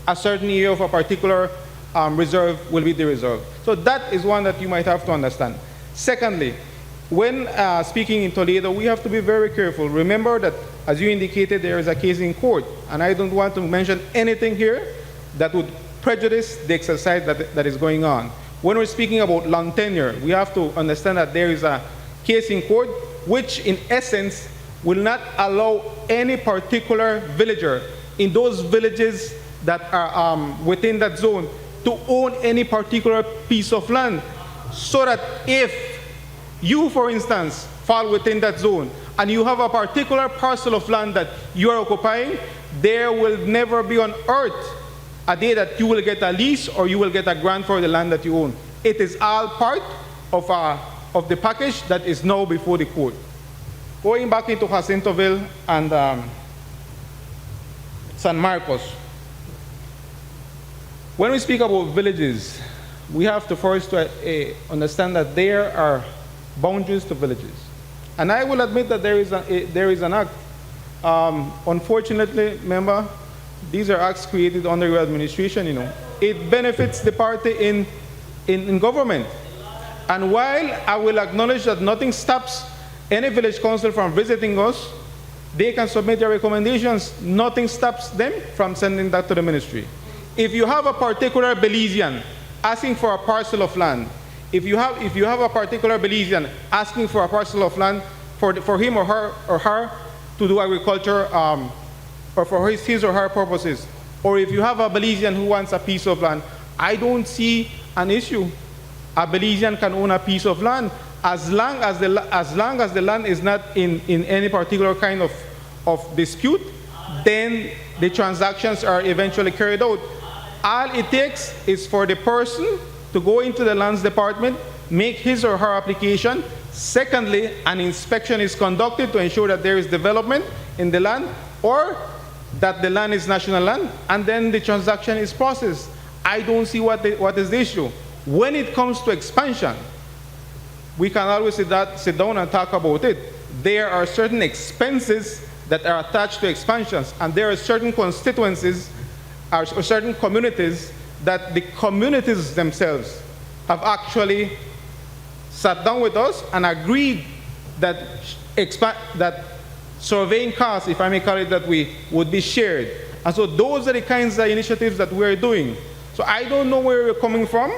a certain area of a particular reserve will be the reserve. So that is one that you might have to understand. Secondly, when speaking in Toledo, we have to be very careful. Remember that, as you indicated, there is a case in court, and I don't want to mention anything here that would prejudice the exercise that is going on. When we're speaking about land tenure, we have to understand that there is a case in court which, in essence, will not allow any particular villager in those villages that are within that zone to own any particular piece of land. So that if you, for instance, fall within that zone and you have a particular parcel of land that you are occupying, there will never be on earth a day that you will get a lease or you will get a grant for the land that you own. It is all part of the package that is now before the court. Going back into Jacintoville and San Marcos, when we speak about villages, we have to first understand that there are boundaries to villages. And I will admit that there is an act. Unfortunately, member, these are acts created under your administration, you know. It benefits the party in government. And while I will acknowledge that nothing stops any village council from visiting us they can submit their recommendations. Nothing stops them from sending that to the ministry. If you have a particular Belizean asking for a parcel of land, if you have a particular Belizean asking for a parcel of land for him or her to do agriculture or for his or her purposes, or if you have a Belizean who wants a piece of land, I don't see an issue. A Belizean can own a piece of land as long as the land is not in any particular kind of dispute. Then the transactions are eventually carried out. All it takes is for the person to go into the lands department, make his or her application. Secondly, an inspection is conducted to ensure that there is development in the land or that the land is national land, and then the transaction is processed. I don't see what is the issue. When it comes to expansion, we can always sit down and talk about it. There are certain expenses that are attached to expansions, and there are certain constituencies or certain communities that the communities themselves have actually sat down with us and agreed that surveying costs, if I may call it that way, would be shared. And so those are the kinds of initiatives that we're doing. So I don't know where you're coming from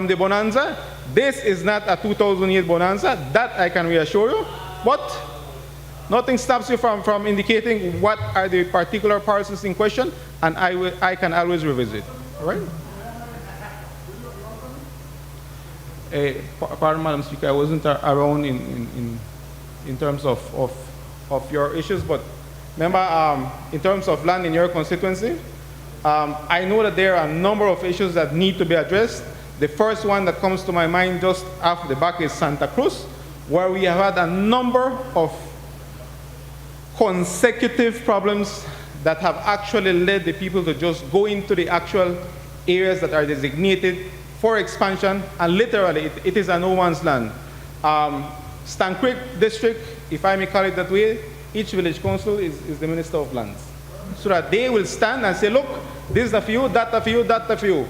the bonanza. This is not a 2008 bonanza, that I can reassure you. But nothing stops you from indicating what are the particular parcels in question, and I can always revisit. All right? Pardon, Madam Speaker, I wasn't around in terms of your issues, but remember, in terms of land in your constituency, I know that there are a number of issues that need to be addressed. The first one that comes to my mind just after the back is Santa Cruz, where we have had a number of consecutive problems that have actually led the people to just go into the actual areas that are designated for expansion, and literally it is a no man's land. Stan Creek District, if I may call it that way, each village council is the Minister of Lands, so that they will stand and say, look, this is a few, that a few, that a few.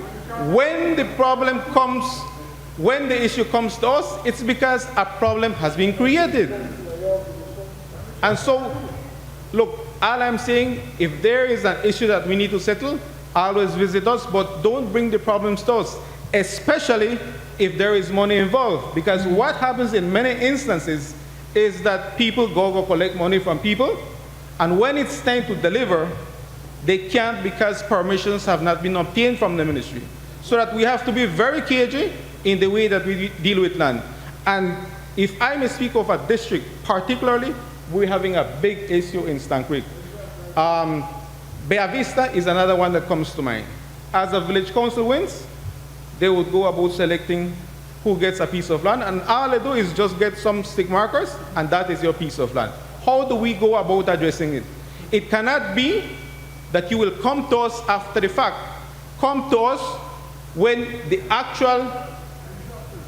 When the problem comes, when the issue comes to us, it's because a problem has been created. And so, look, all I'm saying, if there is an issue that we need to settle, always visit us, but don't bring the problems to us, especially if there is money involved. Because what happens in many instances is that people go collect money from people, and when it's time to deliver, they can't because permissions have not been obtained from the ministry. So that we have to be very cagey in the way that we deal with land. And if I may speak of a district particularly, we're having a big issue in Stan Creek. Bea Vista is another one that comes to mind. As a village council wins, they would go about selecting who gets a piece of land, and all they do is just get some stick markers, and that is your piece of land. How do we go about addressing it? It cannot be that you will come to us after the fact. Come to us when the actual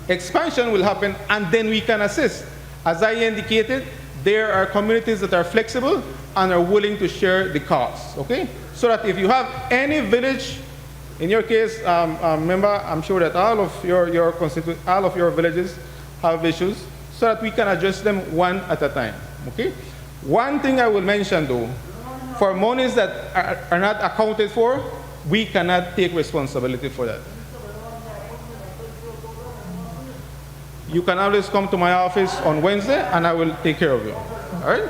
expansion will happen, and then we can assist. As I indicated, there are communities that are flexible and are willing to share the costs, okay? So that if you have any village, in your case, remember, I'm sure that all of your villages have issues, so that we can address them one at a time, okay? One thing I will mention though, for monies that are not accounted for, we cannot take responsibility for that. You can always come to my office on Wednesday and I will take care of you. All right?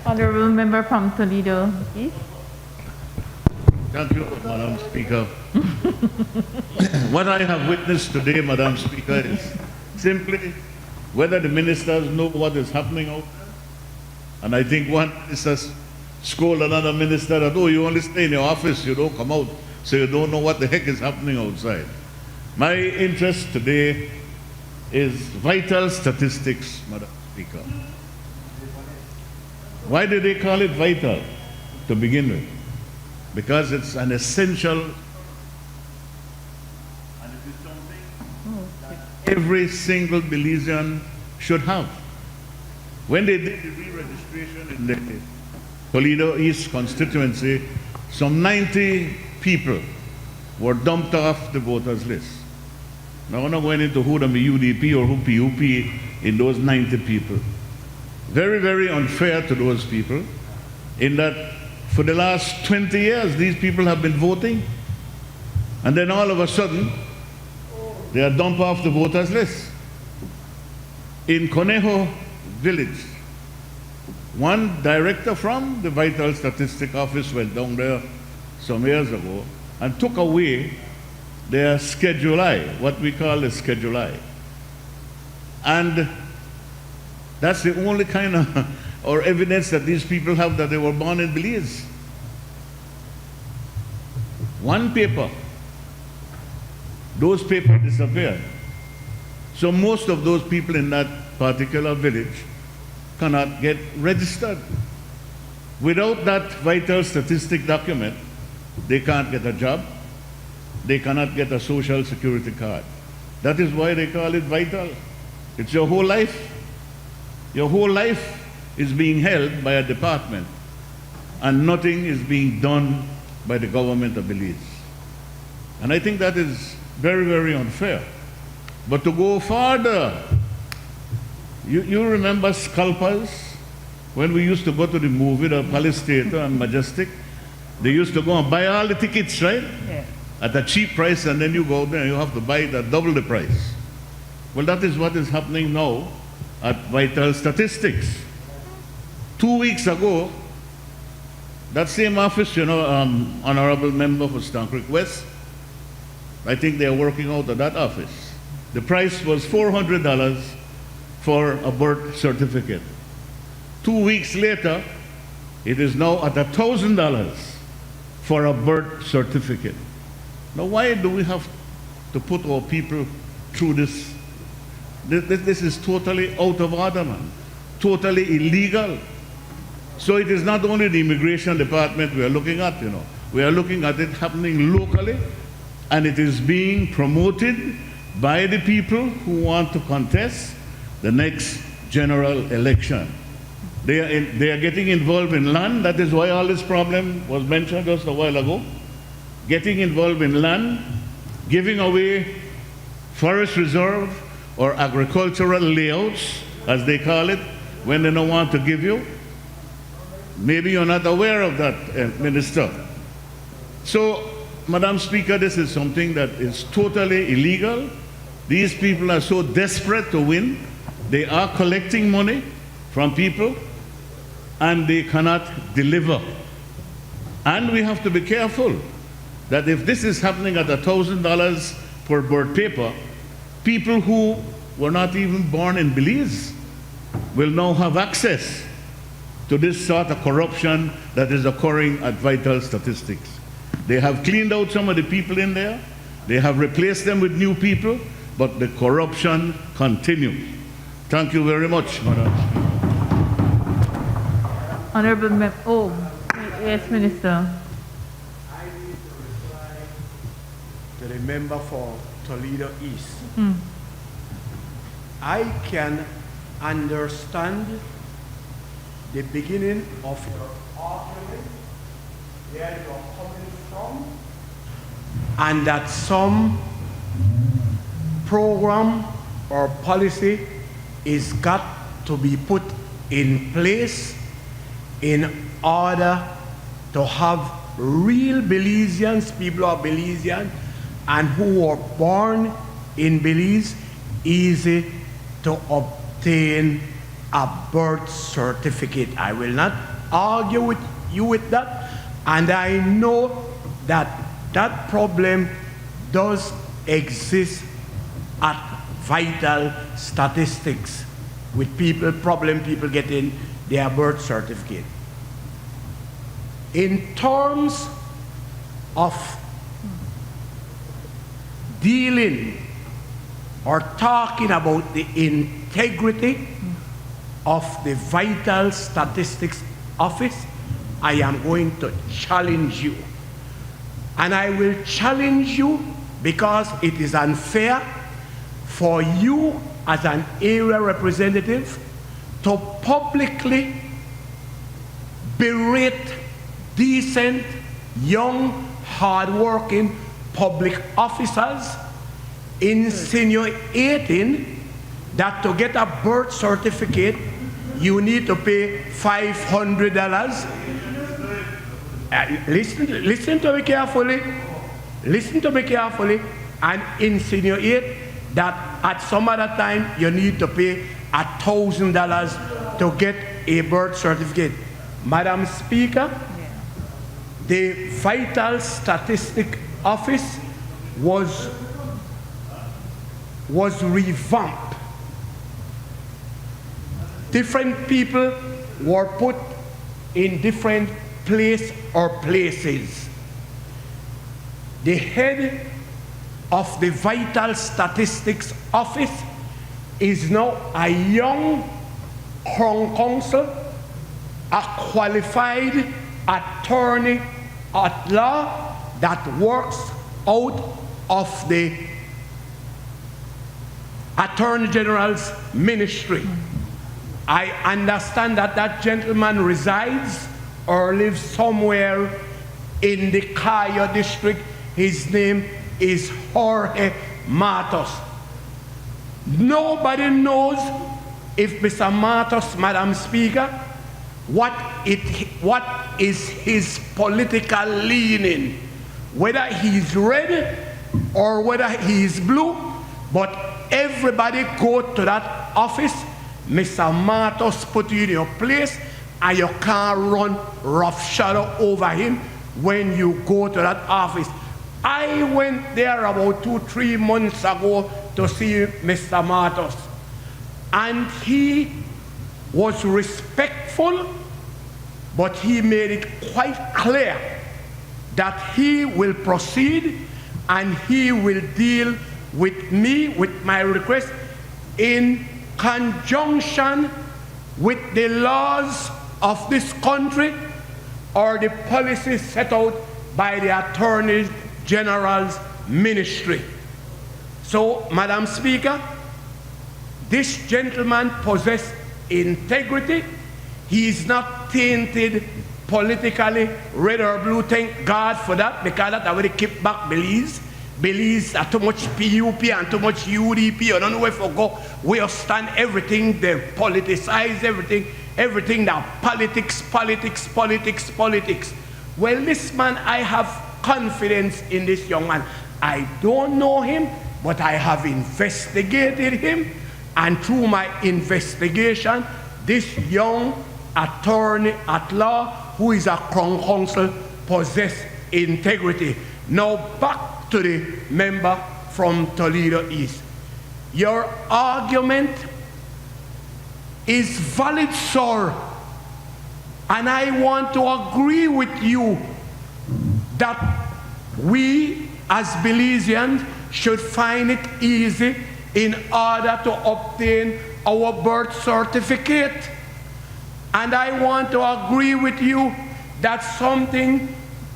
Honorable Member from Toledo East. Thank you, Madam Speaker. What I have witnessed today, Madam Speaker, is simply whether the ministers know what is happening out there. And I think one minister scold another minister that, oh, you only stay in your office, you don't come out, so you don't know what the heck is happening outside. My interest today is vital statistics, Madam Speaker. Why do they call it vital to begin with? Because it's an essential, and it is something that every single Belizean should have. When they did the re-registration in the Toledo East constituency, some 90 people were dumped off the voters list. Now, I'm not going into who the UDP or who PUP in those 90 people. very, very unfair to those people in that for the last 20 years, these people have been voting, and then all of a sudden, they are dumped off the voters list. In Conejo Village, one director from the Vital Statistic Office went down there some years ago and took away their Schedule I, what we call the Schedule I. And that's the only kind of or evidence that these people have that they were born in Belize. One paper, those papers disappeared. So most of those people in that particular village cannot get registered. Without that vital statistic document, they can't get a job, they cannot get a social security card. That is why they call it vital. It's your whole life. Your whole life is being held by a department, and nothing is being done by the government of Belize. And I think that is very, very unfair. But to go further, you remember scalpers? When we used to go to the movie, the Palace Theatre and Majestic, they used to go and buy all the tickets, right? Yeah. At a cheap price, and then you go there and you have to buy it at double the price. Well, that is what is happening now at Vital Statistics. 2 weeks ago, that same office, honorable member for Stann Creek West, I think they are working out of that office. The price was $400 for a birth certificate. 2 weeks later, it is now at $1,000 for a birth certificate. Now, why do we have to put our people through this? This is totally out of order, man. Totally illegal. So it is not only the immigration department we are looking at, we are looking at it happening locally, and it is being promoted by the people who want to contest the next general election. They are getting involved in land. That is why all this problem was mentioned just a while ago. Getting involved in land, giving away forest reserve or agricultural layouts, as they call it, when they don't want to give you. Maybe you're not aware of that, Minister. So, Madam Speaker, this is something that is totally illegal. These people are so desperate to win. They are collecting money from people, and they cannot deliver. And we have to be careful that if this is happening at $1,000 per birth paper, people who were not even born in Belize will now have access to this sort of corruption that is occurring at Vital Statistics. They have cleaned out some of the people in there, they have replaced them with new people, but the corruption continues. Thank you very much, Madam Speaker. Honorable Member, yes, Minister. I need to reply to the member for Toledo East. I can understand the beginning of your argument, where you are coming from, and that some program or policy is got to be put in place in order to have real Belizeans, people who are Belizean and who were born in Belize, easy to obtain a birth certificate. I will not argue with you with that, and I know that that problem does exist at Vital Statistics with people getting their birth certificate. In terms of dealing or talking about the integrity of the Vital Statistics Office, I am going to challenge you. And I will challenge you because it is unfair for you as an area representative to publicly berate decent, young, hard-working public officers, insinuating that to get a birth certificate, you need to pay $500. Listen to me carefully. Listen to me carefully and insinuate that at some other time you need to pay $1,000 to get a birth certificate. Madam Speaker, the Vital Statistic Office was revamped. Different people were put in different places. The head of the Vital Statistics Office is now a young Crown Counsel, a qualified attorney at law that works out of the Attorney General's ministry. I understand that that gentleman resides or lives somewhere in the Cayo district. His name is Jorge Matos. Nobody knows if Mr. Matos, Madam Speaker, what is his political leaning, whether he's red or whether he's blue, but everybody go to that office. Mr. Matos put you in your place and you can't run roughshod over him when you go to that office. I went there about 2-3 months ago to see Mr. Matos, and he was respectful, but he made it quite clear that he will proceed and he will deal with me, with my request, in conjunction with the laws of this country or the policies set out by the Attorney General's ministry. So, Madam Speaker, this gentleman possesses integrity. He is not tainted politically, red or blue. Thank God for that, because that's how they keep back Belize. Belize are too much PUP and too much UDP. I don't know where to go. We stand everything, they politicize everything now. Politics. Well, this man, I have confidence in this young man. I don't know him, but I have investigated him, and through my investigation, this young attorney at law, who is a Crown Counsel, possesses integrity. Now back to the member from Toledo East. Your argument is valid, sir, and I want to agree with you that we as Belizeans should find it easy in order to obtain our birth certificate. And I want to agree with you that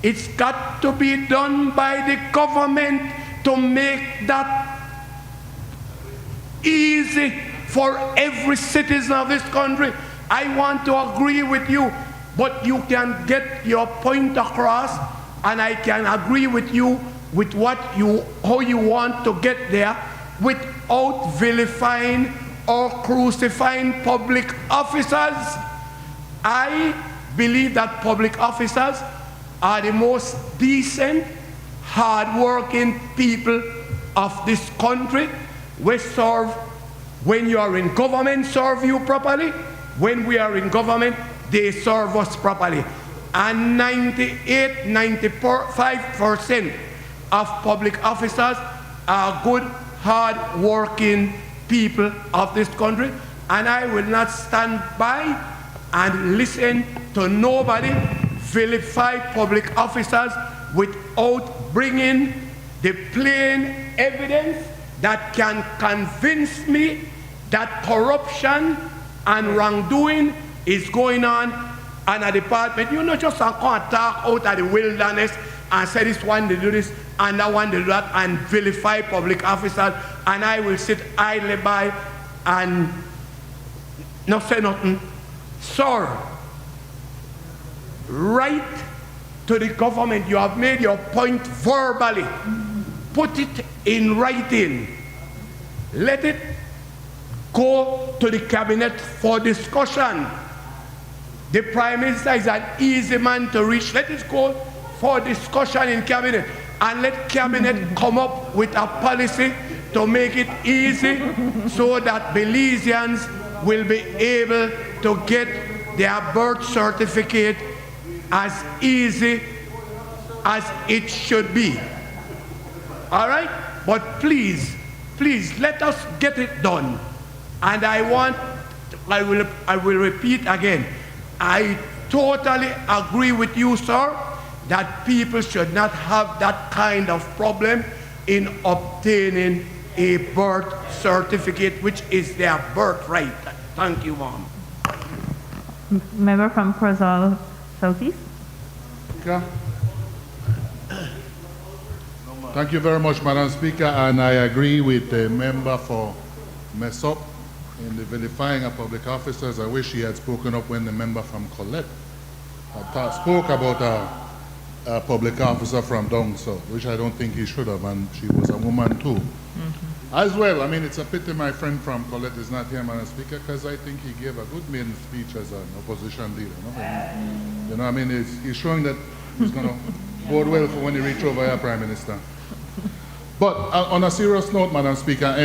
it's got to be done by the government to make that easy for every citizen of this country. I want to agree with you, but you can get your point across, and I can agree with you with how you want to get there without vilifying or crucifying public officers. I believe that public officers are the most decent, hard-working people of this country. We serve, when you are in government, serve you properly. When we are in government, they serve us properly. And 95% of public officers are good, hard-working people of this country. And I will not stand by and listen to nobody vilify public officers without bringing the plain evidence that can convince me that corruption and wrongdoing is going on in a department. You not just can't talk out of the wilderness and say this one they do this and that one they do that and vilify public officers, and I will sit idly by and not say nothing. Sir, write to the government. You have made your point verbally. Put it in writing. Let it go to the cabinet for discussion. The Prime Minister is an easy man to reach. Let it go for discussion in cabinet, and let cabinet come up with a policy to make it easy so that Belizeans will be able to get their birth certificate as easy as it should be. All right? But please, please, let us get it done. And I will repeat again, I totally agree with you, sir, that people should not have that kind of problem in obtaining a birth certificate, which is their birthright. Thank you, ma'am. Member from Crozal Southeast. Yeah. Thank you very much, Madam Speaker, and I agree with the member for Messop in the vilifying of public officers. I wish he had spoken up when the member from Colette spoke about a public officer from down south, which I don't think he should have, and she was a woman too. As well, I mean, it's a pity my friend from Colette is not here, Madam Speaker, because I think he gave a good maiden speech as an opposition leader. You know, I mean, he's showing that he's going to bode well for when he reach over here, Prime Minister. But on a serious note, Madam Speaker,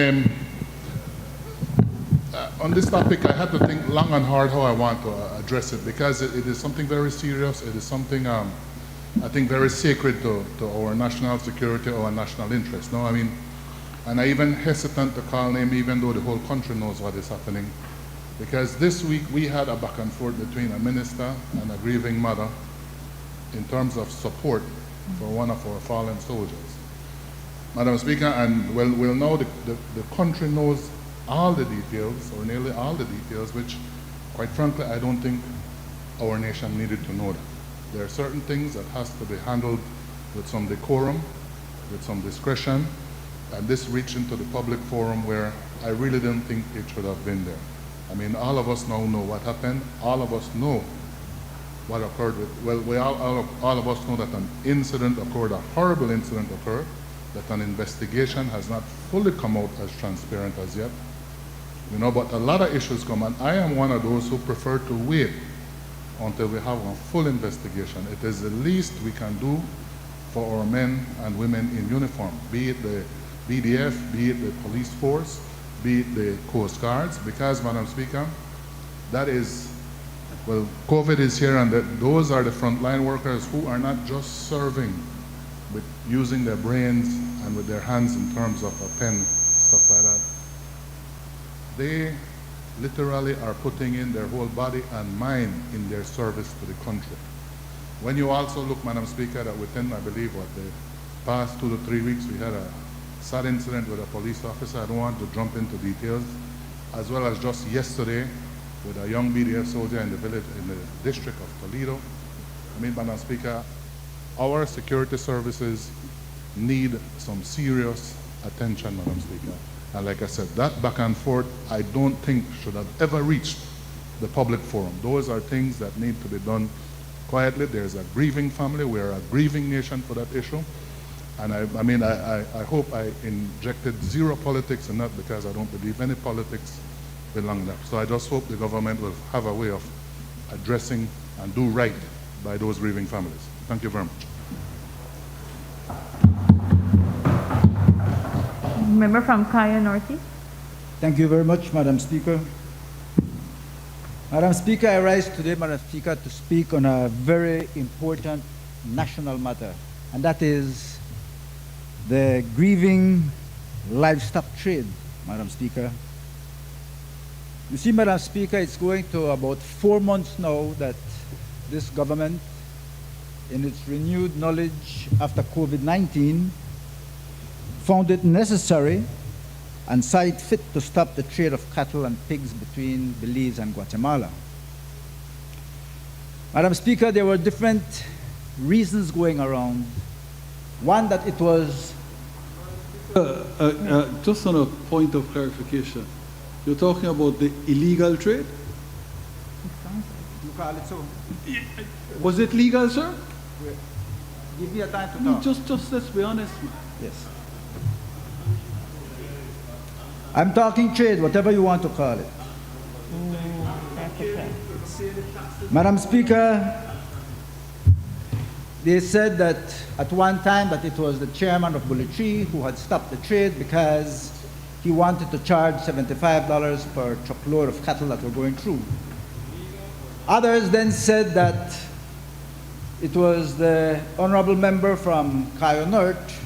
on this topic, I had to think long and hard how I want to address it, because it is something very serious. It is something I think very sacred to our national security, our national interest. No, I mean, and I even hesitant to call name, even though the whole country knows what is happening, because this week we had a back and forth between a minister and a grieving mother in terms of support for one of our fallen soldiers. Madam Speaker, and we'll know the country knows all the details, or nearly all the details, which, quite frankly, I don't think our nation needed to know that. There are certain things that has to be handled with some decorum, with some discretion, and this reached into the public forum where I really didn't think it should have been there. I mean, all of us now know what happened. All of us know what occurred all of us know that an incident occurred, a horrible incident occurred, that an investigation has not fully come out as transparent as yet. You know, but a lot of issues come, and I am one of those who prefer to wait until we have a full investigation. It is the least we can do for our men and women in uniform, be it the BDF, be it the police force, be it the Coast Guards, because, Madam Speaker, that is, well, COVID is here, and those are the frontline workers who are not just serving with using their brains and with their hands in terms of a pen, stuff like that. They literally are putting in their whole body and mind in their service to the country. When you also look, Madam Speaker, that within, I believe, what, the past 2 to 3 weeks, we had a sad incident with a police officer. I don't want to jump into details, as well as just yesterday with a young BDF soldier in the village, in the district of Toledo. I mean, Madam Speaker, our security services need some serious attention, Madam Speaker. And like I said, that back and forth, I don't think should have ever reached the public forum. Those are things that need to be done quietly. There's a grieving family. We're a grieving nation for that issue. And I hope I injected zero politics in that, because I don't believe any politics belong there. So I just hope the government will have a way of addressing and do right by those grieving families. Thank you very much. Member from Kaya Northeast. Thank you very much, Madam Speaker. Madam Speaker, I rise today, Madam Speaker, to speak on a very important national matter, and that is the grieving livestock trade, Madam Speaker. You see, Madam Speaker, it's going to about 4 months now that this government, in its renewed knowledge after COVID-19, found it necessary and saw it fit to stop the trade of cattle and pigs between Belize and Guatemala. Madam Speaker, there were different reasons going around. One, that it was... Just on a point of clarification, you're talking about the illegal trade? You call it so. Was it legal, sir? Give me a time to talk. Just let's be honest, man. Yes. I'm talking trade, whatever you want to call it. Madam Speaker, they said that at one time that it was the chairman of Bullet Tree who had stopped the trade because he wanted to charge $75 per truckload of cattle that were going through. Others then said that it was the honorable member from Cayo North,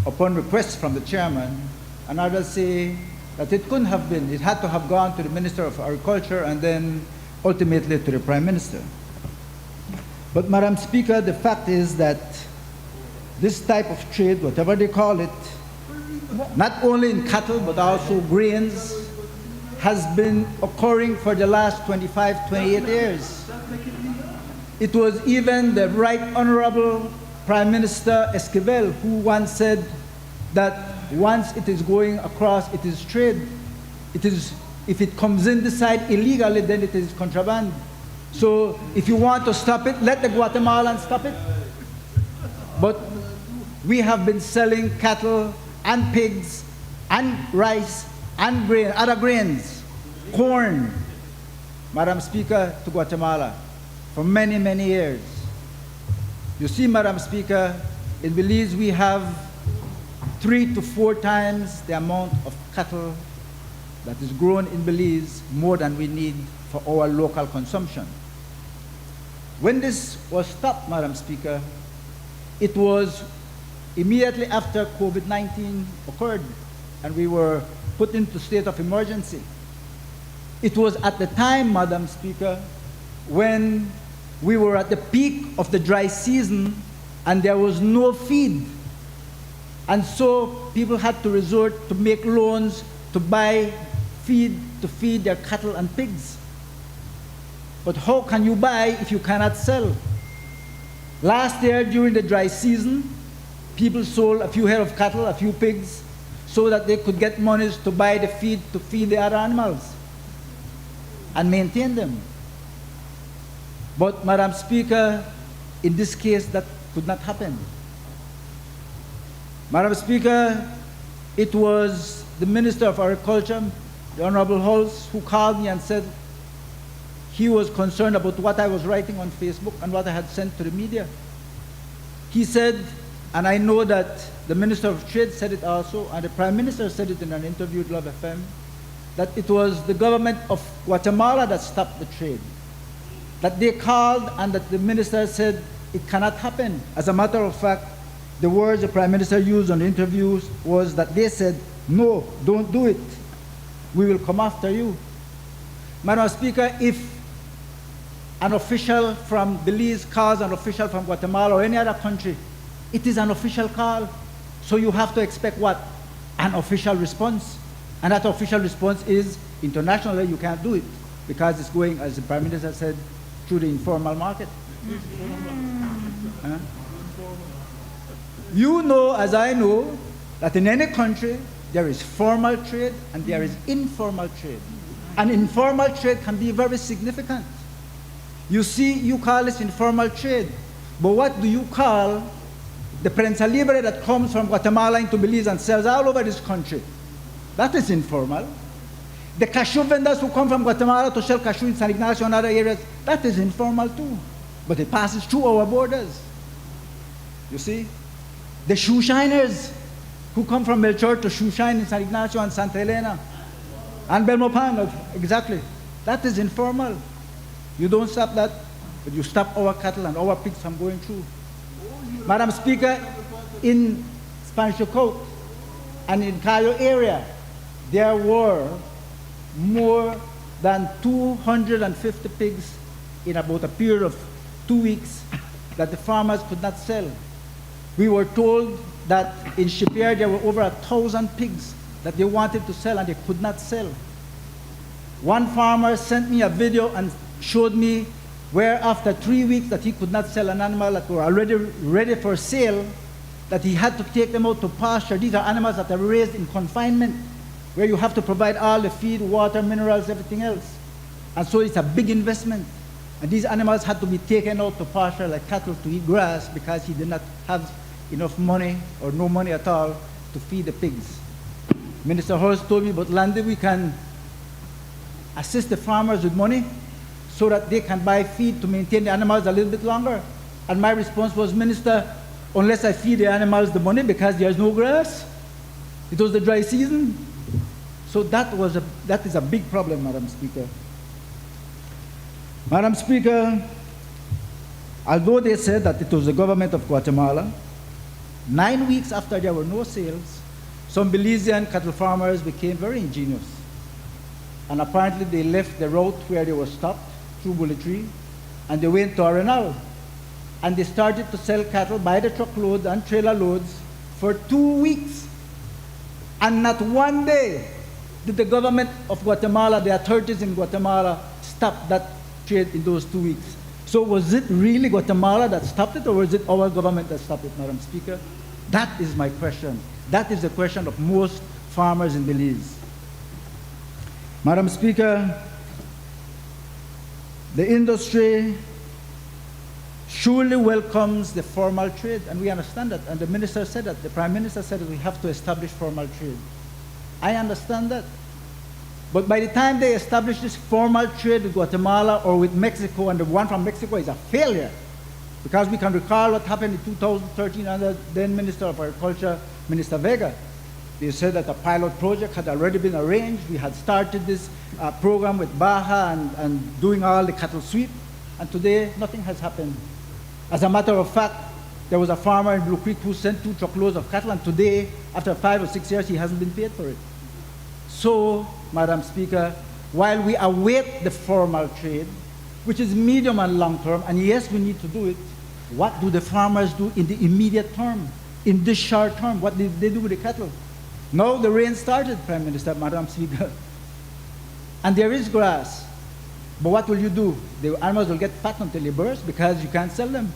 upon request from the chairman, and others say that it couldn't have been. It had to have gone to the Minister of Agriculture and then ultimately to the Prime Minister. But Madam Speaker, the fact is that this type of trade, whatever they call it, not only in cattle but also grains, has been occurring for the last 25, 28 years. It was even the Right Honorable Prime Minister Esquivel who once said that once it is going across, it is trade. If it comes in this side illegally, then it is contraband. So if you want to stop it, let the Guatemalans stop it. But we have been selling cattle and pigs and rice and grain, other grains, corn, Madam Speaker, to Guatemala for many, many years. You see, Madam Speaker, in Belize we have 3 to 4 times the amount of cattle that is grown in Belize, more than we need for our local consumption. When this was stopped, Madam Speaker, it was immediately after COVID-19 occurred and we were put into state of emergency. It was at the time, Madam Speaker, when we were at the peak of the dry season and there was no feed. And so people had to resort to make loans to buy feed to feed their cattle and pigs. But how can you buy if you cannot sell? Last year during the dry season, people sold a few head of cattle, a few pigs, so that they could get monies to buy the feed to feed the other animals and maintain them. But Madam Speaker, in this case that could not happen. Madam Speaker, it was the Minister of Agriculture, the Honorable Hulse, who called me and said he was concerned about what I was writing on Facebook and what I had sent to the media. He said, and I know that the Minister of Trade said it also, and the Prime Minister said it in an interview with Love FM, that it was the government of Guatemala that stopped the trade. That they called and that the Minister said it cannot happen. As a matter of fact, the words the Prime Minister used on the interviews was that they said, no, don't do it. We will come after you. Madam Speaker, if an official from Belize calls an official from Guatemala or any other country, it is an official call. So you have to expect what? An official response. And that official response is internationally you can't do it because it's going, as the Prime Minister said, through the informal market. You know, as I know, that in any country there is formal trade and there is informal trade. And informal trade can be very significant. You see, you call this informal trade, but what do you call the prensa libre that comes from Guatemala into Belize and sells all over this country? That is informal. The cashew vendors who come from Guatemala to sell cashew in San Ignacio and other areas, that is informal too. But it passes through our borders. You see? The shoe shiners who come from Melchor to shoe shine in San Ignacio and Santa Elena and Belmopan, exactly. That is informal. You don't stop that, but you stop our cattle and our pigs from going through. Madam Speaker, in Spanish Coast and in Cayo area, there were more than 250 pigs in about a period of 2 weeks that the farmers could not sell. We were told that in Shipyard there were over 1,000 pigs that they wanted to sell and they could not sell. One farmer sent me a video and showed me where after 3 weeks that he could not sell an animal that were already ready for sale, that he had to take them out to pasture. These are animals that are raised in confinement, where you have to provide all the feed, water, minerals, everything else. And so it's a big investment. And these animals had to be taken out to pasture like cattle to eat grass because he did not have enough money or no money at all to feed the pigs. Minister Horace told me about Landy, we can assist the farmers with money so that they can buy feed to maintain the animals a little bit longer. And my response was, Minister, unless I feed the animals the money because there's no grass, it was the dry season. So that is a big problem, Madam Speaker. Madam Speaker, although they said that it was the government of Guatemala, 9 weeks after there were no sales, some Belizean cattle farmers became very ingenious. And apparently they left the route where they were stopped through Bullet Tree, and they went to Arenal. And they started to sell cattle by the truckload and trailer loads for 2 weeks. And not one day did the government of Guatemala, the authorities in Guatemala, stop that trade in those 2 weeks. So was it really Guatemala that stopped it, or was it our government that stopped it, Madam Speaker? That is my question. That is the question of most farmers in Belize. Madam Speaker, the industry surely welcomes the formal trade, and we understand that. And the minister said that, the Prime Minister said that we have to establish formal trade. I understand that. But by the time they establish this formal trade with Guatemala or with Mexico, and the one from Mexico is a failure, because we can recall what happened in 2013 under then Minister of Agriculture, Minister Vega. They said that a pilot project had already been arranged. We had started this program with Baja and doing all the cattle sweep, and today nothing has happened. As a matter of fact, there was a farmer in Blue Creek who sent 2 truckloads of cattle, and today, after 5 or 6 years, he hasn't been paid for it. So, Madam Speaker, while we await the formal trade, which is medium and long term, and yes, we need to do it, what do the farmers do in the immediate term, in this short term? What did they do with the cattle? Now the rain started, Prime Minister, Madam Speaker, and there is grass. But what will you do? The animals will get fat until they burst because you can't sell them.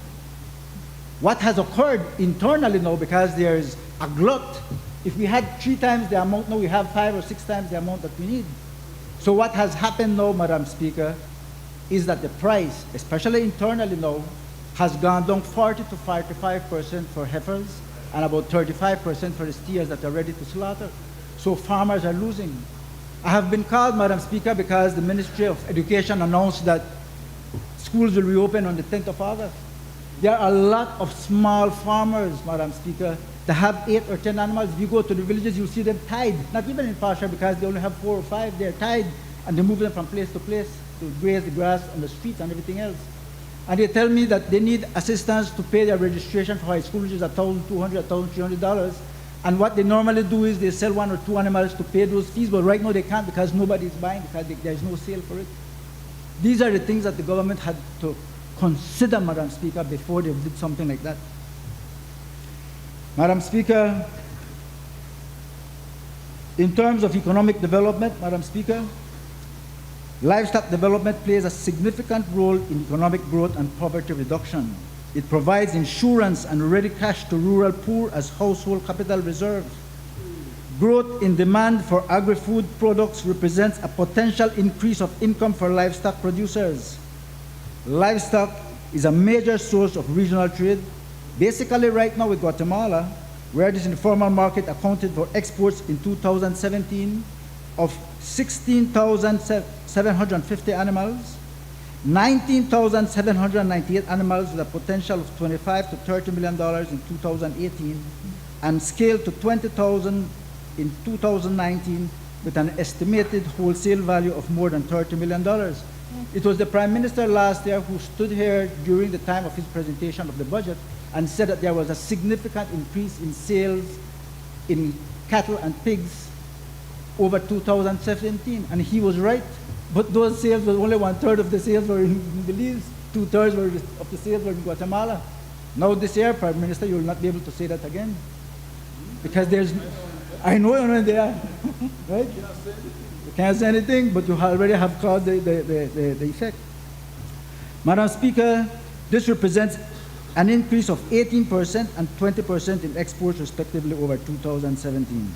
What has occurred internally now, because there is a glut, if we had 3 times the amount, now we have 5 or 6 times the amount that we need. So what has happened now, Madam Speaker, is that the price, especially internally now, has gone down 40 to 45% for heifers and about 35% for the steers that are ready to slaughter. So farmers are losing. I have been called, Madam Speaker, because the Ministry of Education announced that schools will reopen on the 10th of August. There are a lot of small farmers, Madam Speaker, that have 8 or 10 animals. If you go to the villages, you'll see them tied, not even in pasture because they only have 4 or 5, they're tied, and they move them from place to place to graze the grass on the streets and everything else. And they tell me that they need assistance to pay their registration for high school, which is $1,200, $1,300. And what they normally do is they sell 1 or 2 animals to pay those fees, but right now they can't because nobody is buying, because there's no sale for it. These are the things that the government had to consider, Madam Speaker, before they did something like that. Madam Speaker, in terms of economic development, Madam Speaker, livestock development plays a significant role in economic growth and poverty reduction. It provides insurance and ready cash to rural poor as household capital reserves. Growth in demand for agri-food products represents a potential increase of income for livestock producers. Livestock is a major source of regional trade. Basically right now with Guatemala, where this informal market accounted for exports in 2017 of 16,750 animals, 19,798 animals with a potential of $25 to $30 million in 2018, and scaled to 20,000 in 2019 with an estimated wholesale value of more than $30 million. It was the Prime Minister last year who stood here during the time of his presentation of the budget and said that there was a significant increase in sales in cattle and pigs over 2017, and he was right. But those sales were only 1/3 of the sales were in Belize, 2/3 of the sales were in Guatemala. Now this year, Prime Minister, you will not be able to say that again, because there's, I know you're not there, right? You can't say anything, but you already have caused the effect. Madam Speaker, this represents an increase of 18% and 20% in exports respectively over 2017.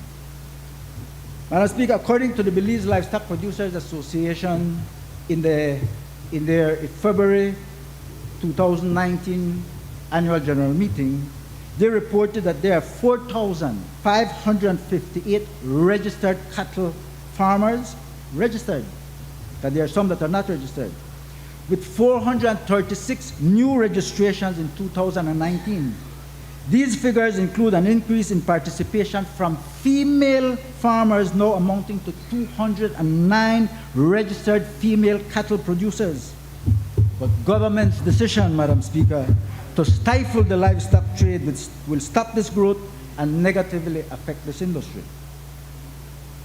Madam Speaker, according to the Belize Livestock Producers Association in their February 2019 annual general meeting, they reported that there are 4,558 registered cattle farmers, registered, that there are some that are not registered, with 436 new registrations in 2019. These figures include an increase in participation from female farmers, now amounting to 209 registered female cattle producers. But government's decision, Madam Speaker, to stifle the livestock trade will stop this growth and negatively affect this industry.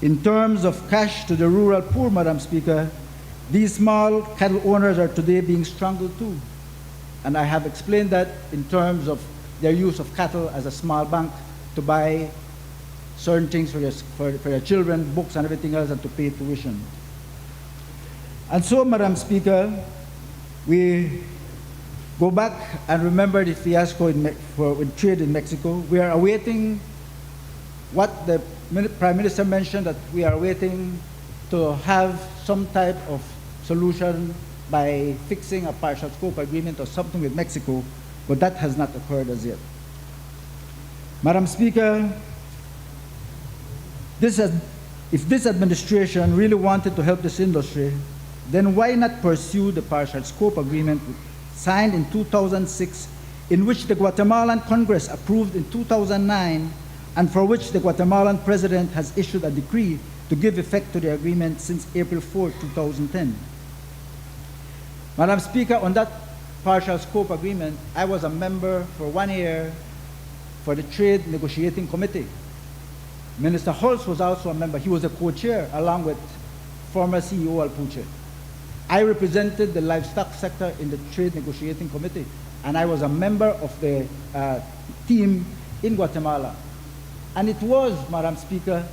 In terms of cash to the rural poor, Madam Speaker, these small cattle owners are today being strangled too. And I have explained that in terms of their use of cattle as a small bank to buy certain things for their children, books and everything else, and to pay tuition. And so, Madam Speaker, we go back and remember the fiasco with trade in Mexico. We are awaiting what the Prime Minister mentioned, that we are waiting to have some type of solution by fixing a partial scope agreement or something with Mexico, but that has not occurred as yet. Madam Speaker, if this administration really wanted to help this industry, then why not pursue the partial scope agreement signed in 2006, in which the Guatemalan Congress approved in 2009, and for which the Guatemalan president has issued a decree to give effect to the agreement since April 4, 2010. Madam Speaker, on that partial scope agreement, I was a member for 1 year for the Trade Negotiating Committee. Minister Holtz was also a member. He was a co-chair along with former CEO Alpuche. I represented the livestock sector in the Trade Negotiating Committee, and I was a member of the team in Guatemala. And it was, Madam Speaker,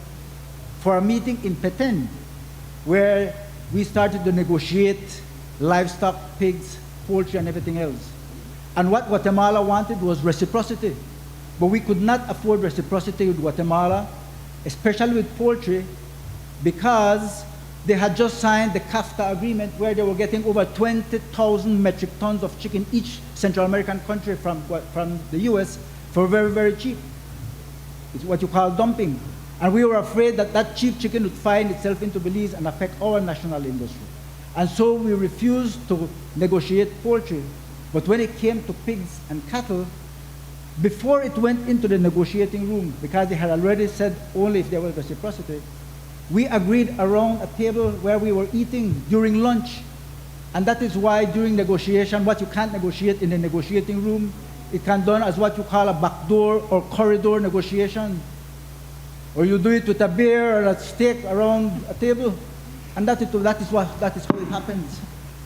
for a meeting in Petén, where we started to negotiate livestock, pigs, poultry, and everything else. And what Guatemala wanted was reciprocity. But we could not afford reciprocity with Guatemala, especially with poultry, because they had just signed the CAFTA agreement, where they were getting over 20,000 metric tons of chicken each Central American country from the US for very, very cheap. It's what you call dumping. And we were afraid that that cheap chicken would find itself into Belize and affect our national industry. And so we refused to negotiate poultry. But when it came to pigs and cattle, before it went into the negotiating room, because they had already said only if there was reciprocity, we agreed around a table where we were eating during lunch. And that is why during negotiation, what you can't negotiate in the negotiating room, it can be done as what you call a backdoor or corridor negotiation. Or you do it with a beer or a steak around a table. And that is how it happens.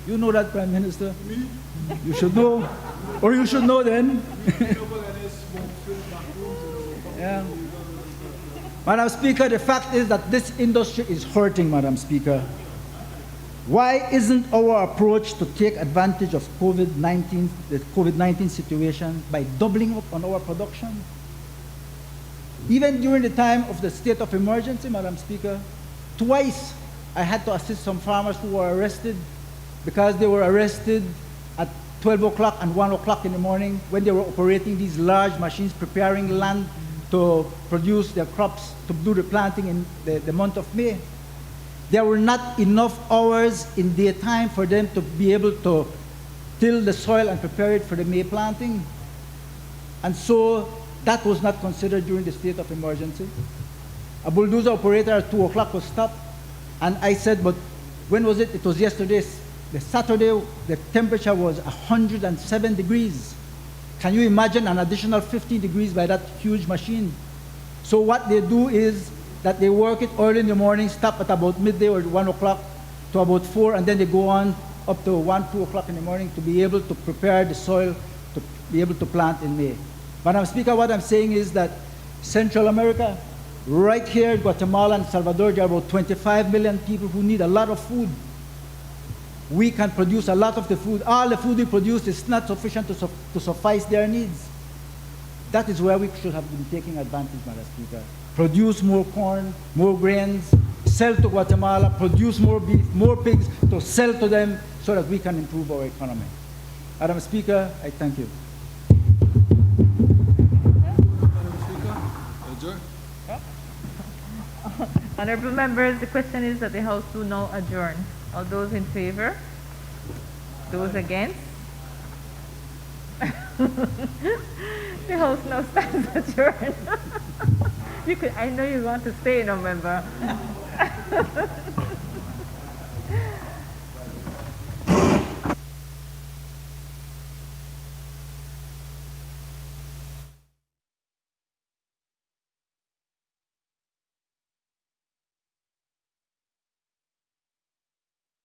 You know that, Prime Minister? You should know. Or you should know then. Yeah. Madam Speaker, the fact is that this industry is hurting, Madam Speaker. Why isn't our approach to take advantage of the COVID-19 situation by doubling up on our production? Even during the time of the state of emergency, Madam Speaker, twice I had to assist some farmers who were arrested because they were arrested at 12 o'clock and 1 o'clock in the morning when they were operating these large machines preparing land to produce their crops, to do the planting in the month of May. There were not enough hours in daytime for them to be able to till the soil and prepare it for the May planting. And so that was not considered during the state of emergency. A bulldozer operator at 2 o'clock was stopped. And I said, but when was it? It was yesterday. The Saturday, the temperature was 107 degrees. Can you imagine an additional 50 degrees by that huge machine? So what they do is that they work it early in the morning, stop at about midday or 1 o'clock to about 4, and then they go on up to 1, 2 o'clock in the morning to be able to prepare the soil to be able to plant in May. Madam Speaker, what I'm saying is that Central America, right here in Guatemala and Salvador, there are about 25 million people who need a lot of food. We can produce a lot of the food. All the food we produce is not sufficient to suffice their needs. That is where we should have been taking advantage, Madam Speaker. Produce more corn, more grains, sell to Guatemala, produce more beef, more pigs to sell to them so that we can improve our economy. Madam Speaker, I thank you. Honorable members, the question is that the House do now adjourn. All those in favor? Those against? The House now stands adjourned. I know you want to stay, no member.